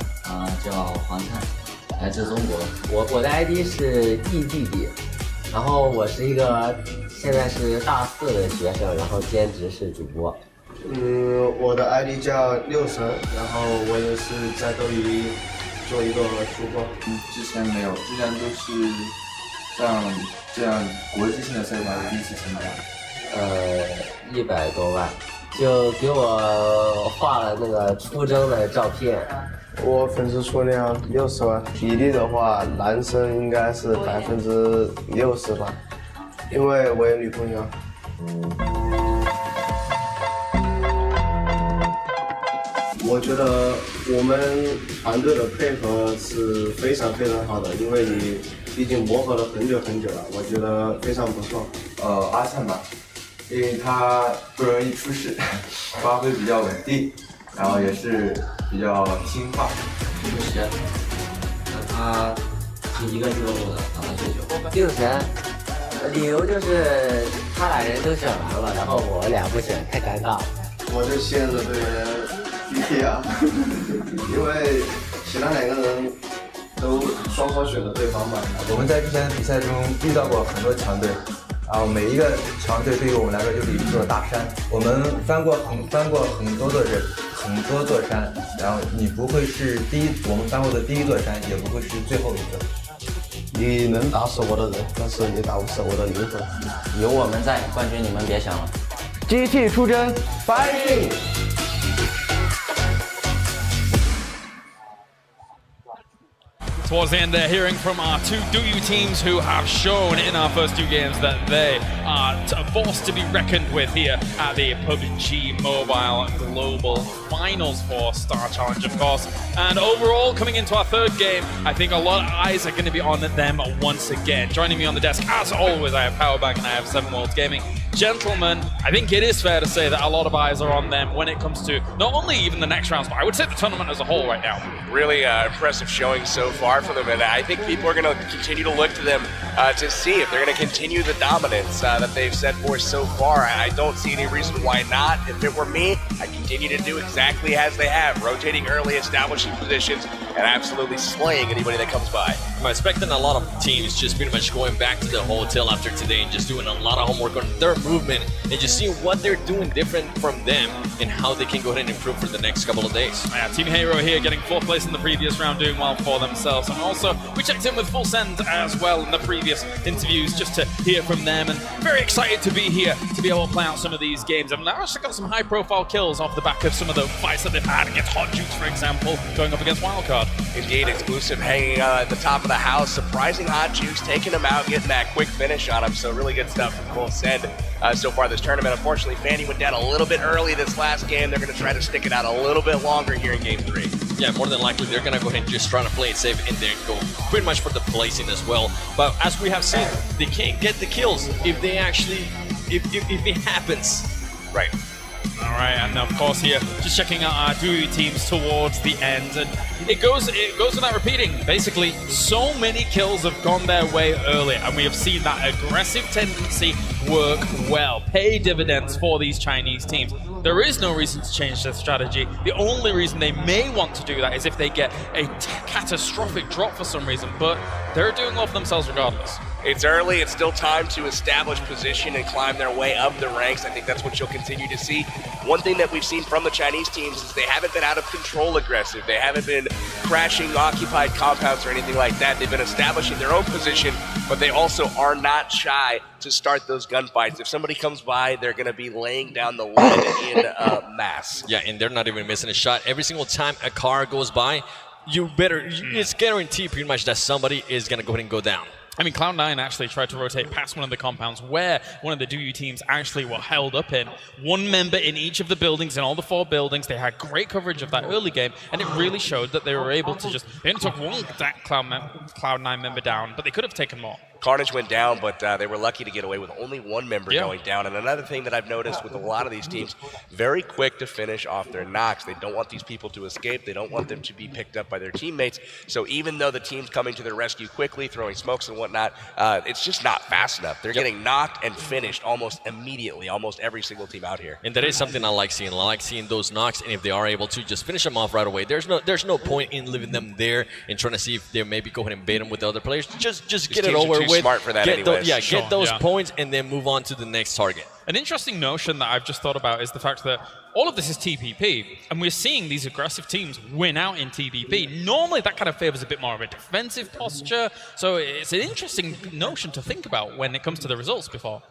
叫黄灿，来自中国。我的 ID 是 E 弟弟，然后我是一个现在是大4的学生，然后兼职是主播。我的 ID 叫六神，然后我也是在斗鱼做一个主播。之前没有，之前都是像这样国际性的赛事第一次参加。100多万。就给我画了那个出征的照片。我粉丝数量60万，比例的话，男生应该是60%吧，因为我有女朋友。我觉得我们团队的配合是非常好的，因为你毕竟磨合了很久了，我觉得非常不错。阿灿吧，因为他不容易出事，发挥比较稳定，然后也是比较听话。定神，他是一个俱乐部的打了最久。定神，理由就是他俩人都选完了，然后我俩不选，太尴尬了。我就现任的队员 BT 啊，因为其他2个人都双方选的对方嘛。我们在之前的比赛中遇到过很多强队，然后每一个强队对于我们来说就是一座大山。我们翻过很多座山，然后你不会是我们翻过的第一座山，也不会是最后一个。你能打死我的人，但是你打不死我的灵魂。有我们在，冠军你们别想了。GT 出征 ，Fighting！ Towards the end there, hearing from our two DouYu teams who have shown in our first 2 games that they are a force to be reckoned with here at the PUBG Mobile Global Finals for Star Challenge, of course. And overall, coming into our 3rd game, I think a lot of eyes are going to be on them once again. Joining me on the desk, as always, I have Powerbank and I have 7 Worlds Gaming. Gentlemen, I think it is fair to say that a lot of eyes are on them when it comes to not only even the next rounds, but I would say the tournament as a whole right now. Really impressive showing so far for them, and I think people are going to continue to look to them to see if they're going to continue the dominance that they've set forth so far. I don't see any reason why not. If it were me, I'd continue to do exactly as they have, rotating early, establishing positions, and absolutely slaying anybody that comes by. I'm expecting a lot of teams just pretty much going back to the hotel after today and just doing a lot of homework on their movement and just seeing what they're doing different from them and how they can go ahead and improve for the next couple of days. Yeah, Team Hero here getting 4th place in the previous round, doing well for themselves. And also, we checked in with Full Send as well in the previous interviews just to hear from them. And very excited to be here to be able to play out some of these games. And they've actually got some high-profile kills off the back of some of the fights that they've had against Hot Jukes, for example, going up against Wildcard. Indeed, exclusive hanging at the top of the house, surprising Hot Jukes, taking him out, getting that quick finish on him. So really good stuff from Full Send so far this tournament. Unfortunately, Fanny went down a little bit early this last game. They're going to try to stick it out a little bit longer here in Game 3. Yeah, more than likely they're going to go ahead and just try to play it safe and then go pretty much for the placing as well. But as we have seen, they can't get the kills if they actually, if it happens. Right. All right, and of course here, just checking out our DouYu teams towards the end, and it goes without repeating. Basically, so many kills have gone their way early, and we have seen that aggressive tendency work well, pay dividends for these Chinese teams. There is no reason to change their strategy. The only reason they may want to do that is if they get a catastrophic drop for some reason, but they're doing well for themselves regardless. It's early, it's still time to establish position and climb their way up the ranks. I think that's what you'll continue to see. One thing that we've seen from the Chinese teams is they haven't been out of control aggressive. They haven't been crashing occupied compounds or anything like that. They've been establishing their own position, but they also are not shy to start those gunfights. If somebody comes by, they're going to be laying down the lead in mass. Yeah, and they're not even missing a shot. Every single time a car goes by, it's guaranteed pretty much that somebody is going to go ahead and go down. I mean, Cloud9 actually tried to rotate past one of the compounds where one of the DouYu teams actually were held up in. One member in each of the buildings, in all the 4 buildings. They had great coverage of that early game, and it really showed that they were able to just... They only took one Cloud9 member down, but they could have taken more. Carnage went down, but they were lucky to get away with only 1 member going down. And another thing that I've noticed with a lot of these teams, very quick to finish off their knocks. They don't want these people to escape. They don't want them to be picked up by their teammates. So even though the team's coming to their rescue quickly, throwing smokes and whatnot, it's just not fast enough. They're getting knocked and finished almost immediately, almost every single team out here. And that is something I like seeing. I like seeing those knocks, and if they are able to just finish them off right away, there's no point in leaving them there and trying to see if they maybe go ahead and bait them with the other players. Just get it over with. Smart for that anyways. Get those points and then move on to the next target. An interesting notion that I've just thought about is the fact that all of this is TPP, and we're seeing these aggressive teams win out in TPP. Normally, that kind of favors a bit more of a defensive posture, so it's an interesting notion to think about when it comes to the results before.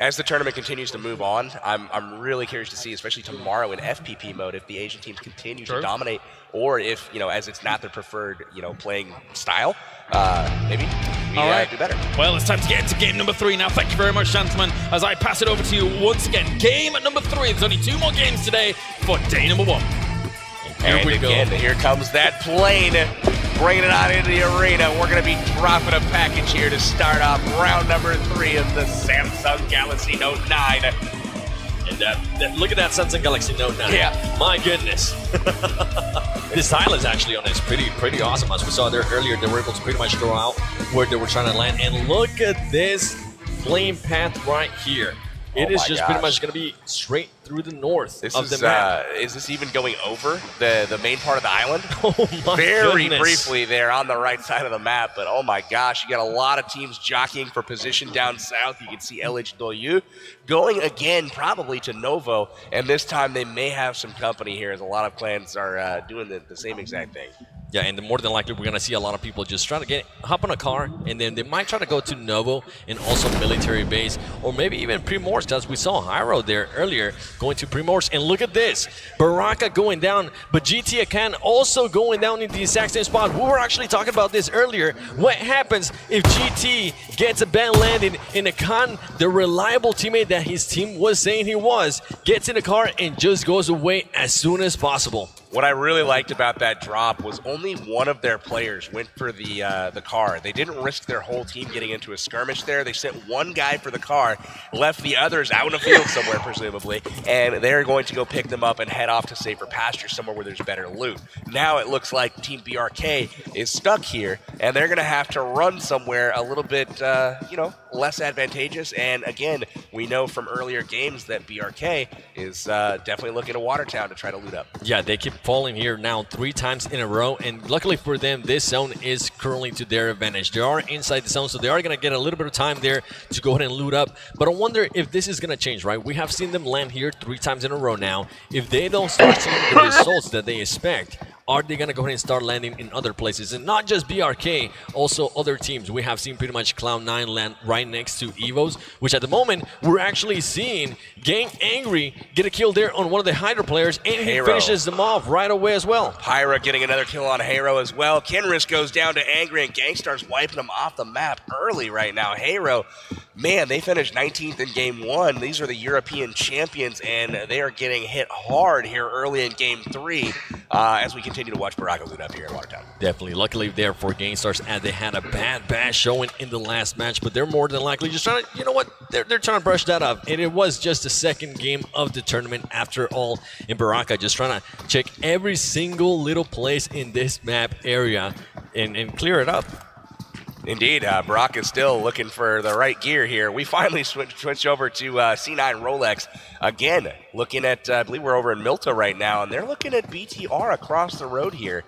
As the tournament continues to move on, I'm really curious to see, especially tomorrow in FPP mode, if the Asian teams continue to dominate, or if, as it's not their preferred, playing style, maybe we do better. Well, it's time to get into game number 3 now. Thank you very much, gentlemen, as I pass it over to you once again. Game number 3. There's only 2 more games today for day number 1. And again, here comes that plane, bringing it on into the arena. We're going to be dropping a package here to start off round number 3 of the Samsung Galaxy Note 9. And look at that Samsung Galaxy Note 9. Yeah. My goodness. The stylus actually on it is pretty awesome. As we saw there earlier, they were able to pretty much throw out where they were trying to land. And look at this plane path right here. It is just pretty much going to be straight through the north of the map. Is this even going over the main part of the island? Oh my Very goodness. briefly there on the right side of the map, but oh my gosh, you got a lot of teams jockeying for position down south. You can see LH Doyu going again probably to Novo, and this time they may have some company here, as a lot of clans are doing the same exact thing. Yeah, and more than likely, we're going to see a lot of people just trying to hop on a car, and then they might try to go to Novo and also military base, or maybe even Primorsk, because we saw Hyro there earlier going to Primorsk. And look at this, Baraka going down, but GT Akan also going down in the exact same spot. We were actually talking about this earlier. What happens if GT gets a bad landing and Akan, the reliable teammate that his team was saying he was, gets in the car and just goes away as soon as possible? What I really liked about that drop was only one of their players went for the car. They didn't risk their whole team getting into a skirmish there. They sent one guy for the car, left the others out in a field somewhere, presumably, and they're going to go pick them up and head off to safer pasture somewhere where there's better loot. Now it looks like Team BRK is stuck here, and they're going to have to run somewhere a little bit, less advantageous. And again, we know from earlier games that BRK is definitely looking to Watertown to try to loot up. Yeah, they keep falling here now 3 times in a row, and luckily for them, this zone is currently to their advantage. They are inside the zone, so they are going to get a little bit of time there to go ahead and loot up. But I wonder if this is going to change, right? We have seen them land here 3 times in a row now. If they don't start seeing the results that they expect, are they going to go ahead and start landing in other places? And not just BRK, also other teams. We have seen pretty much Cloud9 land right next to Evos, which at the moment, we're actually seeing Gang Angry get a kill there on one of the Hydra players, and he finishes them off right away as well. Pyra getting another kill on Hero as well. Kenris goes down to Angry, and Gangstar's wiping him off the map early right now. Hero, man, they finished 19th in Game 1. These are the European champions, and they are getting hit hard here early in Game 3 as we continue to watch Baraka loot up here in Watertown. Definitely. Luckily there for Gainstars, as they had a bad showing in the last match, but they're more than likely just trying to, you know what, they're trying to brush that off. And it was just the second game of the tournament after all, in Baraka, just trying to check every single little place in this map area and clear it up. Indeed, Baraka is still looking for the right gear here. We finally switched over to C9 Rolex. Again, looking at, I believe we're over in Milta right now, and they're looking at BTR across the road here.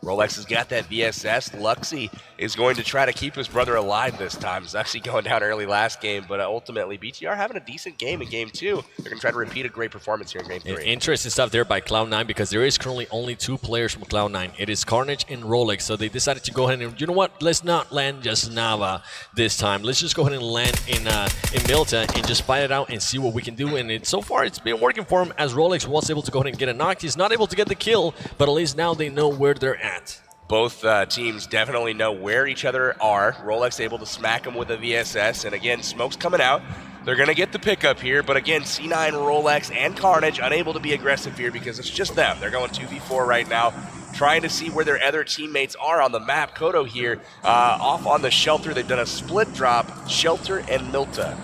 Rolex has got that VSS. Luxy is going to try to keep his brother alive this time. Zuxi going down early last game, but ultimately BTR having a decent game in Game 2. They're going to try to repeat a great performance here in Game 3. Interesting stuff there by Cloud9, because there is currently only 2 players from Cloud9. It is Carnage and Rolex, so they decided to go ahead and, you know what, let's not land just Nava this time. Let's just go ahead and land in Milta and just fight it out and see what we can do. And so far, it's been working for him, as Rolex was able to go ahead and get a knock. He's not able to get the kill, but at least now they know where they're at. Both teams definitely know where each other are. Rolex able to smack him with a VSS, and again, smoke's coming out. They're going to get the pickup here, but again, C9, Rolex, and Carnage unable to be aggressive here because it's just them. They're going 2v4 right now, trying to see where their other teammates are on the map. Kodo here off on the Shelter. They've done a split drop, Shelter and Milta.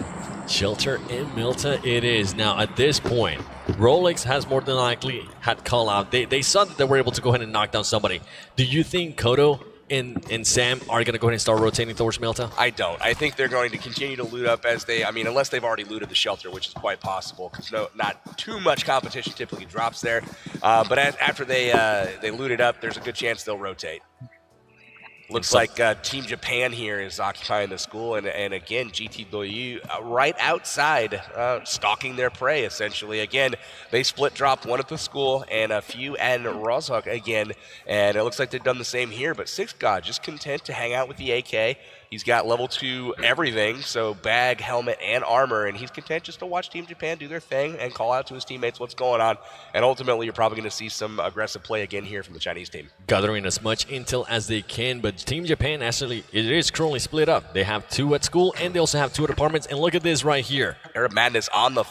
Shelter and Milta it is. Now, at this point, Rolex has more than likely had call out. They saw that they were able to go ahead and knock down somebody. Do you think Kodo and Sam are going to go ahead and start rotating towards Milta? I don't. I think they're going to continue to loot up as they, unless they've already looted the Shelter, which is quite possible because not too much competition typically drops there. But after they loot it up, there's a good chance they'll rotate. Looks like Team Japan here is occupying the school, and again, GT Doyu right outside, stalking their prey, essentially. Again, they split dropped one at the school, and a few and Rozhok again, and it looks like they've done the same here, but Six God just content to hang out with the AK. He's got level 2 everything, so bag, helmet, and armor, and he's content just to watch Team Japan do their thing and call out to his teammates what's going on. And ultimately, you're probably going to see some aggressive play again here from the Chinese team. Gathering as much intel as they can, but Team Japan actually, it is currently split up. They have 2 at school, and they also have 2 at apartments. And look at this right here. Arab Madness on the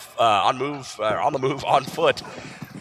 move, on foot.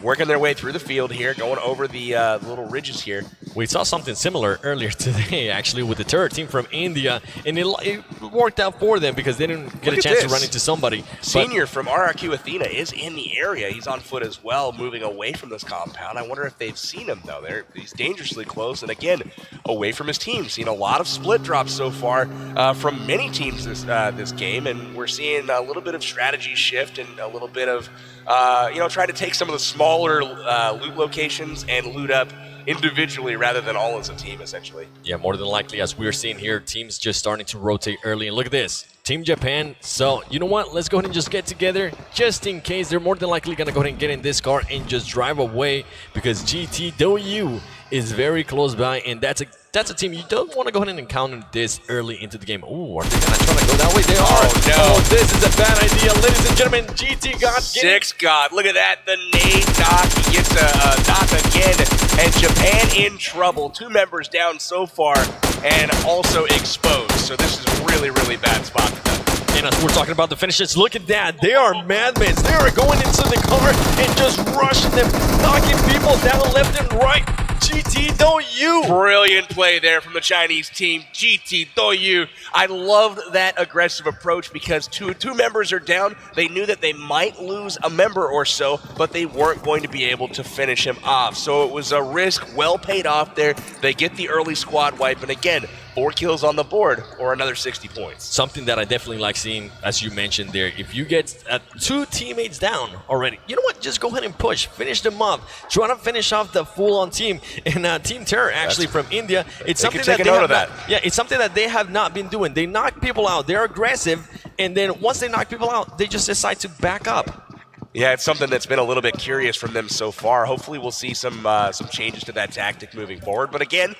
Working their way through the field here, going over the little ridges here. We saw something similar earlier today, actually, with the Terror team from India, and it worked out for them because they didn't get a chance to run into somebody. Senior from RRQ Athena is in the area. He's on foot as well, moving away from this compound. I wonder if they've seen him, though. He's dangerously close, and again, away from his team. Seen a lot of split drops so far from many teams this game, and we're seeing a little bit of strategy shift and a little bit of trying to take some of the smaller loot locations and loot up individually rather than all as a team, essentially. Yeah, more than likely, as we're seeing here, teams just starting to rotate early. And look at this, Team Japan. So, you know what? Let's go ahead and just get together just in case. They're more than likely going to go ahead and get in this car and just drive away because GT Doyu is very close by, and that's a team you don't want to go ahead and encounter this early into the game. Ooh, are they going to try to go that way? They are. Oh, no. Oh, this is a bad idea. Ladies and gentlemen, GT God. 6 God. Look at that. The nade knock. He gets a knock again. And Japan in trouble. 2 members down so far and also exposed. So this is really, really bad spot for them. And as we're talking about the finishes, look at that. They are madmen. They are going into the car and just rushing them, knocking people down left and right. GT Doyu. Brilliant play there from the Chinese team. GT Doyu. I loved that aggressive approach because two members are down. They knew that they might lose a member or so, but they weren't going to be able to finish him off. So it was a risk well paid off there. They get the early squad wipe, and again, 4 kills on the board or another 60 points. Something that I definitely like seeing, as you mentioned there, if you get 2 teammates down already, you know what? Just go ahead and push, finish them off, try to finish off the full-on team. And Team Terror, actually from India, it's something that they have not, yeah, it's something that they have not been doing. They knock people out, they're aggressive, and then once they knock people out, they just decide to back up. Yeah, it's something that's been a little bit curious from them so far. Hopefully we'll see some changes to that tactic moving forward. But again,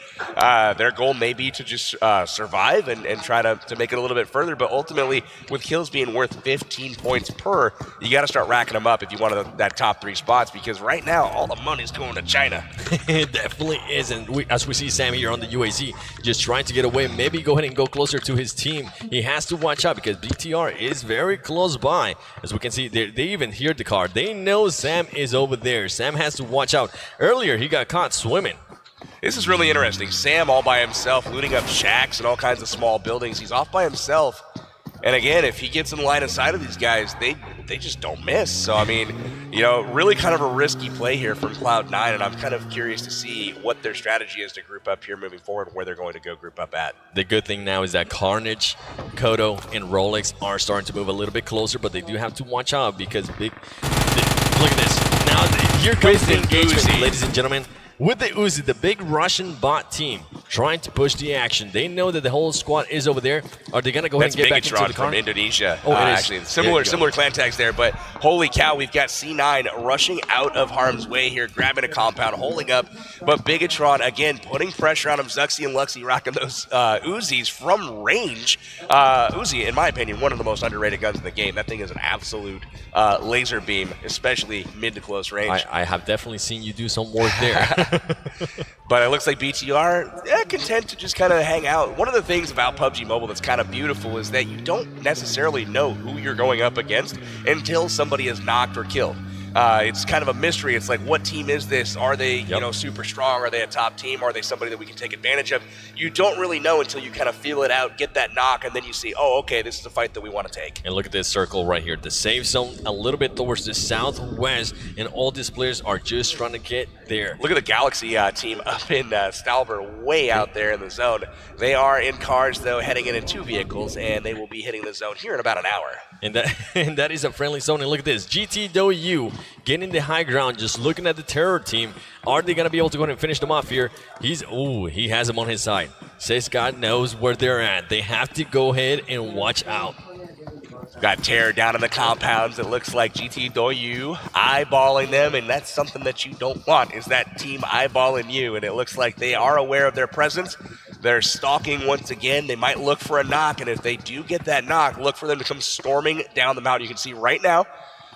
their goal may be to just survive and try to make it a little bit further. But ultimately, with kills being worth 15 points per, you got to start racking them up if you want that top 3 spots. Because right now, all the money's going to China. It definitely is. And as we see Sam here on the UAZ, just trying to get away, maybe go ahead and go closer to his team. He has to watch out because BTR is very close by. As we can see, they even hear the car. They know Sam is over there. Sam has to watch out. Earlier, he got caught swimming. This is really interesting. Sam all by himself, looting up shacks and all kinds of small buildings. He's off by himself. And again, if he gets in line of sight of these guys, they just don't miss. So, I mean, really kind of a risky play here from Cloud9, and I'm kind of curious to see what their strategy is to group up here moving forward and where they're going to go group up at. The good thing now is that Carnage, Kodo, and Rolex are starting to move a little bit closer, but they do have to watch out because look at this. Now, here comes the engagement, ladies and gentlemen. With the Uzi, the big Russian bot team trying to push the action. They know that the whole squad is over there. Are they going to go ahead and get back into the car? From Indonesia. Oh, it is. Actually, similar clan tags there, but holy cow, we've got C9 rushing out of harm's way here, grabbing a compound, holding up. But Bigatron, again, putting pressure on him. Zuxi and Luxi rocking those Uzis from range. Uzi, in my opinion, one of the most underrated guns in the game. That thing is an absolute laser beam, especially mid to close range. I have definitely seen you do some work there. But it looks like BTR, content to just kind of hang out. One of the things about PUBG Mobile that's kind of beautiful is that you don't necessarily know who you're going up against until somebody is knocked or killed. It's kind of a mystery. It's like, what team is this? Are they, super strong? Are they a top team? Are they somebody that we can take advantage of? You don't really know until you kind of feel it out, get that knock, and then you see, oh, okay, this is a fight that we want to take. And look at this circle right here. The safe zone a little bit towards the southwest, and all these players are just trying to get there. Look at the Galaxy team up in Stalber, way out there in the zone. They are in cars, though, heading in 2 vehicles, and they will be hitting the zone here in about an hour. And that is a friendly zone. And look at this. GT Doyu getting the high ground, just looking at the Terror team. Are they going to be able to go ahead and finish them off here? He has them on his side. Says God knows where they're at. They have to go ahead and watch out. Got Terror down in the compounds. It looks like GT Doyu eyeballing them, and that's something that you don't want, is that team eyeballing you. And it looks like they are aware of their presence. They're stalking once again. They might look for a knock, and if they do get that knock, look for them to come storming down the mountain. You can see right now,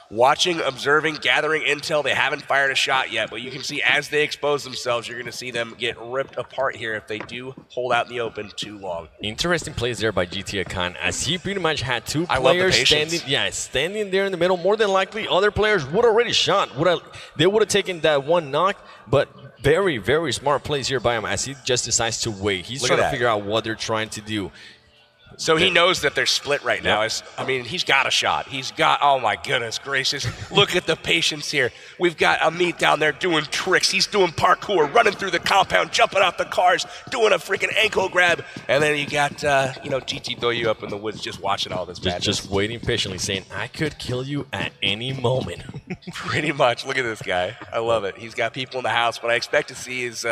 watching, observing, gathering intel. They haven't fired a shot yet, but you can see as they expose themselves, you're going to see them get ripped apart here if they do hold out in the open too long. Interesting plays there by GT Akan, as he pretty much had two players standing there in the middle. More than likely, other players would already shot. They would have taken that one knock, but very, very smart plays here by him as he just decides to wait. He's trying to figure out what they're trying to do. So he knows that they're split right now. I mean, he's got a shot. He's got, oh my goodness gracious. Look at the patience here. We've got Amit down there doing tricks. He's doing parkour, running through the compound, jumping off the cars, doing a freaking ankle grab. And then you got, GT Doyu up in the woods just watching all this madness. Just waiting patiently, saying, I could kill you at any moment. Pretty much. Look at this guy. I love it. He's got people in the house. What I expect to see is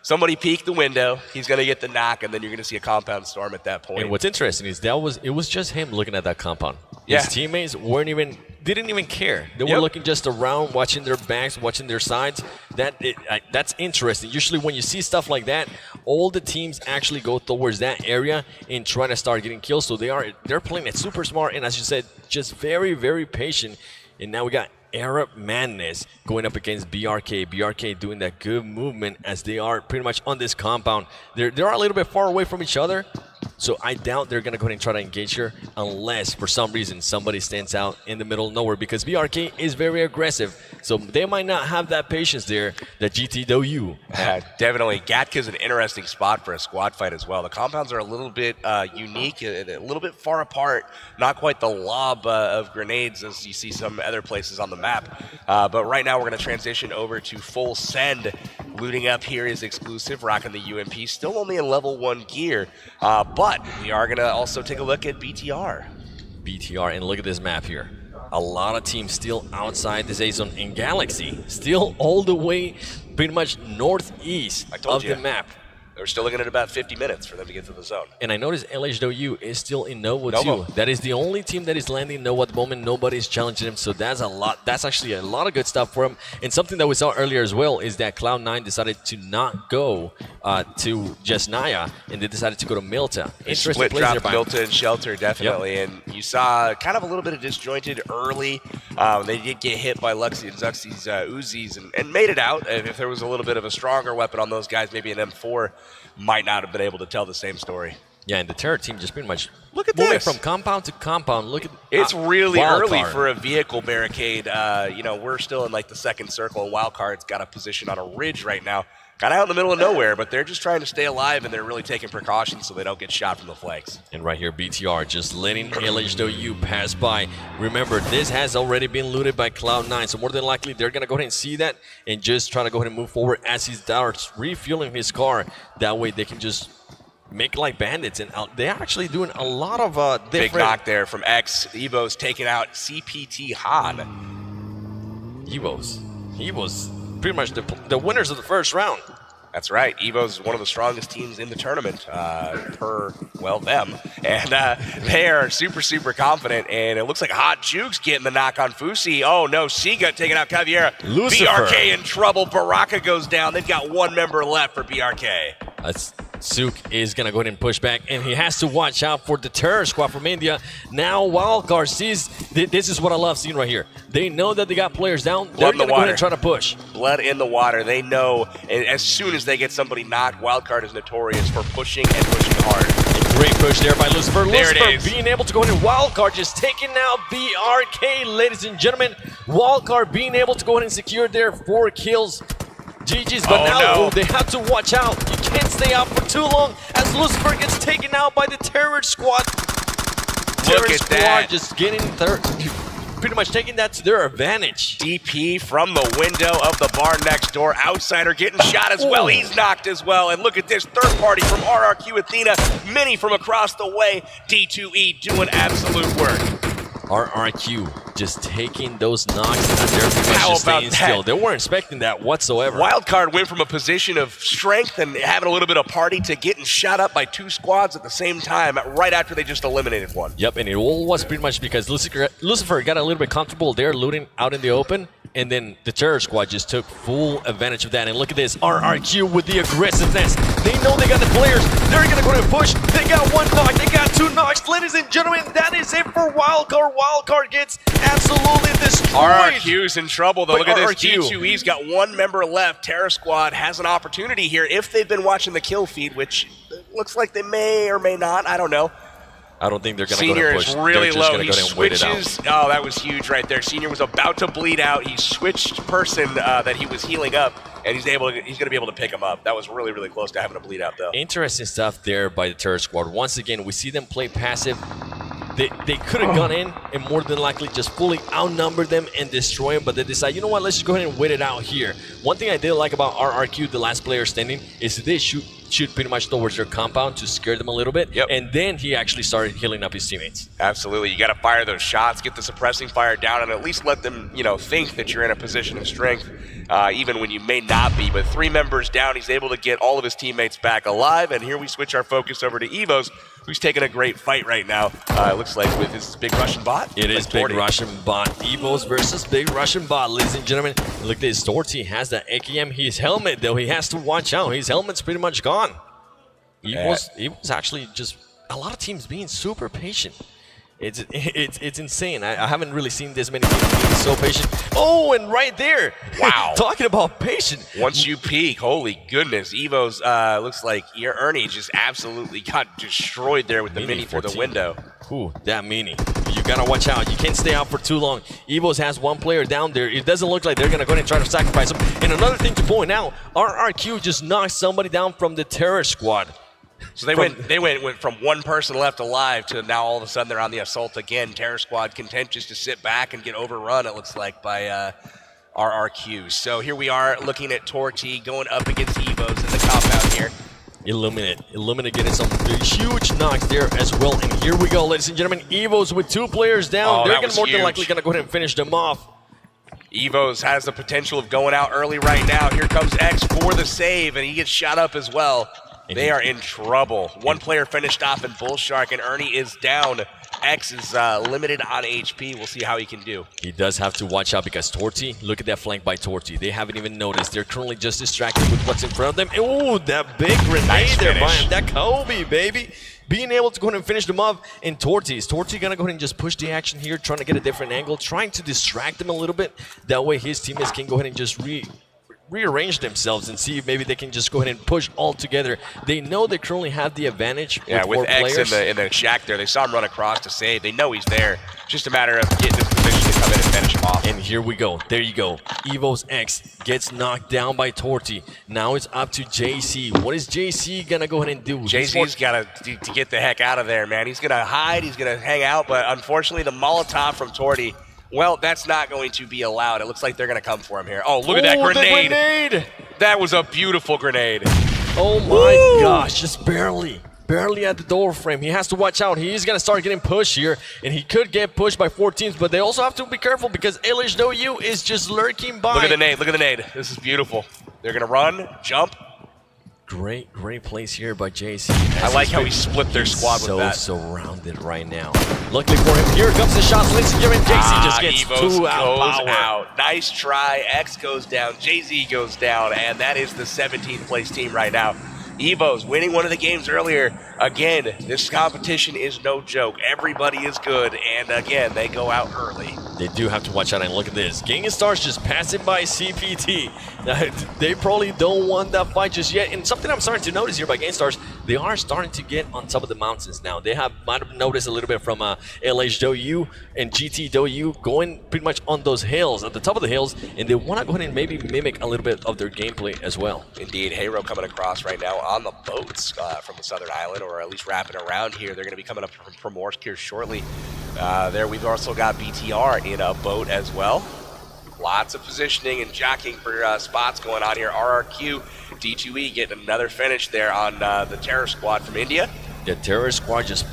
somebody peek the window, he's going to get the knock, and then you're going to see a compound storm at that point. And what's interesting is it was just him looking at that compound. Yeah. His teammates didn't even care. They were looking just around, watching their backs, watching their sides. That's interesting. Usually when you see stuff like that, all the teams actually go towards that area and try to start getting kills. So they're playing it super smart, and as you said, just very, very patient. And now we got Arab Madness going up against BRK. BRK doing that good movement as they are pretty much on this compound. They're a little bit far away from each other, so I doubt they're going to go ahead and try to engage here unless for some reason somebody stands out in the middle of nowhere, because BRK is very aggressive. So they might not have that patience there that GT Doyu. Yeah, definitely. Gatka's an interesting spot for a squad fight as well. The compounds are a little bit unique, a little bit far apart. Not quite the lob of grenades as you see some other places on the map. But right now we're going to transition over to full send. Looting up here is exclusive, rocking the UMP. Still only in level 1 gear. But we are going to also take a look at BTR. BTR, and look at this map here. A lot of teams still outside this A zone, in Galaxy still all the way pretty much northeast of the map. They're still looking at about 50 minutes for them to get to the zone. And I noticed LHW is still in Novo too. That is the only team that is landing Novo at the moment. Nobody's challenging him, so that's a lot. That's actually a lot of good stuff for him. And something that we saw earlier as well is that Cloud9 decided to not go to just Naya, and they decided to go to Milta. Interesting Split plays drop there by Milta and Shelter, definitely. And you saw kind of a little bit of disjointed early. They did get hit by Luxy and Zuxy's Uzis and made it out. If there was a little bit of a stronger weapon on those guys, maybe an M4, might not have been able to tell the same story. Yeah, and the Terror team just pretty much moving this from compound to compound. Look at it's really early Wildcard. for a vehicle barricade. We're still in like the second circle, and Wildcard's got a position on a ridge right now, kind of out in the middle of nowhere, but they're just trying to stay alive, and they're really taking precautions so they don't get shot from the flanks. And right here, BTR just letting LHW pass by. Remember, this has already been looted by Cloud9, so more than likely they're going to go ahead and see that and just try to go ahead and move forward as he starts refueling his car. That way they can just make like bandits, and they're actually doing a lot of different... Big knock there from X. Evo's taking out CPT Han. Evo's pretty much the winners of the first round. That's right. Evo's one of the strongest teams in the tournament, them. And they are super, super confident. And it looks like Hot Juke's getting the knock on Fusi. Oh, no. Siga taking out Caviera. Lucifer. BRK in trouble. Baraka goes down. They've got one member left for BRK. Suk is going to go ahead and push back, and he has to watch out for the terror squad from India. Now Wildcard sees, this is what I love seeing right here. They know that they got players down. They're going to go ahead and try to push. Blood in the water. They know as soon as they get somebody knocked, Wildcard is notorious for pushing and pushing hard. Great push there by Lucifer. There Lucifer it is. being able to go ahead and Wildcard just taking out BRK, ladies and gentlemen. Wildcard being able to go ahead and secure their 4 kills. GG's, but now they have to watch out. You can't stay out for too long as Lucifer gets taken out by the terror squad. Terror squad just getting pretty much taking that to their advantage. DP from the window of the bar next door. Outsider getting shot as well. He's knocked as well. And look at this third party from RRQ Athena. Mini from across the way. D2E doing absolute work. RRQ just taking those knocks as they're pretty much just staying still. They weren't expecting that whatsoever. Wildcard went from a position of strength and having a little bit of party to getting shot up by 2 squads at the same time right after they just eliminated one. Yep, and it all was pretty much because Lucifer got a little bit comfortable there looting out in the open. and then the Terror Squad just took full advantage of that. And look at this, RRQ with the aggressiveness. They know they got the players. They're gonna go ahead and push. They got one knock, they got two knocks. Ladies and gentlemen, that is it for Wildcard. Wildcard gets absolutely destroyed. RRQ's in trouble though. Look at this, D2E's got one member left. Terror Squad has an opportunity here if they've been watching the kill feed, which looks like they may or may not, I don't know. I don't think they're going to go and push. Senior is really low. He switches. Oh, that was huge right there. Senior was about to bleed out. He switched person that he was healing up, and he's going to be able to pick him up. That was really, really close to having a bleed out, though. Interesting stuff there by the Terror Squad. Once again, we see them play passive. They could have gone in and more than likely just fully outnumbered them and destroy them, but they decide, you know what, let's just go ahead and wait it out here. One thing I did like about RRQ, the last player standing, is they shoot pretty much towards their compound to scare them a little bit, and then he actually started healing up his teammates. Absolutely, you got to fire those shots, get the suppressing fire down, and at least let them, think that you're in a position of strength, even when you may not be. But 3 members down, he's able to get all of his teammates back alive, and here we switch our focus over to Evos, who's taking a great fight right now. It looks like with his big Russian bot. It is big Russian bot. Evos versus big Russian bot, ladies and gentlemen. Look at this, Torty has that AKM. His helmet, though, he has to watch out. His helmet's pretty much gone. Evos actually just, a lot of teams being super patient. It's insane. I haven't really seen this many teams being so patient. Oh, and right there. Wow. Talking about patient. Once you peek, holy goodness. Evos, looks like your Ernie just absolutely got destroyed there with the mini through the window. Ooh, that mini. You gotta watch out. You can't stay out for too long. Evos has one player down there. It doesn't look like they're gonna go ahead and try to sacrifice him. And another thing to point out, RRQ just knocked somebody down from the Terror Squad. So they went from one person left alive to now all of a sudden they're on the assault again. Terror Squad content just to sit back and get overrun, it looks like, by RRQ. So here we are looking at Torty going up against Evos in the compound here. Illuminate getting some huge knocks there as well. And here we go, ladies and gentlemen. Evos with 2 players down. They're more than likely going to go ahead and finish them off. Evos has the potential of going out early right now. Here comes X for the save, and he gets shot up as well. They are in trouble. One player finished off in Bull Shark, and Ernie is down. X is limited on HP. We'll see how he can do. He does have to watch out because Torty, look at that flank by Torty. They haven't even noticed. They're currently just distracted with what's in front of them. Oh, that big grenade there by him. That Kobe, baby. Being able to go ahead and finish them off in Torty. Is Torty going to go ahead and just push the action here, trying to get a different angle, trying to distract them a little bit? That way his teammates can go ahead and just rearrange themselves and see if maybe they can just go ahead and push all together. They know they currently have the advantage. Yeah, with X in the shack there, they saw him run across to save. They know he's there. It's just a matter of getting in position to come in and finish him off. And here we go. There you go. Evos X gets knocked down by Torty. Now it's up to JC. What is JC gonna go ahead and do? JC's got to get the heck out of there, man. He's gonna hide. He's gonna hang out. But unfortunately, the Molotov from Torty, well, that's not going to be allowed. It looks like they're going to come for him here. Oh, look at that grenade. The grenade! That was a beautiful grenade. Oh, my gosh. Just barely at the door frame. He has to watch out. He's going to start getting pushed here, and he could get pushed by 4 teams, but they also have to be careful because LHW is just lurking by. Look at the nade. Look at the nade. This is beautiful. They're going to run, jump. Great plays here by JC. I like how he split their squad with that. So surrounded right now. Luckily for him, here comes the shots. Ladies and gentlemen, JC just gets Evos 2 out. Nice try. X goes down. JZ goes down. And that is the 17th place team right now. Evos winning one of the games earlier. Again, this competition is no joke. Everybody is good. And again, they go out early. They do have to watch out, and look at this. Gang of Stars just passing by CPT. They probably don't want that fight just yet. And something I'm starting to notice here by Gang Stars, they are starting to get on top of the mountains now. They might have noticed a little bit from LHW and GTW going pretty much on those hills, at the top of the hills, and they want to go ahead and maybe mimic a little bit of their gameplay as well. Indeed, Hero coming across right now on the boats from the southern island, or at least wrapping around here. They're going to be coming up from Primorsk here shortly. There we've also got BTR in a boat as well. Lots of positioning and jockeying for spots going on here. RRQ, D2E getting another finish there on the Terror Squad from India. The Terror Squad just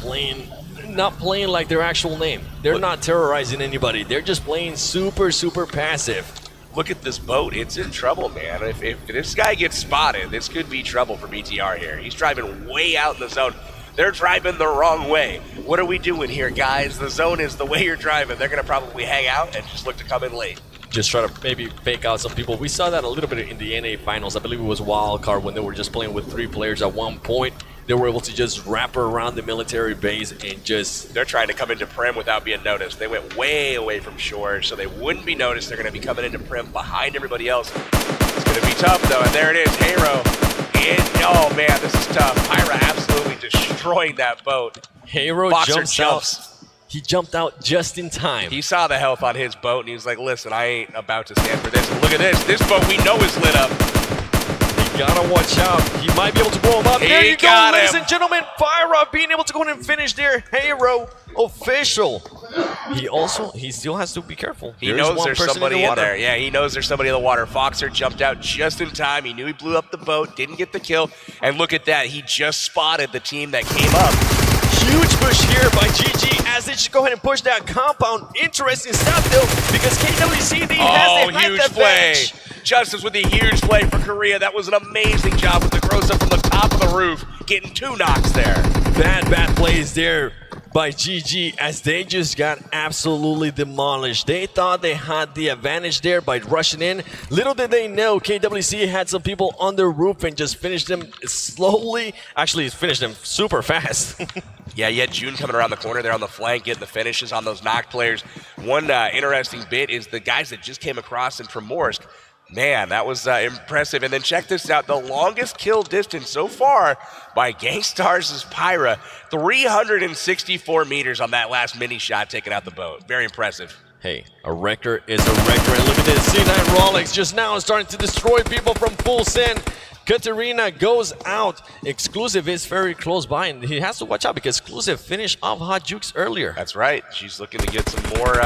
not playing like their actual name. They're not terrorizing anybody. They're just playing super passive. Look at this boat. It's in trouble, man. If this guy gets spotted, this could be trouble for BTR here. He's driving way out in the zone. They're driving the wrong way. What are we doing here, guys? The zone is the way you're driving. They're going to probably hang out and just look to come in late. just try to maybe fake out some people. We saw that a little bit in the NA finals. I believe it was Wildcard when they were just playing with 3 players at one point. They were able to just wrap around the military base and just... They're trying to come into Prim without being noticed. They went way away from shore, so they wouldn't be noticed. They're going to be coming into Prim behind everybody else. It's going to be tough, though, and there it is, Hero. Oh, man, this is tough. Pyra absolutely destroying that boat. Hero jumps out. He jumped out just in time. He saw the health on his boat, and he was like, listen, I ain't about to stand for this. And look at this. This boat we know is lit up. Gotta watch out. He might be able to blow him up. There you go, ladies and gentlemen. Pyra being able to go in and finish their Hero official. He still has to be careful. He knows there's somebody in there. Yeah, he knows there's somebody in the water. Foxer jumped out just in time. He knew he blew up the boat, didn't get the kill. And look at that. He just spotted the team that came up. Huge push here by GG as they just go ahead and push that compound. Interesting stuff, though, because KWCD has the huge play. Justice with a huge play for Korea. That was an amazing job with the gross up from the top of the roof, getting 2 knocks there. Bad plays there by GG as they just got absolutely demolished. They thought they had the advantage there by rushing in. Little did they know KWC had some people on the roof and just finished them slowly. Actually, finished them super fast. Yeah, you had June coming around the corner there on the flank, getting the finishes on those knock players. One interesting bit is the guys that just came across in Primorsk. Man, that was impressive. And then check this out. The longest kill distance so far by Gangstars' Pyra. 364 meters on that last mini shot taking out the boat. Very impressive. Hey, a record is a record. And look at this. C9 Rolex just now starting to destroy people from full send. Katarina goes out. Exclusive is very close by, and he has to watch out because Exclusive finished off Hot Jukes earlier. That's right. She's looking to get some more...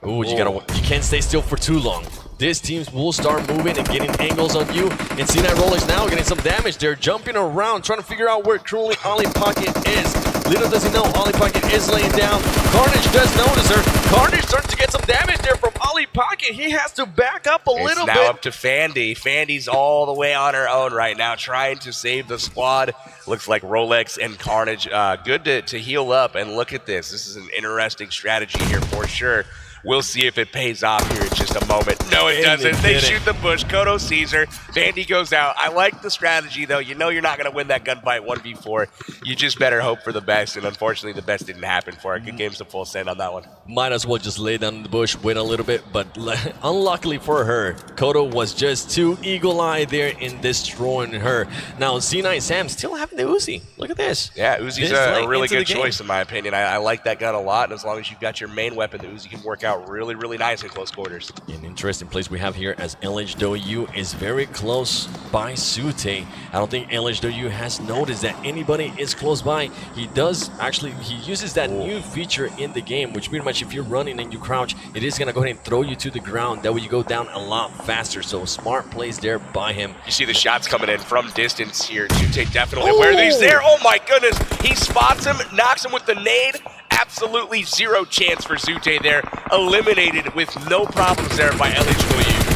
Ooh, you can't stay still for too long. These teams will start moving and getting angles on you. And C9 Rolex now getting some damage. They're jumping around, trying to figure out where currently Ollie Pocket is. Little does he know, Ollie Pocket is laying down. Carnage does notice her. Carnage starting to get some damage there from Ollie Pocket. He has to back up a little bit. It's now up to Fandy. Fandy's all the way on her own right now, trying to save the squad. Looks like Rolex and Carnage good to heal up. And look at this. This is an interesting strategy here for sure. We'll see if it pays off here in just a moment. No, it doesn't. They shoot the bush. Kodo sees her. Vandy goes out. I like the strategy, though. You know you're not going to win that gunfight 1v4. You just better hope for the best, and unfortunately, the best didn't happen for her. Good games to full send on that one. Might as well just lay down in the bush, win a little bit, but unluckily for her, Kodo was just too eagle-eyed there in destroying her. Now, C9 Sam still having the Uzi. Look at this. Yeah, Uzi's a really good choice, in my opinion. I like that gun a lot, and as long as you've got your main weapon, the Uzi can work out really, really nice in close quarters. An interesting place we have here as LHW is very close by Sute. I don't think LHW has noticed that anybody is close by. He uses that new feature in the game, which pretty much if you're running and you crouch, it is going to go ahead and throw you to the ground. That way you go down a lot faster. So smart plays there by him. You see the shots coming in from distance here. Sute definitely aware that he's there. Oh my goodness. He spots him, knocks him with the nade. Absolutely zero chance for Zute there. Eliminated with no problems there by LHW.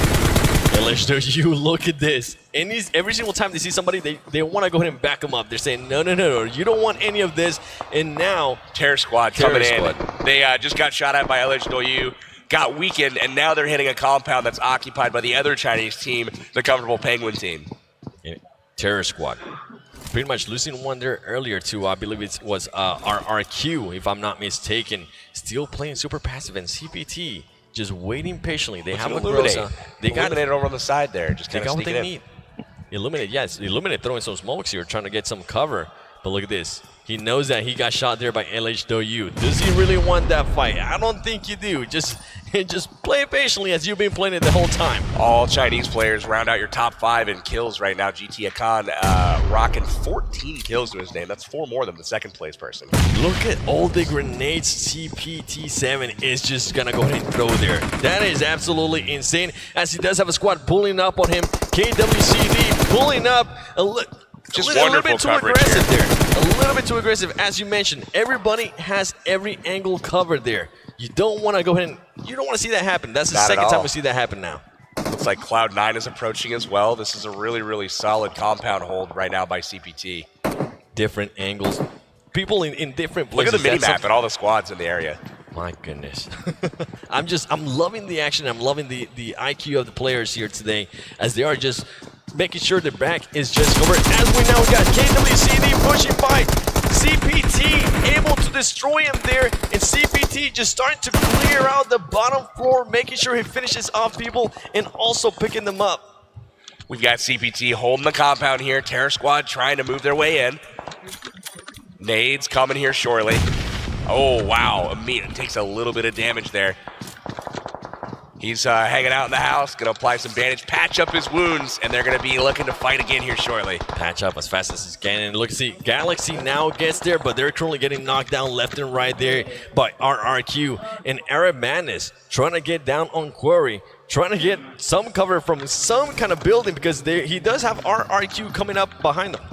LHW, look at this. And every single time they see somebody, they want to go ahead and back them up. They're saying, no, you don't want any of this. And now, Terror Squad coming in. They just got shot at by LHW, got weakened, and now they're hitting a compound that's occupied by the other Chinese team, the Comfortable Penguin team. Terror Squad. Pretty much losing one there earlier to, I believe it was RRQ, if I'm not mistaken. Still playing super passive, and CPT just waiting patiently. They have a Groza. They got it over on the side there. Just kind of what they need. Illuminate, yes. Illuminate throwing some smokes here, trying to get some cover. But look at this. He knows that he got shot there by LHW. Does he really want that fight? I don't think you do. Just play patiently as you've been playing it the whole time. All Chinese players round out your top 5 in kills right now. GT Akan rocking 14 kills to his name. That's 4 more than the second place person. Look at all the grenades CPT7 is just going to go ahead and throw there. That is absolutely insane, as he does have a squad pulling up on him. KWCD pulling up a little bit too aggressive there. A little bit too aggressive, as you mentioned. Everybody has every angle covered there. You don't want to go ahead and you don't want to see that happen. That's the second time we see that happen now. Looks like Cloud9 is approaching as well. This is a really, really solid compound hold right now by CPT. Different angles. People in different places. Look at the mini-map and all the squads in the area. My goodness. I'm loving the action. I'm loving the IQ of the players here today as they are just making sure their back is just covered. As we now got KWCD pushing by CPT, able to destroy him there, and CPT just starting to clear out the bottom floor, making sure he finishes off people and also picking them up. We've got CPT holding the compound here. Terror Squad trying to move their way in. Nades coming here shortly. Oh, wow. Amit takes a little bit of damage there. He's hanging out in the house, going to apply some bandage, patch up his wounds, and they're going to be looking to fight again here shortly. Patch up as fast as he can. And look, see, Galaxy now gets there, but they're currently getting knocked down left and right there by RRQ. And Arab Madness trying to get down on Quarry, trying to get some cover from some kind of building because he does have RRQ coming up behind them.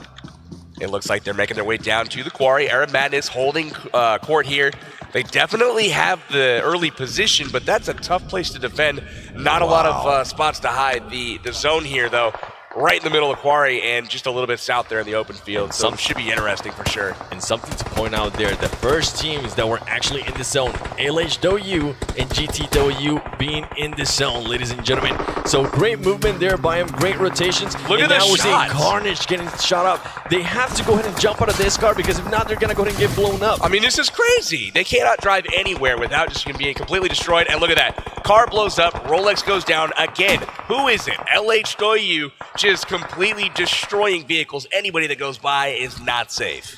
It looks like they're making their way down to the Quarry. Arab Madness holding court here. They definitely have the early position, but that's a tough place to defend. Not a lot of spots to hide. The zone here, though, right in the middle of Quarry and just a little bit south there in the open field. So it should be interesting for sure. And something to point out there, the first teams that were actually in the zone, LHW and GTW being in the zone, ladies and gentlemen. So great movement there by him, great rotations. Look at this shot. We're seeing Carnage getting shot up. They have to go ahead and jump out of this car because if not, they're gonna go ahead and get blown up. I mean, this is crazy. They cannot drive anywhere without just being completely destroyed. And look at that. Car blows up, Rolex goes down again. Who is it? LHW just completely destroying vehicles. Anybody that goes by is not safe.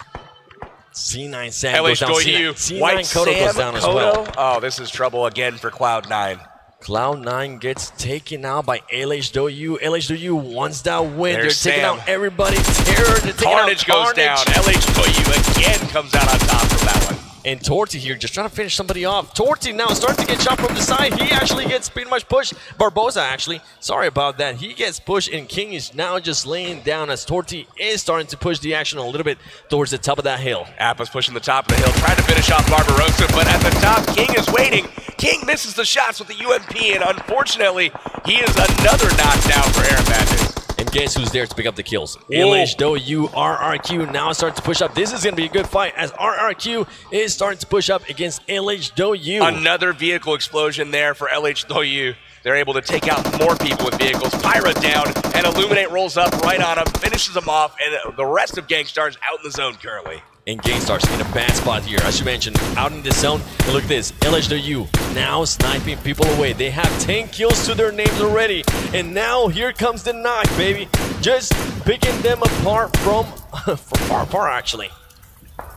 C9 Sam goes down. LHW, C9 White Kodo Sam, goes down as Kodo. well. Oh, this is trouble again for Cloud9. Cloud9 gets taken out by LHW. LHW wants that win. There's They're taking Sam. out everybody. Terror. Carnage goes down. LHW again comes out on top from that one. And Torty here just trying to finish somebody off. Torty now starting to get shot from the side. He actually gets pretty much pushed. Barbosa actually. Sorry about that. He gets pushed and King is now just laying down as Torty is starting to push the action a little bit towards the top of that hill. Appa's pushing the top of the hill, trying to finish off Barbarossa, but at the top, King is waiting. King misses the shots with the UMP, and unfortunately, he is another knockdown for Arab Madness. And guess who's there to pick up the kills? Whoa. LHW, RRQ now starting to push up. This is going to be a good fight as RRQ is starting to push up against LHW. Another vehicle explosion there for LHW. They're able to take out more people with vehicles. Pyra down, and Illuminate rolls up right on him, finishes him off, and the rest of Gangstars out in the zone currently. And Gangstars in a bad spot here, as you mentioned, out in the zone. And look at this, LHW now sniping people away. They have 10 kills to their names already. And now here comes the knock, baby. Just picking them apart from far apart, actually.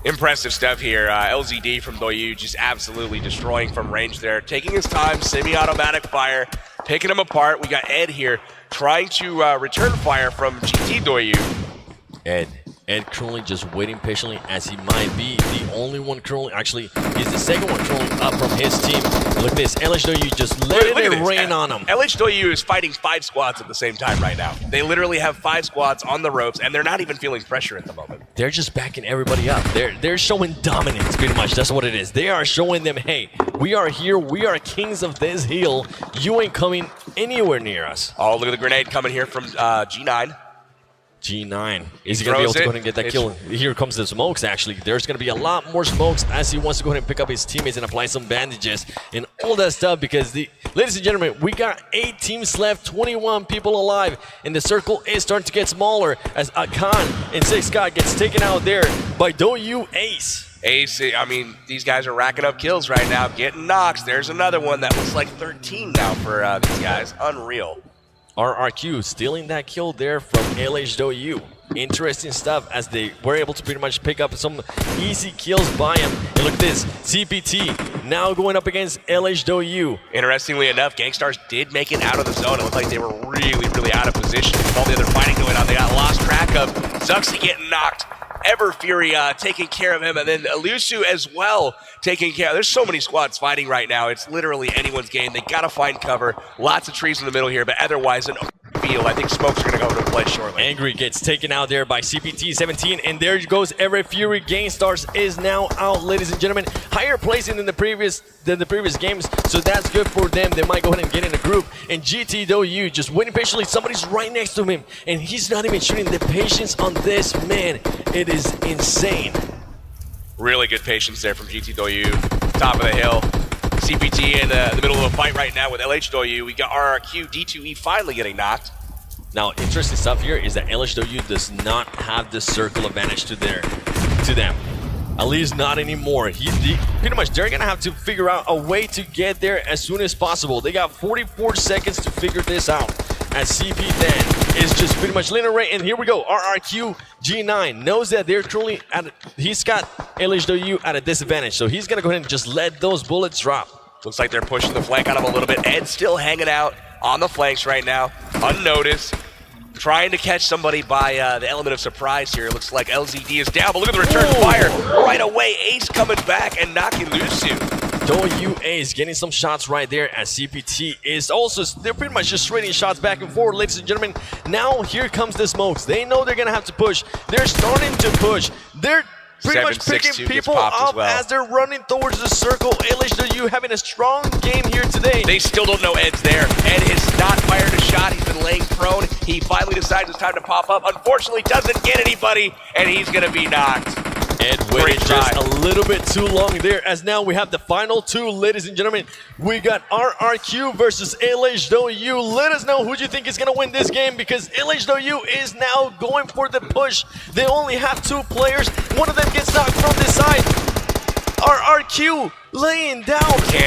Impressive stuff here. LZD from Doyu just absolutely destroying from range there. Taking his time, semi-automatic fire, picking them apart. We got Ed here trying to return fire from GT Doyu. Ed currently just waiting patiently as he might be the only one currently, actually, he's the second one currently up from his team. Look at this, LHW just letting it rain on him. LHW is fighting 5 squads at the same time right now. They literally have 5 squads on the ropes, and they're not even feeling pressure at the moment. They're just backing everybody up. They're showing dominance, pretty much. That's what it is. They are showing them, hey, we are here. We are kings of this hill. You ain't coming anywhere near us. Oh, look at the grenade coming here from G9. G9. Is he going to be able to go ahead and get that kill? Here comes the smokes, actually. There's going to be a lot more smokes as he wants to go ahead and pick up his teammates and apply some bandages and all that stuff because, ladies and gentlemen, we got 8 teams left, 21 people alive, and the circle is starting to get smaller as Akan and 6 Scott gets taken out there by Doyu Ace. Ace, I mean, these guys are racking up kills right now, getting knocks. There's another one that looks like 13 now for these guys. Unreal. RRQ stealing that kill there from LHW. Interesting stuff as they were able to pretty much pick up some easy kills by him. And look at this, CPT now going up against LHW. Interestingly enough, Gangstars did make it out of the zone. It looked like they were really out of position. With all the other fighting going on, they got lost track of. Zuxi getting knocked. Ever Fury taking care of him, and then Elusu as well taking care. There's so many squads fighting right now. It's literally anyone's game. They gotta find cover. Lots of trees in the middle here, but otherwise an open field. I think smokes are gonna go to play shortly. Angry gets taken out there by CPT-17, and there goes Ever Fury. Gangstars is now out, ladies and gentlemen. Higher placing than the previous games, so that's good for them. They might go ahead and get in a group. And GT Doyu just waiting patiently. Somebody's right next to him, and he's not even shooting. The patience on this man, it is insane. Really good patience there from GT Doyu. Top of the hill. CPT in the middle of a fight right now with LHW. We got RRQ, D2E finally getting knocked. Now, interesting stuff here is that LHW does not have the circle advantage to them. At least not anymore. Pretty much, they're gonna have to figure out a way to get there as soon as possible. They got 44 seconds to figure this out. As CP then is just pretty much leaning right, and here we go. RRQ G9 knows that they're truly he's got LHW at a disadvantage, so he's gonna go ahead and just let those bullets drop. Looks like they're pushing the flank on him a little bit. Ed still hanging out on the flanks right now, unnoticed. Trying to catch somebody by the element of surprise here. Looks like LZD is down, but look at the return fire. Right away, Ace coming back and knocking Lucio. WA is getting some shots right there as CPT is also, they're pretty much just trading shots back and forth, ladies and gentlemen. Now here comes the smokes. They know they're gonna have to push. They're starting to push. They're pretty much picking people up as they're running towards the circle. LHW having a strong game here today. They still don't know Ed's there. Ed has not fired a shot. He's been laying prone. He finally decides it's time to pop up. Unfortunately, doesn't get anybody, and he's gonna be knocked. Ed waited just a little bit too long there, as now we have the final two, ladies and gentlemen. We got RRQ versus LHW. Let us know who you think is going to win this game, because LHW is now going for the push. They only have two players. One of them gets knocked from the side. RRQ laying down,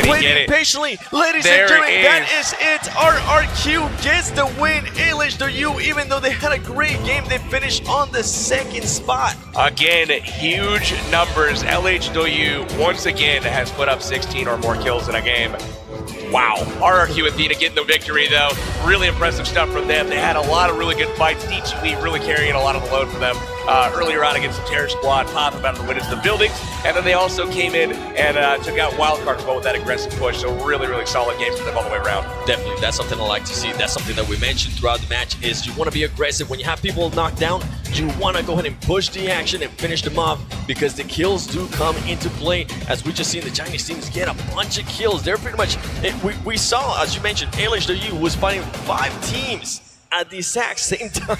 waiting patiently. Ladies and gentlemen, that is it. RRQ gets the win. LHW, even though they had a great game, they finished on the second spot. Again, huge numbers. LHW once again has put up 16 or more kills in a game. Wow. RRQ Athena getting the victory, though. Really impressive stuff from them. They had a lot of really good fights. D2E really carrying a lot of the load for them. Earlier on against the Terror Squad, Pop about to win into the buildings. And then they also came in and took out Wildcard as well with that aggressive push. So really, really solid games for them all the way around. Definitely. That's something I like to see. That's something that we mentioned throughout the match is you want to be aggressive. When you have people knocked down, you want to go ahead and push the action and finish them off, because the kills do come into play. As we just seen the Chinese teams get a bunch of kills. They're pretty much, we saw, as you mentioned, LHW was fighting 5 teams at the exact same time.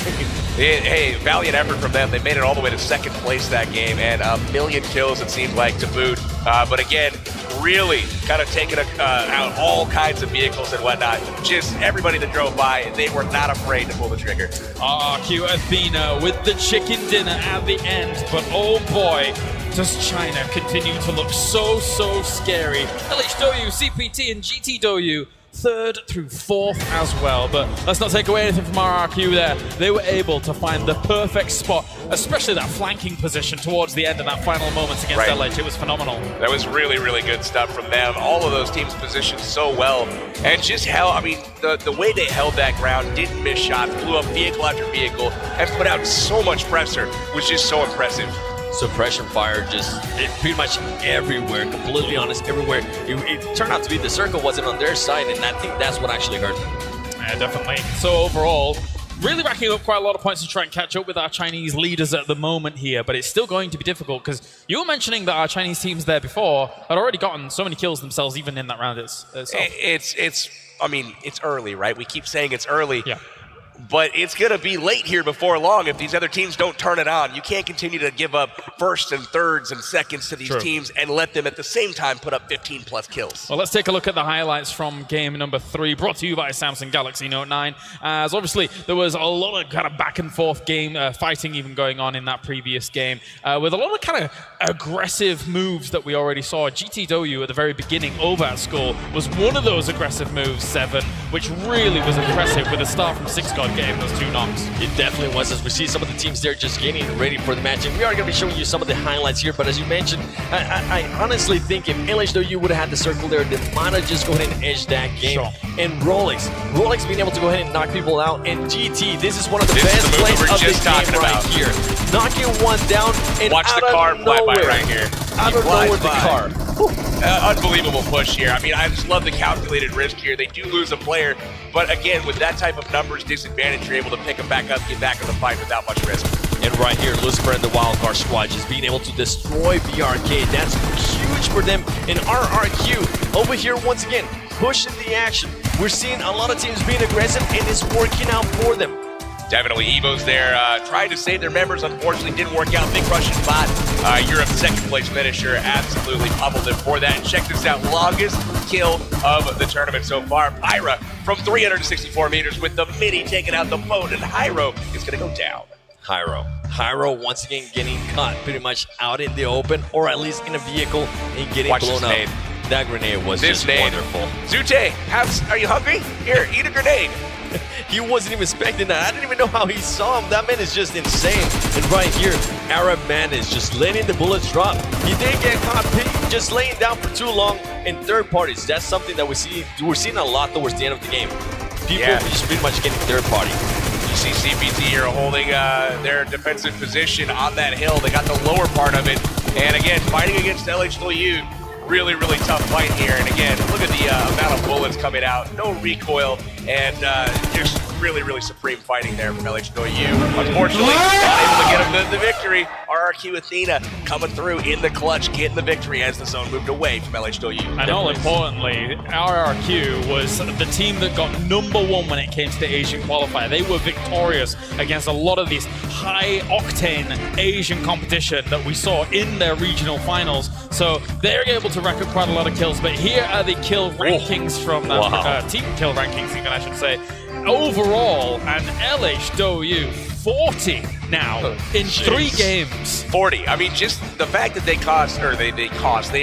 Hey, valiant effort from them. They made it all the way to second place that game, and 1 million kills, it seemed like, to boot. But again, really kind of taking out all kinds of vehicles and whatnot. Just everybody that drove by, they were not afraid to pull the trigger. RRQ Athena with the chicken dinner at the end, but oh boy, does China continue to look so scary. LHW, CPT, and GTW 3rd through 4th as well. But let's not take away anything from RRQ there. They were able to find the perfect spot, especially that flanking position towards the end and that final moments against LH. It was phenomenal. That was really, really good stuff from them. All of those teams positioned so well. And just how, I mean, the way they held that ground, didn't miss shots, blew up vehicle after vehicle, and put out so much pressure, was just so impressive. Suppression fire just pretty much everywhere, completely honest, everywhere. It turned out to be the circle wasn't on their side, and I think that's what actually hurt them. Yeah, definitely. So overall, really racking up quite a lot of points to try and catch up with our Chinese leaders at the moment here, but it's still going to be difficult, because you were mentioning that our Chinese teams there before had already gotten so many kills themselves, even in that round itself. I mean, it's early, right? We keep saying it's early. Yeah. But it's going to be late here before long if these other teams don't turn it on. You can't continue to give up firsts and thirds and seconds to these teams and let them at the same time put up 15+ kills. Well, let's take a look at the highlights from game number 3, brought to you by Samsung Galaxy Note 9. As obviously there was a lot of kind of back and forth game fighting even going on in that previous game, with a lot of kind of aggressive moves that we already saw. GTW at the very beginning over at Skull was one of those aggressive moves, 7, which really was impressive with a start from 6 God getting those 2 knocks. It definitely was, as we see some of the teams there just getting ready for the match. And we are going to be showing you some of the highlights here, but as you mentioned, I honestly think if LHW would have had the circle there, they might have just go ahead and edge that game. And Rolex being able to go ahead and knock people out, and GT, this is one of the best plays of the game right here. Knocking one down, and watch the car fly by right here. Out of nowhere, the car. Unbelievable push here. I mean, I just love the calculated risk here. They do lose a player, but again, with that type of numbers disadvantage, you're able to pick them back up, get back in the fight without much risk. And right here, Lucifer and the Wildcard squad just being able to destroy BRK. That's huge for them. And RRQ over here once again, pushing the action. We're seeing a lot of teams being aggressive, and it's working out for them. Definitely. Evo's there trying to save their members. Unfortunately, didn't work out. Big Russian bot. Europe's second place finisher absolutely pummeled him for that. Check this out. Longest kill of the tournament so far. Pyra from 364 meters with the mini taking out the boat, and Hyro is going to go down. Hyro once again getting caught pretty much out in the open, or at least in a vehicle and getting Watch blown this up. nade. That grenade was This just nade. wonderful. Zute, are you hungry? Here, eat a grenade. He wasn't even expecting that. I didn't even know how he saw him. That man is just insane. And right here, Arab man is just letting the bullets drop. He didn't get caught just laying down for too long in third parties. That's something that we're seeing a lot towards the end of the game. People just pretty much getting third party. You see CPT here holding their defensive position on that hill. They got the lower part of it. And again, fighting against LHW. Really, really tough fight here. And again, look at the amount of bullets coming out. No recoil. And just really, really supreme fighting there from LHW. Unfortunately, not able to get them the victory. RRQ Athena coming through in the clutch, getting the victory as the zone moved away from LHW. And all importantly, RRQ was the team that got #1 when it came to the Asian qualifier. They were victorious against a lot of these high-octane Asian competition that we saw in their regional finals. So they're able to rack up quite a lot of kills. But here are the kill rankings from team kill rankings, even I should say. Overall, and LHW 40 now in 3 games. 40. I mean, just the fact that they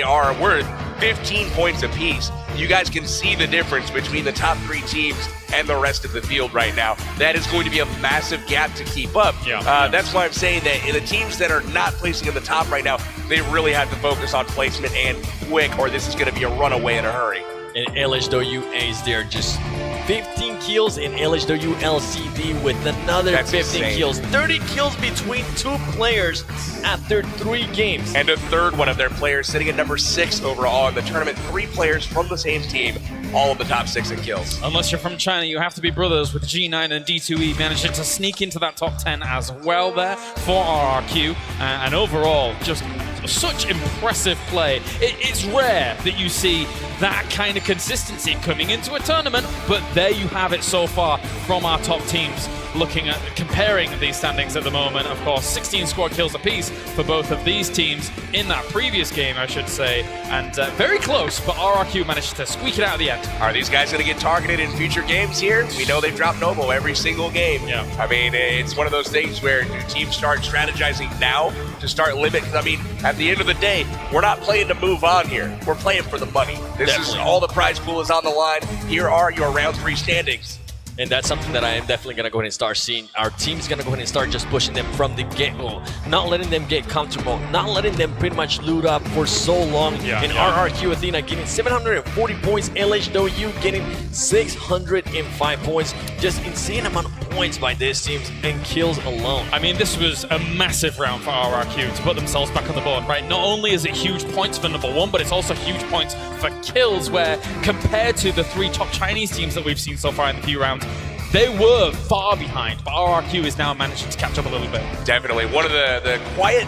are worth 15 points apiece. You guys can see the difference between the top 3 teams and the rest of the field right now. That is going to be a massive gap to keep up. That's why I'm saying that in the teams that are not placing in the top right now, they really have to focus on placement and quick, or this is going to be a runaway in a hurry. And LHW A's there, just 15 kills in LHW LCD with another 15 kills. 30 kills between 2 players after 3 games. And a third one of their players sitting at number 6 overall in the tournament. 3 players from the same team, all of the top 6 in kills. Unless you're from China, you have to be brothers with G9 and D2E managing to sneak into that top 10 as well there for RRQ. And overall, just such impressive play. It's rare that you see that kind of consistency coming into a tournament, but there you have it so far from our top teams. Looking at comparing these standings at the moment, of course, 16 squad kills apiece for both of these teams in that previous game, I should say, and very close, but RRQ managed to squeak it out at the end. Are these guys going to get targeted in future games here? We know they've dropped Noble every single game. I mean, it's one of those things where do teams start strategizing now to start limiting? I mean, at the end of the day, we're not playing to move on here. We're playing for the money. This is all the prize pool is on the line. Here are your round 3 standings. And that's something that I am definitely going to go ahead and start seeing. Our team's going to go ahead and start just pushing them from the get-go. Not letting them get comfortable. Not letting them pretty much loot up for so long. And RRQ Athena getting 740 points. LHW getting 605 points. Just insane amount of points by these teams and kills alone. I mean, this was a massive round for RRQ to put themselves back on the board, right? Not only is it huge points for #1, but it's also huge points for kills, where compared to the 3 top Chinese teams that we've seen so far in the few rounds, they were far behind, but RRQ is now managing to catch up a little bit. Definitely. One of the quiet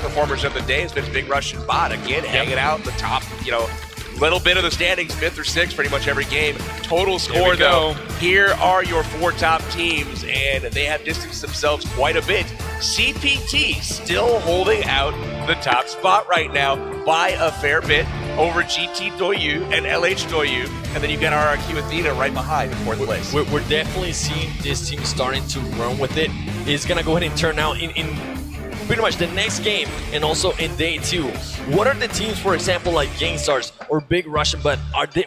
performers of the day has been Big Russian Bot. Again, hanging out in the top, little bit of the standings, 5th or 6th pretty much every game. Total score, though, here are your 4 top teams, and they have distanced themselves quite a bit. CPT still holding out the top spot right now by a fair bit over GT Doyu and LH Doyu, and then you got RRQ Athena right behind in 4th place. We're definitely seeing this team starting to run with it. It's going to go ahead and turn out in pretty much the next game and also in day 2. What are the teams, for example, like Gangstars or Big Russian, but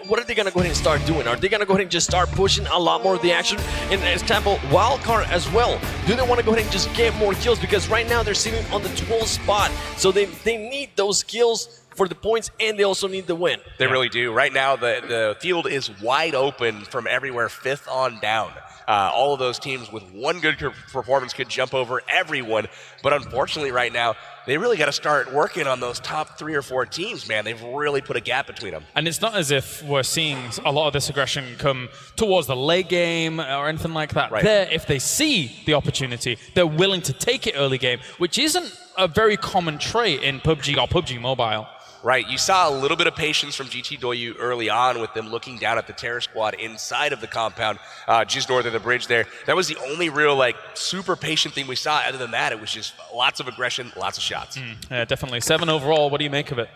what are they going to go ahead and start doing? Are they going to go ahead and just start pushing a lot more of the action? And as example, Wildcard as well. Do they want to go ahead and just get more kills? Because right now they're sitting on the 12th spot, so they need those kills for the points, and they also need the win. They really do. Right now, the field is wide open from everywhere, 5th on down. All of those teams with one good performance could jump over everyone, but unfortunately right now, they really got to start working on those top 3 or 4 teams, man. They've really put a gap between them. And it's not as if we're seeing a lot of this aggression come towards the late game or anything like that. Right. If they see the opportunity, they're willing to take it early game, which isn't a very common trait in PUBG or PUBG Mobile. Right, you saw a little bit of patience from GT Doyu early on with them looking down at the Terror Squad inside of the compound, just north of the bridge there. That was the only real, like, super patient thing we saw. Other than that, it was just lots of aggression, lots of shots. Yeah, definitely. 7 overall. What do you make of it?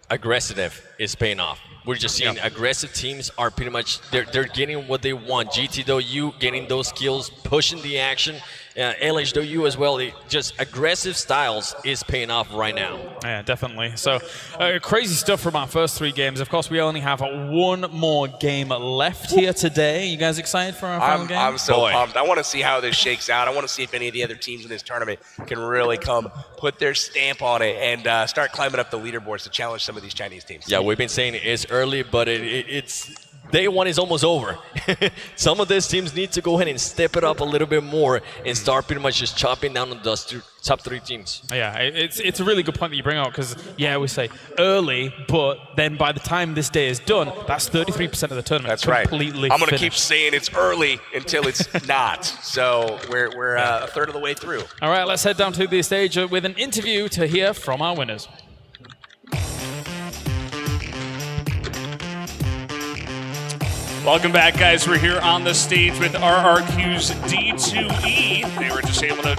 Aggressive is paying off. We're just seeing aggressive teams are pretty much, they're getting what they want. GT Doyu getting those kills, pushing the action. LH Doyu as well. Just aggressive styles is paying off right now. Yeah, definitely. So crazy stuff from our first 3 games. Of course, we only have 1 more game left here today. You guys excited for our final game? I'm so pumped. I want to see how this shakes out. I want to see if any of the other teams in this tournament can really come put their stamp on it and start climbing up the leaderboards to challenge some of these Chinese teams. Yeah, we've been saying it's early, but it's day 1 is almost over. Some of these teams need to go ahead and step it up a little bit more and start pretty much just chopping down on those top 3 teams. Yeah, it's a really good point that you bring out because, yeah, we say early, but then by the time this day is done, that's 33% of the tournament. That's right. Completely I'm going to keep finished. saying it's early until it's not. So we're a third of the way through. All right, let's head down to the stage with an interview to hear from our winners. Welcome back, guys. We're here on the stage with RRQ's D2E. They were just able to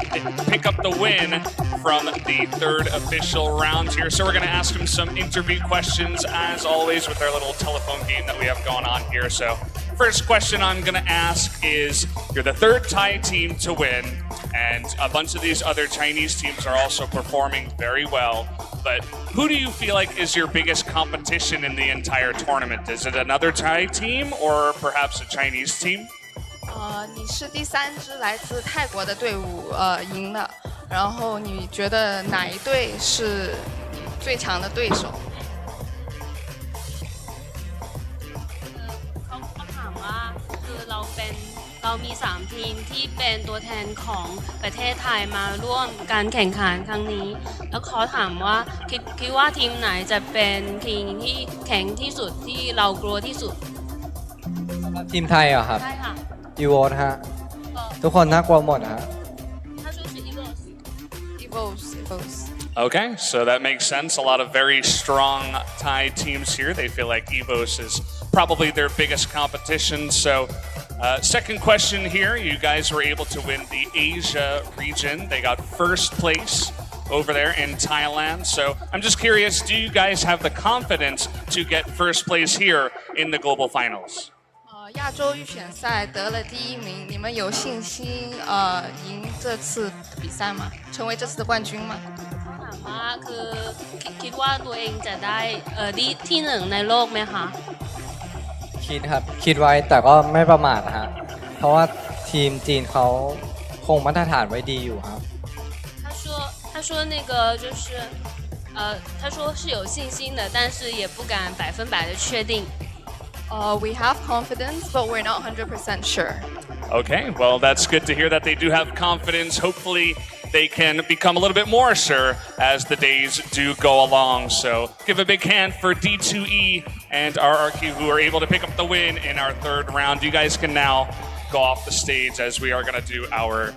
pick up the win from the 3rd official round here. So we're going to ask them some interview questions, as always, with our little telephone game that we have going on here. So first question I'm going to ask is, you're the 3rd Thai team to win, and a bunch of these other Chinese teams are also performing very well. But who do you feel like is your biggest competition in the entire tournament? Is it another Thai team or perhaps a Chinese team? 你是第3支来自泰国的队伍赢了，然后你觉得哪一队是最强的对手？ เขาถามว่าคือเรามี3ทีมที่เป็นตัวแทนของประเทศไทยมาร่วมการแข่งขันครั้งนี้แล้วเขาถามว่าคิดว่าทีมไหนจะเป็นทีมที่แข็งที่สุดที่เรากลัวที่สุด ทีมไทยเหรอครับ ใช่ค่ะ อีโวฮะทุกคนน่ากลัวหมดฮะ 他说是 Evos. Okay, so that makes sense. A lot of very strong Thai teams here. They feel like EVOS is probably their biggest competition. So second question here. You guys were able to win the Asia region. They got 1st place over there in Thailand. So I'm just curious, do you guys have the confidence to get 1st place here in the global finals? 亚洲预选赛得了第1名，你们有信心赢这次比赛吗？成为这次的冠军吗？ ถามว่าคือคิดว่าตัวเองจะได้ที่1ในโลกไหมคะ คิดครับคิดไว้แต่ก็ไม่ประมาทฮะเพราะว่าทีมจีนเขาคงมาตรฐานไว้ดีอยู่ครับ 他说那个就是他说是有信心的，但是也不敢100%的确定。 We have confidence, but we're not 100% sure. Okay, well, that's good to hear that they do have confidence. Hopefully, they can become a little bit more sure as the days do go along. So give a big hand for D2E and RRQ, who are able to pick up the win in our 3rd round. You guys can now go off the stage as we are going to do our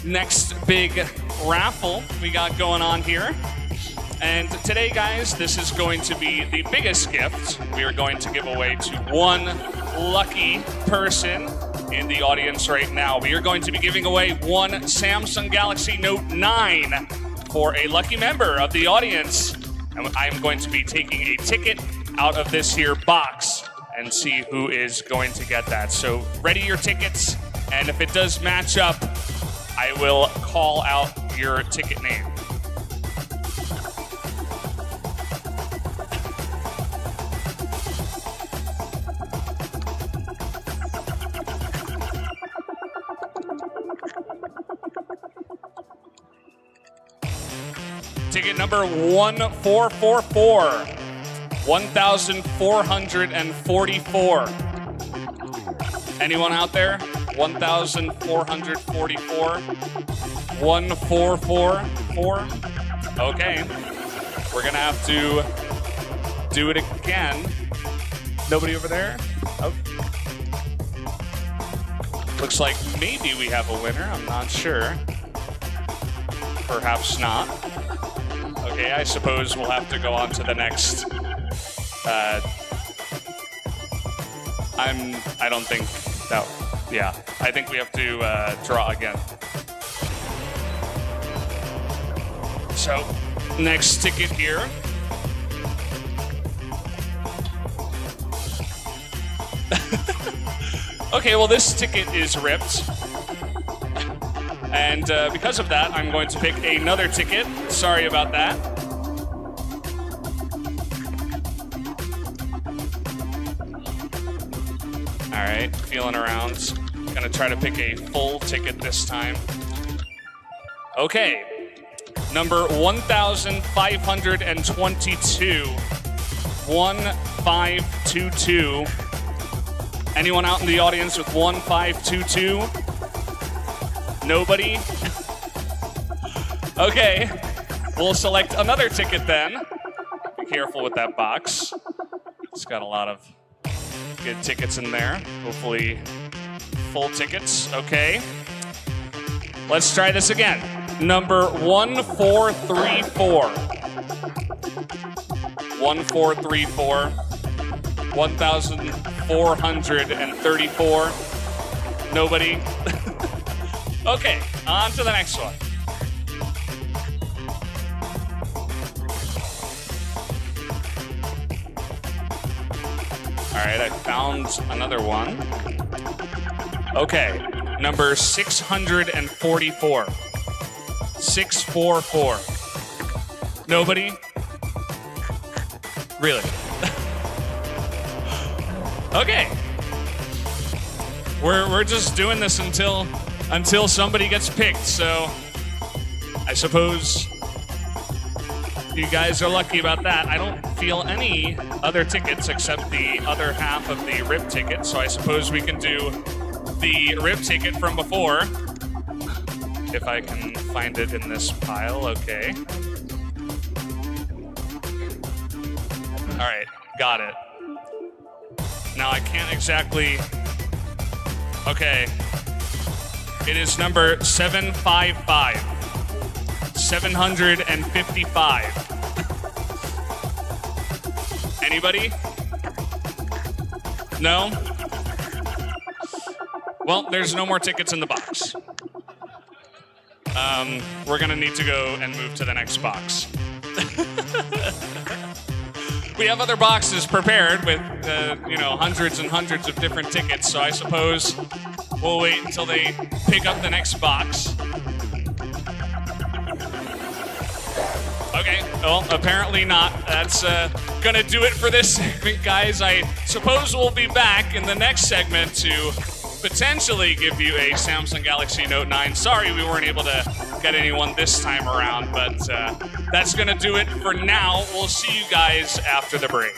next big raffle we got going on here. And today, guys, this is going to be the biggest gift we are going to give away to 1 lucky person in the audience right now. We are going to be giving away 1 Samsung Galaxy Note 9 for a lucky member of the audience. And I'm going to be taking a ticket out of this here box and see who is going to get that. So ready your tickets, and if it does match up, I will call out your ticket name. Ticket number 1444. 1,444. Anyone out there? 1,444. 1444. Okay. We're gonna have to do it again. Nobody over there? Oh. Looks like maybe we have a winner. I'm not sure. Perhaps not. Okay, I suppose we'll have to go on to the next. I don't think that. Yeah, I think we have to draw again. So, next ticket here. Okay, well this ticket is ripped. And because of that, I'm going to pick another ticket. Sorry about that. All right, feeling around. Gonna try to pick a full ticket this time. Okay, number 1,522. 1522. Anyone out in the audience with 1522? Nobody? Okay, we'll select another ticket then. Be careful with that box. It's got a lot of good tickets in there. Hopefully full tickets. Okay. Let's try this again. Number 1434. 1434. 1,434. Nobody? Okay, on to the next one. All right, I found another one. Okay, number 644. 644. Nobody? Really? Okay. We're just doing this until somebody gets picked, so I suppose you guys are lucky about that. I don't feel any other tickets except the other half of the RIP ticket, so I suppose we can do the RIP ticket from before. If I can find it in this pile, okay. All right, got it. Now I can't exactly... Okay. It is number 755. 755. Anybody? No? Well, there's no more tickets in the box. We're gonna need to go and move to the next box. We have other boxes prepared with, hundreds and hundreds of different tickets, so I suppose we'll wait until they pick up the next box. Okay, well, apparently not. That's gonna do it for this segment, guys. I suppose we'll be back in the next segment to potentially give you a Samsung Galaxy Note 9. Sorry we weren't able to get anyone this time around, but that's gonna do it for now. We'll see you guys after the break.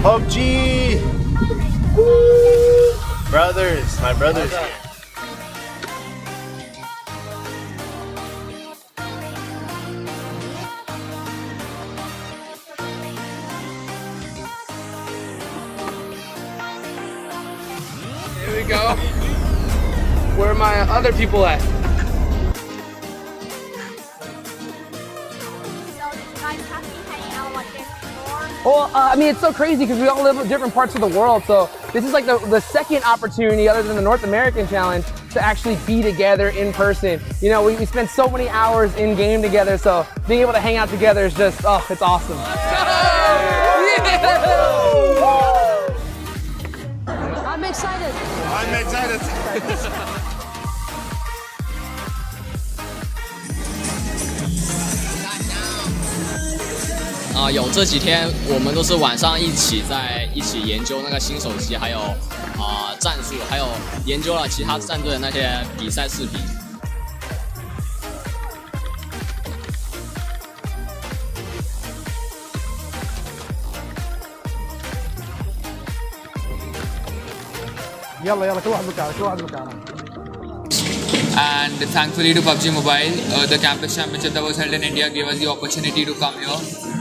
PUBG! Brothers, my brothers here. Here we go. Where are my other people at? Well, I mean, it's so crazy because we all live in different parts of the world. So this is like the second opportunity, other than the North American Challenge, to actually be together in person. You know, we spend so many hours in game together. So being able to hang out together is just, oh, it's awesome. I'm excited. I'm excited. 有这几天我们都是晚上一起研究那个新手机，还有战术，还有研究了其他战队的那些比赛视频。يلا كل واحد مكانه. And thankfully to PUBG Mobile, the campus championship that was held in India gave us the opportunity to come here,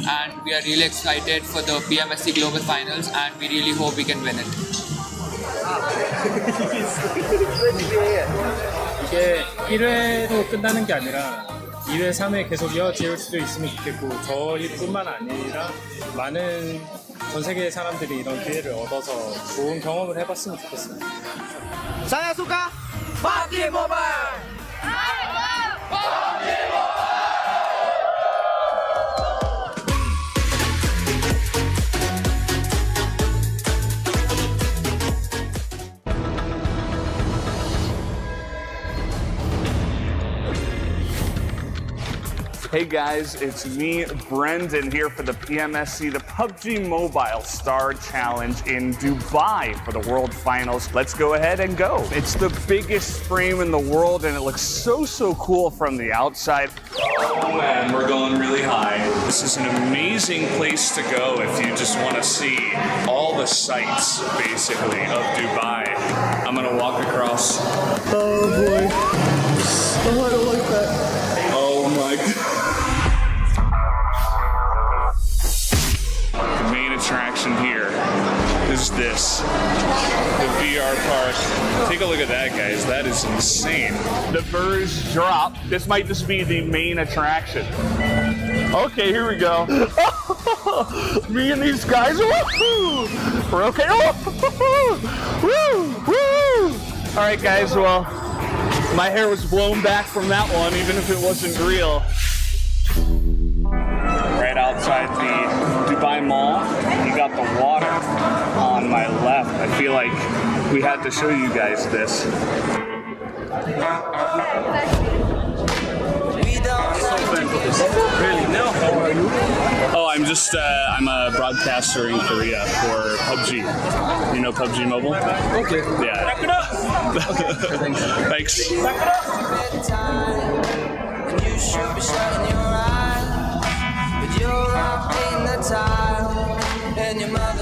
and we are really excited for the PMSC Global Finals, and we really hope we can win it. 이게 1회로 끝나는 게 아니라 2회, 3회 계속 이어질 수도 있으면 좋겠고, 저희뿐만 아니라 많은 전 세계의 사람들이 이런 기회를 얻어서 좋은 경험을 해봤으면 좋겠어요. Saya suka PUBG Mobile. Hey guys, it's me, Brendan, here for the PMSC, the PUBG Mobile Star Challenge in Dubai for the World Finals. Let's go ahead and go. It's the biggest frame in the world and it looks so cool from the outside. Oh man, we're going really high. This is an amazing place to go if you just want to see all the sights, basically, of Dubai. I'm gonna walk across. Oh boy. Oh, I don't like that. Oh my god. The main attraction here is this, the VR park. Take a look at that, guys. That is insane. The birds drop. This might just be the main attraction. Okay, here we go. Me and these guys. Woo-hoo! We're okay. Woo! Woo! All right, guys. Well, my hair was blown back from that one, even if it wasn't real. Right outside the Dubai Mall, you got the water on my left. I feel like we had to show you guys this. Really? No. How are you? Oh, I'm a broadcaster in Korea for PUBG. You know PUBG Mobile? Okay. Yeah. Back it up. Okay. Thanks. Back it up.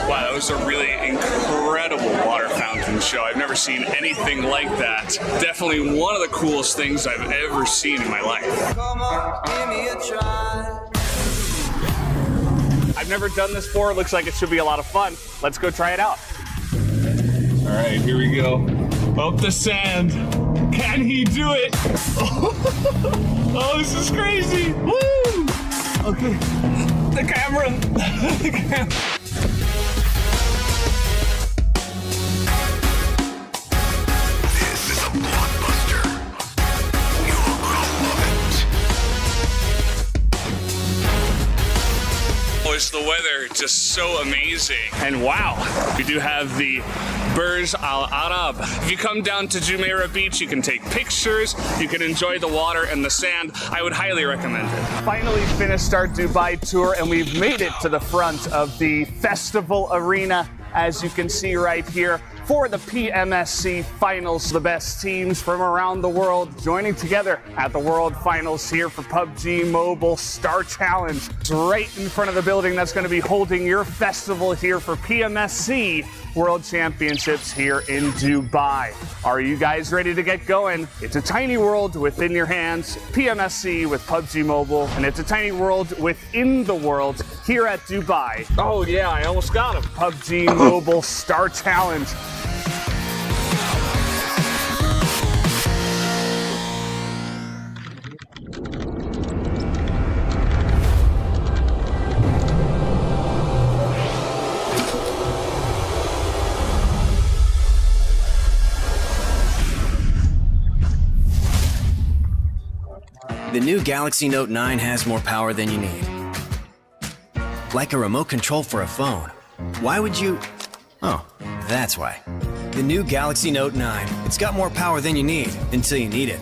Wow, that was a really incredible water fountain show. I've never seen anything like that. Definitely one of the coolest things I've ever seen in my life. I've never done this before. It looks like it should be a lot of fun. Let's go try it out. All right, here we go. Up the sand. Can he do it? Oh, this is crazy. Woo! Okay. The camera. The camera. The weather just so amazing. And wow, we do have the Burj Al Arab. If you come down to Jumeirah Beach, you can take pictures, you can enjoy the water and the sand. I would highly recommend it. Finally finished our Dubai tour and we've made it to the front of the festival arena. As you can see right here, for the PMSC Finals. The best teams from around the world joining together at the World Finals here for PUBG Mobile Star Challenge. It's right in front of the building that's going to be holding your festival here for PMSC World Championships here in Dubai. Are you guys ready to get going? It's a tiny world within your hands. PMSC with PUBG Mobile, and it's a tiny world within the world here at Dubai. Oh yeah, I almost got him. PUBG Mobile Star Challenge. The new Galaxy Note 9 has more power than you need. Like a remote control for a phone. Why would you... Oh, that's why. The new Galaxy Note 9. It's got more power than you need, until you need it.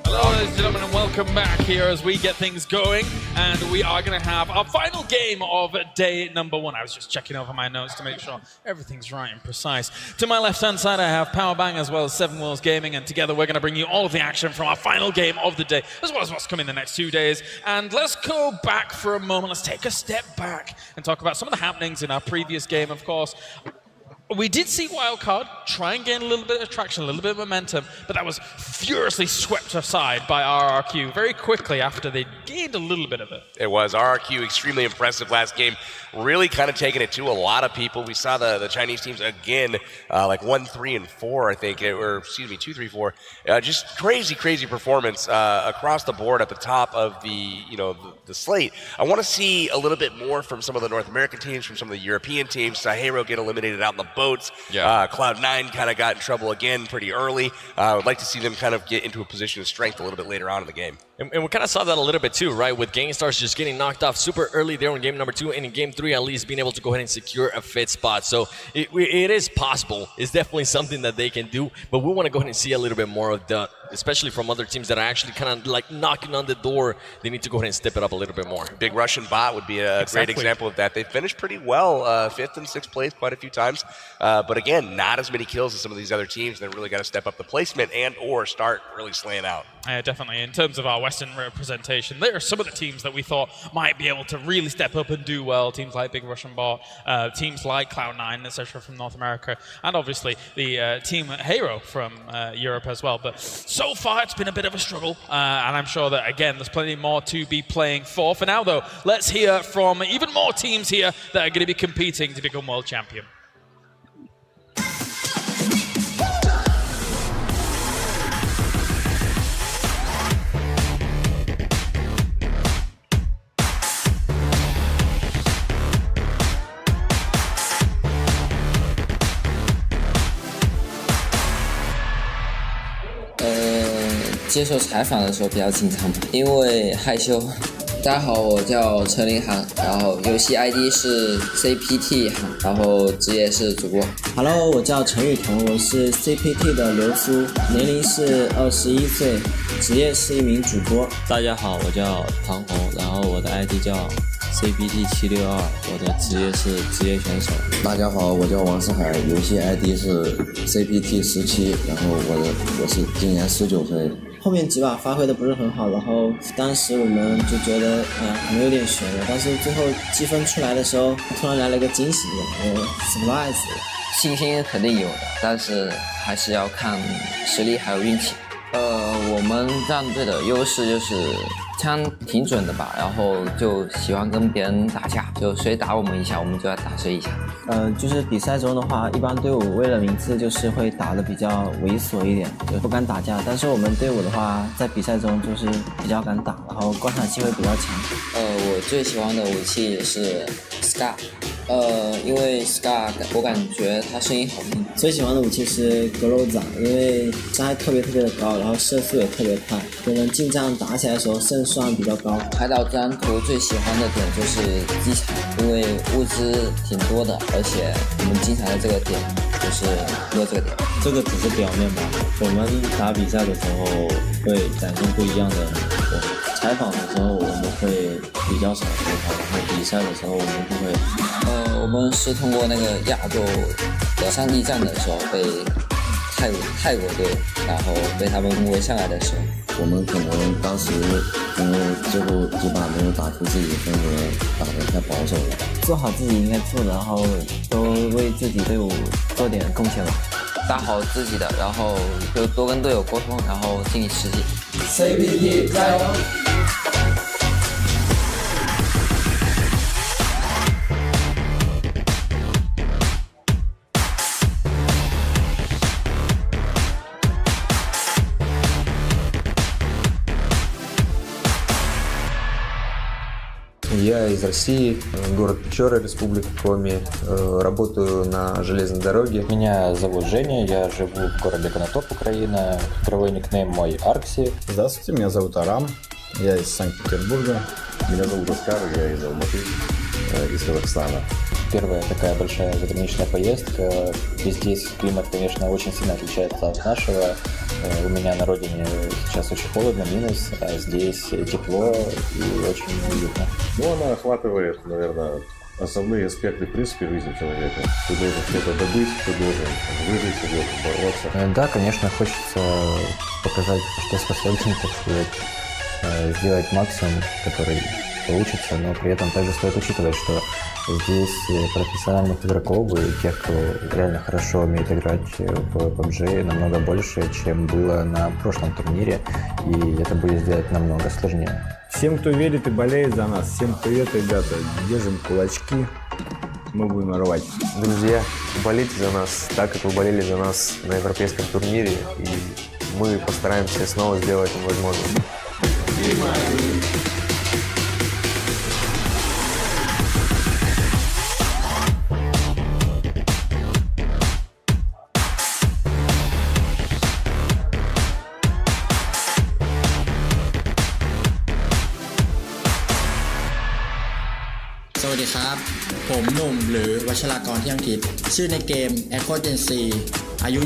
Ladies and gentlemen, and welcome back here as we get things going, and we are going to have our final game of day number 1. I was just checking over my notes to make sure everything's right and precise. To my left-hand side, I have Powerbang as well as Seven Wheels Gaming, and together we're going to bring you all of the action from our final game of the day, as well as what's coming the next 2 days. And let's go back for a moment. Let's take a step back and talk about some of the happenings in our previous game, of course. We did see Wildcard try and gain a little bit of traction, a little bit of momentum, but that was furiously swept aside by RRQ very quickly after they gained a little bit of it. It was. RRQ extremely impressive last game, really kind of taking it to a lot of people. We saw the Chinese teams again, like 1, 3, and 4, I think, or excuse me, 2, 3, 4. Just crazy performance across the board at the top of the slate. I want to see a little bit more from some of the North American teams, from some of the European teams. Sahero get eliminated out in the boats. Yeah. Cloud9 kind of got in trouble again pretty early. I would like to see them kind of get into a position of strength a little bit later on in the game. And we kind of saw that a little bit too, right? With GameStars just getting knocked off super early there in game number 2, and in game 3 at least being able to go ahead and secure a fit spot. So it is possible. It's definitely something that they can do, but we want to go ahead and see a little bit more of that, especially from other teams that are actually kind of like knocking on the door. They need to go ahead and step it up a little bit more. Big Russian Bot would be a great example of that. They finished pretty well, 5th and 6th place quite a few times. But again, not as many kills as some of these other teams. They really got to step up the placement and or start really slaying out. Definitely. In terms of our Western representation, there are some of the teams that we thought might be able to really step up and do well. Teams like Big Russian Bot, teams like Cloud9, etc. from North America, and obviously the team Hero from Europe as well. But so far, it's been a bit of a struggle, and I'm sure that, again, there's plenty more to be playing for. For now, though, let's hear from even more teams here that are going to be competing to become world champion.接受采访的时候比较紧张吧，因为害羞。大家好，我叫陈林航，然后游戏 ID 是 CPT 航，然后职业是主播。Hello， 我叫陈雨桐，我是 CPT 的流苏，年龄是21岁，职业是一名主播。大家好，我叫唐红，然后我的 ID 叫 CPT762，我的职业是职业选手。大家好，我叫王思海，游戏 ID 是 CPT17，然后我是今年19岁。后面几把发挥的不是很好，然后当时我们就觉得可能有点悬了，但是最后积分出来的时候，突然来了一个惊喜，我 surprise 了。信心肯定有的，但是还是要看实力还有运气。我们战队的优势就是枪挺准的吧，然后就喜欢跟别人打架，就谁打我们一下，我们就要打谁一下。就是比赛中的话，一般队伍为了名次就是会打得比较猥琐一点，就不敢打架。但是我们队伍的话，在比赛中就是比较敢打，然后观察性会比较强。我最喜欢的武器是 Scar， 因为 Scar 我感觉他声音好听。最喜欢的武器是格斗掌，因为伤害特别的高，然后射速也特别快，我们近战打起来的时候胜算比较高。海岛这张图最喜欢的点就是机场，因为物资挺多的，而且我们精彩的这个点就是落这个点。这个只是表面吧。我们打比赛的时候会展现不一样的我，采访的时候我们会比较少说话，然后比赛的时候我们不会。我们是通过那个亚洲的3D战的时候被泰国队，然后被他们围上来的时候，我们可能当时因为最后几把没有打出自己的风格，打得太保守了。做好自己应该做的，然后都为自己队伍做点贡献吧。打好自己的，然后就多跟队友沟通，然后尽力实际。CPT 加油！Я из России, город Печора, Республика Коми, работаю на железной дороге. Меня зовут Женя, я живу в городе Конотоп, Украина. Игровой никнейм мой Аркси. Здравствуйте, меня зовут Арам, я из Санкт-Петербурга. Меня зовут Оскар, я из Алматы, из Казахстана. Первая такая большая заграничная поездка. И здесь климат, конечно, очень сильно отличается от нашего. У меня на родине сейчас очень холодно, минус, а здесь тепло и очень уютно. Ну, она охватывает, наверное, основные аспекты, в принципе, жизни человека. Ты должен что-то добыть, ты должен выжить, ты должен бороться. Да, конечно, хочется показать, что способен, так сказать, сделать максимум, который получится, но при этом также стоит учитывать, что здесь профессиональных игроков и тех, кто реально хорошо умеет играть в PUBG, намного больше, чем было на прошлом турнире, и это будет сделать намного сложнее. Всем, кто верит и болеет за нас, всем привет, ребята. Держим кулачки, мы будем рвать. Друзья, болейте за нас так, как вы болели за нас на европейском турнире, и мы постараемся снова сделать им возможность.สวัสดีครับผมหนุ่มหรือวัชรากรเที่ยงทิพย์ชื่อในเกม Echo Gen C อายุ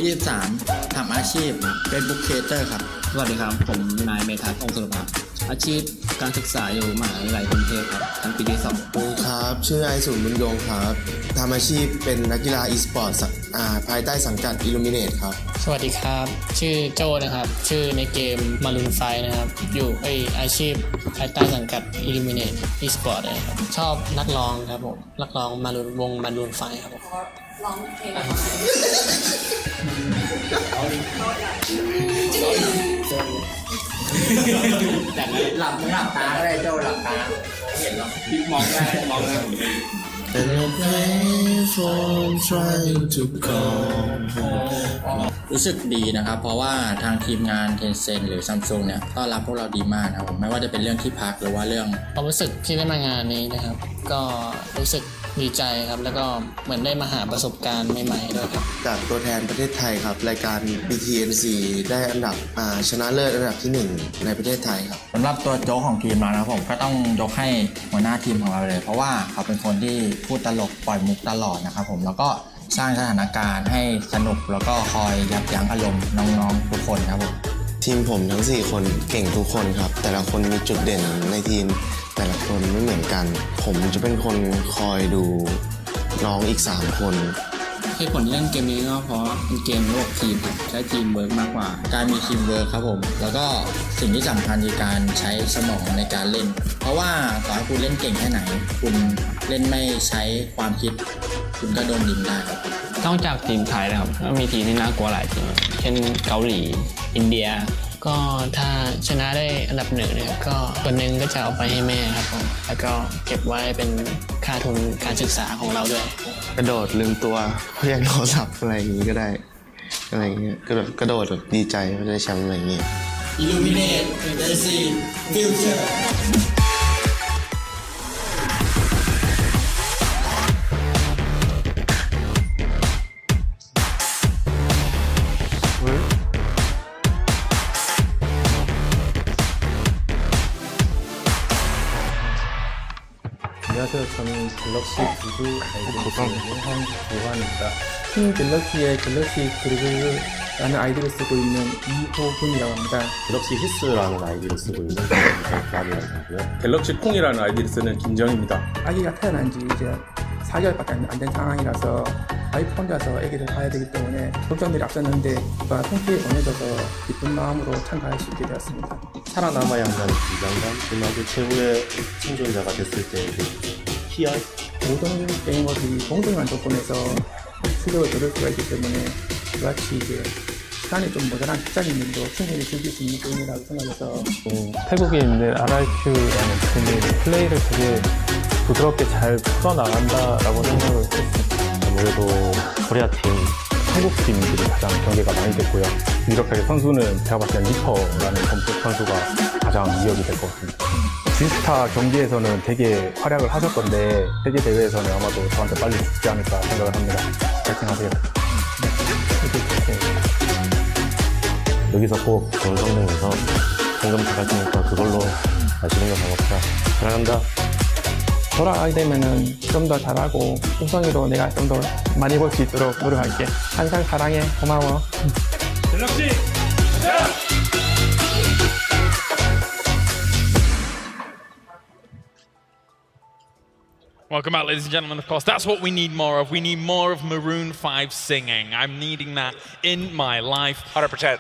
23ทำอาชีพ Facebook Creator ครับสวัสดีครับผมนายเมธาพงศ์สุรภาอาชีพการศึกษาอยู่มหาวิทยาลัยกรุงเทพครับชั้นปีที่2ครับชื่อไอศูนย์บุญยงครับทำอาชีพเป็นนักกีฬา e-sport ภายใต้สังกัด Illuminate ครับสวัสดีครับชื่อโจนะครับชื่อในเกม Maroon 5นะครับอยู่อาชีพภายใต้สังกัด Illuminate e-sport นะครับชอบนักร้องครับผมนักร้องวง Maroon 5ครับผมร้องเพลงหลับตาก็ได้โจ้หลับตาเห็นหรอมองได้มองได้ And I pray for trying to call รู้สึกดีนะครับเพราะว่าทางทีมงาน Tencent หรือ Samsung เนี่ยต้อนรับพวกเราดีมากนะครับไม่ว่าจะเป็นเรื่องที่พักหรือว่าเรื่องความรู้สึกที่ได้มางานนี้นะครับก็รู้สึกดีใจครับแล้วก็เหมือนได้มาหาประสบการณ์ใหม่ๆด้วยครับจากตัวแทนประเทศไทยครับรายการ BTNC ได้อันดับชนะเลิศอันดับที่1ในประเทศไทยครับสำหรับตัวโจ๊กของทีมเรานะครับผมก็ต้องยกให้หัวหน้าทีมของเราเลยเพราะว่าเขาเป็นคนที่พูดตลกปล่อยมุกตลอดนะครับผมแล้วก็สร้างสถานการณ์ให้สนุกแล้วก็คอยยับยั้งอารมณ์น้องๆทุกคนครับผมทีมผมทั้ง4คนเก่งทุกคนครับแต่ละคนมีจุดเด่นในทีมแต่ละคนไม่เหมือนกันผมจะเป็นคนคอยดูน้องอีก3คนเหตุผลเล่นเกมนี้ก็เพราะเป็นเกมระบบทีมครับใช้ทีมเวิร์กมากกว่าการมีทีมเวิร์กครับผมแล้วก็สิ่งที่สำคัญคือการใช้สมองในการเล่นเพราะว่าต่อให้คุณเล่นเก่งแค่ไหนคุณเล่นไม่ใช้ความคิดคุณก็โดนยิงได้ครับนอกจากทีมไทยนะครับก็มีทีมที่น่ากลัวหลายทีมเช่นเกาหลีอินเดียก็ถ้าชนะได้อันดับ1เนี่ยก็ตัวนึงก็จะเอาไปให้แม่ครับผมแล้วก็เก็บไว้เป็นค่าทุนการศึกษาของเราด้วยกระโดดลืมตัวเพื่อนโทรศัพท์อะไรอย่างนี้ก็ได้อะไรเงี้ยกระโดดแบบดีใจว่าได้แชมป์อะไรเงี้ย Illuminate Fantasy Future 안녕하세요. 저는 갤럭시 그룹 아이디를 한 조환입니다. 팀 갤럭시의 갤럭시 그룹이라는 아이디를 쓰고 있는 이호근이라고 합니다. 갤럭시 히스라는 아이디를 쓰고 있는 김정이라고 하고요. 갤럭시 콩이라는 아이디를 쓰는 김정입니다. 아기가 태어난 지 이제 4개월밖에 안 된 상황이라서 와이프 혼자서 아기를 봐야 되기 때문에 걱정들이 앞섰는데 누가 통피에 보내줘서 기쁜 마음으로 참가할 수 있게 되었습니다. 살아남아야 한다는 긴장감, 그나마 최후의 생존자가 됐을 때의 희열. 모든 게이머들이 동등한 조건에서 수력을 들을 수가 있기 때문에 그같이 이제 시간이 좀 모자란 직장인들도 충분히 즐길 수 있는 게임이라고 생각해서 태국에 있는 RRQ라는 팀이 플레이를 되게 부드럽게 잘 풀어나간다라고 생각을 했습니다. 아무래도 코리아팀, 한국 팀들이 가장 경계가 많이 됐고요. 유력하게 선수는 제가 봤을 때 리퍼라는 선수가 가장 이력이 될 것 같습니다. 지스타 경기에서는 되게 활약을 하셨던데 세계 대회에서는 아마도 저한테 빨리 죽지 않을까 생각을 합니다. 파이팅하세요. 여기서 꼭 좋은 성능에서 상금 다 갈 테니까 그걸로 맛있는 거 다 먹자. 사랑한다. 돌아가게 되면은 좀 더 잘하고 우성이로 내가 좀 더 많이 벌 수 있도록 노력할게. 항상 사랑해. 고마워. 갤럭시 가자! Welcome back, ladies and gentlemen. Of course, that's what we need more of. We need more of Maroon 5 singing. I'm needing that in my life. 100%.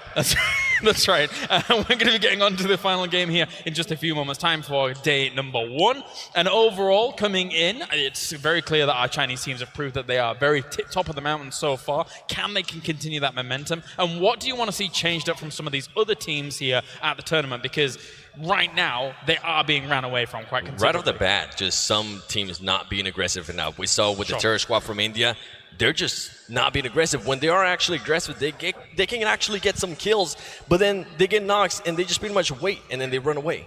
That's right. We're going to be getting on to the final game here in just a few moments' time for day number 1. And overall, coming in, it's very clear that our Chinese teams have proved that they are very tip-top of the mountain so far. Can they continue that momentum? And what do you want to see changed up from some of these other teams here at the tournament? Because right now, they are being ran away from quite considerably. Right off the bat, just some teams not being aggressive enough. We saw with the terror squad from India, they're just not being aggressive. When they are actually aggressive, they can actually get some kills, but then they get knocks and they just pretty much wait and then they run away.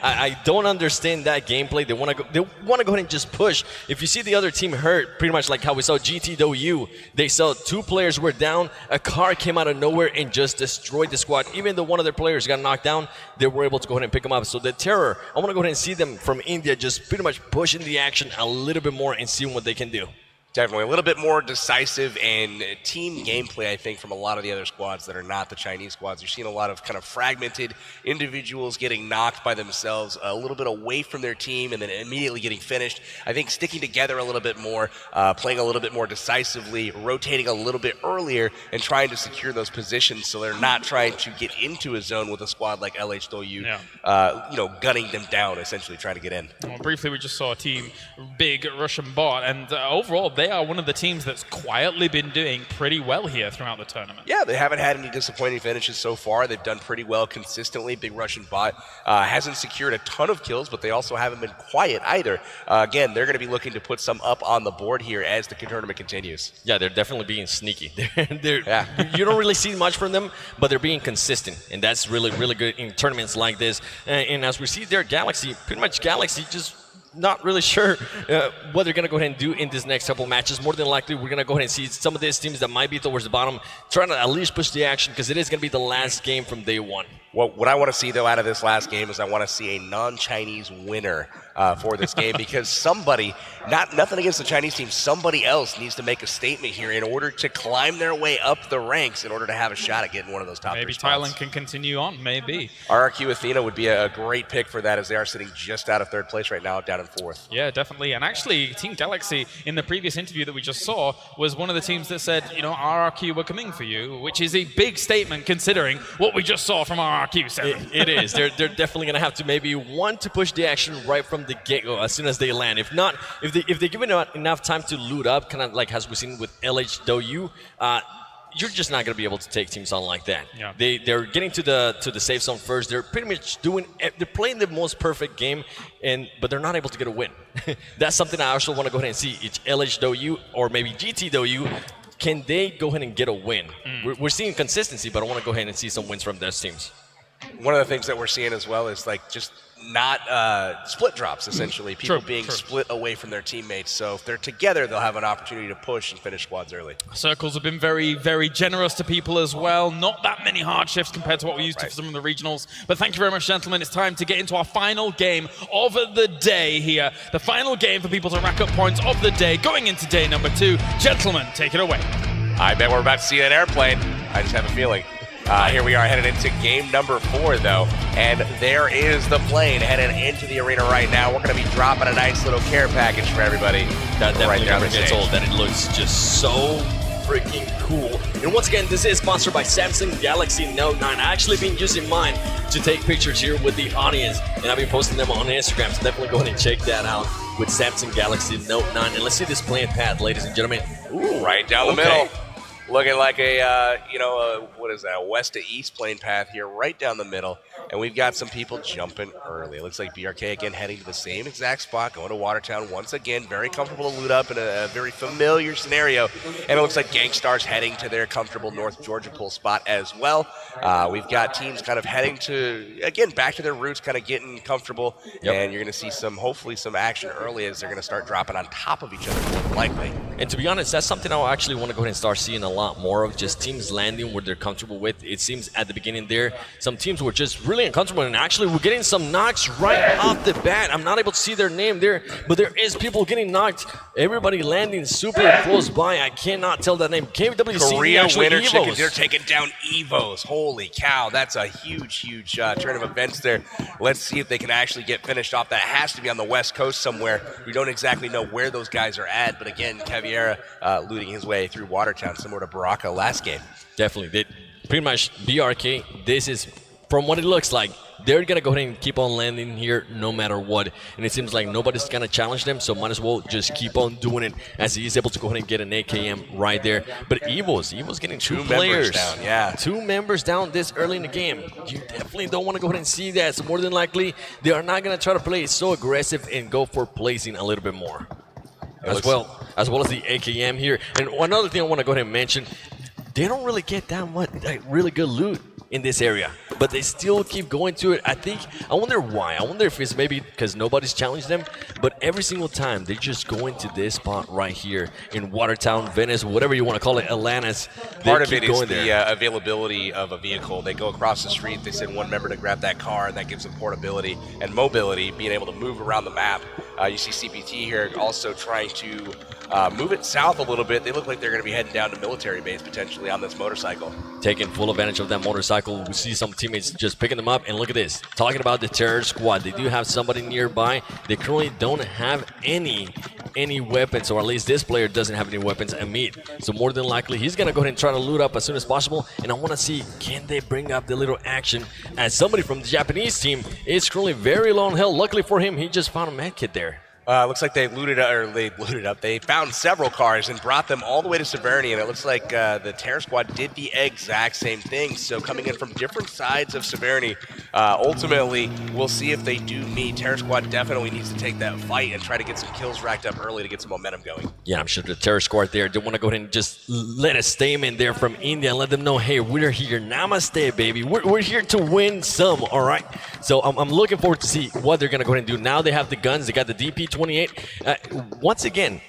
I don't understand that gameplay. They want to go ahead and just push. If you see the other team hurt, pretty much like how we saw GTW, they saw 2 players were down, a car came out of nowhere and just destroyed the squad. Even though one of their players got knocked down, they were able to go ahead and pick them up. So the terror, I want to go ahead and see them from India just pretty much pushing the action a little bit more and seeing what they can do. Definitely a little bit more decisive and team gameplay, I think, from a lot of the other squads that are not the Chinese squads. You're seeing a lot of kind of fragmented individuals getting knocked by themselves, a little bit away from their team and then immediately getting finished. I think sticking together a little bit more, playing a little bit more decisively, rotating a little bit earlier and trying to secure those positions so they're not trying to get into a zone with a squad like LH Doyu, gunning them down, essentially trying to get in. Well, briefly, we just saw a team, big Russian bot, and overall, they are one of the teams that's quietly been doing pretty well here throughout the tournament. Yeah, they haven't had any disappointing finishes so far. They've done pretty well consistently. Big Russian bot hasn't secured a ton of kills, but they also haven't been quiet either. Again, they're going to be looking to put some up on the board here as the tournament continues. Yeah, they're definitely being sneaky. You don't really see much from them, but they're being consistent, and that's really, really good in tournaments like this. And as we see there, Galaxy, pretty much Galaxy just not really sure what they're going to go ahead and do in this next couple matches. More than likely, we're going to go ahead and see some of these teams that might be towards the bottom trying to at least push the action because it is going to be the last game from day 1. Well, what I want to see, though, out of this last game is I want to see a non-Chinese winner for this game because somebody, nothing against the Chinese team, somebody else needs to make a statement here in order to climb their way up the ranks in order to have a shot at getting one of those top 3 spots. Maybe Thailand can continue on, maybe. RRQ Athena would be a great pick for that as they are sitting just out of 3rd place right now, down in 4th. Yeah, definitely. And actually, Team Galaxy, in the previous interview that we just saw, was one of the teams that said, RRQ, we're coming for you, which is a big statement considering what we just saw from RRQ. It is. They're definitely going to have to maybe want to push the action right from the get-go as soon as they land. If not, if they give it enough time to loot up, kind of like as we've seen with LH Doyu, you're just not going to be able to take teams on like that. Yeah. They're getting to the safe zone first. They're pretty much they're playing the most perfect game, but they're not able to get a win. That's something I also want to go ahead and see. It's LH Doyu or maybe GT Doyu. Can they go ahead and get a win? We're seeing consistency, but I want to go ahead and see some wins from those teams. one of the things that we're seeing as well is like just not split drops, essentially. People being split away from their teammates. So if they're together, they'll have an opportunity to push and finish squads early. Circles have been very, very generous to people as well. Not that many hard shifts compared to what we used to for some of the regionals. But thank you very much, gentlemen. It's time to get into our final game of the day here. The final game for people to rack up points of the day going into day number 2. Gentlemen, take it away. I bet we're about to see an airplane. I just have a feeling. Here we are headed into game number 4, though, and there is the plane headed into the arena right now. We're going to be dropping a nice little care package for everybody. That definitely down never gets old. That it looks just so freaking cool. And once again, this is sponsored by Samsung Galaxy Note 9. I've actually been using mine to take pictures here with the audience, and I've been posting them on Instagram, so definitely go ahead and check that out with Samsung Galaxy Note 9. And let's see this plane path, ladies and gentlemen. Ooh, right down the middle. Looking like a, what is that, a west to east plane path here, right down the middle. And we've got some people jumping early. It looks like BRK again heading to the same exact spot, going to Watertown once again. Very comfortable to loot up in a very familiar scenario. And it looks like Gangstar's heading to their comfortable North Georgia pool spot as well. We've got teams kind of heading to, again, back to their roots, kind of getting comfortable. And you're going to see hopefully some action early as they're going to start dropping on top of each other more than likely. And to be honest, that's something I actually want to go ahead and start seeing a lot more of, just teams landing where they're comfortable with. It seems at the beginning there, some teams were just really uncomfortable, and actually we're getting some knocks right off the bat. I'm not able to see their name there, but there is people getting knocked. Everybody landing super close by. I cannot tell that name. KWC Korea Winter Evos. Chickens, they're taking down Evos. Holy cow, that's a huge turn of events there. Let's see if they can actually get finished off. That has to be on the West Coast somewhere. We don't exactly know where those guys are at, but again, Caviera looting his way through Watertown, similar to Baraka last game. Definitely. Pretty much BRK, this is, from what it looks like, they're going to go ahead and keep on landing here no matter what. And it seems like nobody's going to challenge them, so might as well just keep on doing it as he is able to go ahead and get an AKM right there. But Evo's getting two players down, yeah. 2 members down this early in the game. You definitely don't want to go ahead and see that. So more than likely, they are not going to try to play so aggressive and go for placing a little bit more. As well as the AKM here. And another thing I want to go ahead and mention, they don't really get that much really good loot in this area, but they still keep going to it. I wonder why. I wonder if it's maybe because nobody's challenged them, but every single time they just go into this spot right here in Watertown, Venice, whatever you want to call it, Atlantis. Part of it is the availability of a vehicle. They go across the street, they send one member to grab that car, and that gives them portability and mobility, being able to move around the map. You see CPT here also trying to move it south a little bit. They look like they're going to be heading down to military base potentially on this motorcycle. Taking full advantage of that motorcycle. We see some teammates just picking them up, and look at this. Talking about the terror squad, they do have somebody nearby. They currently don't have any weapons, or at least this player doesn't have any weapons. Amit, so more than likely he's going to go ahead and try to loot up as soon as possible. And I want to see, can they bring up the little action, as somebody from the Japanese team is currently very low on health. Luckily for him, he just found a medkit there. Looks like they looted up. They found several cars and brought them all the way to Severny, and it looks like the Terror Squad did the exact same thing. So coming in from different sides of Severny, ultimately we'll see if they do meet. Terror Squad definitely needs to take that fight and try to get some kills racked up early to get some momentum going. Yeah, I'm sure the Terror Squad there, they want to go ahead and just let a statement there from India and let them know, hey, we're here. Namaste, baby. We're here to win some, all right? So I'm looking forward to see what they're going to go ahead and do. Now they have the guns. They got the DP-28. Once again,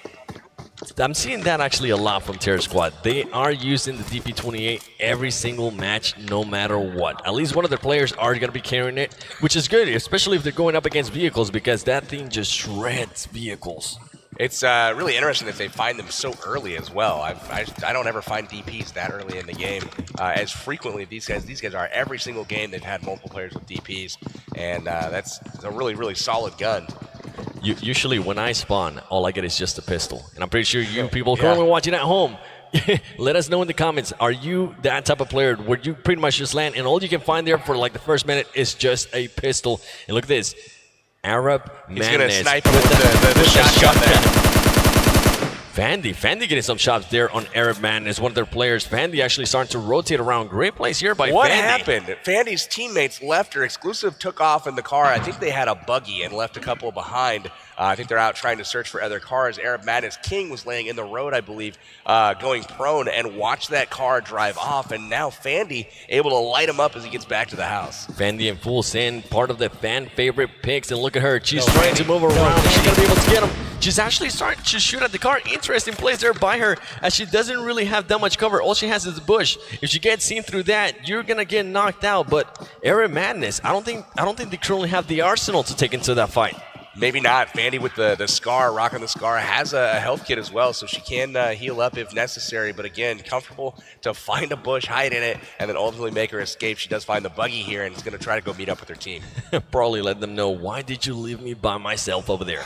I'm seeing that actually a lot from Terror Squad. They are using the DP-28 every single match, no matter what. At least one of their players are going to be carrying it, which is good, especially if they're going up against vehicles, because that thing just shreds vehicles. It's really interesting that they find them so early as well. I don't ever find DPs that early in the game as frequently. These guys are every single game. They've had multiple players with DPs, and that's a really solid gun. Usually when I spawn, all I get is just a pistol. And I'm pretty sure you people currently watching at home, let us know in the comments, are you that type of player where you pretty much just land and all you can find there for like the first minute is just a pistol? And look at this. Arab He's going to snipe him with the shotgun there. Fandy getting some shots there on Arab Madness, one of their players. Fandy actually starting to rotate around. Great plays here by What Fandy. happened? Fandy's teammates left her. Exclusive took off in the car. I think they had a buggy and left a couple behind. I think they're out trying to search for other cars. Arab Madness King was laying in the road, I believe, going prone, and watched that car drive off. And now Fandy able to light him up as he gets back to the house. Fandy in full send, part of the fan favorite picks. And look at her. She's trying to move around. She's going to be able to get him. She's actually starting to shoot at the car. Interesting plays there by her, as she doesn't really have that much cover. All she has is a bush. If she gets seen through that, you're going to get knocked out. But Arab Madness, I don't think they currently have the arsenal to take into that fight. Maybe not. Fandy with the scar, rocking the scar, has a health kit as well, so she can heal up if necessary. But again, comfortable to find a bush, hide in it, and then ultimately make her escape. She does find the buggy here and is going to try to go meet up with her team. Probably let them know, why did you leave me by myself over there?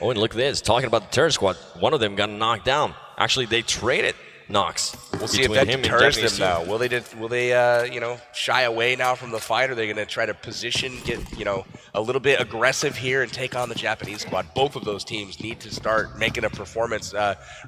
Oh, and look at this. Talking about the terror squad, one of them got knocked down. Actually, they traded knocks. We'll see if that deters them now. Will they shy away now from the fight? Or are they going to try to position, get a little bit aggressive here and take on the Japanese squad? Both of those teams need to start making a performance,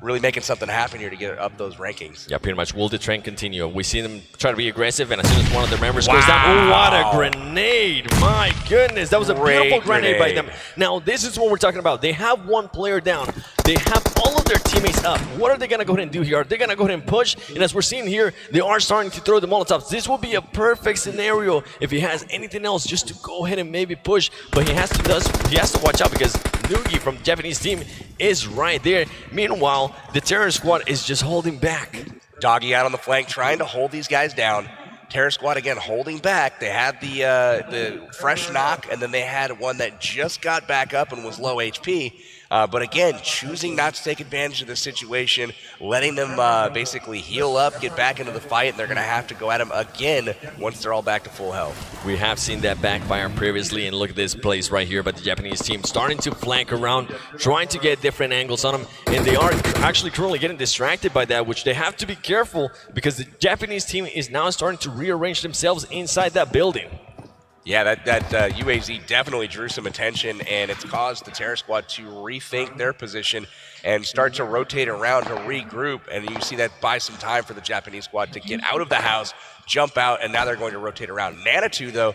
really making something happen here to get up those rankings. Yeah, pretty much. Will the trend continue? We see them try to be aggressive, and as soon as one of their members goes down, oh, what a grenade! My goodness, that was a beautiful grenade by them. Now, this is what we're talking about. They have one player down. They have all of their teammates up. What are they going to go ahead and do here? Are they going to go ahead and push? And as we're seeing here, they are starting to throw the Molotovs. This will be a perfect scenario if he has anything else, just to go ahead and maybe push. But he has to watch out, because Noogie from the Japanese team is right there. Meanwhile, the Terror Squad is just holding back. Doggy out on the flank, trying to hold these guys down. Terror Squad again holding back. They had the fresh knock, and then they had one that just got back up and was low HP. But again, choosing not to take advantage of the situation, letting them basically heal up, get back into the fight, and they're going to have to go at them again once they're all back to full health. We have seen that backfire previously, and look at this place right here by the Japanese team, starting to flank around, trying to get different angles on them, and they are actually currently getting distracted by that, which they have to be careful, because the Japanese team is now starting to rearrange themselves inside that building. Yeah, that UAZ definitely drew some attention, and it's caused the Terror Squad to rethink their position and start to rotate around to regroup, and you see that buy some time for the Japanese squad to get out of the house, jump out, and now they're going to rotate around. Nanitou, though,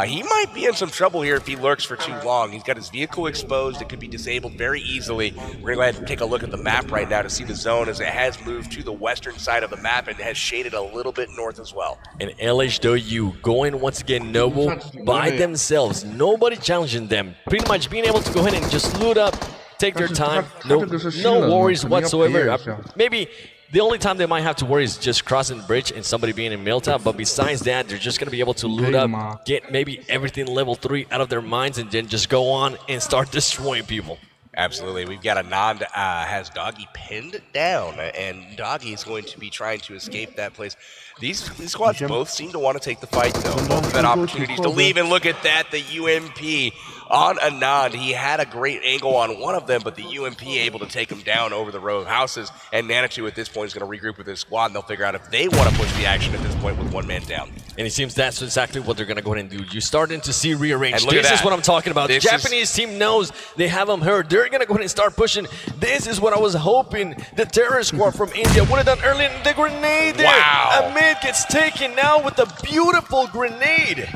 he might be in some trouble here if he lurks for too long. He's got his vehicle exposed. It could be disabled very easily. We're going to go ahead and take a look at the map right now to see the zone, as it has moved to the western side of the map and has shaded a little bit north as well. And LHW going once again noble by themselves. Nobody challenging them. Pretty much being able to go ahead and just loot up, take their time. No worries whatsoever. Maybe the only time they might have to worry is just crossing the bridge and somebody being in Milltop, but besides that, they're just going to be able to loot up, get maybe everything level 3 out of their minds, and then just go on and start destroying people. Absolutely. We've got Anand has Doggy pinned down, and Doggy is going to be trying to escape that place. These squads both seem to want to take the fight, though. Both have had opportunities to leave, and look at that, the UMP on Anand. He had a great angle on one of them, but the UMP able to take him down over the row of houses, and Nanitou at this point is going to regroup with his squad, and they'll figure out if they want to push the action at this point with one man down. And it seems that's exactly what they're going to go ahead and do. You're starting to see rearrange. This is what I'm talking about. The Japanese team knows they have them hurt. They're going to go ahead and start pushing. This is what I was hoping the Terror Squad from India would have done earlier. The grenade there. Wow. Amid gets taken now with a beautiful grenade.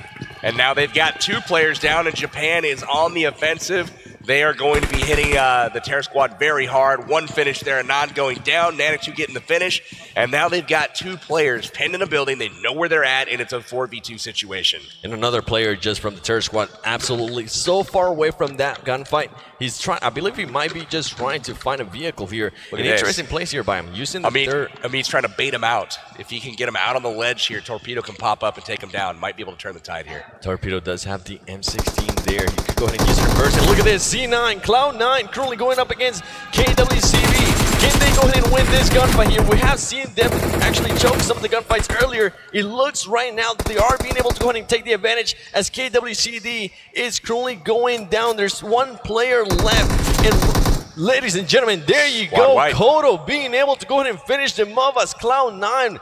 And now they've got 2 players down, and Japan is on the offensive. They are going to be hitting the Terror Squad very hard. One finish there, Anand going down, Nanitou getting the finish. And now they've got 2 players pinned in a building. They know where they're at, and it's a 4v2 situation. And another player just from the Terror Squad, absolutely so far away from that gunfight. He's trying, I believe he might be just trying to find a vehicle here. An interesting place here by him. Using the Amit's trying to bait him out. If he can get him out on the ledge here, Torpedo can pop up and take him down. Might be able to turn the tide here. Torpedo does have the M16 there. He could go ahead and use reverse. And look at this, C9, Cloud9 currently going up against KWCB. Can they go ahead and win this gunfight here? We have seen them actually choke some of the gunfights earlier. It looks right now that they are being able to go ahead and take the advantage, as KWCD is currently going down. There's 1 player left. And ladies and gentlemen, there you go. Kodo being able to go ahead and finish them off as Cloud9.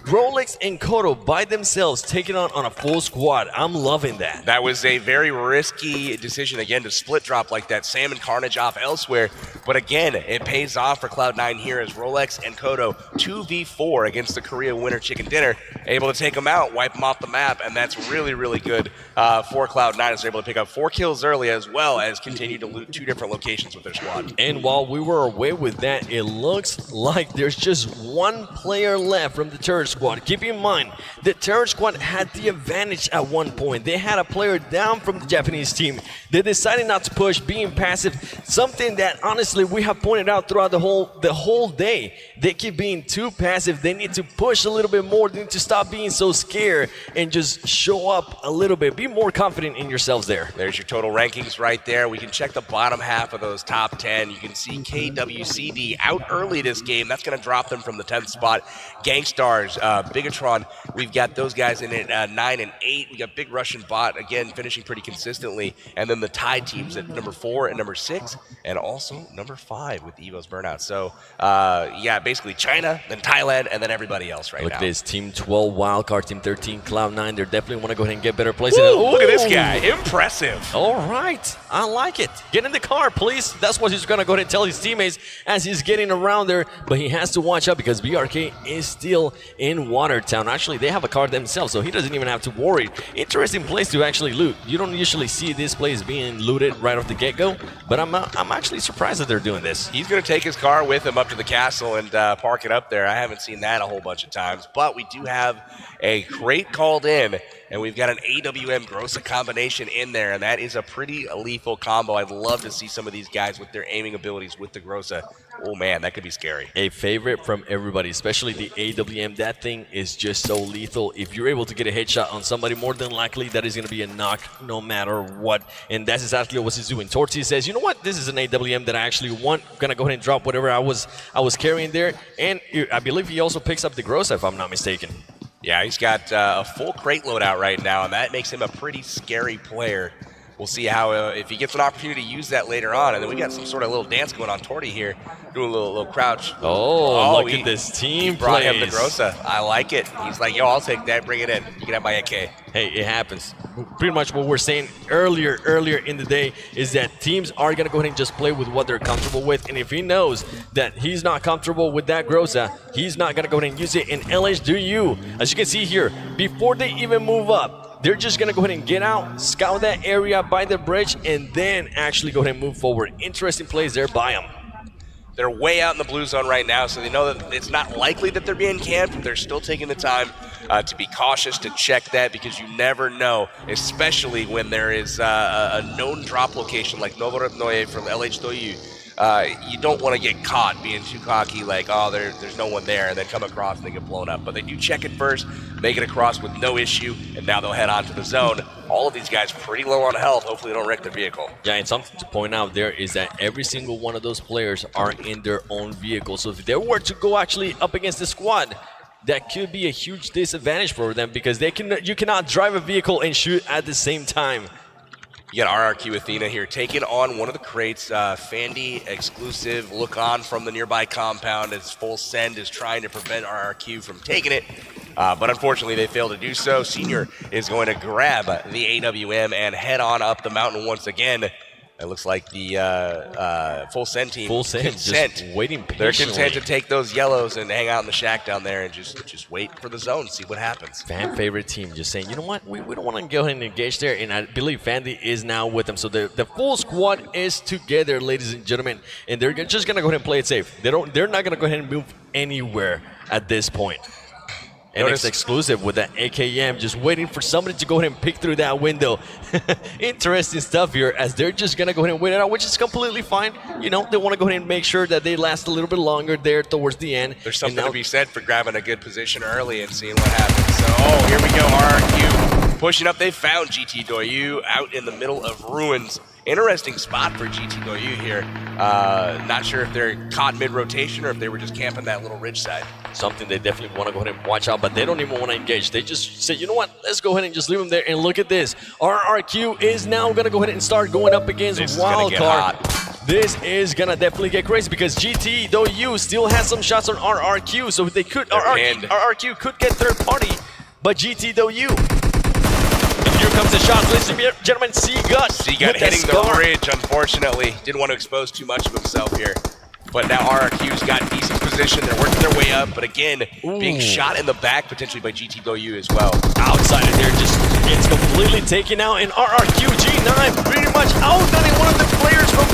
Rolex and Kodo by themselves taking on a full squad. I'm loving that. That was a very risky decision, again, to split drop like that. Sam and Carnage off elsewhere. But again, it pays off for Cloud9 here as Rolex and Kodo 2v4 against the Korea Winter Chicken Dinner, able to take them out, wipe them off the map, and that's really, really good for Cloud9 as they're able to pick up 4 kills early as well as continue to loot 2 different locations with their squad. And while we were away with that, it looks like there's just 1 player left from the Terror Squad. Keep in mind, the Terror Squad had the advantage at one point. They had a player down from the Japanese team. They decided not to push, being passive, something that honestly we have pointed out throughout the whole day. They keep being too passive. They need to push a little bit more. They need to stop being so scared and just show up a little bit. Be more confident in yourselves there. There's your total rankings right there. We can check the bottom half of those top 10. You can see KWCD out early this game. That's going to drop them from the 10th spot. Gangstars, Bigatron, we've got those guys in at 9 and 8. We got Big Russian Bot, again, finishing pretty consistently. And then the tied teams at number 4 and number 6, and also number 5 with Evo's Burnout. So, yeah, basically China, then Thailand, and then everybody else right now. Look at this, Team 12, Wildcard, Team 13, Cloud9. They definitely want to go ahead and get better places. Look at this guy, impressive. All right, I like it. Get in the car, please. That's what he's going to go ahead and tell his teammates as he's getting around there. But he has to watch out because BRK is still in Watertown. Actually, they have a car themselves, so he doesn't even have to worry. Interesting place to actually loot. You don't usually see this place being looted right off the get-go, but I'm actually surprised that they're doing this. He's going to take his car with him up to the castle and park it up there. I haven't seen that a whole bunch of times, but we do have a crate called in, and we've got an AWM Grossa combination in there, and that is a pretty lethal combo. I'd love to see some of these guys with their aiming abilities with the Grossa. Oh man, that could be scary. A favorite from everybody, especially the AWM. That thing is just so lethal. If you're able to get a headshot on somebody, more than likely that is going to be a knock no matter what. And that's exactly what he's doing. Torty says, you know what? This is an AWM that I actually want. I'm going to go ahead and drop whatever I was carrying there. And I believe he also picks up the Grossa, if I'm not mistaken. Yeah, he's got a full crate loadout right now, and that makes him a pretty scary player. We'll see how if he gets an opportunity to use that later on. And then we got some sort of little dance going on. Torty here doing a little crouch. Oh, look at this team. He brought him the Grossa. I like it. He's like, yo, I'll take that. Bring it in. You can have my AK. Hey, it happens. Pretty much what we're saying earlier in the day is that teams are going to go ahead and just play with what they're comfortable with. And if he knows that he's not comfortable with that Grossa, he's not going to go ahead and use it. And LH, do you? As you can see here, before they even move up, they're just going to go ahead and get out, scout that area by the bridge, and then actually go ahead and move forward. Interesting plays there by them. They're way out in the blue zone right now, so they know that it's not likely that they're being camped. They're still taking the time to be cautious, to check that, because you never know, especially when there is a known drop location like Novorodnoye from LH2U. You don't want to get caught being too cocky, like, oh, there's no one there, and then come across and they get blown up. But they do check it first, make it across with no issue, and now they'll head on to the zone. All of these guys pretty low on health. Hopefully they don't wreck their vehicle. Yeah, and something to point out there is that every single one of those players are in their own vehicle. So if they were to go actually up against the squad, that could be a huge disadvantage for them because you cannot drive a vehicle and shoot at the same time. You got RRQ Athena here taking on one of the crates. Fandy exclusive look on from the nearby compound as Full Send is trying to prevent RRQ from taking it. But unfortunately, they failed to do so. Senior is going to grab the AWM and head on up the mountain once again. It looks like the Full Send team just waiting patiently. They're content to take those yellows and hang out in the shack down there and just wait for the zone, see what happens. Fan favorite team just saying, you know what, we don't want to go ahead and engage there, and I believe Fandy is now with them. So the full squad is together, ladies and gentlemen, and they're just going to go ahead and play it safe. They're not going to go ahead and move anywhere at this point. And it's exclusive with that AKM, just waiting for somebody to go ahead and pick through that window. Interesting stuff here, as they're just going to go ahead and wait it out, which is completely fine. You know, they want to go ahead and make sure that they last a little bit longer there towards the end. There's something to be said for grabbing a good position early and seeing what happens. So, oh, here we go, RRQ pushing up. They found GT Doyu out in the middle of ruins. Interesting spot for GT Doyu here. Not sure if they're caught mid-rotation or if they were just camping that little ridge side. Something they definitely want to go ahead and watch out, but they don't even want to engage. They just say, you know what, let's go ahead and just leave them there. And look at this. RRQ is now going to go ahead and start going up against Wildcard. This is going to definitely get crazy because GT Doyu still has some shots on RRQ, so they could RRQ could get third party, but GT Doyu, here comes the shot. Ladies and gentlemen, Seagut. Seagut hitting the bridge, unfortunately. Didn't want to expose too much of himself here. But now RRQ's got decent position. They're working their way up. But again, being shot in the back potentially by GTW as well. Outside of there, just it's completely taken out. And RRQ G9 pretty much outgunning one of the players from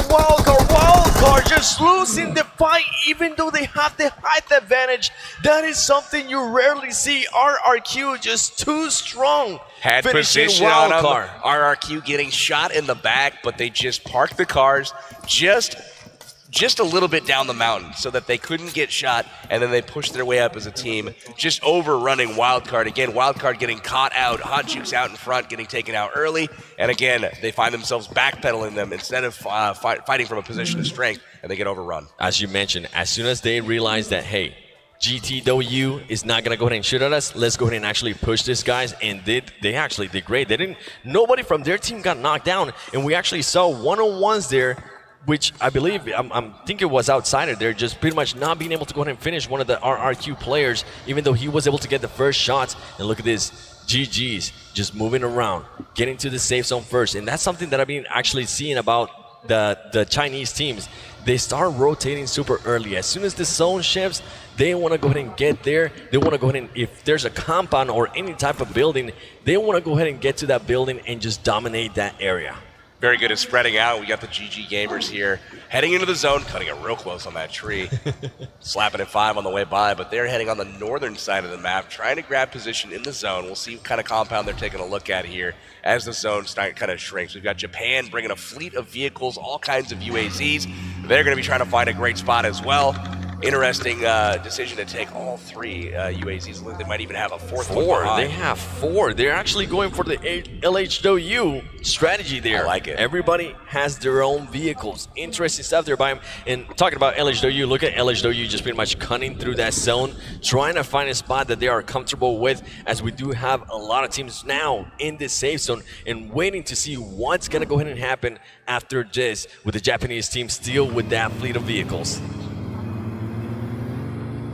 Wildcard. Wildcard just losing the fight even though they have the height advantage. That is something you rarely see. RRQ just too strong. Had position on him. RRQ getting shot in the back, but they just parked the cars just a little bit down the mountain so that they couldn't get shot, and then they pushed their way up as a team, just overrunning Wildcard. Again, Wildcard getting caught out, Hot Juice out in front, getting taken out early, and again, they find themselves backpedaling them instead of fighting from a position of strength, and they get overrun. As you mentioned, as soon as they realize that, hey, GTW is not gonna go ahead and shoot at us, let's go ahead and actually push these guys, and they actually did great. Nobody from their team got knocked down, and we actually saw one-on-ones there, which I believe, I think it was outsider there, just pretty much not being able to go ahead and finish one of the RRQ players, even though he was able to get the first shots. And look at this, GG's just moving around, getting to the safe zone first. And that's something that I've been actually seeing about the Chinese teams. They start rotating super early. As soon as the zone shifts, they want to go ahead and get there. They want to go ahead and, if there's a compound or any type of building, they want to go ahead and get to that building and just dominate that area. Very good at spreading out. We got the GG gamers here heading into the zone, cutting it real close on that tree. Slapping at 5 on the way by, but they're heading on the northern side of the map, trying to grab position in the zone. We'll see what kind of compound they're taking a look at here as the zone kind of shrinks. We've got Japan bringing a fleet of vehicles, all kinds of UAZs. They're going to be trying to find a great spot as well. Interesting decision to take all 3 UAZs. They might even have a fourth one behind. They have 4. They're actually going for the LHW strategy there. I like it. Everybody has their own vehicles. Interesting stuff there by him. And talking about LHW, look at LHW just pretty much cutting through that zone, trying to find a spot that they are comfortable with, as we do have a lot of teams now in this safe zone and waiting to see what's going to go ahead and happen after this, with the Japanese team still with that fleet of vehicles.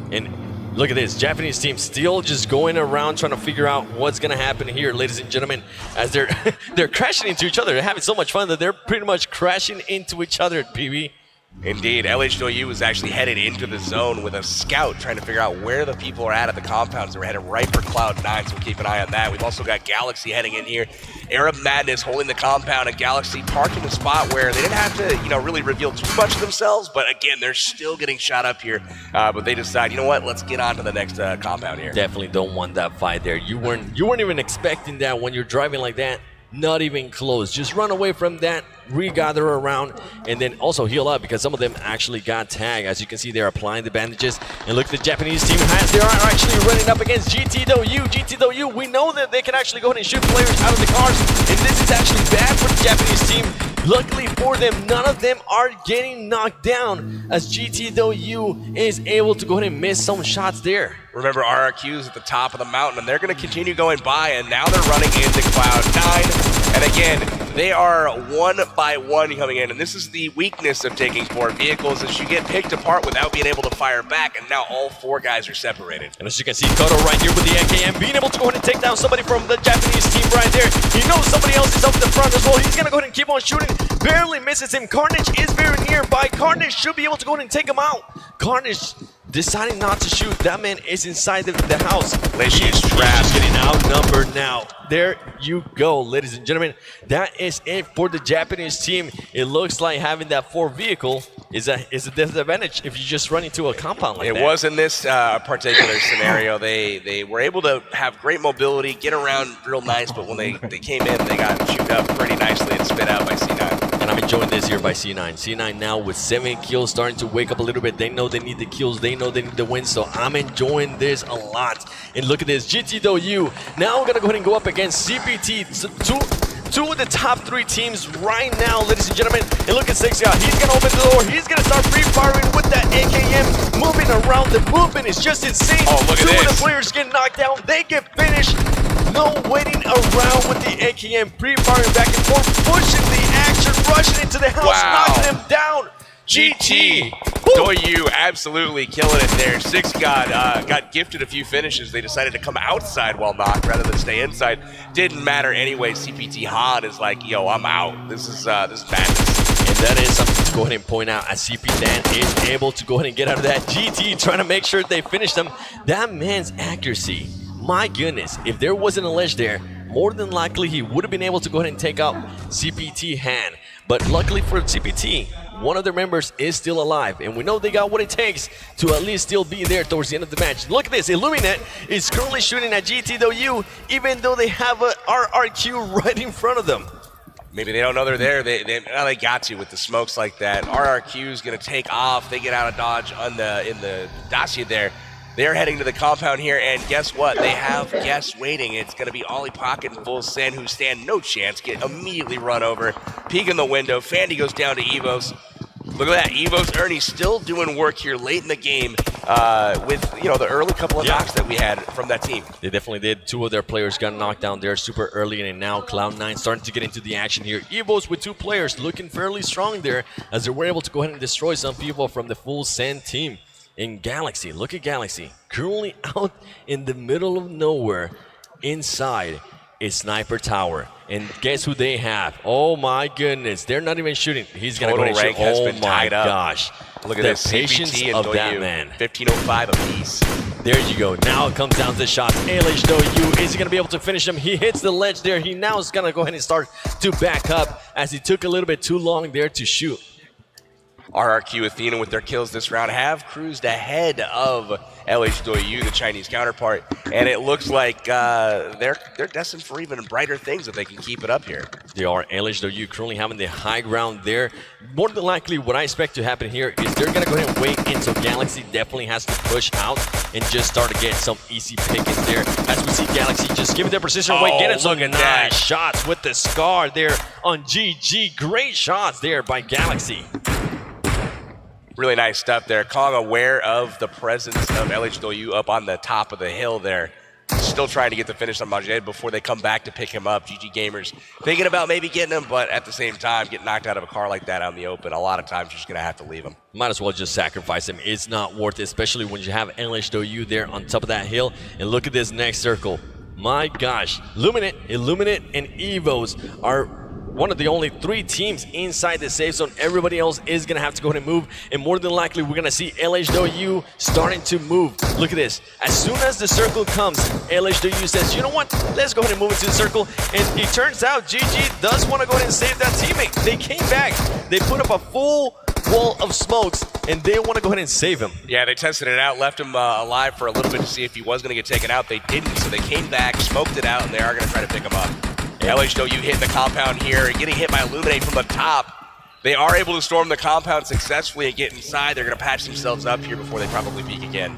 And look at this, Japanese team still just going around trying to figure out what's going to happen here, ladies and gentlemen, as they're crashing into each other. They're having so much fun that they're pretty much crashing into each other, PB. Indeed, LHW is actually headed into the zone with a scout trying to figure out where the people are at the compounds. They're headed right for Cloud9, so we'll keep an eye on that. We've also got Galaxy heading in here. Arab Madness holding the compound, and Galaxy parking a spot where they didn't have to, really reveal too much of themselves, but again, they're still getting shot up here. But they decide, you know what, let's get on to the next compound here. Definitely don't want that fight there. You weren't even expecting that when you're driving like that. Not even close. Just run away from that, regather around, and then also heal up, because some of them actually got tagged. As you can see, they're applying the bandages. And look, the Japanese team they are actually running up against GTW. GTW, we know that they can actually go ahead and shoot players out of the cars, and this is actually bad for the Japanese team. Luckily for them, none of them are getting knocked down, as GTW is able to go ahead and miss some shots there. Remember, RRQ's at the top of the mountain, and they're going to continue going by, and now they're running into Cloud9. And again, they are one by one coming in, and this is the weakness of taking 4 vehicles, is you get picked apart without being able to fire back, and now all 4 guys are separated. And as you can see, Koto right here with the AKM, being able to go ahead and take down somebody from the Japanese team right there. He knows somebody else is up in the front as well. He's going to go ahead and keep on shooting. Barely misses him. Carnage is very nearby. Carnage should be able to go ahead and take him out. Carnage deciding not to shoot. That man is inside the house. He is trapped. Getting outnumbered now. There you go, ladies and gentlemen. That is it for the Japanese team. It looks like having that 4 vehicle is a disadvantage if you just run into a compound like that. It was in this particular scenario. They were able to have great mobility, get around real nice, but when they came in, they got chewed up pretty nicely and spit out by C9. And I'm enjoying this here by C9. C9 now with 7 kills, starting to wake up a little bit. They know they need the kills. They know they need the wins. So I'm enjoying this a lot. And look at this. GTW now going to go ahead and go up against CPT. Two of the top 3 teams right now, ladies and gentlemen. And look at Sexia. He's going to open the door. He's going to start free-firing with that AKM. Moving around. The movement is just insane. Oh, look at this. 2 of the players get knocked down. They get finished. No waiting around with the AKM, pre-firing back and forth, pushing the action, rushing into the house, knocking them down. GT Doyu absolutely killing it there. Six got gifted a few finishes. They decided to come outside while knocked rather than stay inside. Didn't matter anyway. CPT Han is like, yo, I'm out. This is madness. And that is something to go ahead and point out, as CP Dan is able to go ahead and get out of that GT, trying to make sure they finish them. That man's accuracy, my goodness, if there wasn't a ledge there, more than likely he would have been able to go ahead and take out CPT Han. But luckily for CPT, one of their members is still alive, and we know they got what it takes to at least still be there towards the end of the match. Look at this, Illuminate is currently shooting at GTW, even though they have a RRQ right in front of them. Maybe they don't know they're there. They got you with the smokes like that. RRQ is going to take off. They get out of dodge in the Dacia there. They're heading to the compound here, and guess what? They have guests waiting. It's going to be Ollie Pocket and Full Send, who stand no chance, get immediately run over. Peek in the window. Fandy goes down to Evos. Look at that. Evos Ernie still doing work here late in the game with the early couple of knocks that we had from that team. They definitely did. Two of their players got knocked down there super early, and now Cloud9 starting to get into the action here. Evos with two players looking fairly strong there, as they were able to go ahead and destroy some people from the Full Send team. In Galaxy, look at Galaxy, currently out in the middle of nowhere inside a sniper tower. And guess who they have? Oh my goodness, they're not even shooting. He's going to go and shoot. Has oh been my tied up. gosh. Look at the this, patience CPT and of Doyu, that man. 15:05 apiece. There you go. Now it comes down to the shots. ALH Doyu, is he going to be able to finish him? He hits the ledge there. He now is going to go ahead and start to back up, as he took a little bit too long there to shoot. RRQ Athena with their kills this round have cruised ahead of LH Doyu, the Chinese counterpart, and it looks like they're destined for even brighter things if they can keep it up here. They are. LH Doyu currently having the high ground there. More than likely, what I expect to happen here is they're going to go ahead and wait until Galaxy definitely has to push out and just start to get some easy pickings there. As we see Galaxy just giving their precision away, getting some nice shots with the Scar there on GG. Great shots there by Galaxy. Really nice stuff there. Kong aware of the presence of LH Doyu up on the top of the hill there. Still trying to get the finish on Majed before they come back to pick him up. GG Gamers thinking about maybe getting him, but at the same time, getting knocked out of a car like that out in the open, a lot of times you're just going to have to leave him. Might as well just sacrifice him. It's not worth it, especially when you have LH Doyu there on top of that hill. And look at this next circle. My gosh. Illuminate, and Evos are one of the only 3 teams inside the safe zone. Everybody else is going to have to go ahead and move, and more than likely we're going to see LH Doyu starting to move. Look at this. As soon as the circle comes, LH Doyu says, you know what, let's go ahead and move into the circle, and it turns out GG does want to go ahead and save that teammate. They came back. They put up a full wall of smokes, and they want to go ahead and save him. Yeah, they tested it out, left him alive for a little bit to see if he was going to get taken out. They didn't, so they came back, smoked it out, and they are going to try to pick him up. LH Doyu hitting the compound here, getting hit by Illuminate from the top. They are able to storm the compound successfully and get inside. They're going to patch themselves up here before they probably peek again.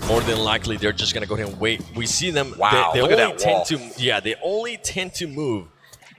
More than likely, they're just going to go ahead and wait. We see them. Wow, they look only at that wall. they only tend to move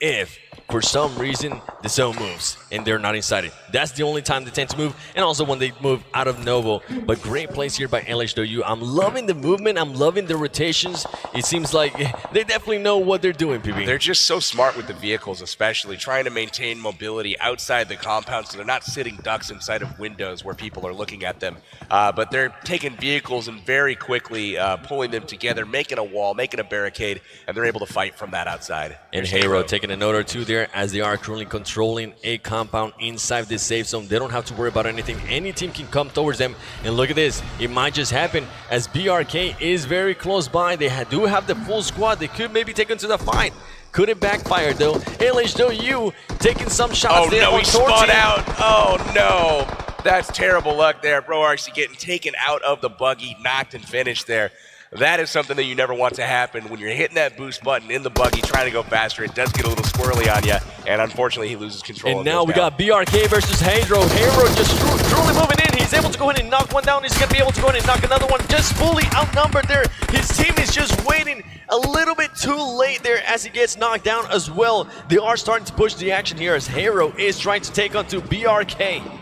if, for some reason, the zone moves and they're not inside it. That's the only time they tend to move, and also when they move out of Novo. But great place here by LH Doyu. I'm loving the movement. I'm loving the rotations. It seems like they definitely know what they're doing, PB. They're just so smart with the vehicles, especially trying to maintain mobility outside the compound, so they're not sitting ducks inside of windows where people are looking at them. But they're taking vehicles and very quickly pulling them together, making a wall, making a barricade, and they're able to fight from that outside. And Hero taking a note or two there, as they are currently controlling a compound inside this safe zone. They don't have to worry about anything. Any team can come towards them. And look at this. It might just happen, as BRK is very close by. They do have the full squad. They could maybe take into the fight. Couldn't backfire though. LH Doyu taking some shots there. Oh no, he spun out. Oh no. That's terrible luck there. Bro actually getting taken out of the buggy, knocked and finished there. That is something that you never want to happen when you're hitting that boost button in the buggy, trying to go faster. It does get a little squirrely on you, and unfortunately he loses control. And now we got BRK versus Hero. Hero just truly moving in. He's able to go ahead and knock one down. He's going to be able to go ahead and knock another one. Just fully outnumbered there. His team is just waiting a little bit too late there as he gets knocked down as well. They are starting to push the action here as Hero is trying to take onto BRK.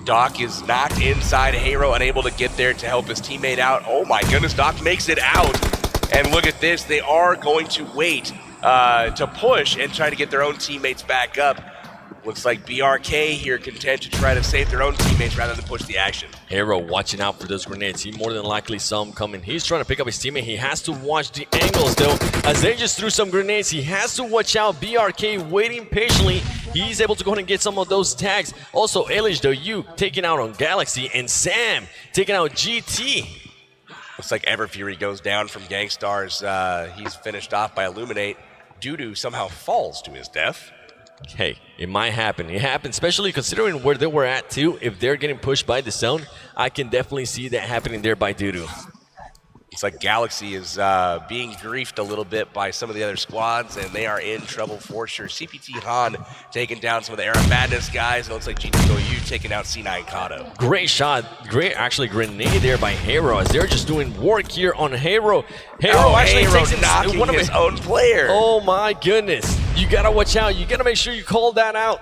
Doc is knocked inside. Hero unable to get there to help his teammate out. Oh my goodness, Doc makes it out. And look at this, they are going to wait to push and try to get their own teammates back up. Looks like BRK here content to try to save their own teammates rather than push the action. Hero watching out for those grenades. He more than likely saw him coming. He's trying to pick up his teammate. He has to watch the angles though. As they just threw some grenades, he has to watch out. BRK waiting patiently. He's able to go ahead and get some of those tags. Also, Elish taking out on Galaxy, and Sam taking out GT. Looks like Everfury goes down from Gangstars. He's finished off by Illuminate. Dudu somehow falls to his death. Hey, it might happen. It happened, especially considering where they were at too. If they're getting pushed by the zone, I can definitely see that happening there by Dudu. It's like Galaxy is being griefed a little bit by some of the other squads, and they are in trouble for sure. CPT Han taking down some of the Era Madness guys. It looks like GTOU taking out C9 Kato. Great shot. Great, actually, grenade there by Hero as they're just doing work here on Hero. Hero actually takes it, knocking one of his own player. Oh my goodness. You gotta watch out. You gotta make sure you call that out.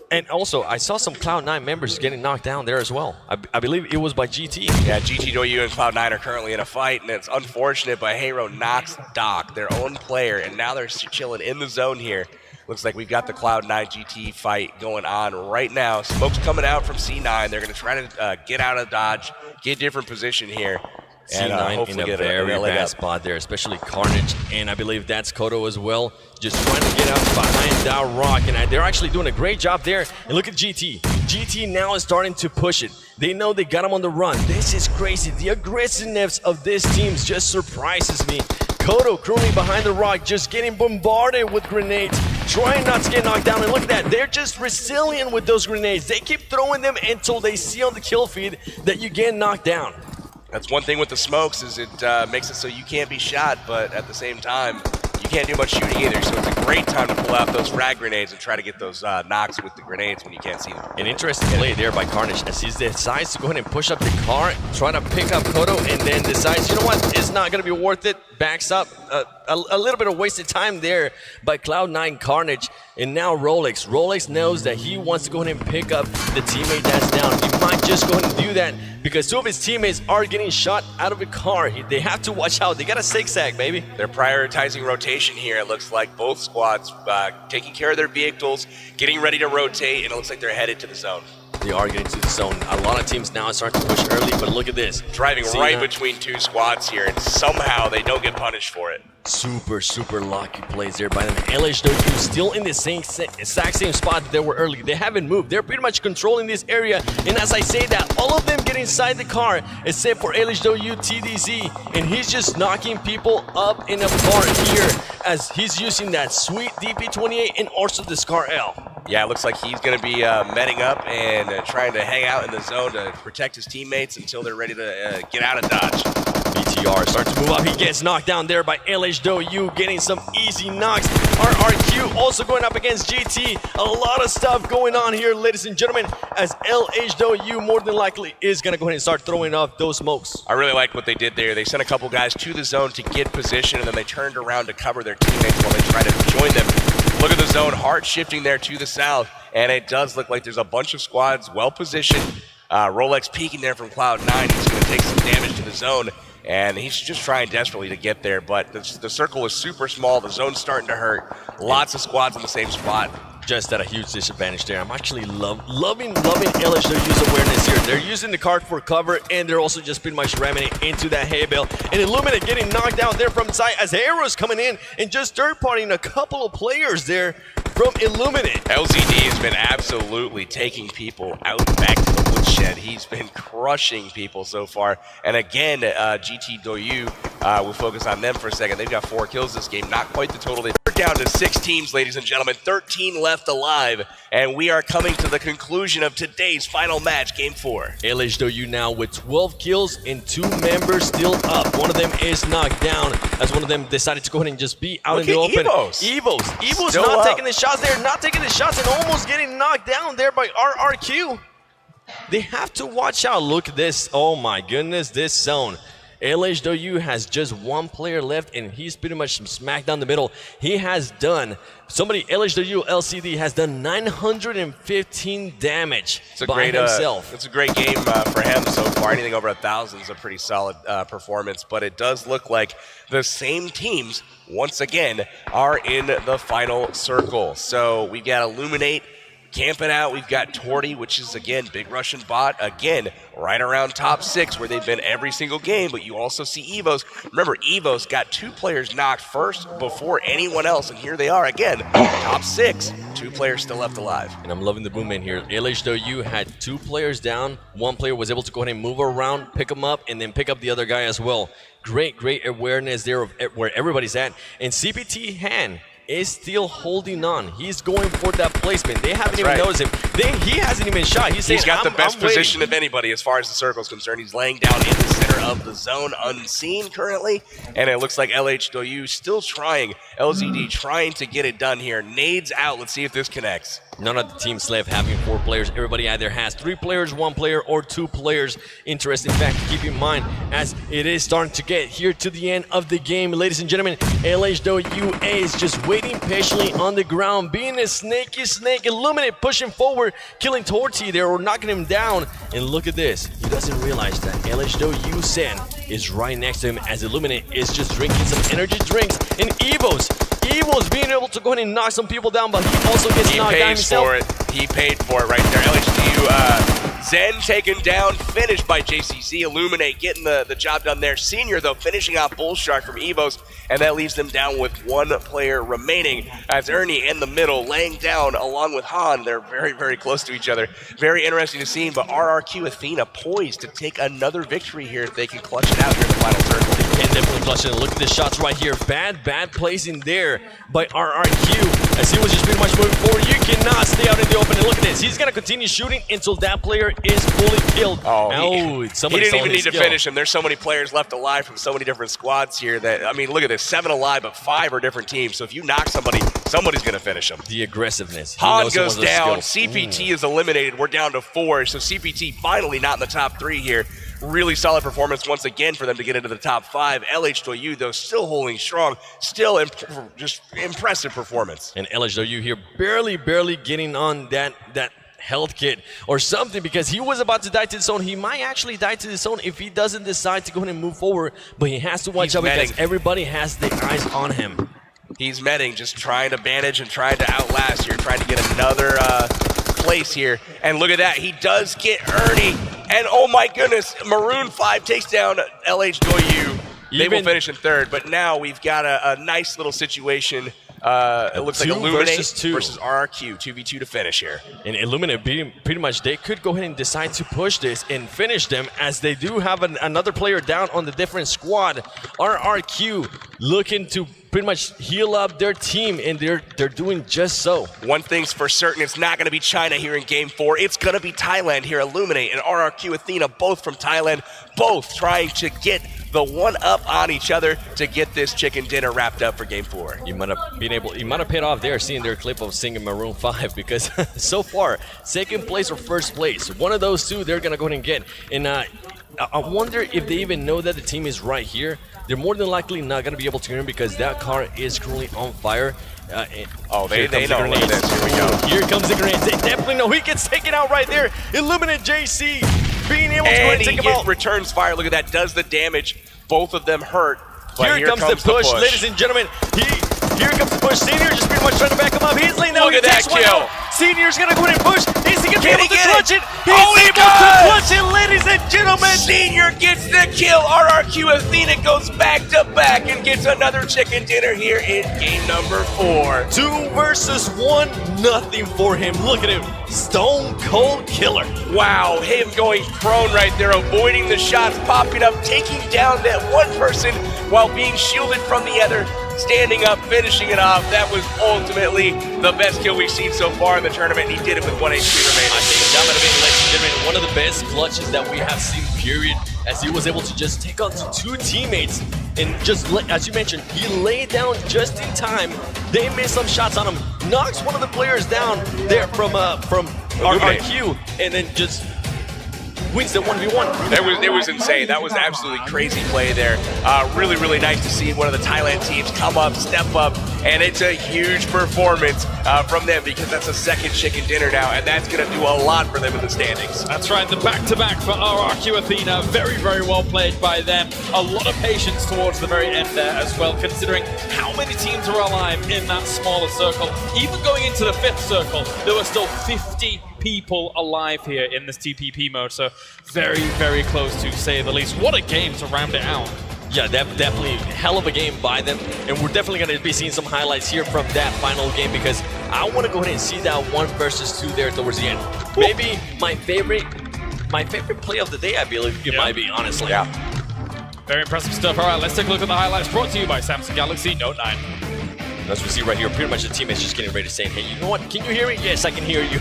And also, I saw some Cloud9 members getting knocked down there as well. I believe it was by GT. Yeah, GTOU and Cloud9 are currently in a fight, and it's unfortunate, but Hero knocks Doc, their own player, and now they're chilling in the zone here. Looks like we've got the Cloud9 GT fight going on right now. Smoke's coming out from C9. They're going to try to get out of dodge, get a different position here. C9 in a very bad spot there, especially Carnage, and I believe that's Kodo as well, just trying to get up behind that rock, and they're actually doing a great job there. And look at GT. GT now is starting to push it. They know they got him on the run. This is crazy. The aggressiveness of this team just surprises me. Kodo currently behind the rock, just getting bombarded with grenades, trying not to get knocked down. And look at that, they're just resilient with those grenades. They keep throwing them until they see on the kill feed that you get knocked down. That's one thing with the smokes, is it makes it so you can't be shot, but at the same time, you can't do much shooting either. So it's a great time to pull out those frag grenades and try to get those knocks with the grenades when you can't see them. An interesting play there by Carnage as he decides to go ahead and push up the car, try to pick up Kodo, and then decides, you know what, it's not going to be worth it. Backs up. A little bit of wasted time there by Cloud9 Carnage. And now Rolex. Rolex knows that he wants to go ahead and pick up the teammate that's down. He might just go ahead and do that because two of his teammates are getting shot out of a car. They have to watch out. They got a zigzag, baby. They're prioritizing rotation here. It looks like both squads taking care of their vehicles, getting ready to rotate, and it looks like they're headed to the zone. They are getting to the zone. A lot of teams now are starting to push early, but look at this. Driving right between two squads here, and somehow they don't get punished for it. Super lucky plays there by them. LH still in the exact same spot that they were early. They haven't moved. They're pretty much controlling this area. And as I say that, all of them get inside the car except for LHW TDZ. And he's just knocking people up in a car here as he's using that sweet DP28 and also the Scar L. Yeah, it looks like he's going to be metting up and trying to hang out in the zone to protect his teammates until they're ready to get out of dodge. BTR starts to move up. He gets knocked down there by LHW, getting some easy knocks. RRQ also going up against GT. A lot of stuff going on here, ladies and gentlemen, as LHW more than likely is going to go ahead and start throwing off those smokes. I really like what they did there. They sent a couple guys to the zone to get position, and then they turned around to cover their teammates while they try to join them. Look at the zone, hard shifting there to the south, and it does look like there's a bunch of squads well positioned. Rolex peeking there from Cloud9. He's going to take some damage to the zone, and he's just trying desperately to get there, but the circle is super small. The zone's starting to hurt. Lots of squads in the same spot. Just at a huge disadvantage there. I'm actually loving LHW's awareness here. They're using the card for cover, and they're also just pretty much ramming it into that hay bale. And Illuminate getting knocked down there from side as Arrow's coming in and just third-partying a couple of players there from Illuminate. LZD has been absolutely taking people out and back to the woodshed. He's been crushing people so far. And again, GT Doyu, we'll focus on them for a second. They've got 4 kills this game, not quite the total. We're down to 6 teams, ladies and gentlemen, 13 left alive. And we are coming to the conclusion of today's final match, Game 4. LHW now with 12 kills and 2 members still up. One of them is knocked down as one of them decided to go ahead and just be out in the open. Evo's not taking the shots there, not taking the shots and almost getting knocked down there by RRQ. They have to watch out. Look at this. Oh my goodness, this zone. LHW has just 1 player left, and he's pretty much smack down the middle. He has done, LHW LCD has done 915 damage by himself. It's a great game for him so far. Anything over 1,000 is a pretty solid performance, but it does look like the same teams, once again, are in the final circle. So we've got Illuminate camping out. We've got Torty, which is, again, big Russian bot. Again, right around top 6 where they've been every single game. But you also see Evos. Remember, Evos got 2 players knocked first before anyone else. And here they are again, top 6. 2 players still left alive. And I'm loving the movement here. LHW had 2 players down. 1 player was able to go ahead and move around, pick him up, and then pick up the other guy as well. Great awareness there of where everybody's at. And CPT Han is still holding on. He's going for that placement. They haven't even noticed him. He hasn't even shot. He's saying, got the best position of anybody as far as the circle is concerned. He's laying down in the center of the zone, unseen currently. And it looks like LHW still trying. LZD trying to get it done here. Nades out. Let's see if this connects. None of the teams left having 4 players. Everybody either has 3 players, 1 player, or 2 players. Interesting fact to keep in mind as it is starting to get here to the end of the game. Ladies and gentlemen, LHWA is just waiting patiently on the ground, being a snaky snake. Illuminate pushing forward, killing Torty there or knocking him down. And look at this. He doesn't realize that LHW Sen is right next to him as Illuminate is just drinking some energy drinks. And Evos being able to go ahead and knock some people down, but he also gets knocked down himself. He paid for it right there. LHW Zen taken down, finished by JCC. Illuminate getting the job done there. Senior, though, finishing out Bull Shark from Evos, and that leaves them down with 1 player remaining. As Ernie in the middle, laying down along with Han. They're very, very close to each other. Very interesting to see, but RRQ Athena poised to take another victory here if they can clutch it out here in the final circle. They can definitely clutch it. Look at the shots right here. Bad placing there by RRQ as he was just pretty much moving forward. You cannot stay out in the open. And look at this. He's going to continue shooting until that player is fully killed. He didn't even need to finish him. There's so many players left alive from so many different squads here that, I mean, look at this. 7 alive, but 5 are different teams. So if you knock somebody, somebody's going to finish them. The aggressiveness. Han goes down. CPT is eliminated. We're down to 4. So CPT finally not in the top 3 here. Really solid performance once again for them to get into the top 5. LHW, though, still holding strong. Still just impressive performance. And LHW here barely getting on that health kit or something because he was about to die to the zone. He might actually die to the zone if he doesn't decide to go ahead and move forward, but he has to watch out because everybody has their eyes on him. He's medding, just trying to bandage and trying to outlast here, trying to get another place here. And look at that, he does get Ernie. And oh my goodness, Maroon 5 takes down LHW. They will finish in 3rd, but now we've got a nice little situation. It looks like Illuminate versus RRQ, 2v2 to finish here. And Illuminate pretty much, they could go ahead and decide to push this and finish them as they do have another player down on the different squad. RRQ looking to pretty much heal up their team, and they're doing just so. One thing's for certain, it's not going to be China here in Game 4. It's going to be Thailand here. Illuminate and RRQ Athena, both from Thailand, both trying to get the one-up on each other to get this chicken dinner wrapped up for Game 4. You might have paid off there seeing their clip of singing Maroon 5 because so far, 2nd place or 1st place, one of those 2 they're going to go ahead and get. And I wonder if they even know that the team is right here. They're more than likely not going to be able to hear him because that car is currently on fire. They know. Look at this. Here we go. Here comes the grenades. They definitely know. He gets taken out right there. Illuminate JC being able to go and take him out. Returns fire. Look at that. Does the damage. Both of them hurt. But here comes the push. Ladies and gentlemen. Here comes the push. Senior just pretty much trying to back him up. He's laying down. Look at that kill. Senior's going to go ahead and push. Is he going to be able to clutch it? He's able to clutch it, ladies and gentlemen. Senior gets the kill. RRQ Athena goes back to back and gets another chicken dinner here in game number 4. 2 versus 1, nothing for him. Look at him. Stone Cold Killer. Wow, him going prone right there, avoiding the shots, popping up, taking down that one person while being shielded from the other. Standing up, finishing it off. That was ultimately the best kill we've seen so far in the tournament. He did it with 1 HP remaining. I think that might have been, ladies and gentlemen, one of the best clutches that we have seen, period, as he was able to just take on 2 teammates. And just, as you mentioned, he laid down just in time. They missed some shots on him. Knocks one of the players down there from RRQ. And then just wins the 1v1. It was insane. That was absolutely crazy play there. Really, really nice to see one of the Thailand teams come up, step up, and it's a huge performance from them because that's a second chicken dinner now, and that's going to do a lot for them in the standings. That's right, the back-to-back for RRQ Athena. Very, very well played by them. A lot of patience towards the very end there as well, considering how many teams are alive in that smaller circle. Even going into the 5th circle, there were still 50 people alive here in this TPP mode, so very, very close to say the least. What a game to round it out. Yeah, definitely hell of a game by them, and we're definitely going to be seeing some highlights here from that final game because I want to go ahead and see that 1 versus 2 there towards the end. Maybe my favorite play of the day, I believe it might be, honestly. Yeah. Very impressive stuff. All right, let's take a look at the highlights brought to you by Samsung Galaxy Note 9. As we see right here, pretty much the teammates just getting ready to say, hey, you know what? Can you hear me? Yes, I can hear you.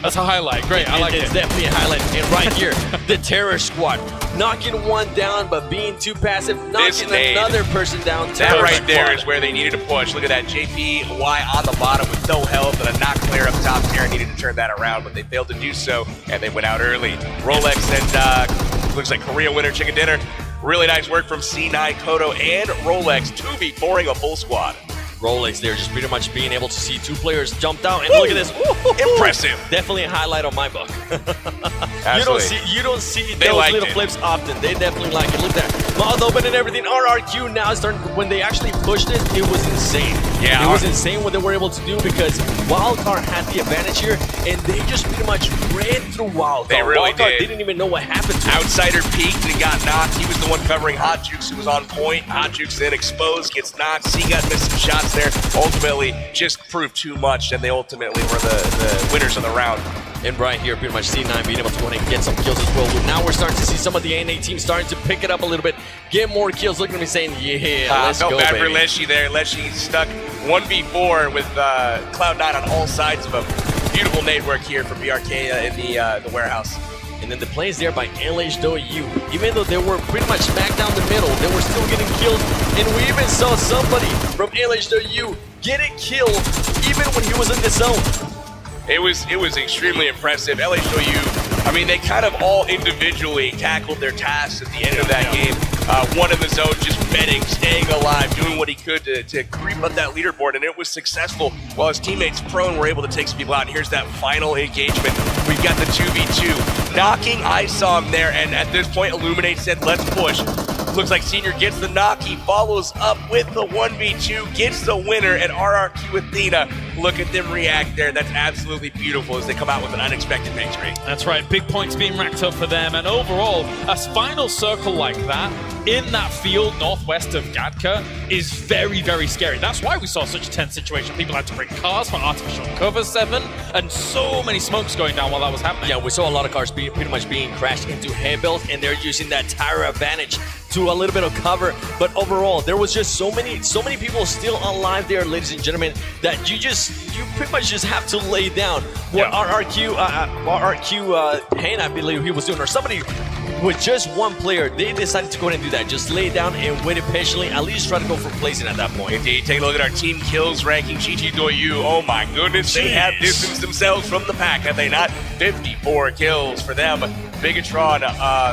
That's a highlight. Great, I like it. It's definitely a highlight. And right here, the Terror Squad. Knocking one down, but being too passive. Knocking another person down. That right there is where they needed to push. Look at that. JPY on the bottom with no health and a knock player up top there. Needed to turn that around, but they failed to do so, and they went out early. Rolex and looks like Korea winner chicken dinner. Really nice work from C9, Kodo, and Rolex. 2v4ing a full squad. Rolex there, just pretty much being able to see 2 players jumped out, and look at this. Impressive. Definitely a highlight on my book. You don't see they those little flips often. They definitely like it. Look at that. Mouth open and everything. RRQ now is starting, when they actually pushed it was insane. Yeah. It was insane what they were able to do because Wildcard had the advantage here, and they just pretty much ran through Wildcard. They really Wildcard did. Didn't even know what happened to him. Outsider peeked and got knocked. He was the one covering Hot Jukes, who was on point. Hot Jukes then exposed, gets knocked. C-Gut missed some shots there. Ultimately, just proved too much, and they ultimately were the winners of the round. And right here, pretty much C9 being able to go ahead and get some kills as well. Now we're starting to see some of the NA teams starting to pick it up a little bit, get more kills. Looking at me saying, yeah, let's go, felt bad baby. for Leshy there. Leshy stuck 1v4 with Cloud9 on all sides of him. Beautiful nade work here from BRK in the warehouse. And then the plays there by LH.U. Even though they were pretty much smack down the middle, they were still getting kills. And we even saw somebody from LH.U get a kill even when he was in the zone. It was extremely impressive. LH.U, I mean, they kind of all individually tackled their tasks at the end of that game. One in the zone, just betting, staying alive, doing what he could to creep up that leaderboard, and it was successful. While his teammates Prone were able to take some people out. And here's that final engagement. We've got the 2v2. Knocking, I saw him there, and at this point, Illuminate said, let's push. Looks like Senior gets the knock. He follows up with the 1v2, gets the winner at RRQ Athena. Look at them react there. That's absolutely beautiful as they come out with an unexpected victory. That's right. Big points being racked up for them. And overall, a final circle like that in that field northwest of Gadka is very, very scary. That's why we saw such a tense situation. People had to bring cars for artificial cover 7 and so many smokes going down while that was happening. Yeah, we saw a lot of cars pretty much being crashed into hay-bales, and they're using that tire advantage to a little bit of cover. But overall, there was just so many people still alive there, ladies and gentlemen, that you pretty much just have to lay down. What RRQ Hayne, I believe he was doing, or somebody with just one player, they decided to go ahead and do that. Just lay down and wait patiently, at least try to go for placing at that point. Indeed, take a look at our team kills ranking. GT.U, oh my goodness, they have distanced themselves from the pack, have they not? 54 kills for them. Bigatron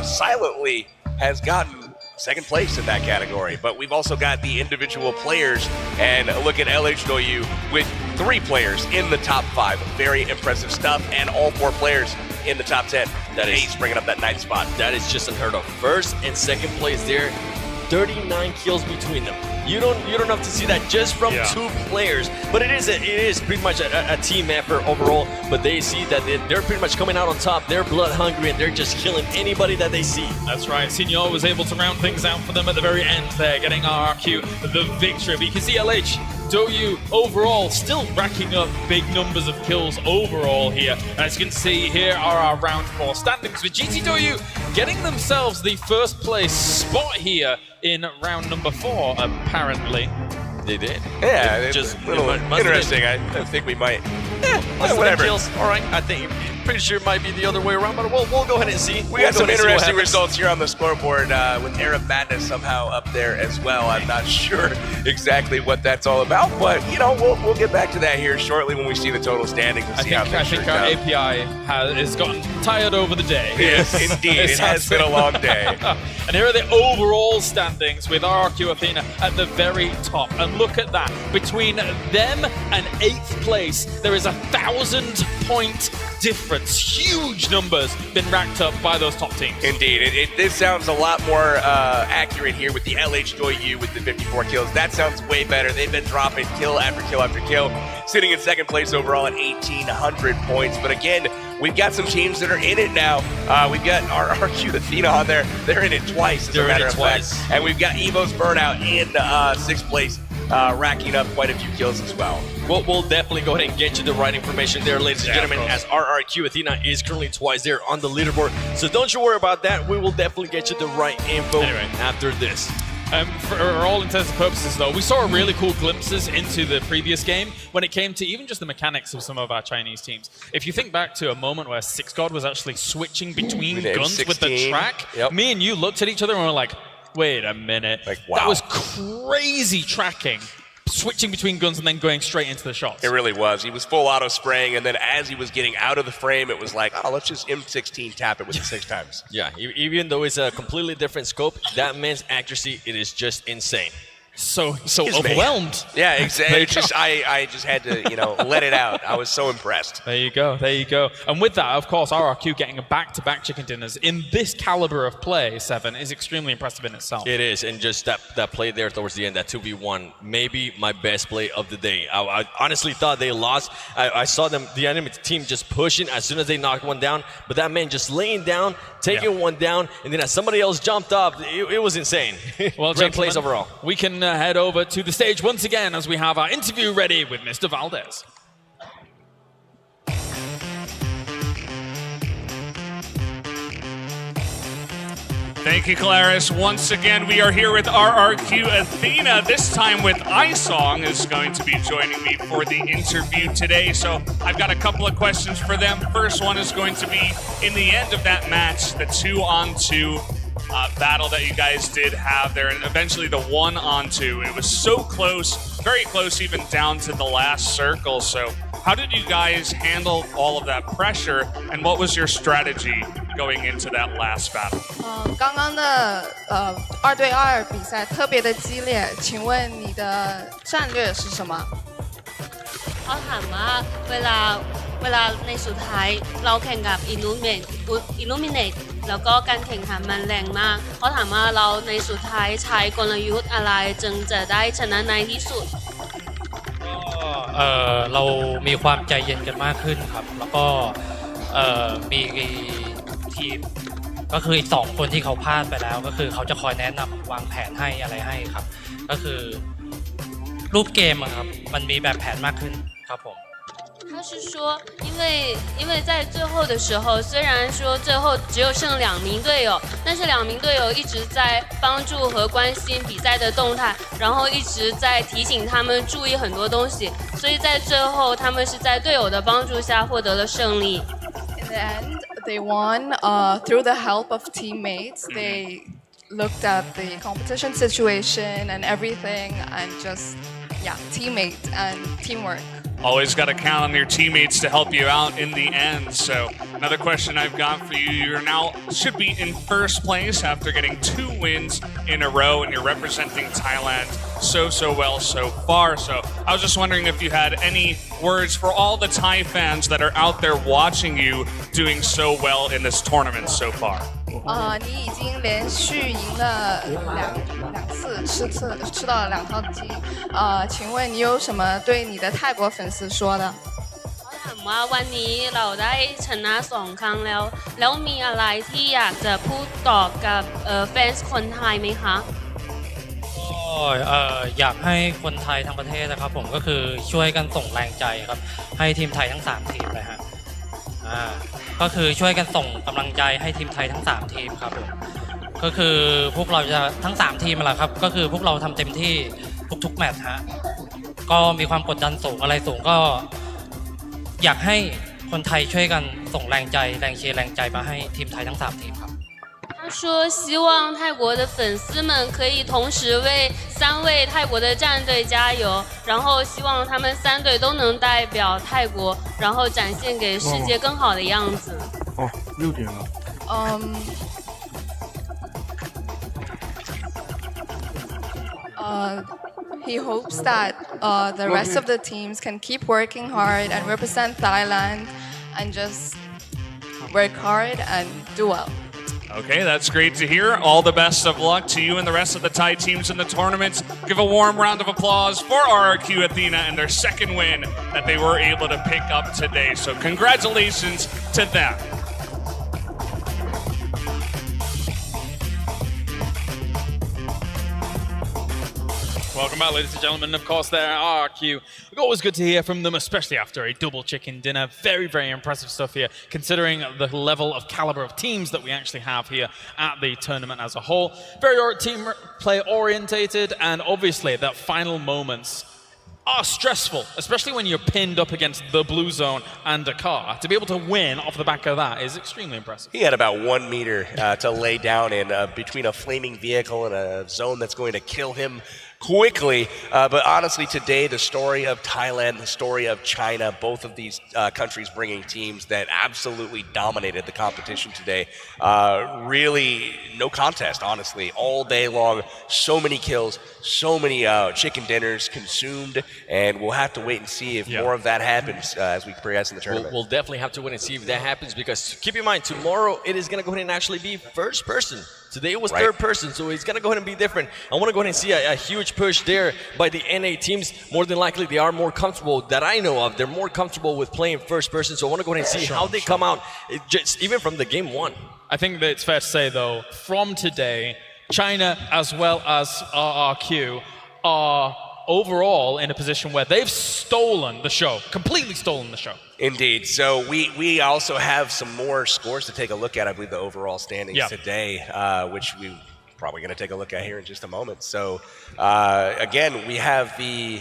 silently has gotten second place in that category, but we've also got the individual players, and look at LH.U with 3 players in the top 5. Very impressive stuff, and all 4 players in the top 10. That is bringing up that 9th spot. That is just unheard of. First and second place there, 39 kills between them. You don't have to see that just from 2 players, but it is pretty much a team effort overall. But they see that they're pretty much coming out on top. They're blood hungry and they're just killing anybody that they see. That's right. Senior was able to round things out for them at the very end there, getting RRQ the victory. But you can see LH.U overall still racking up big numbers of kills overall here. As you can see, here are our round 4 standings with GT.U getting themselves the first place spot here in round number 4, apparently. They did. Yeah, just a little interesting. I think we might Whatever. Kills. All right, I think pretty sure it might be the other way around, but we'll go ahead and see. We got some interesting results here on the scoreboard with Arab Madness somehow up there as well. I'm not sure exactly what that's all about, but we'll get back to that here shortly when we see the total standings and see how things I think our API has gotten tired over the day. Yes, indeed. It has been a long day. And here are the overall standings with RRQ Athena at the very top. And look at that. Between them and 8th place, there is 1,000-point difference. Huge numbers been racked up by those top teams. Indeed. This sounds a lot more accurate here with the LH2U with the 54 kills. That sounds way better. They've been dropping kill after kill after kill, sitting in 2nd place overall at 1,800 points. But again, we've got some teams that are in it now. We've got our RQ Athena on there. They're in it twice, as a matter of fact. And we've got Evo's Burnout in 6th place, racking up quite a few kills as well. We'll definitely go ahead and get you the right information there, ladies and gentlemen, as RRQ Athena is currently twice there on the leaderboard. So don't you worry about that. We will definitely get you the right info after this. For all intents and purposes, though, we saw really cool glimpses into the previous game when it came to even just the mechanics of some of our Chinese teams. If you think back to a moment where Six God was actually switching between guns with the track, me and you looked at each other and were like, wait a minute. Wow. That was crazy tracking. Switching between guns and then going straight into the shots. It really was. He was full auto spraying, and then as he was getting out of the frame, it was like, oh, let's just M16 tap it with the 6 times. Yeah, even though it's a completely different scope, that man's accuracy, it is just insane. So overwhelmed. Yeah, exactly. I just had to, let it out. I was so impressed. There you go. And with that, of course, RRQ getting a back-to-back chicken dinners in this caliber of play, 7, is extremely impressive in itself. It is, and just that play there towards the end, that 2v1, maybe my best play of the day. I honestly thought they lost. I saw the enemy team just pushing as soon as they knocked one down, but that man just laying down, taking one down, and then as somebody else jumped up, it was insane. Well, great plays overall. We can head over to the stage once again as we have our interview ready with Mr. Valdez. Thank you, Claris. Once again, we are here with RRQ Athena. This time with iSong is going to be joining me for the interview today. So I've got a couple of questions for them. First one is going to be in the end of that match, the 2-on-2 battle that you guys did have there, and eventually the 1-on-2. It was so close, very close, even down to the last circle. So how did you guys handle all of that pressure, and what was your strategy going into that last battle? 刚刚的2对2比赛特别的激烈，请问你的战略是什么？ เขาถามว่าเวลาในสุดท้ายเราแข่งกับ Illuminate แล้วก็การแข่งขันมันแรงมากเขาถามว่าเราในสุดท้ายใช้กลยุทธ์อะไรจึงจะได้ชนะในที่สุด เรามีความใจเย็นกันมากขึ้นครับแล้วก็มีทีมก็คืออีก2คนที่เขาพลาดไปแล้วก็คือเขาจะคอยแนะนำวางแผนให้อะไรให้ครับก็คือรูปเกมครับมันมีแบบแผนมากขึ้นครับผม 他是说，因为在最后的时候，虽然说最后只有剩2名队友，但是2名队友一直在帮助和关心比赛的动态，然后一直在提醒他们注意很多东西，所以在最后他们是在队友的帮助下获得了胜利。In the end, they won through the help of teammates. They looked at the competition situation and everything, and just teammate and teamwork. Always got to count on your teammates to help you out in the end. So another question I've got for you, you're now should be in first place after getting 2 wins in a row, and you're representing Thailand so well so far. So I was just wondering if you had any words for all the Thai fans that are out there watching you doing so well in this tournament so far. 你已经连续赢了2次，吃到了2套鸡。请问你有什么对你的泰国粉丝说的？ ถามว่าวันนี้เราได้ชนะ2 ครั้งแล้วมีอะไรที่อยากจะพูดต่อกับแฟนคนไทยไหมคะ อยากให้คนไทยทั้งประเทศนะครับผมก็คือช่วยกันส่งแรงใจครับให้ทีมไทยทั้ง3ทีมเลยฮะก็คือช่วยกันส่งกำลังใจให้ทีมไทยทั้ง3ทีมครับผมก็คือพวกเราจะทั้ง3ทีมแหละครับก็คือพวกเราทำเต็มที่ทุกๆแมตช์ฮะก็มีความกดดันสูงอะไรสูงก็ อยากให้คนไทยช่วยกันส่งแรงใจแรงเชียร์แรงใจมาให้ทีมไทยทั้ง3ทีมครับ他说希望泰国的粉丝们可以同时为3位泰国的战队加油，然后希望他们3队都能代表泰国，然后展现给世界更好的样子。哦，6点了。He hopes that the rest of the teams can keep working hard and represent Thailand and just work hard and do well. Okay, that's great to hear. All the best of luck to you and the rest of the Thai teams in the tournament. Give a warm round of applause for RRQ Athena and their second win that they were able to pick up today. So congratulations to them. Welcome back, ladies and gentlemen. Of course, they're RRQ. Always good to hear from them, especially after a double chicken dinner. Very, very impressive stuff here, considering the level of caliber of teams that we actually have here at the tournament as a whole. Very team play orientated, and obviously that final moments are stressful, especially when you're pinned up against the blue zone and a car. To be able to win off the back of that is extremely impressive. He had about 1 meter to lay down in between a flaming vehicle and a zone that's going to kill him quickly. But honestly, today, the story of Thailand, the story of China, both of these countries bringing teams that absolutely dominated the competition today. Really no contest, honestly, all day long. So many kills, so many chicken dinners consumed, and we'll have to wait and see if more of that happens as we progress in the tournament. We'll definitely have to wait and see if that happens, because keep in mind, tomorrow it is going to go ahead and actually be first person. Today it was third person, so it's going to go ahead and be different. I want to go ahead and see a huge push there by the NA teams. More than likely, they are more comfortable, that I know of. They're more comfortable with playing first person, so I want to go ahead and see how they come out, just even from the game one. I think that it's fair to say, though, from today, China as well as RRQ are overall in a position where they've stolen the show, completely stolen the show. Indeed. So we also have some more scores to take a look at. I believe the overall standings today, which we're probably going to take a look at here in just a moment. So again, we have the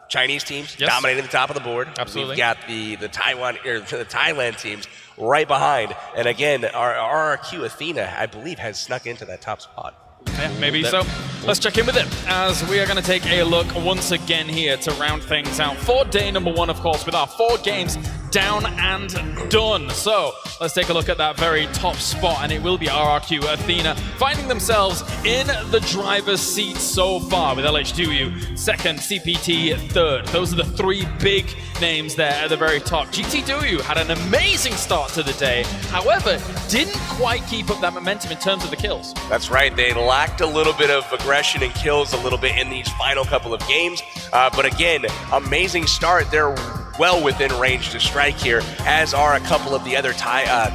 Chinese teams dominating the top of the board. Absolutely. We've got the Taiwan or the Thailand teams right behind. And again, our RRQ Athena, I believe, has snuck into that top spot. Yeah, maybe so. Let's check in with him as we are going to take a look once again here to round things out for day number 1, of course, with our 4 games down and done. So let's take a look at that very top spot, and it will be RRQ Athena finding themselves in the driver's seat so far, with LH2U second, CPT third. Those are the 3 big names there at the very top. GT2U had an amazing start to the day, however, didn't quite keep up that momentum in terms of the kills. That's right. They lacked a little bit of aggression and kills a little bit in these final couple of games. But again, amazing start. They're well within range to strike here, as are a couple of the other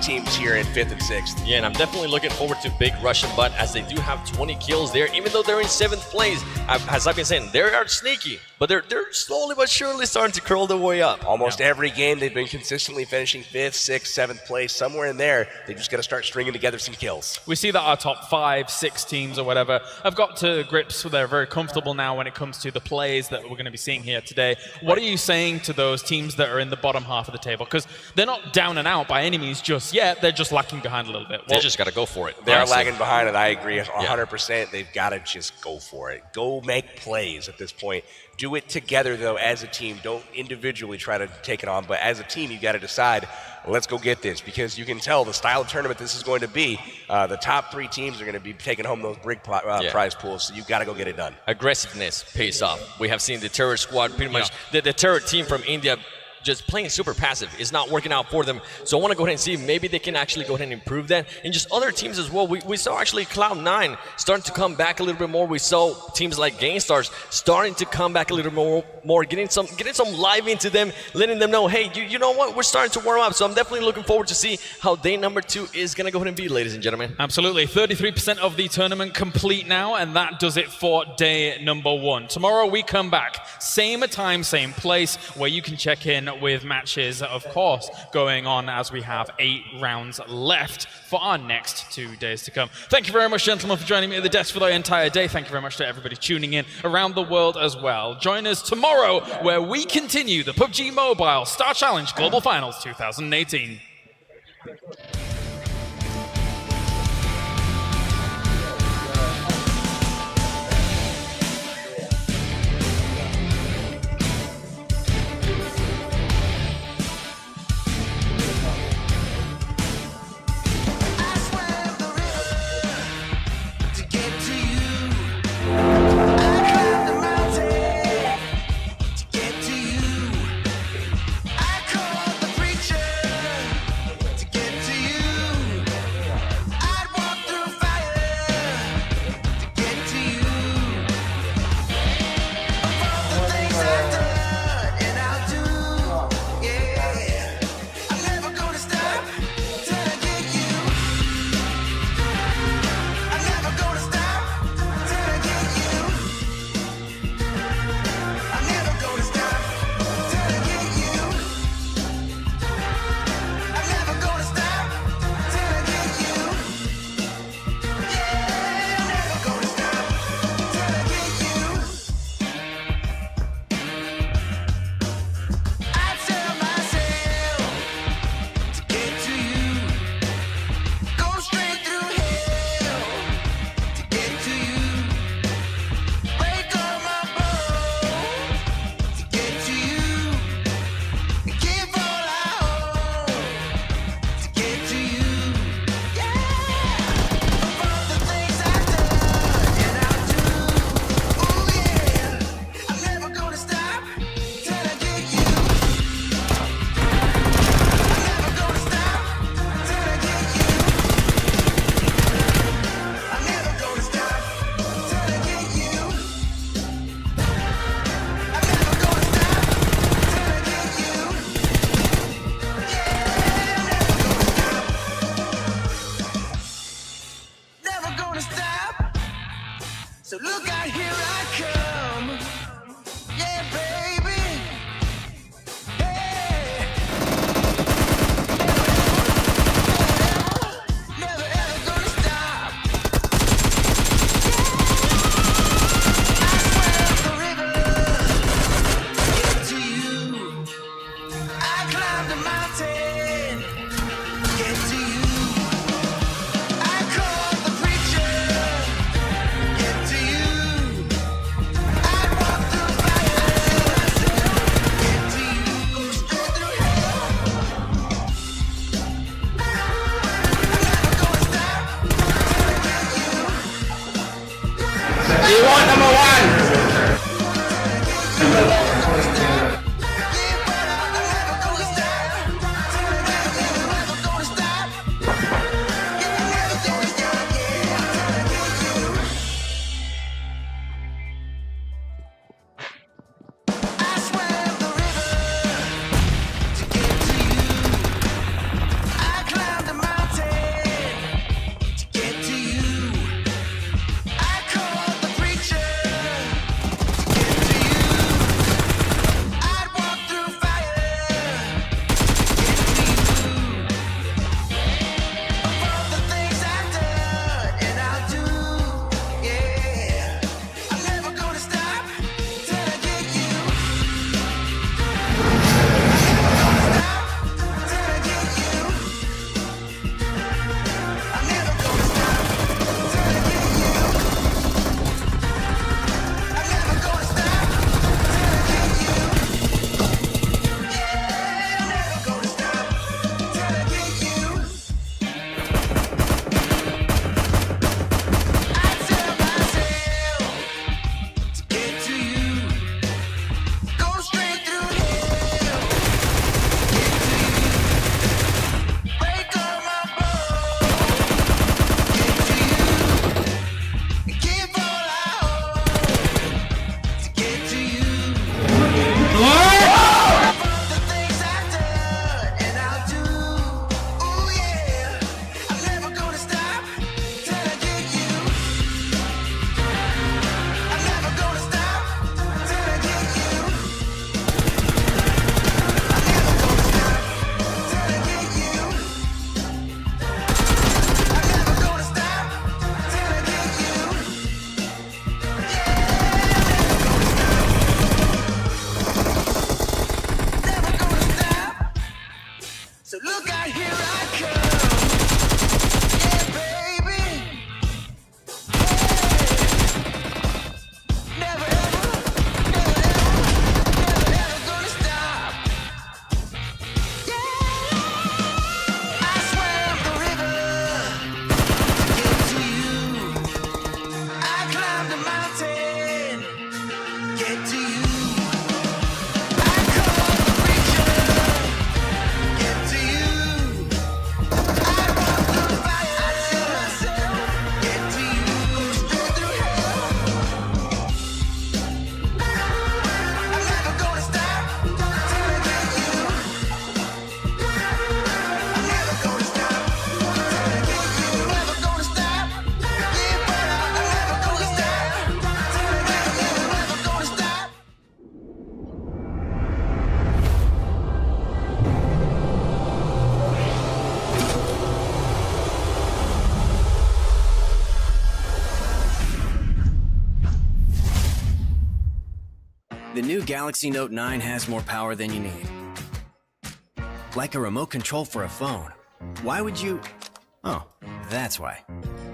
teams here in 5th and 6th. Yeah, and I'm definitely looking forward to Big Russian Butt, as they do have 20 kills there, even though they're in 7th place. As I've been saying, they are sneaky, but they're slowly but surely starting to curl their way up. Almost every game they've been consistently finishing 5th, 6th, 7th place, somewhere in there. They just got to start stringing together some kills. We see that our top 5, 6 teams or whatever have got to grips where they're very comfortable now when it comes to the plays that we're going to be seeing here today. What are you saying to those teams that are in the bottom half of the table? Because they're not down and out by any means just yet. They're just lacking behind a little bit. They just got to go for it. They are lagging behind, and I agree 100%. They've got to just go for it. Go make plays at this point. Do it together, though, as a team. Don't individually try to take it on, but as a team, you got to decide, let's go get this, because you can tell the style of tournament this is going to be. The top 3 teams are going to be taking home those big prize pools, so you've got to go get it done. Aggressiveness pays off. We have seen the Terror squad, pretty much the Terror team from India, just playing super passive. It's not working out for them. So I want to go ahead and see if maybe they can actually go ahead and improve that. And just other teams as well. We saw actually Cloud9 starting to come back a little bit more. We saw teams like GameStars starting to come back a little more, getting some live into them, letting them know, hey, you know what? We're starting to warm up. So I'm definitely looking forward to see how day number 2 is going to go ahead and be, ladies and gentlemen. Absolutely. 33% of the tournament complete now, and that does it for day number 1. Tomorrow we come back. Same time, same place, where you can check in with matches, of course, going on as we have 8 rounds left for our next 2 days to come. Thank you very much, gentlemen, for joining me at the desk for the entire day. Thank you very much to everybody tuning in around the world as well. Join us tomorrow where we continue the PUBG Mobile Star Challenge Global Finals 2018. So look out, here I come. Yeah, baby. Hey. Never ever gonna stop. I swam the river to get to you. I climbed the mountain to get to you. I called the preacher. Get to you. The new Galaxy Note 9 has more power than you need. Like a remote control for a phone. Why would you... Oh, that's why.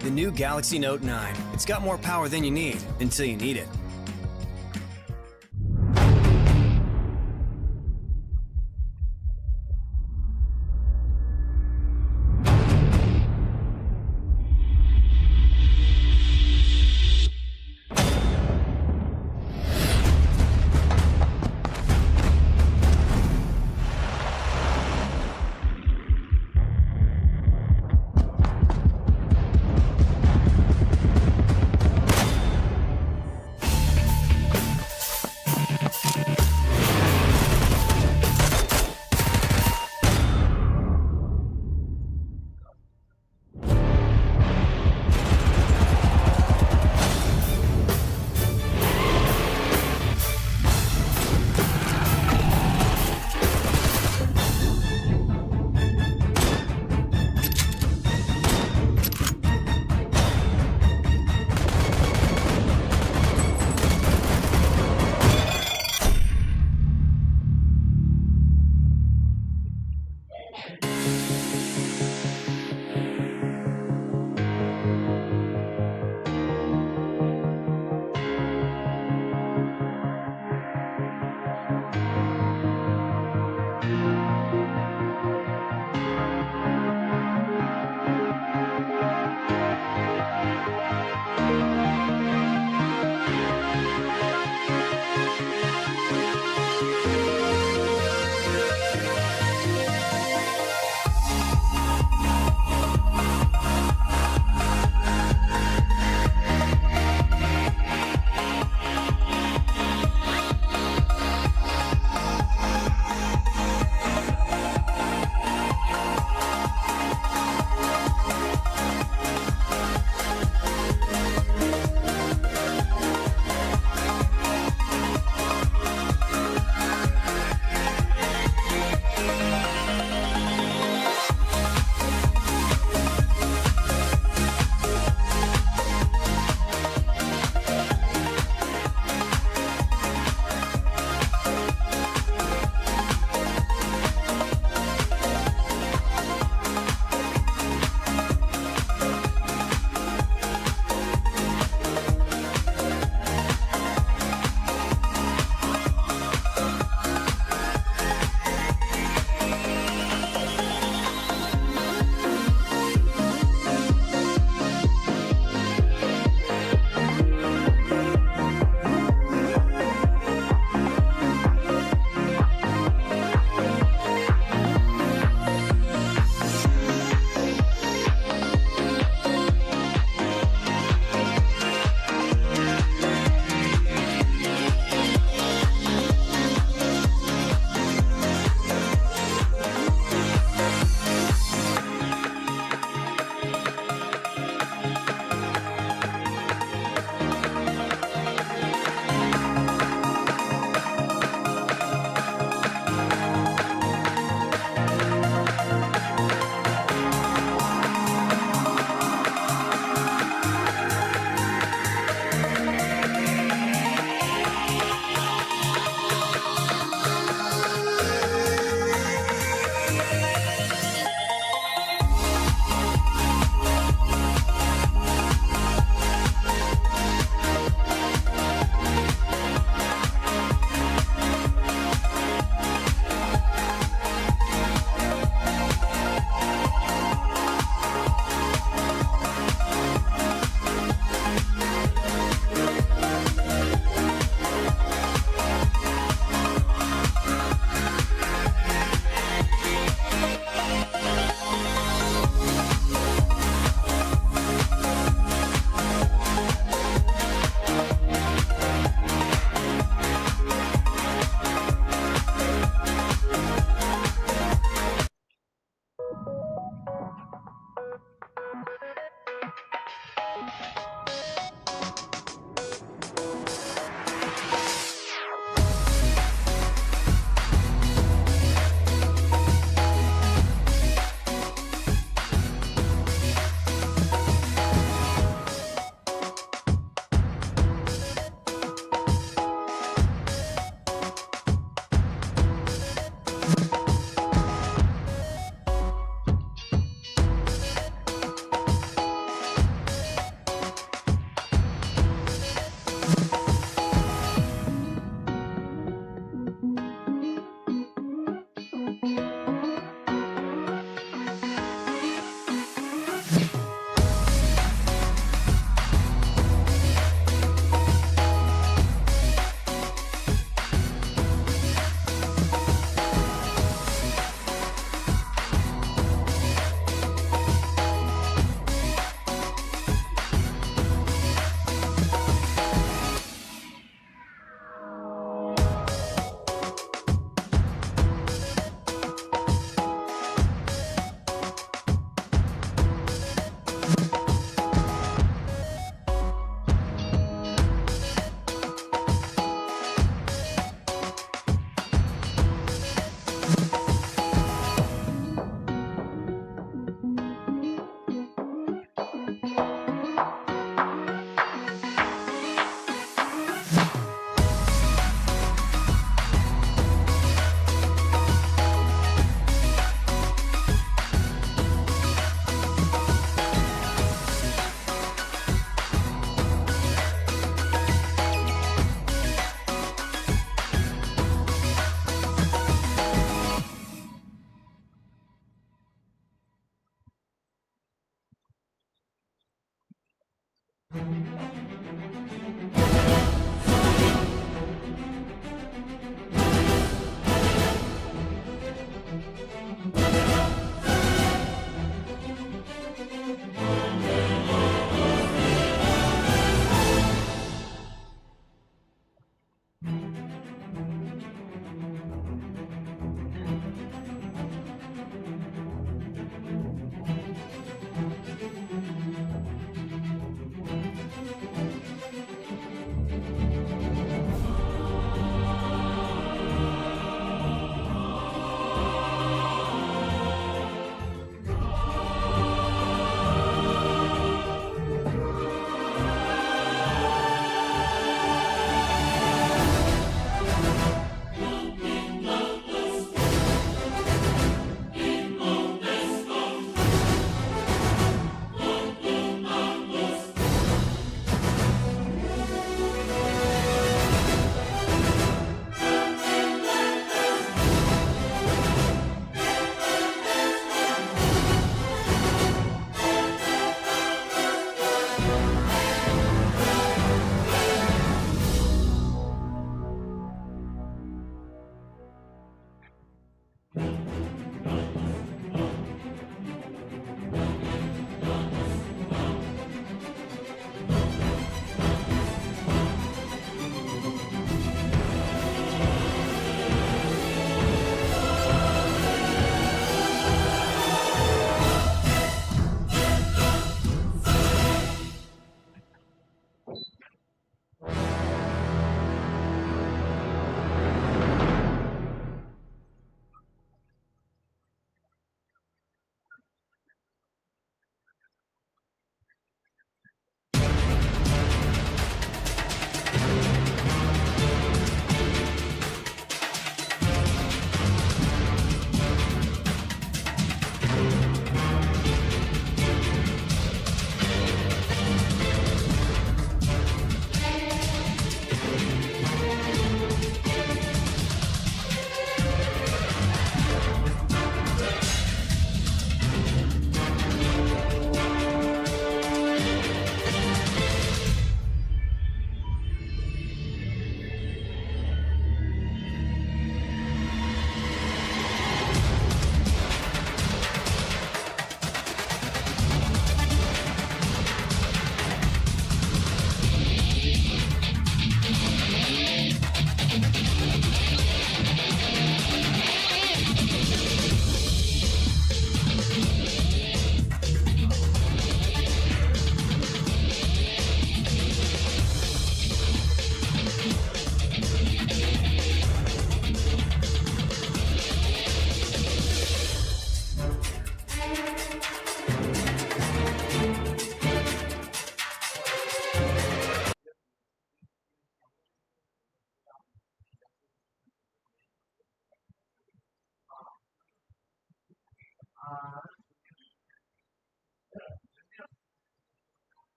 The new Galaxy Note 9. It's got more power than you need until you need it.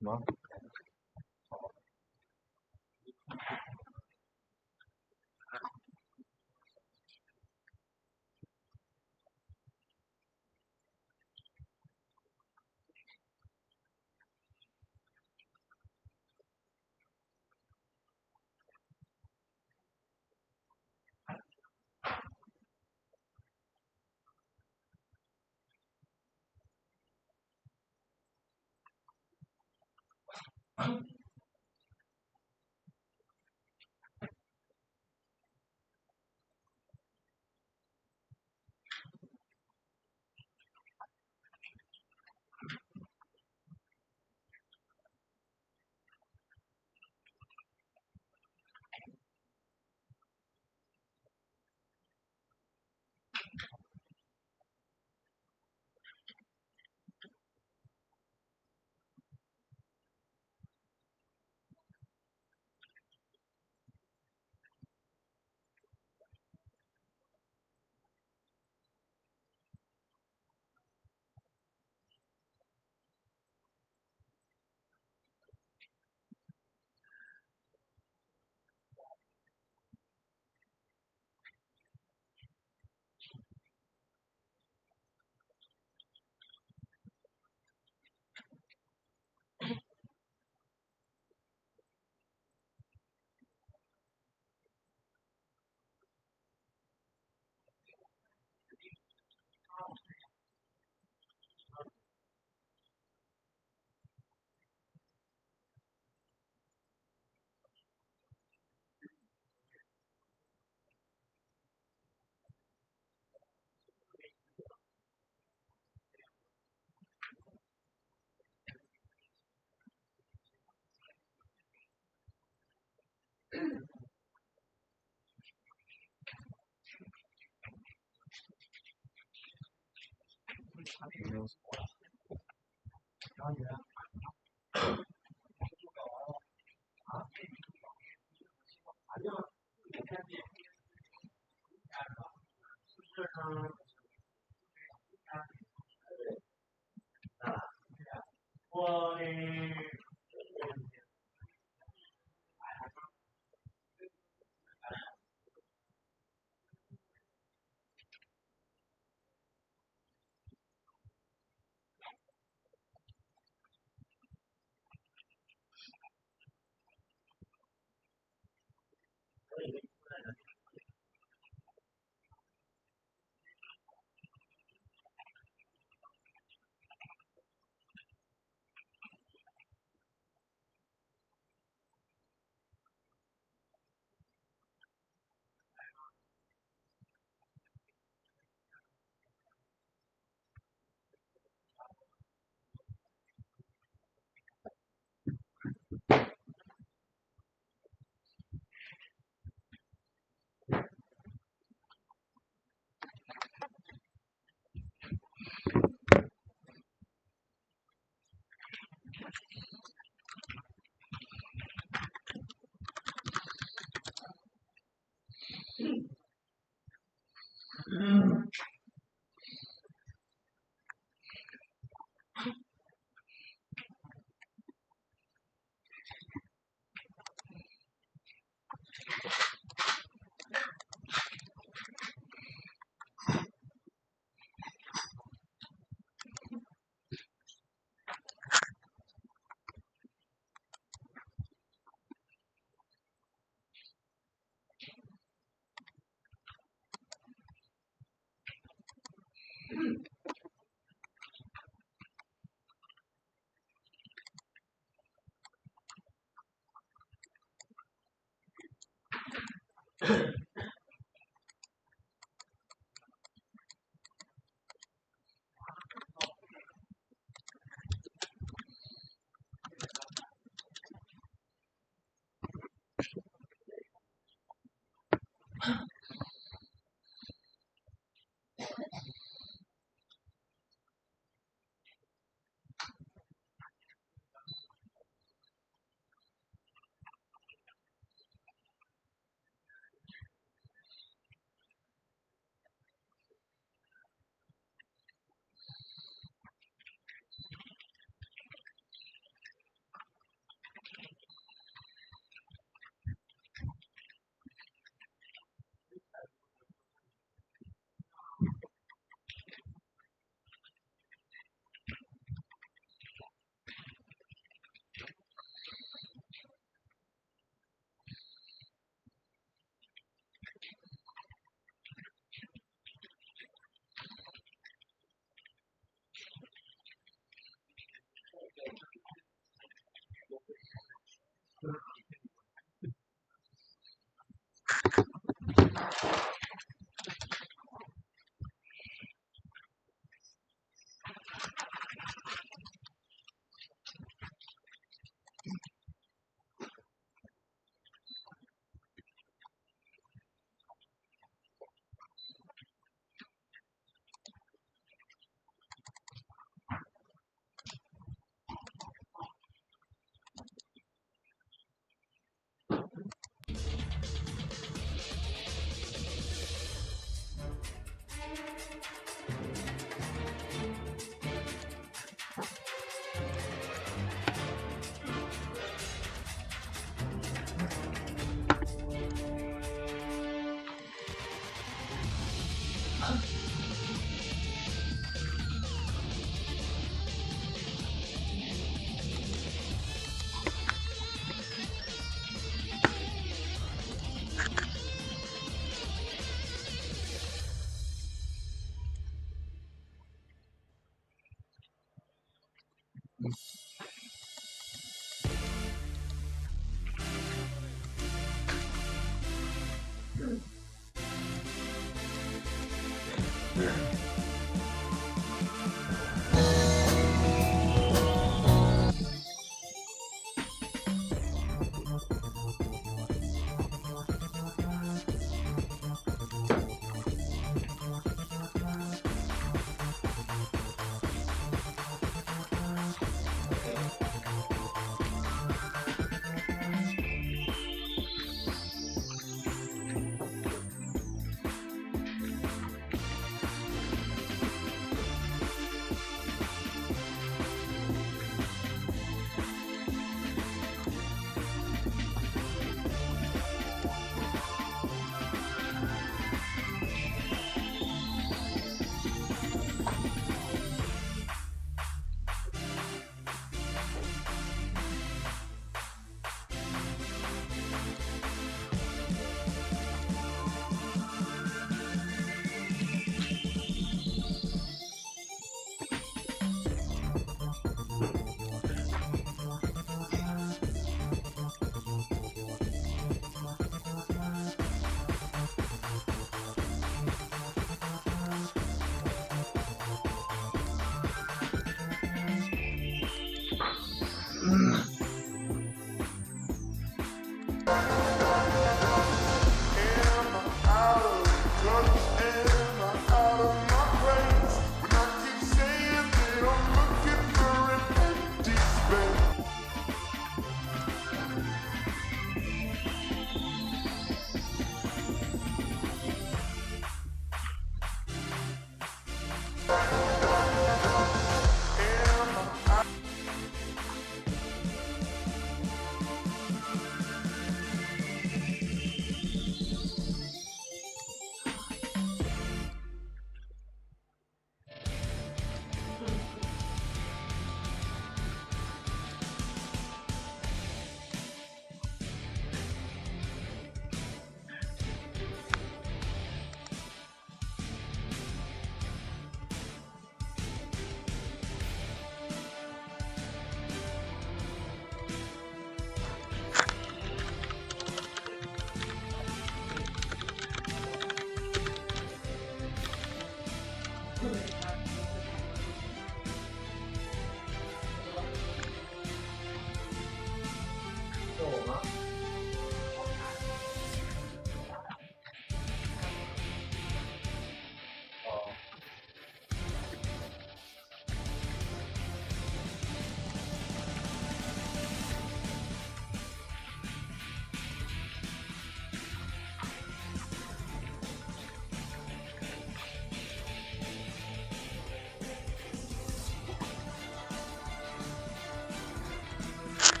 吗？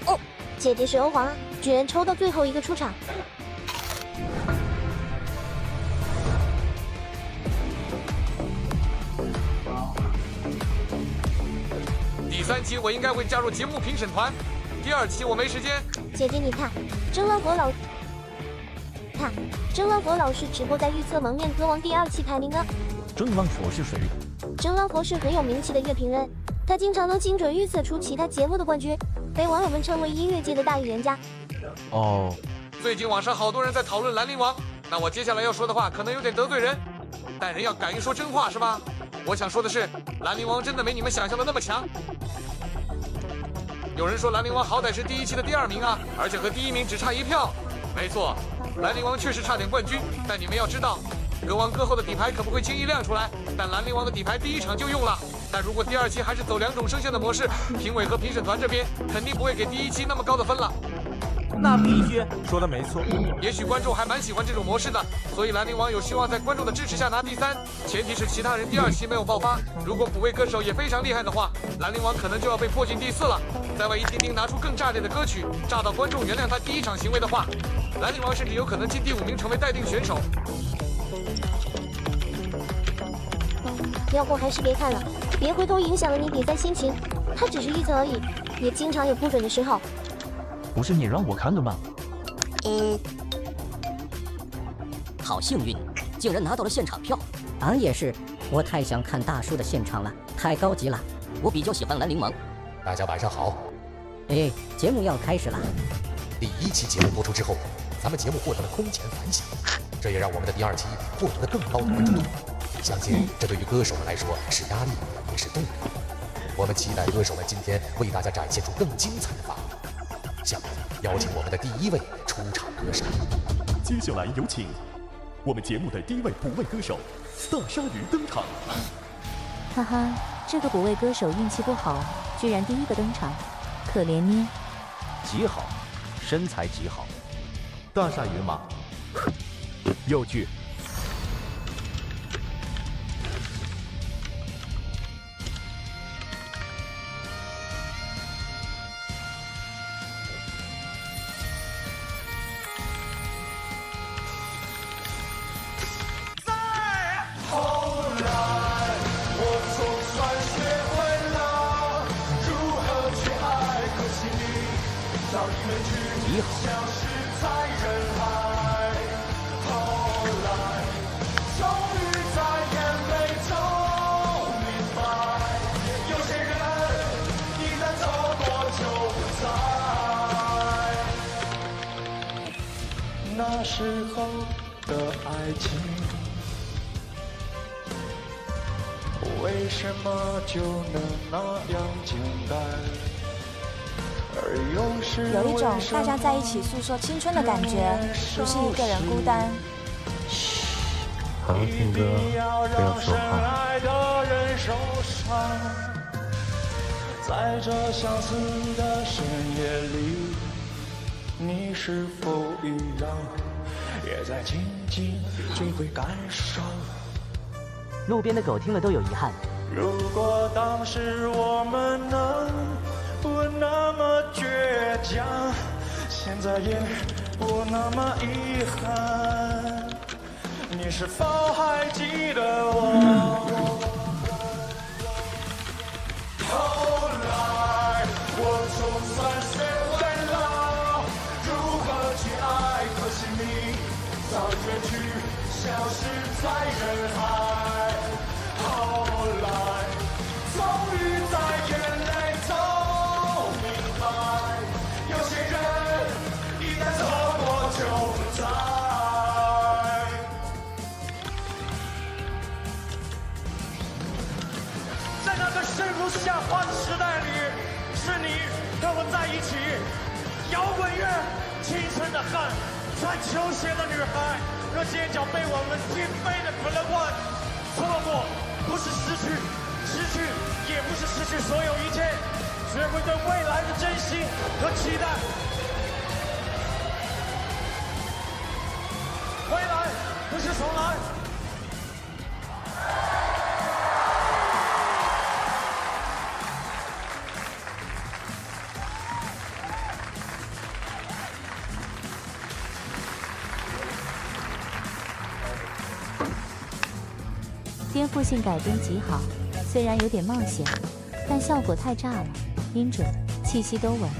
哦，姐姐是欧皇啊，居然抽到最后一个出场。第3期我应该会加入节目评审团，第2期我没时间。姐姐你看，真万佛老师直播在预测蒙面歌王第2期排名呢。真万佛是谁？真万佛是很有名气的乐评人，他经常能精准预测出其他节目的冠军，被网友们称为音乐界的大预言家。哦，最近网上好多人在讨论兰陵王，那我接下来要说的话可能有点得罪人，但人要敢于说真话是吧？我想说的是，兰陵王真的没你们想象的那么强。有人说兰陵王好歹是第1期的第2名啊，而且和第1名只差1票。没错，兰陵王确实差点冠军，但你们要知道，歌王歌后的底牌可不会轻易亮出来，但兰陵王的底牌第1场就用了。但如果第2期还是走2种声线的模式，评委和评审团这边肯定不会给第1期那么高的分了。那必须，说的没错。也许观众还蛮喜欢这种模式的，所以兰陵王有希望在观众的支持下拿第3，前提是其他人第2期没有爆发。如果5位歌手也非常厉害的话，兰陵王可能就要被迫进第4了。再万一丁丁拿出更炸裂的歌曲，炸到观众原谅他第1场行为的话，兰陵王甚至有可能进第5名成为待定选手。要不还是别看了，别回头影响了你比赛心情。他只是预测而已，也经常有不准的时候。不是你让我看的吗？好幸运，竟然拿到了现场票。俺也是，我太想看大叔的现场了，太高级了。我比较喜欢兰陵王。大家晚上好。哎，节目要开始了。第1期节目播出之后，咱们节目获得了空前反响，这也让我们的第2期获得了更高的关注度。相信这对于歌手们来说是压力，也是动力。我们期待歌手们今天为大家展现出更精彩的发挥。下面邀请我们的第1位出场歌手。接下来有请我们节目的第1位补位歌手大鲨鱼登场。哈哈，这个补位歌手运气不好，居然第1个登场，可怜捏。极好，身材极好，大鲨鱼马，有趣。极好。那时候的爱情，为什么就能那样简单？有一种大家在一起诉说青春的感觉，不是一个人孤单。好好听歌，不要说话。在这相似的深夜里，你是否一样，也在静静体会感受？路边的狗听了都有遗憾。如果当时我们能不那么倔强，现在也不那么遗憾。你是否还记得我？后来我总算学会了如何去爱，可惜你早已远去，消失在人海。后来终于在眼泪中明白，有些人一旦错过就不再。在那个生如夏花的时代里，是你和我在一起，摇滚乐青春的汗，穿球鞋的女孩和街角被我们击飞的 Club One。错过不是失去，失去也不是失去所有一切，学会对未来的珍惜和期待。未来不是重来，颠覆性改编极好，虽然有点冒险，但效果太炸了，音准、气息都稳，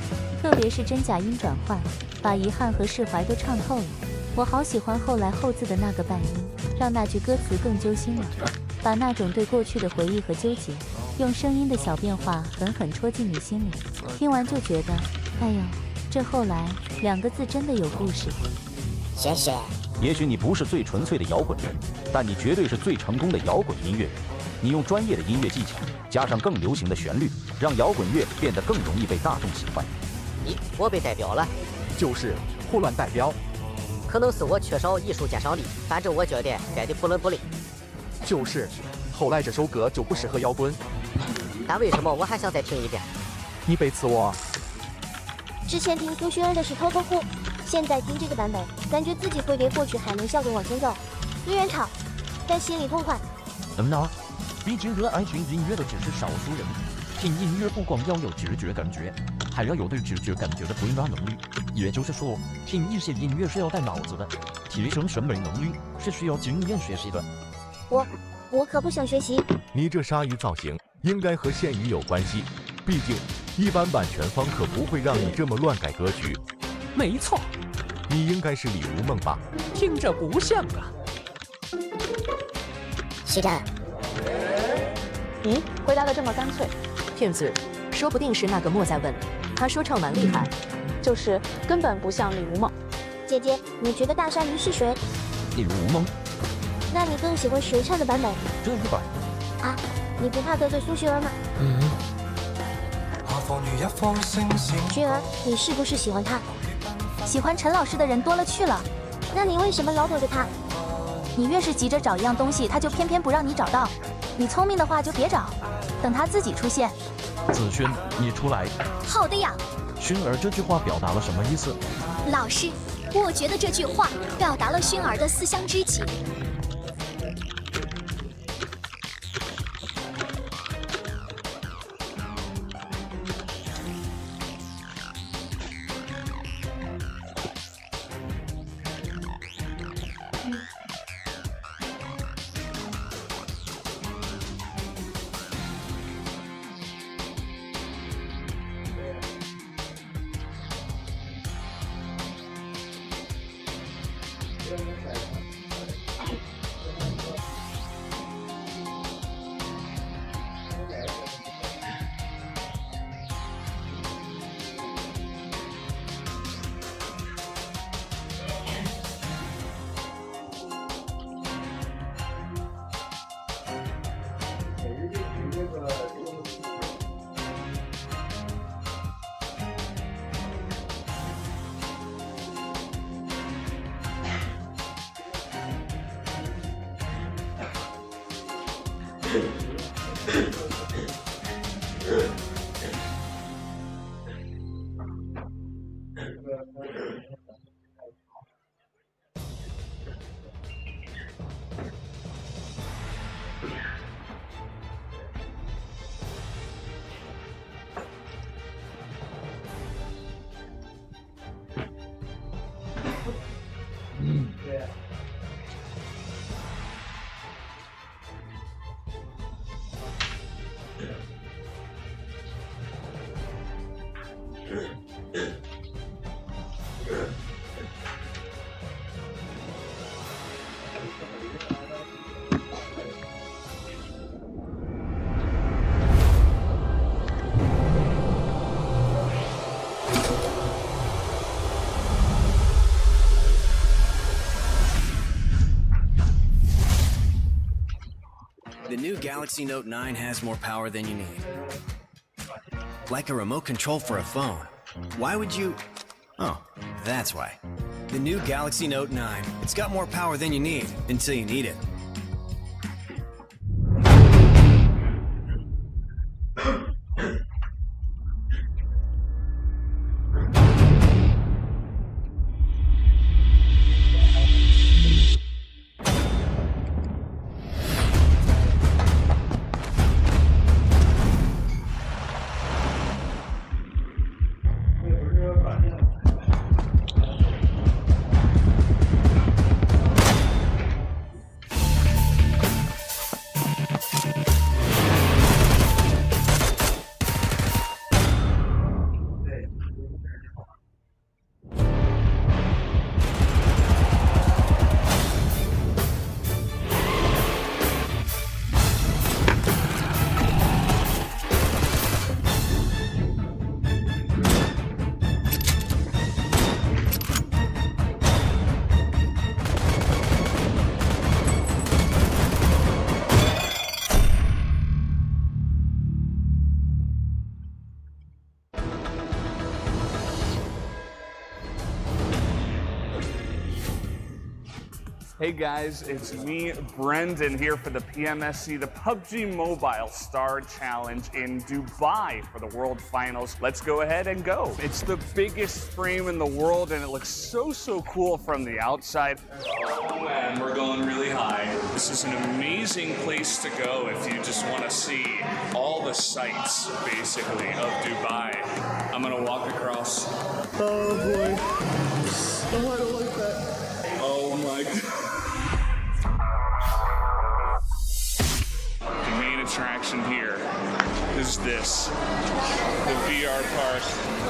特别是真假音转换，把遗憾和释怀都唱透了。我好喜欢后来后字的那个半音，让那句歌词更揪心了，把那种对过去的回忆和纠结，用声音的小变化狠狠戳进你心里。听完就觉得，哎呦，这后来2个字真的有故事。谢谢。也许你不是最纯粹的摇滚人，但你绝对是最成功的摇滚音乐人。你用专业的音乐技巧，加上更流行的旋律，让摇滚乐变得更容易被大众喜欢。咦，我被代表了？就是胡乱代表。可能是我缺少艺术鉴赏力，反正我觉得改的不伦不类。就是，后来这首歌就不适合摇滚。但为什么我还想再听一遍？你背刺我。之前听苏萱儿的是偷偷哭，现在听这个版本，感觉自己会别过去还能笑着往前走。虽然吵，但心里痛快。毕竟热爱听音乐的只是少数人。听音乐不光要有直觉感觉，还要有对直觉感觉的推拿能力。也就是说，听一些音乐是要带脑子的，提升审美能力是需要经验学习的。我可不想学习。你这鲨鱼造型应该和线鱼有关系，毕竟一般版权方可不会让你这么乱改歌曲。没错，你应该是李如梦吧？听着不像啊。是的。咦，回答的这么干脆。骗子，说不定是那个莫在问。他说唱蛮厉害，就是根本不像李如梦。姐姐，你觉得大鲨鱼是谁？李如梦。那你更喜欢谁唱的版本？这一版。啊，你不怕得罪苏萱儿吗？萱儿，你是不是喜欢他？喜欢陈老师的人多了去了。那你为什么老躲着他？你越是急着找一样东西，他就偏偏不让你找到。你聪明的话就别找，等他自己出现。子轩，你出来。好的呀。熏儿这句话表达了什么意思？老师，我觉得这句话表达了熏儿的思乡之情。The new Galaxy Note 9 has more power than you need. Like a remote control for a phone. Why would you... Oh, that's why. The new Galaxy Note 9. It's got more power than you need until you need it. Hey guys, it's me, Brendan, here for the PMSC, the PUBG Mobile Star Challenge in Dubai for the World Finals. Let's go ahead and go. It's the biggest frame in the world and it looks so cool from the outside. Oh man, we're going really high. This is an amazing place to go if you just want to see all the sights, basically, of Dubai. I'm gonna walk across. Oh boy. Oh, I don't like that. Oh my god. The main attraction here is this, the VR park.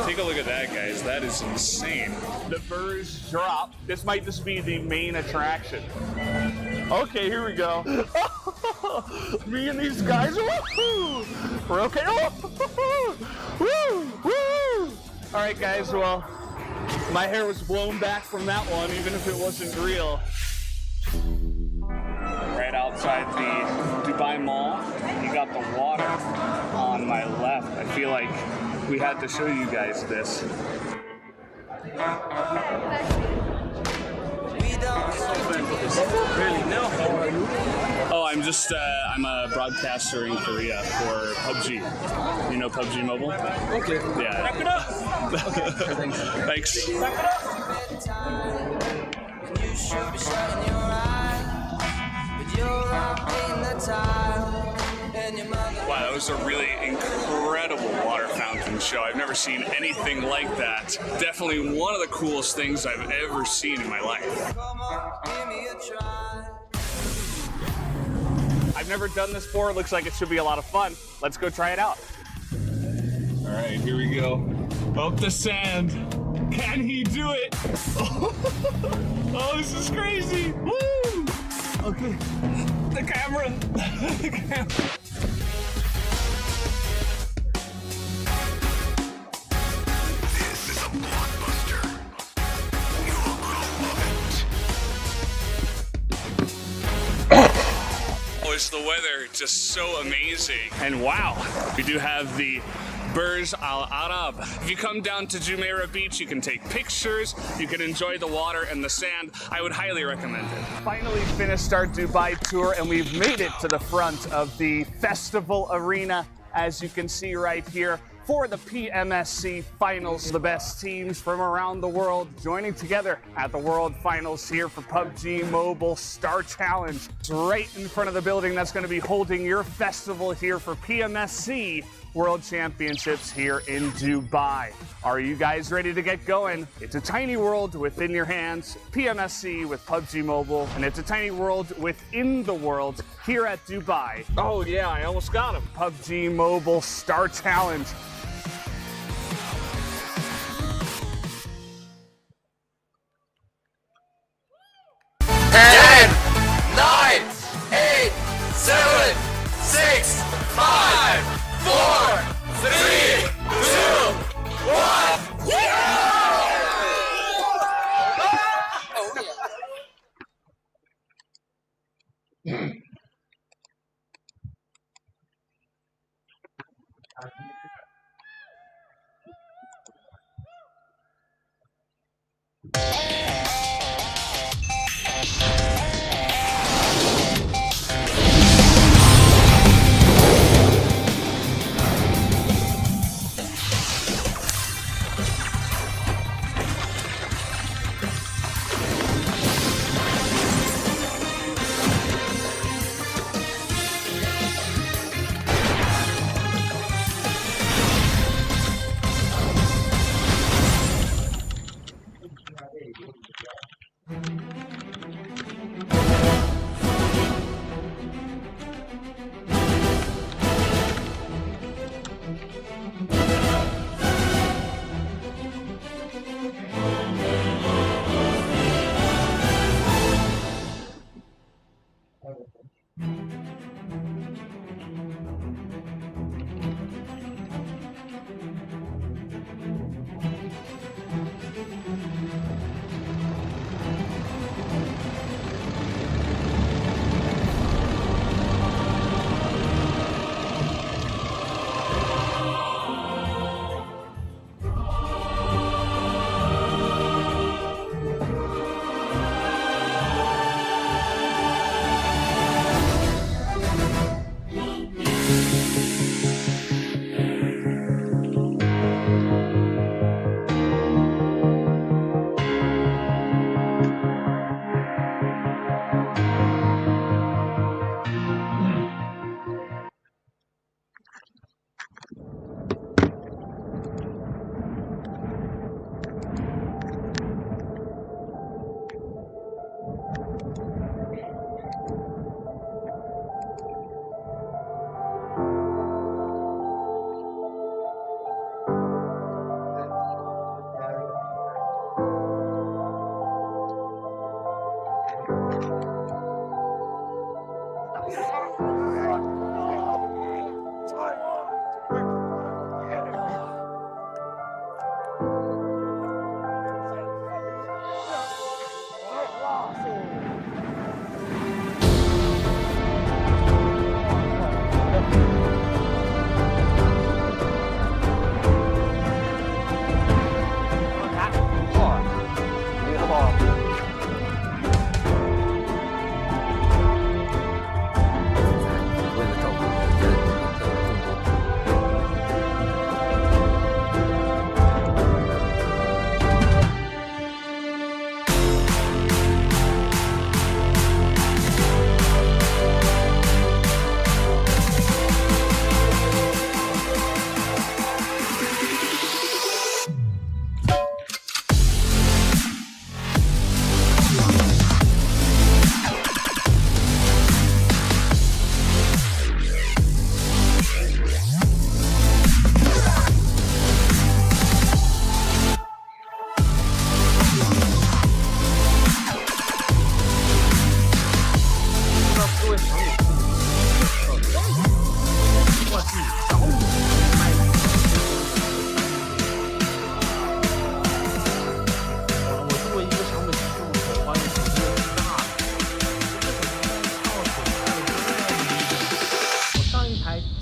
Take a look at that, guys. That is insane. The birds drop. This might just be the main attraction. Okay, here we go. Me and these guys, woo-hoo! We're okay. Woo! Woo! All right, guys, well, my hair was blown back from that one, even if it wasn't real. Right outside the Dubai Mall, you got the water on my left. I feel like we had to show you guys this. Really? No. How are you? Oh, I'm just, I'm a broadcaster in Korea for PUBG. You know PUBG Mobile? Okay. Yeah. Wrap it up! Okay. Thanks. Wrap it up! Wow, that was a really incredible water fountain show. I've never seen anything like that. Definitely one of the coolest things I've ever seen in my life. I've never done this before. It looks like it should be a lot of fun. Let's go try it out. All right, here we go. Up the sand. Can he do it? Oh, this is crazy. Woo! Okay. The camera. The camera. Is the weather just so amazing. And wow, we do have the Burj Al Arab. If you come down to Jumeirah Beach, you can take pictures, you can enjoy the water and the sand. I would highly recommend it. Finally finished our Dubai tour and we've made it to the front of the festival arena, as you can see right here, for the PMSC Finals. The best teams from around the world joining together at the World Finals here for PUBG Mobile Star Challenge. It's right in front of the building that's going to be holding your festival here for PMSC World Championships here in Dubai. Are you guys ready to get going? It's a tiny world within your hands, PMSC with PUBG Mobile, and it's a tiny world within the world here at Dubai. Oh yeah, I almost got him. PUBG Mobile Star Challenge.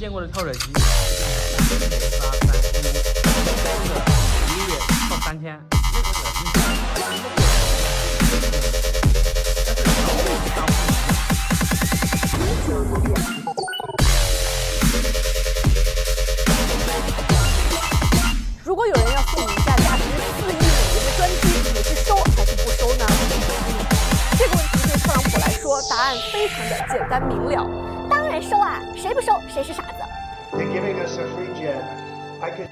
见过的跳水机，8、3、1个月到3000，如果有人要送你一架价值4亿美元的专机，你是收还是不收呢？这个问题对特朗普来说，答案非常的简单明了。当然收啊，谁不收谁是傻子。They're giving us a free jet. I could.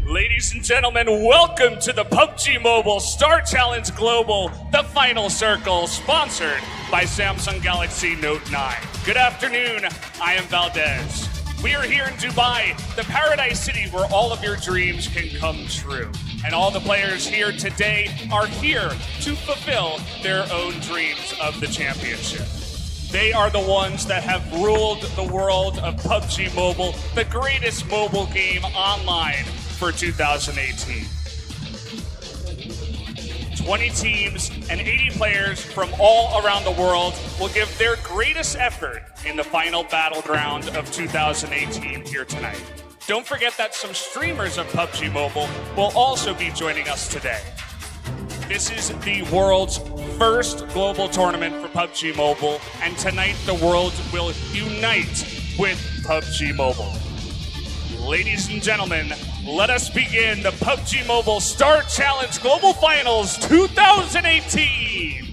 Ladies and gentlemen, welcome to the PUBG Mobile Star Challenge Global, the final circle, sponsored by Samsung Galaxy Note 9. Good afternoon, I am Valdez. We are here in Dubai, the paradise city where all of your dreams can come true. And all the players here today are here to fulfill their own dreams of the championship. They are the ones that have ruled the world of PUBG Mobile, the greatest mobile game online for 2018. 20 teams and 80 players from all around the world will give their greatest effort in the final battleground of 2018 here tonight. Don't forget that some streamers of PUBG Mobile will also be joining us today. This is the world's first global tournament for PUBG Mobile, and tonight the world will unite with PUBG Mobile. Ladies and gentlemen, let us begin the PUBG Mobile Star Challenge Global Finals 2018.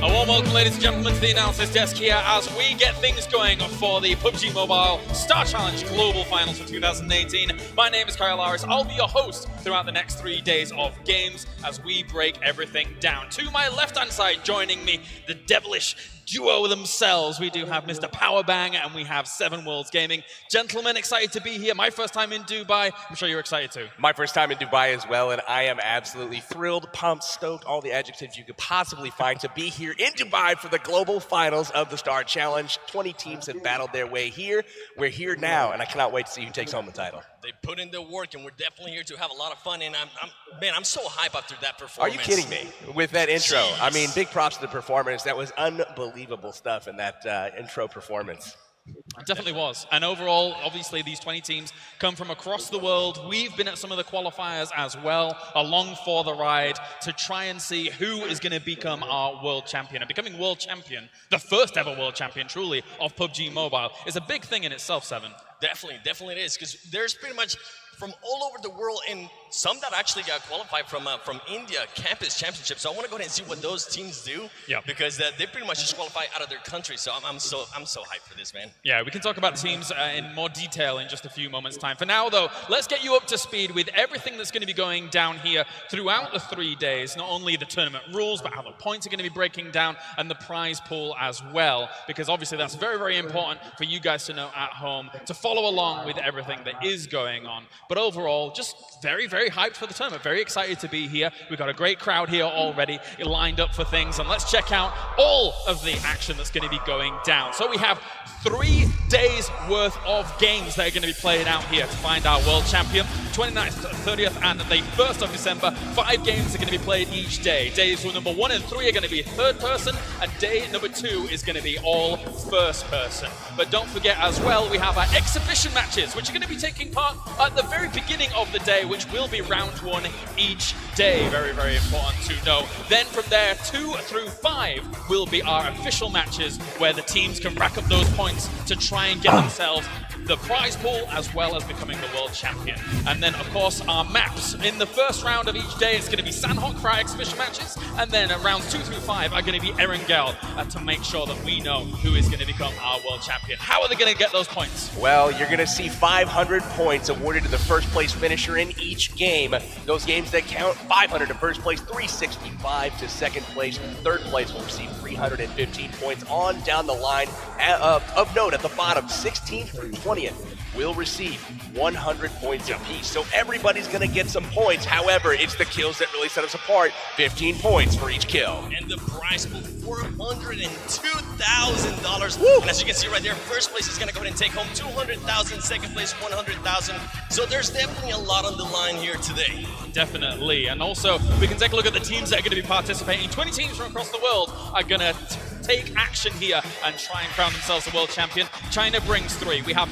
A warm welcome, ladies and gentlemen, to the announcers desk here as we get things going for the PUBG Mobile Star Challenge Global Finals for 2018. My name is Kyle Lowris. I'll be your host throughout the next 3 days of games as we break everything down. To my left-hand side, joining me, the devilish duo themselves. We do have Mr. Powerbang and we have Seven Worlds Gaming. Gentlemen, excited to be here. My first time in Dubai. I'm sure you're excited too. My first time in Dubai as well, and I am absolutely thrilled, pumped, stoked, all the adjectives you could possibly find to be here in Dubai for the global finals of the Star Challenge. 20 teams have battled their way here. We're here now, and I cannot wait to see who takes home the title. They put in the work, and we're definitely here to have a lot of fun. And I'm so hyped after that performance. Are you kidding me? With that intro, Jeez. I mean, big props to the performance. That was unbelievable stuff in that intro performance. It definitely was. And overall, obviously, these 20 teams come from across the world. We've been at some of the qualifiers as well, along for the ride, to try and see who is going to become our world champion. And becoming world champion, the first ever world champion, truly, of PUBG Mobile, is a big thing in itself, Seven. Definitely it is, because there's pretty much from all over the world, and some that actually got qualified from India Campus Championship. So I want to go ahead and see what those teams do, because they pretty much just qualify out of their country. So I'm so hyped for this, man. Yeah, we can talk about teams in more detail in just a few moments' time. For now, though, let's get you up to speed with everything that's going to be going down here throughout the 3 days. Not only the tournament rules, but how the points are going to be breaking down and the prize pool as well, because obviously that's very, very important for you guys to know at home, to follow along with everything that is going on. But overall, just very, very hyped for the tournament. Very excited to be here. We've got a great crowd here already lined up for things. And let's check out all of the action that's going to be going down. So we have 3 days worth of games that are going to be played out here to find our world champion. 29th, 30th, and the 1st of December. 5 games are going to be played each day. Days number 1 and 3 are going to be third person, and day number 2 is going to be all first person. But don't forget as well, we have our exhibition matches, which are going to be taking part at the very beginning of the day, which will be round 1 each day. Very, very important to know. Then from there, 2 through 5 will be our official matches, where the teams can rack up those points to try and get themselves the prize pool as well as becoming the world champion. And then, of course, our maps. In the first round of each day, it's going to be Sandhawk for our exhibition matches, and then rounds 2 through 5 are going to be Erangel to make sure that we know who is going to become our world champion. How are they going to get those points? Well, you're going to see 500 points awarded to the first place finisher in each game. Those games that count, 500 to first place, 365 to second place. Third place will receive 315 points on down the line. Of note, at the bottom, 16th through 20th will receive 100 points apiece. So everybody's going to get some points. However, it's the kills that really set us apart. 15 points for each kill. And the prize pool, $402,000. And as you can see right there, first place is going to go ahead and take home $200,000, second place $100,000. So there's definitely a lot on the line here today. Definitely. And also, we can take a look at the teams that are going to be participating. 20 teams from across the world are going to take action here and try and crown themselves the world champion. China brings 3. We have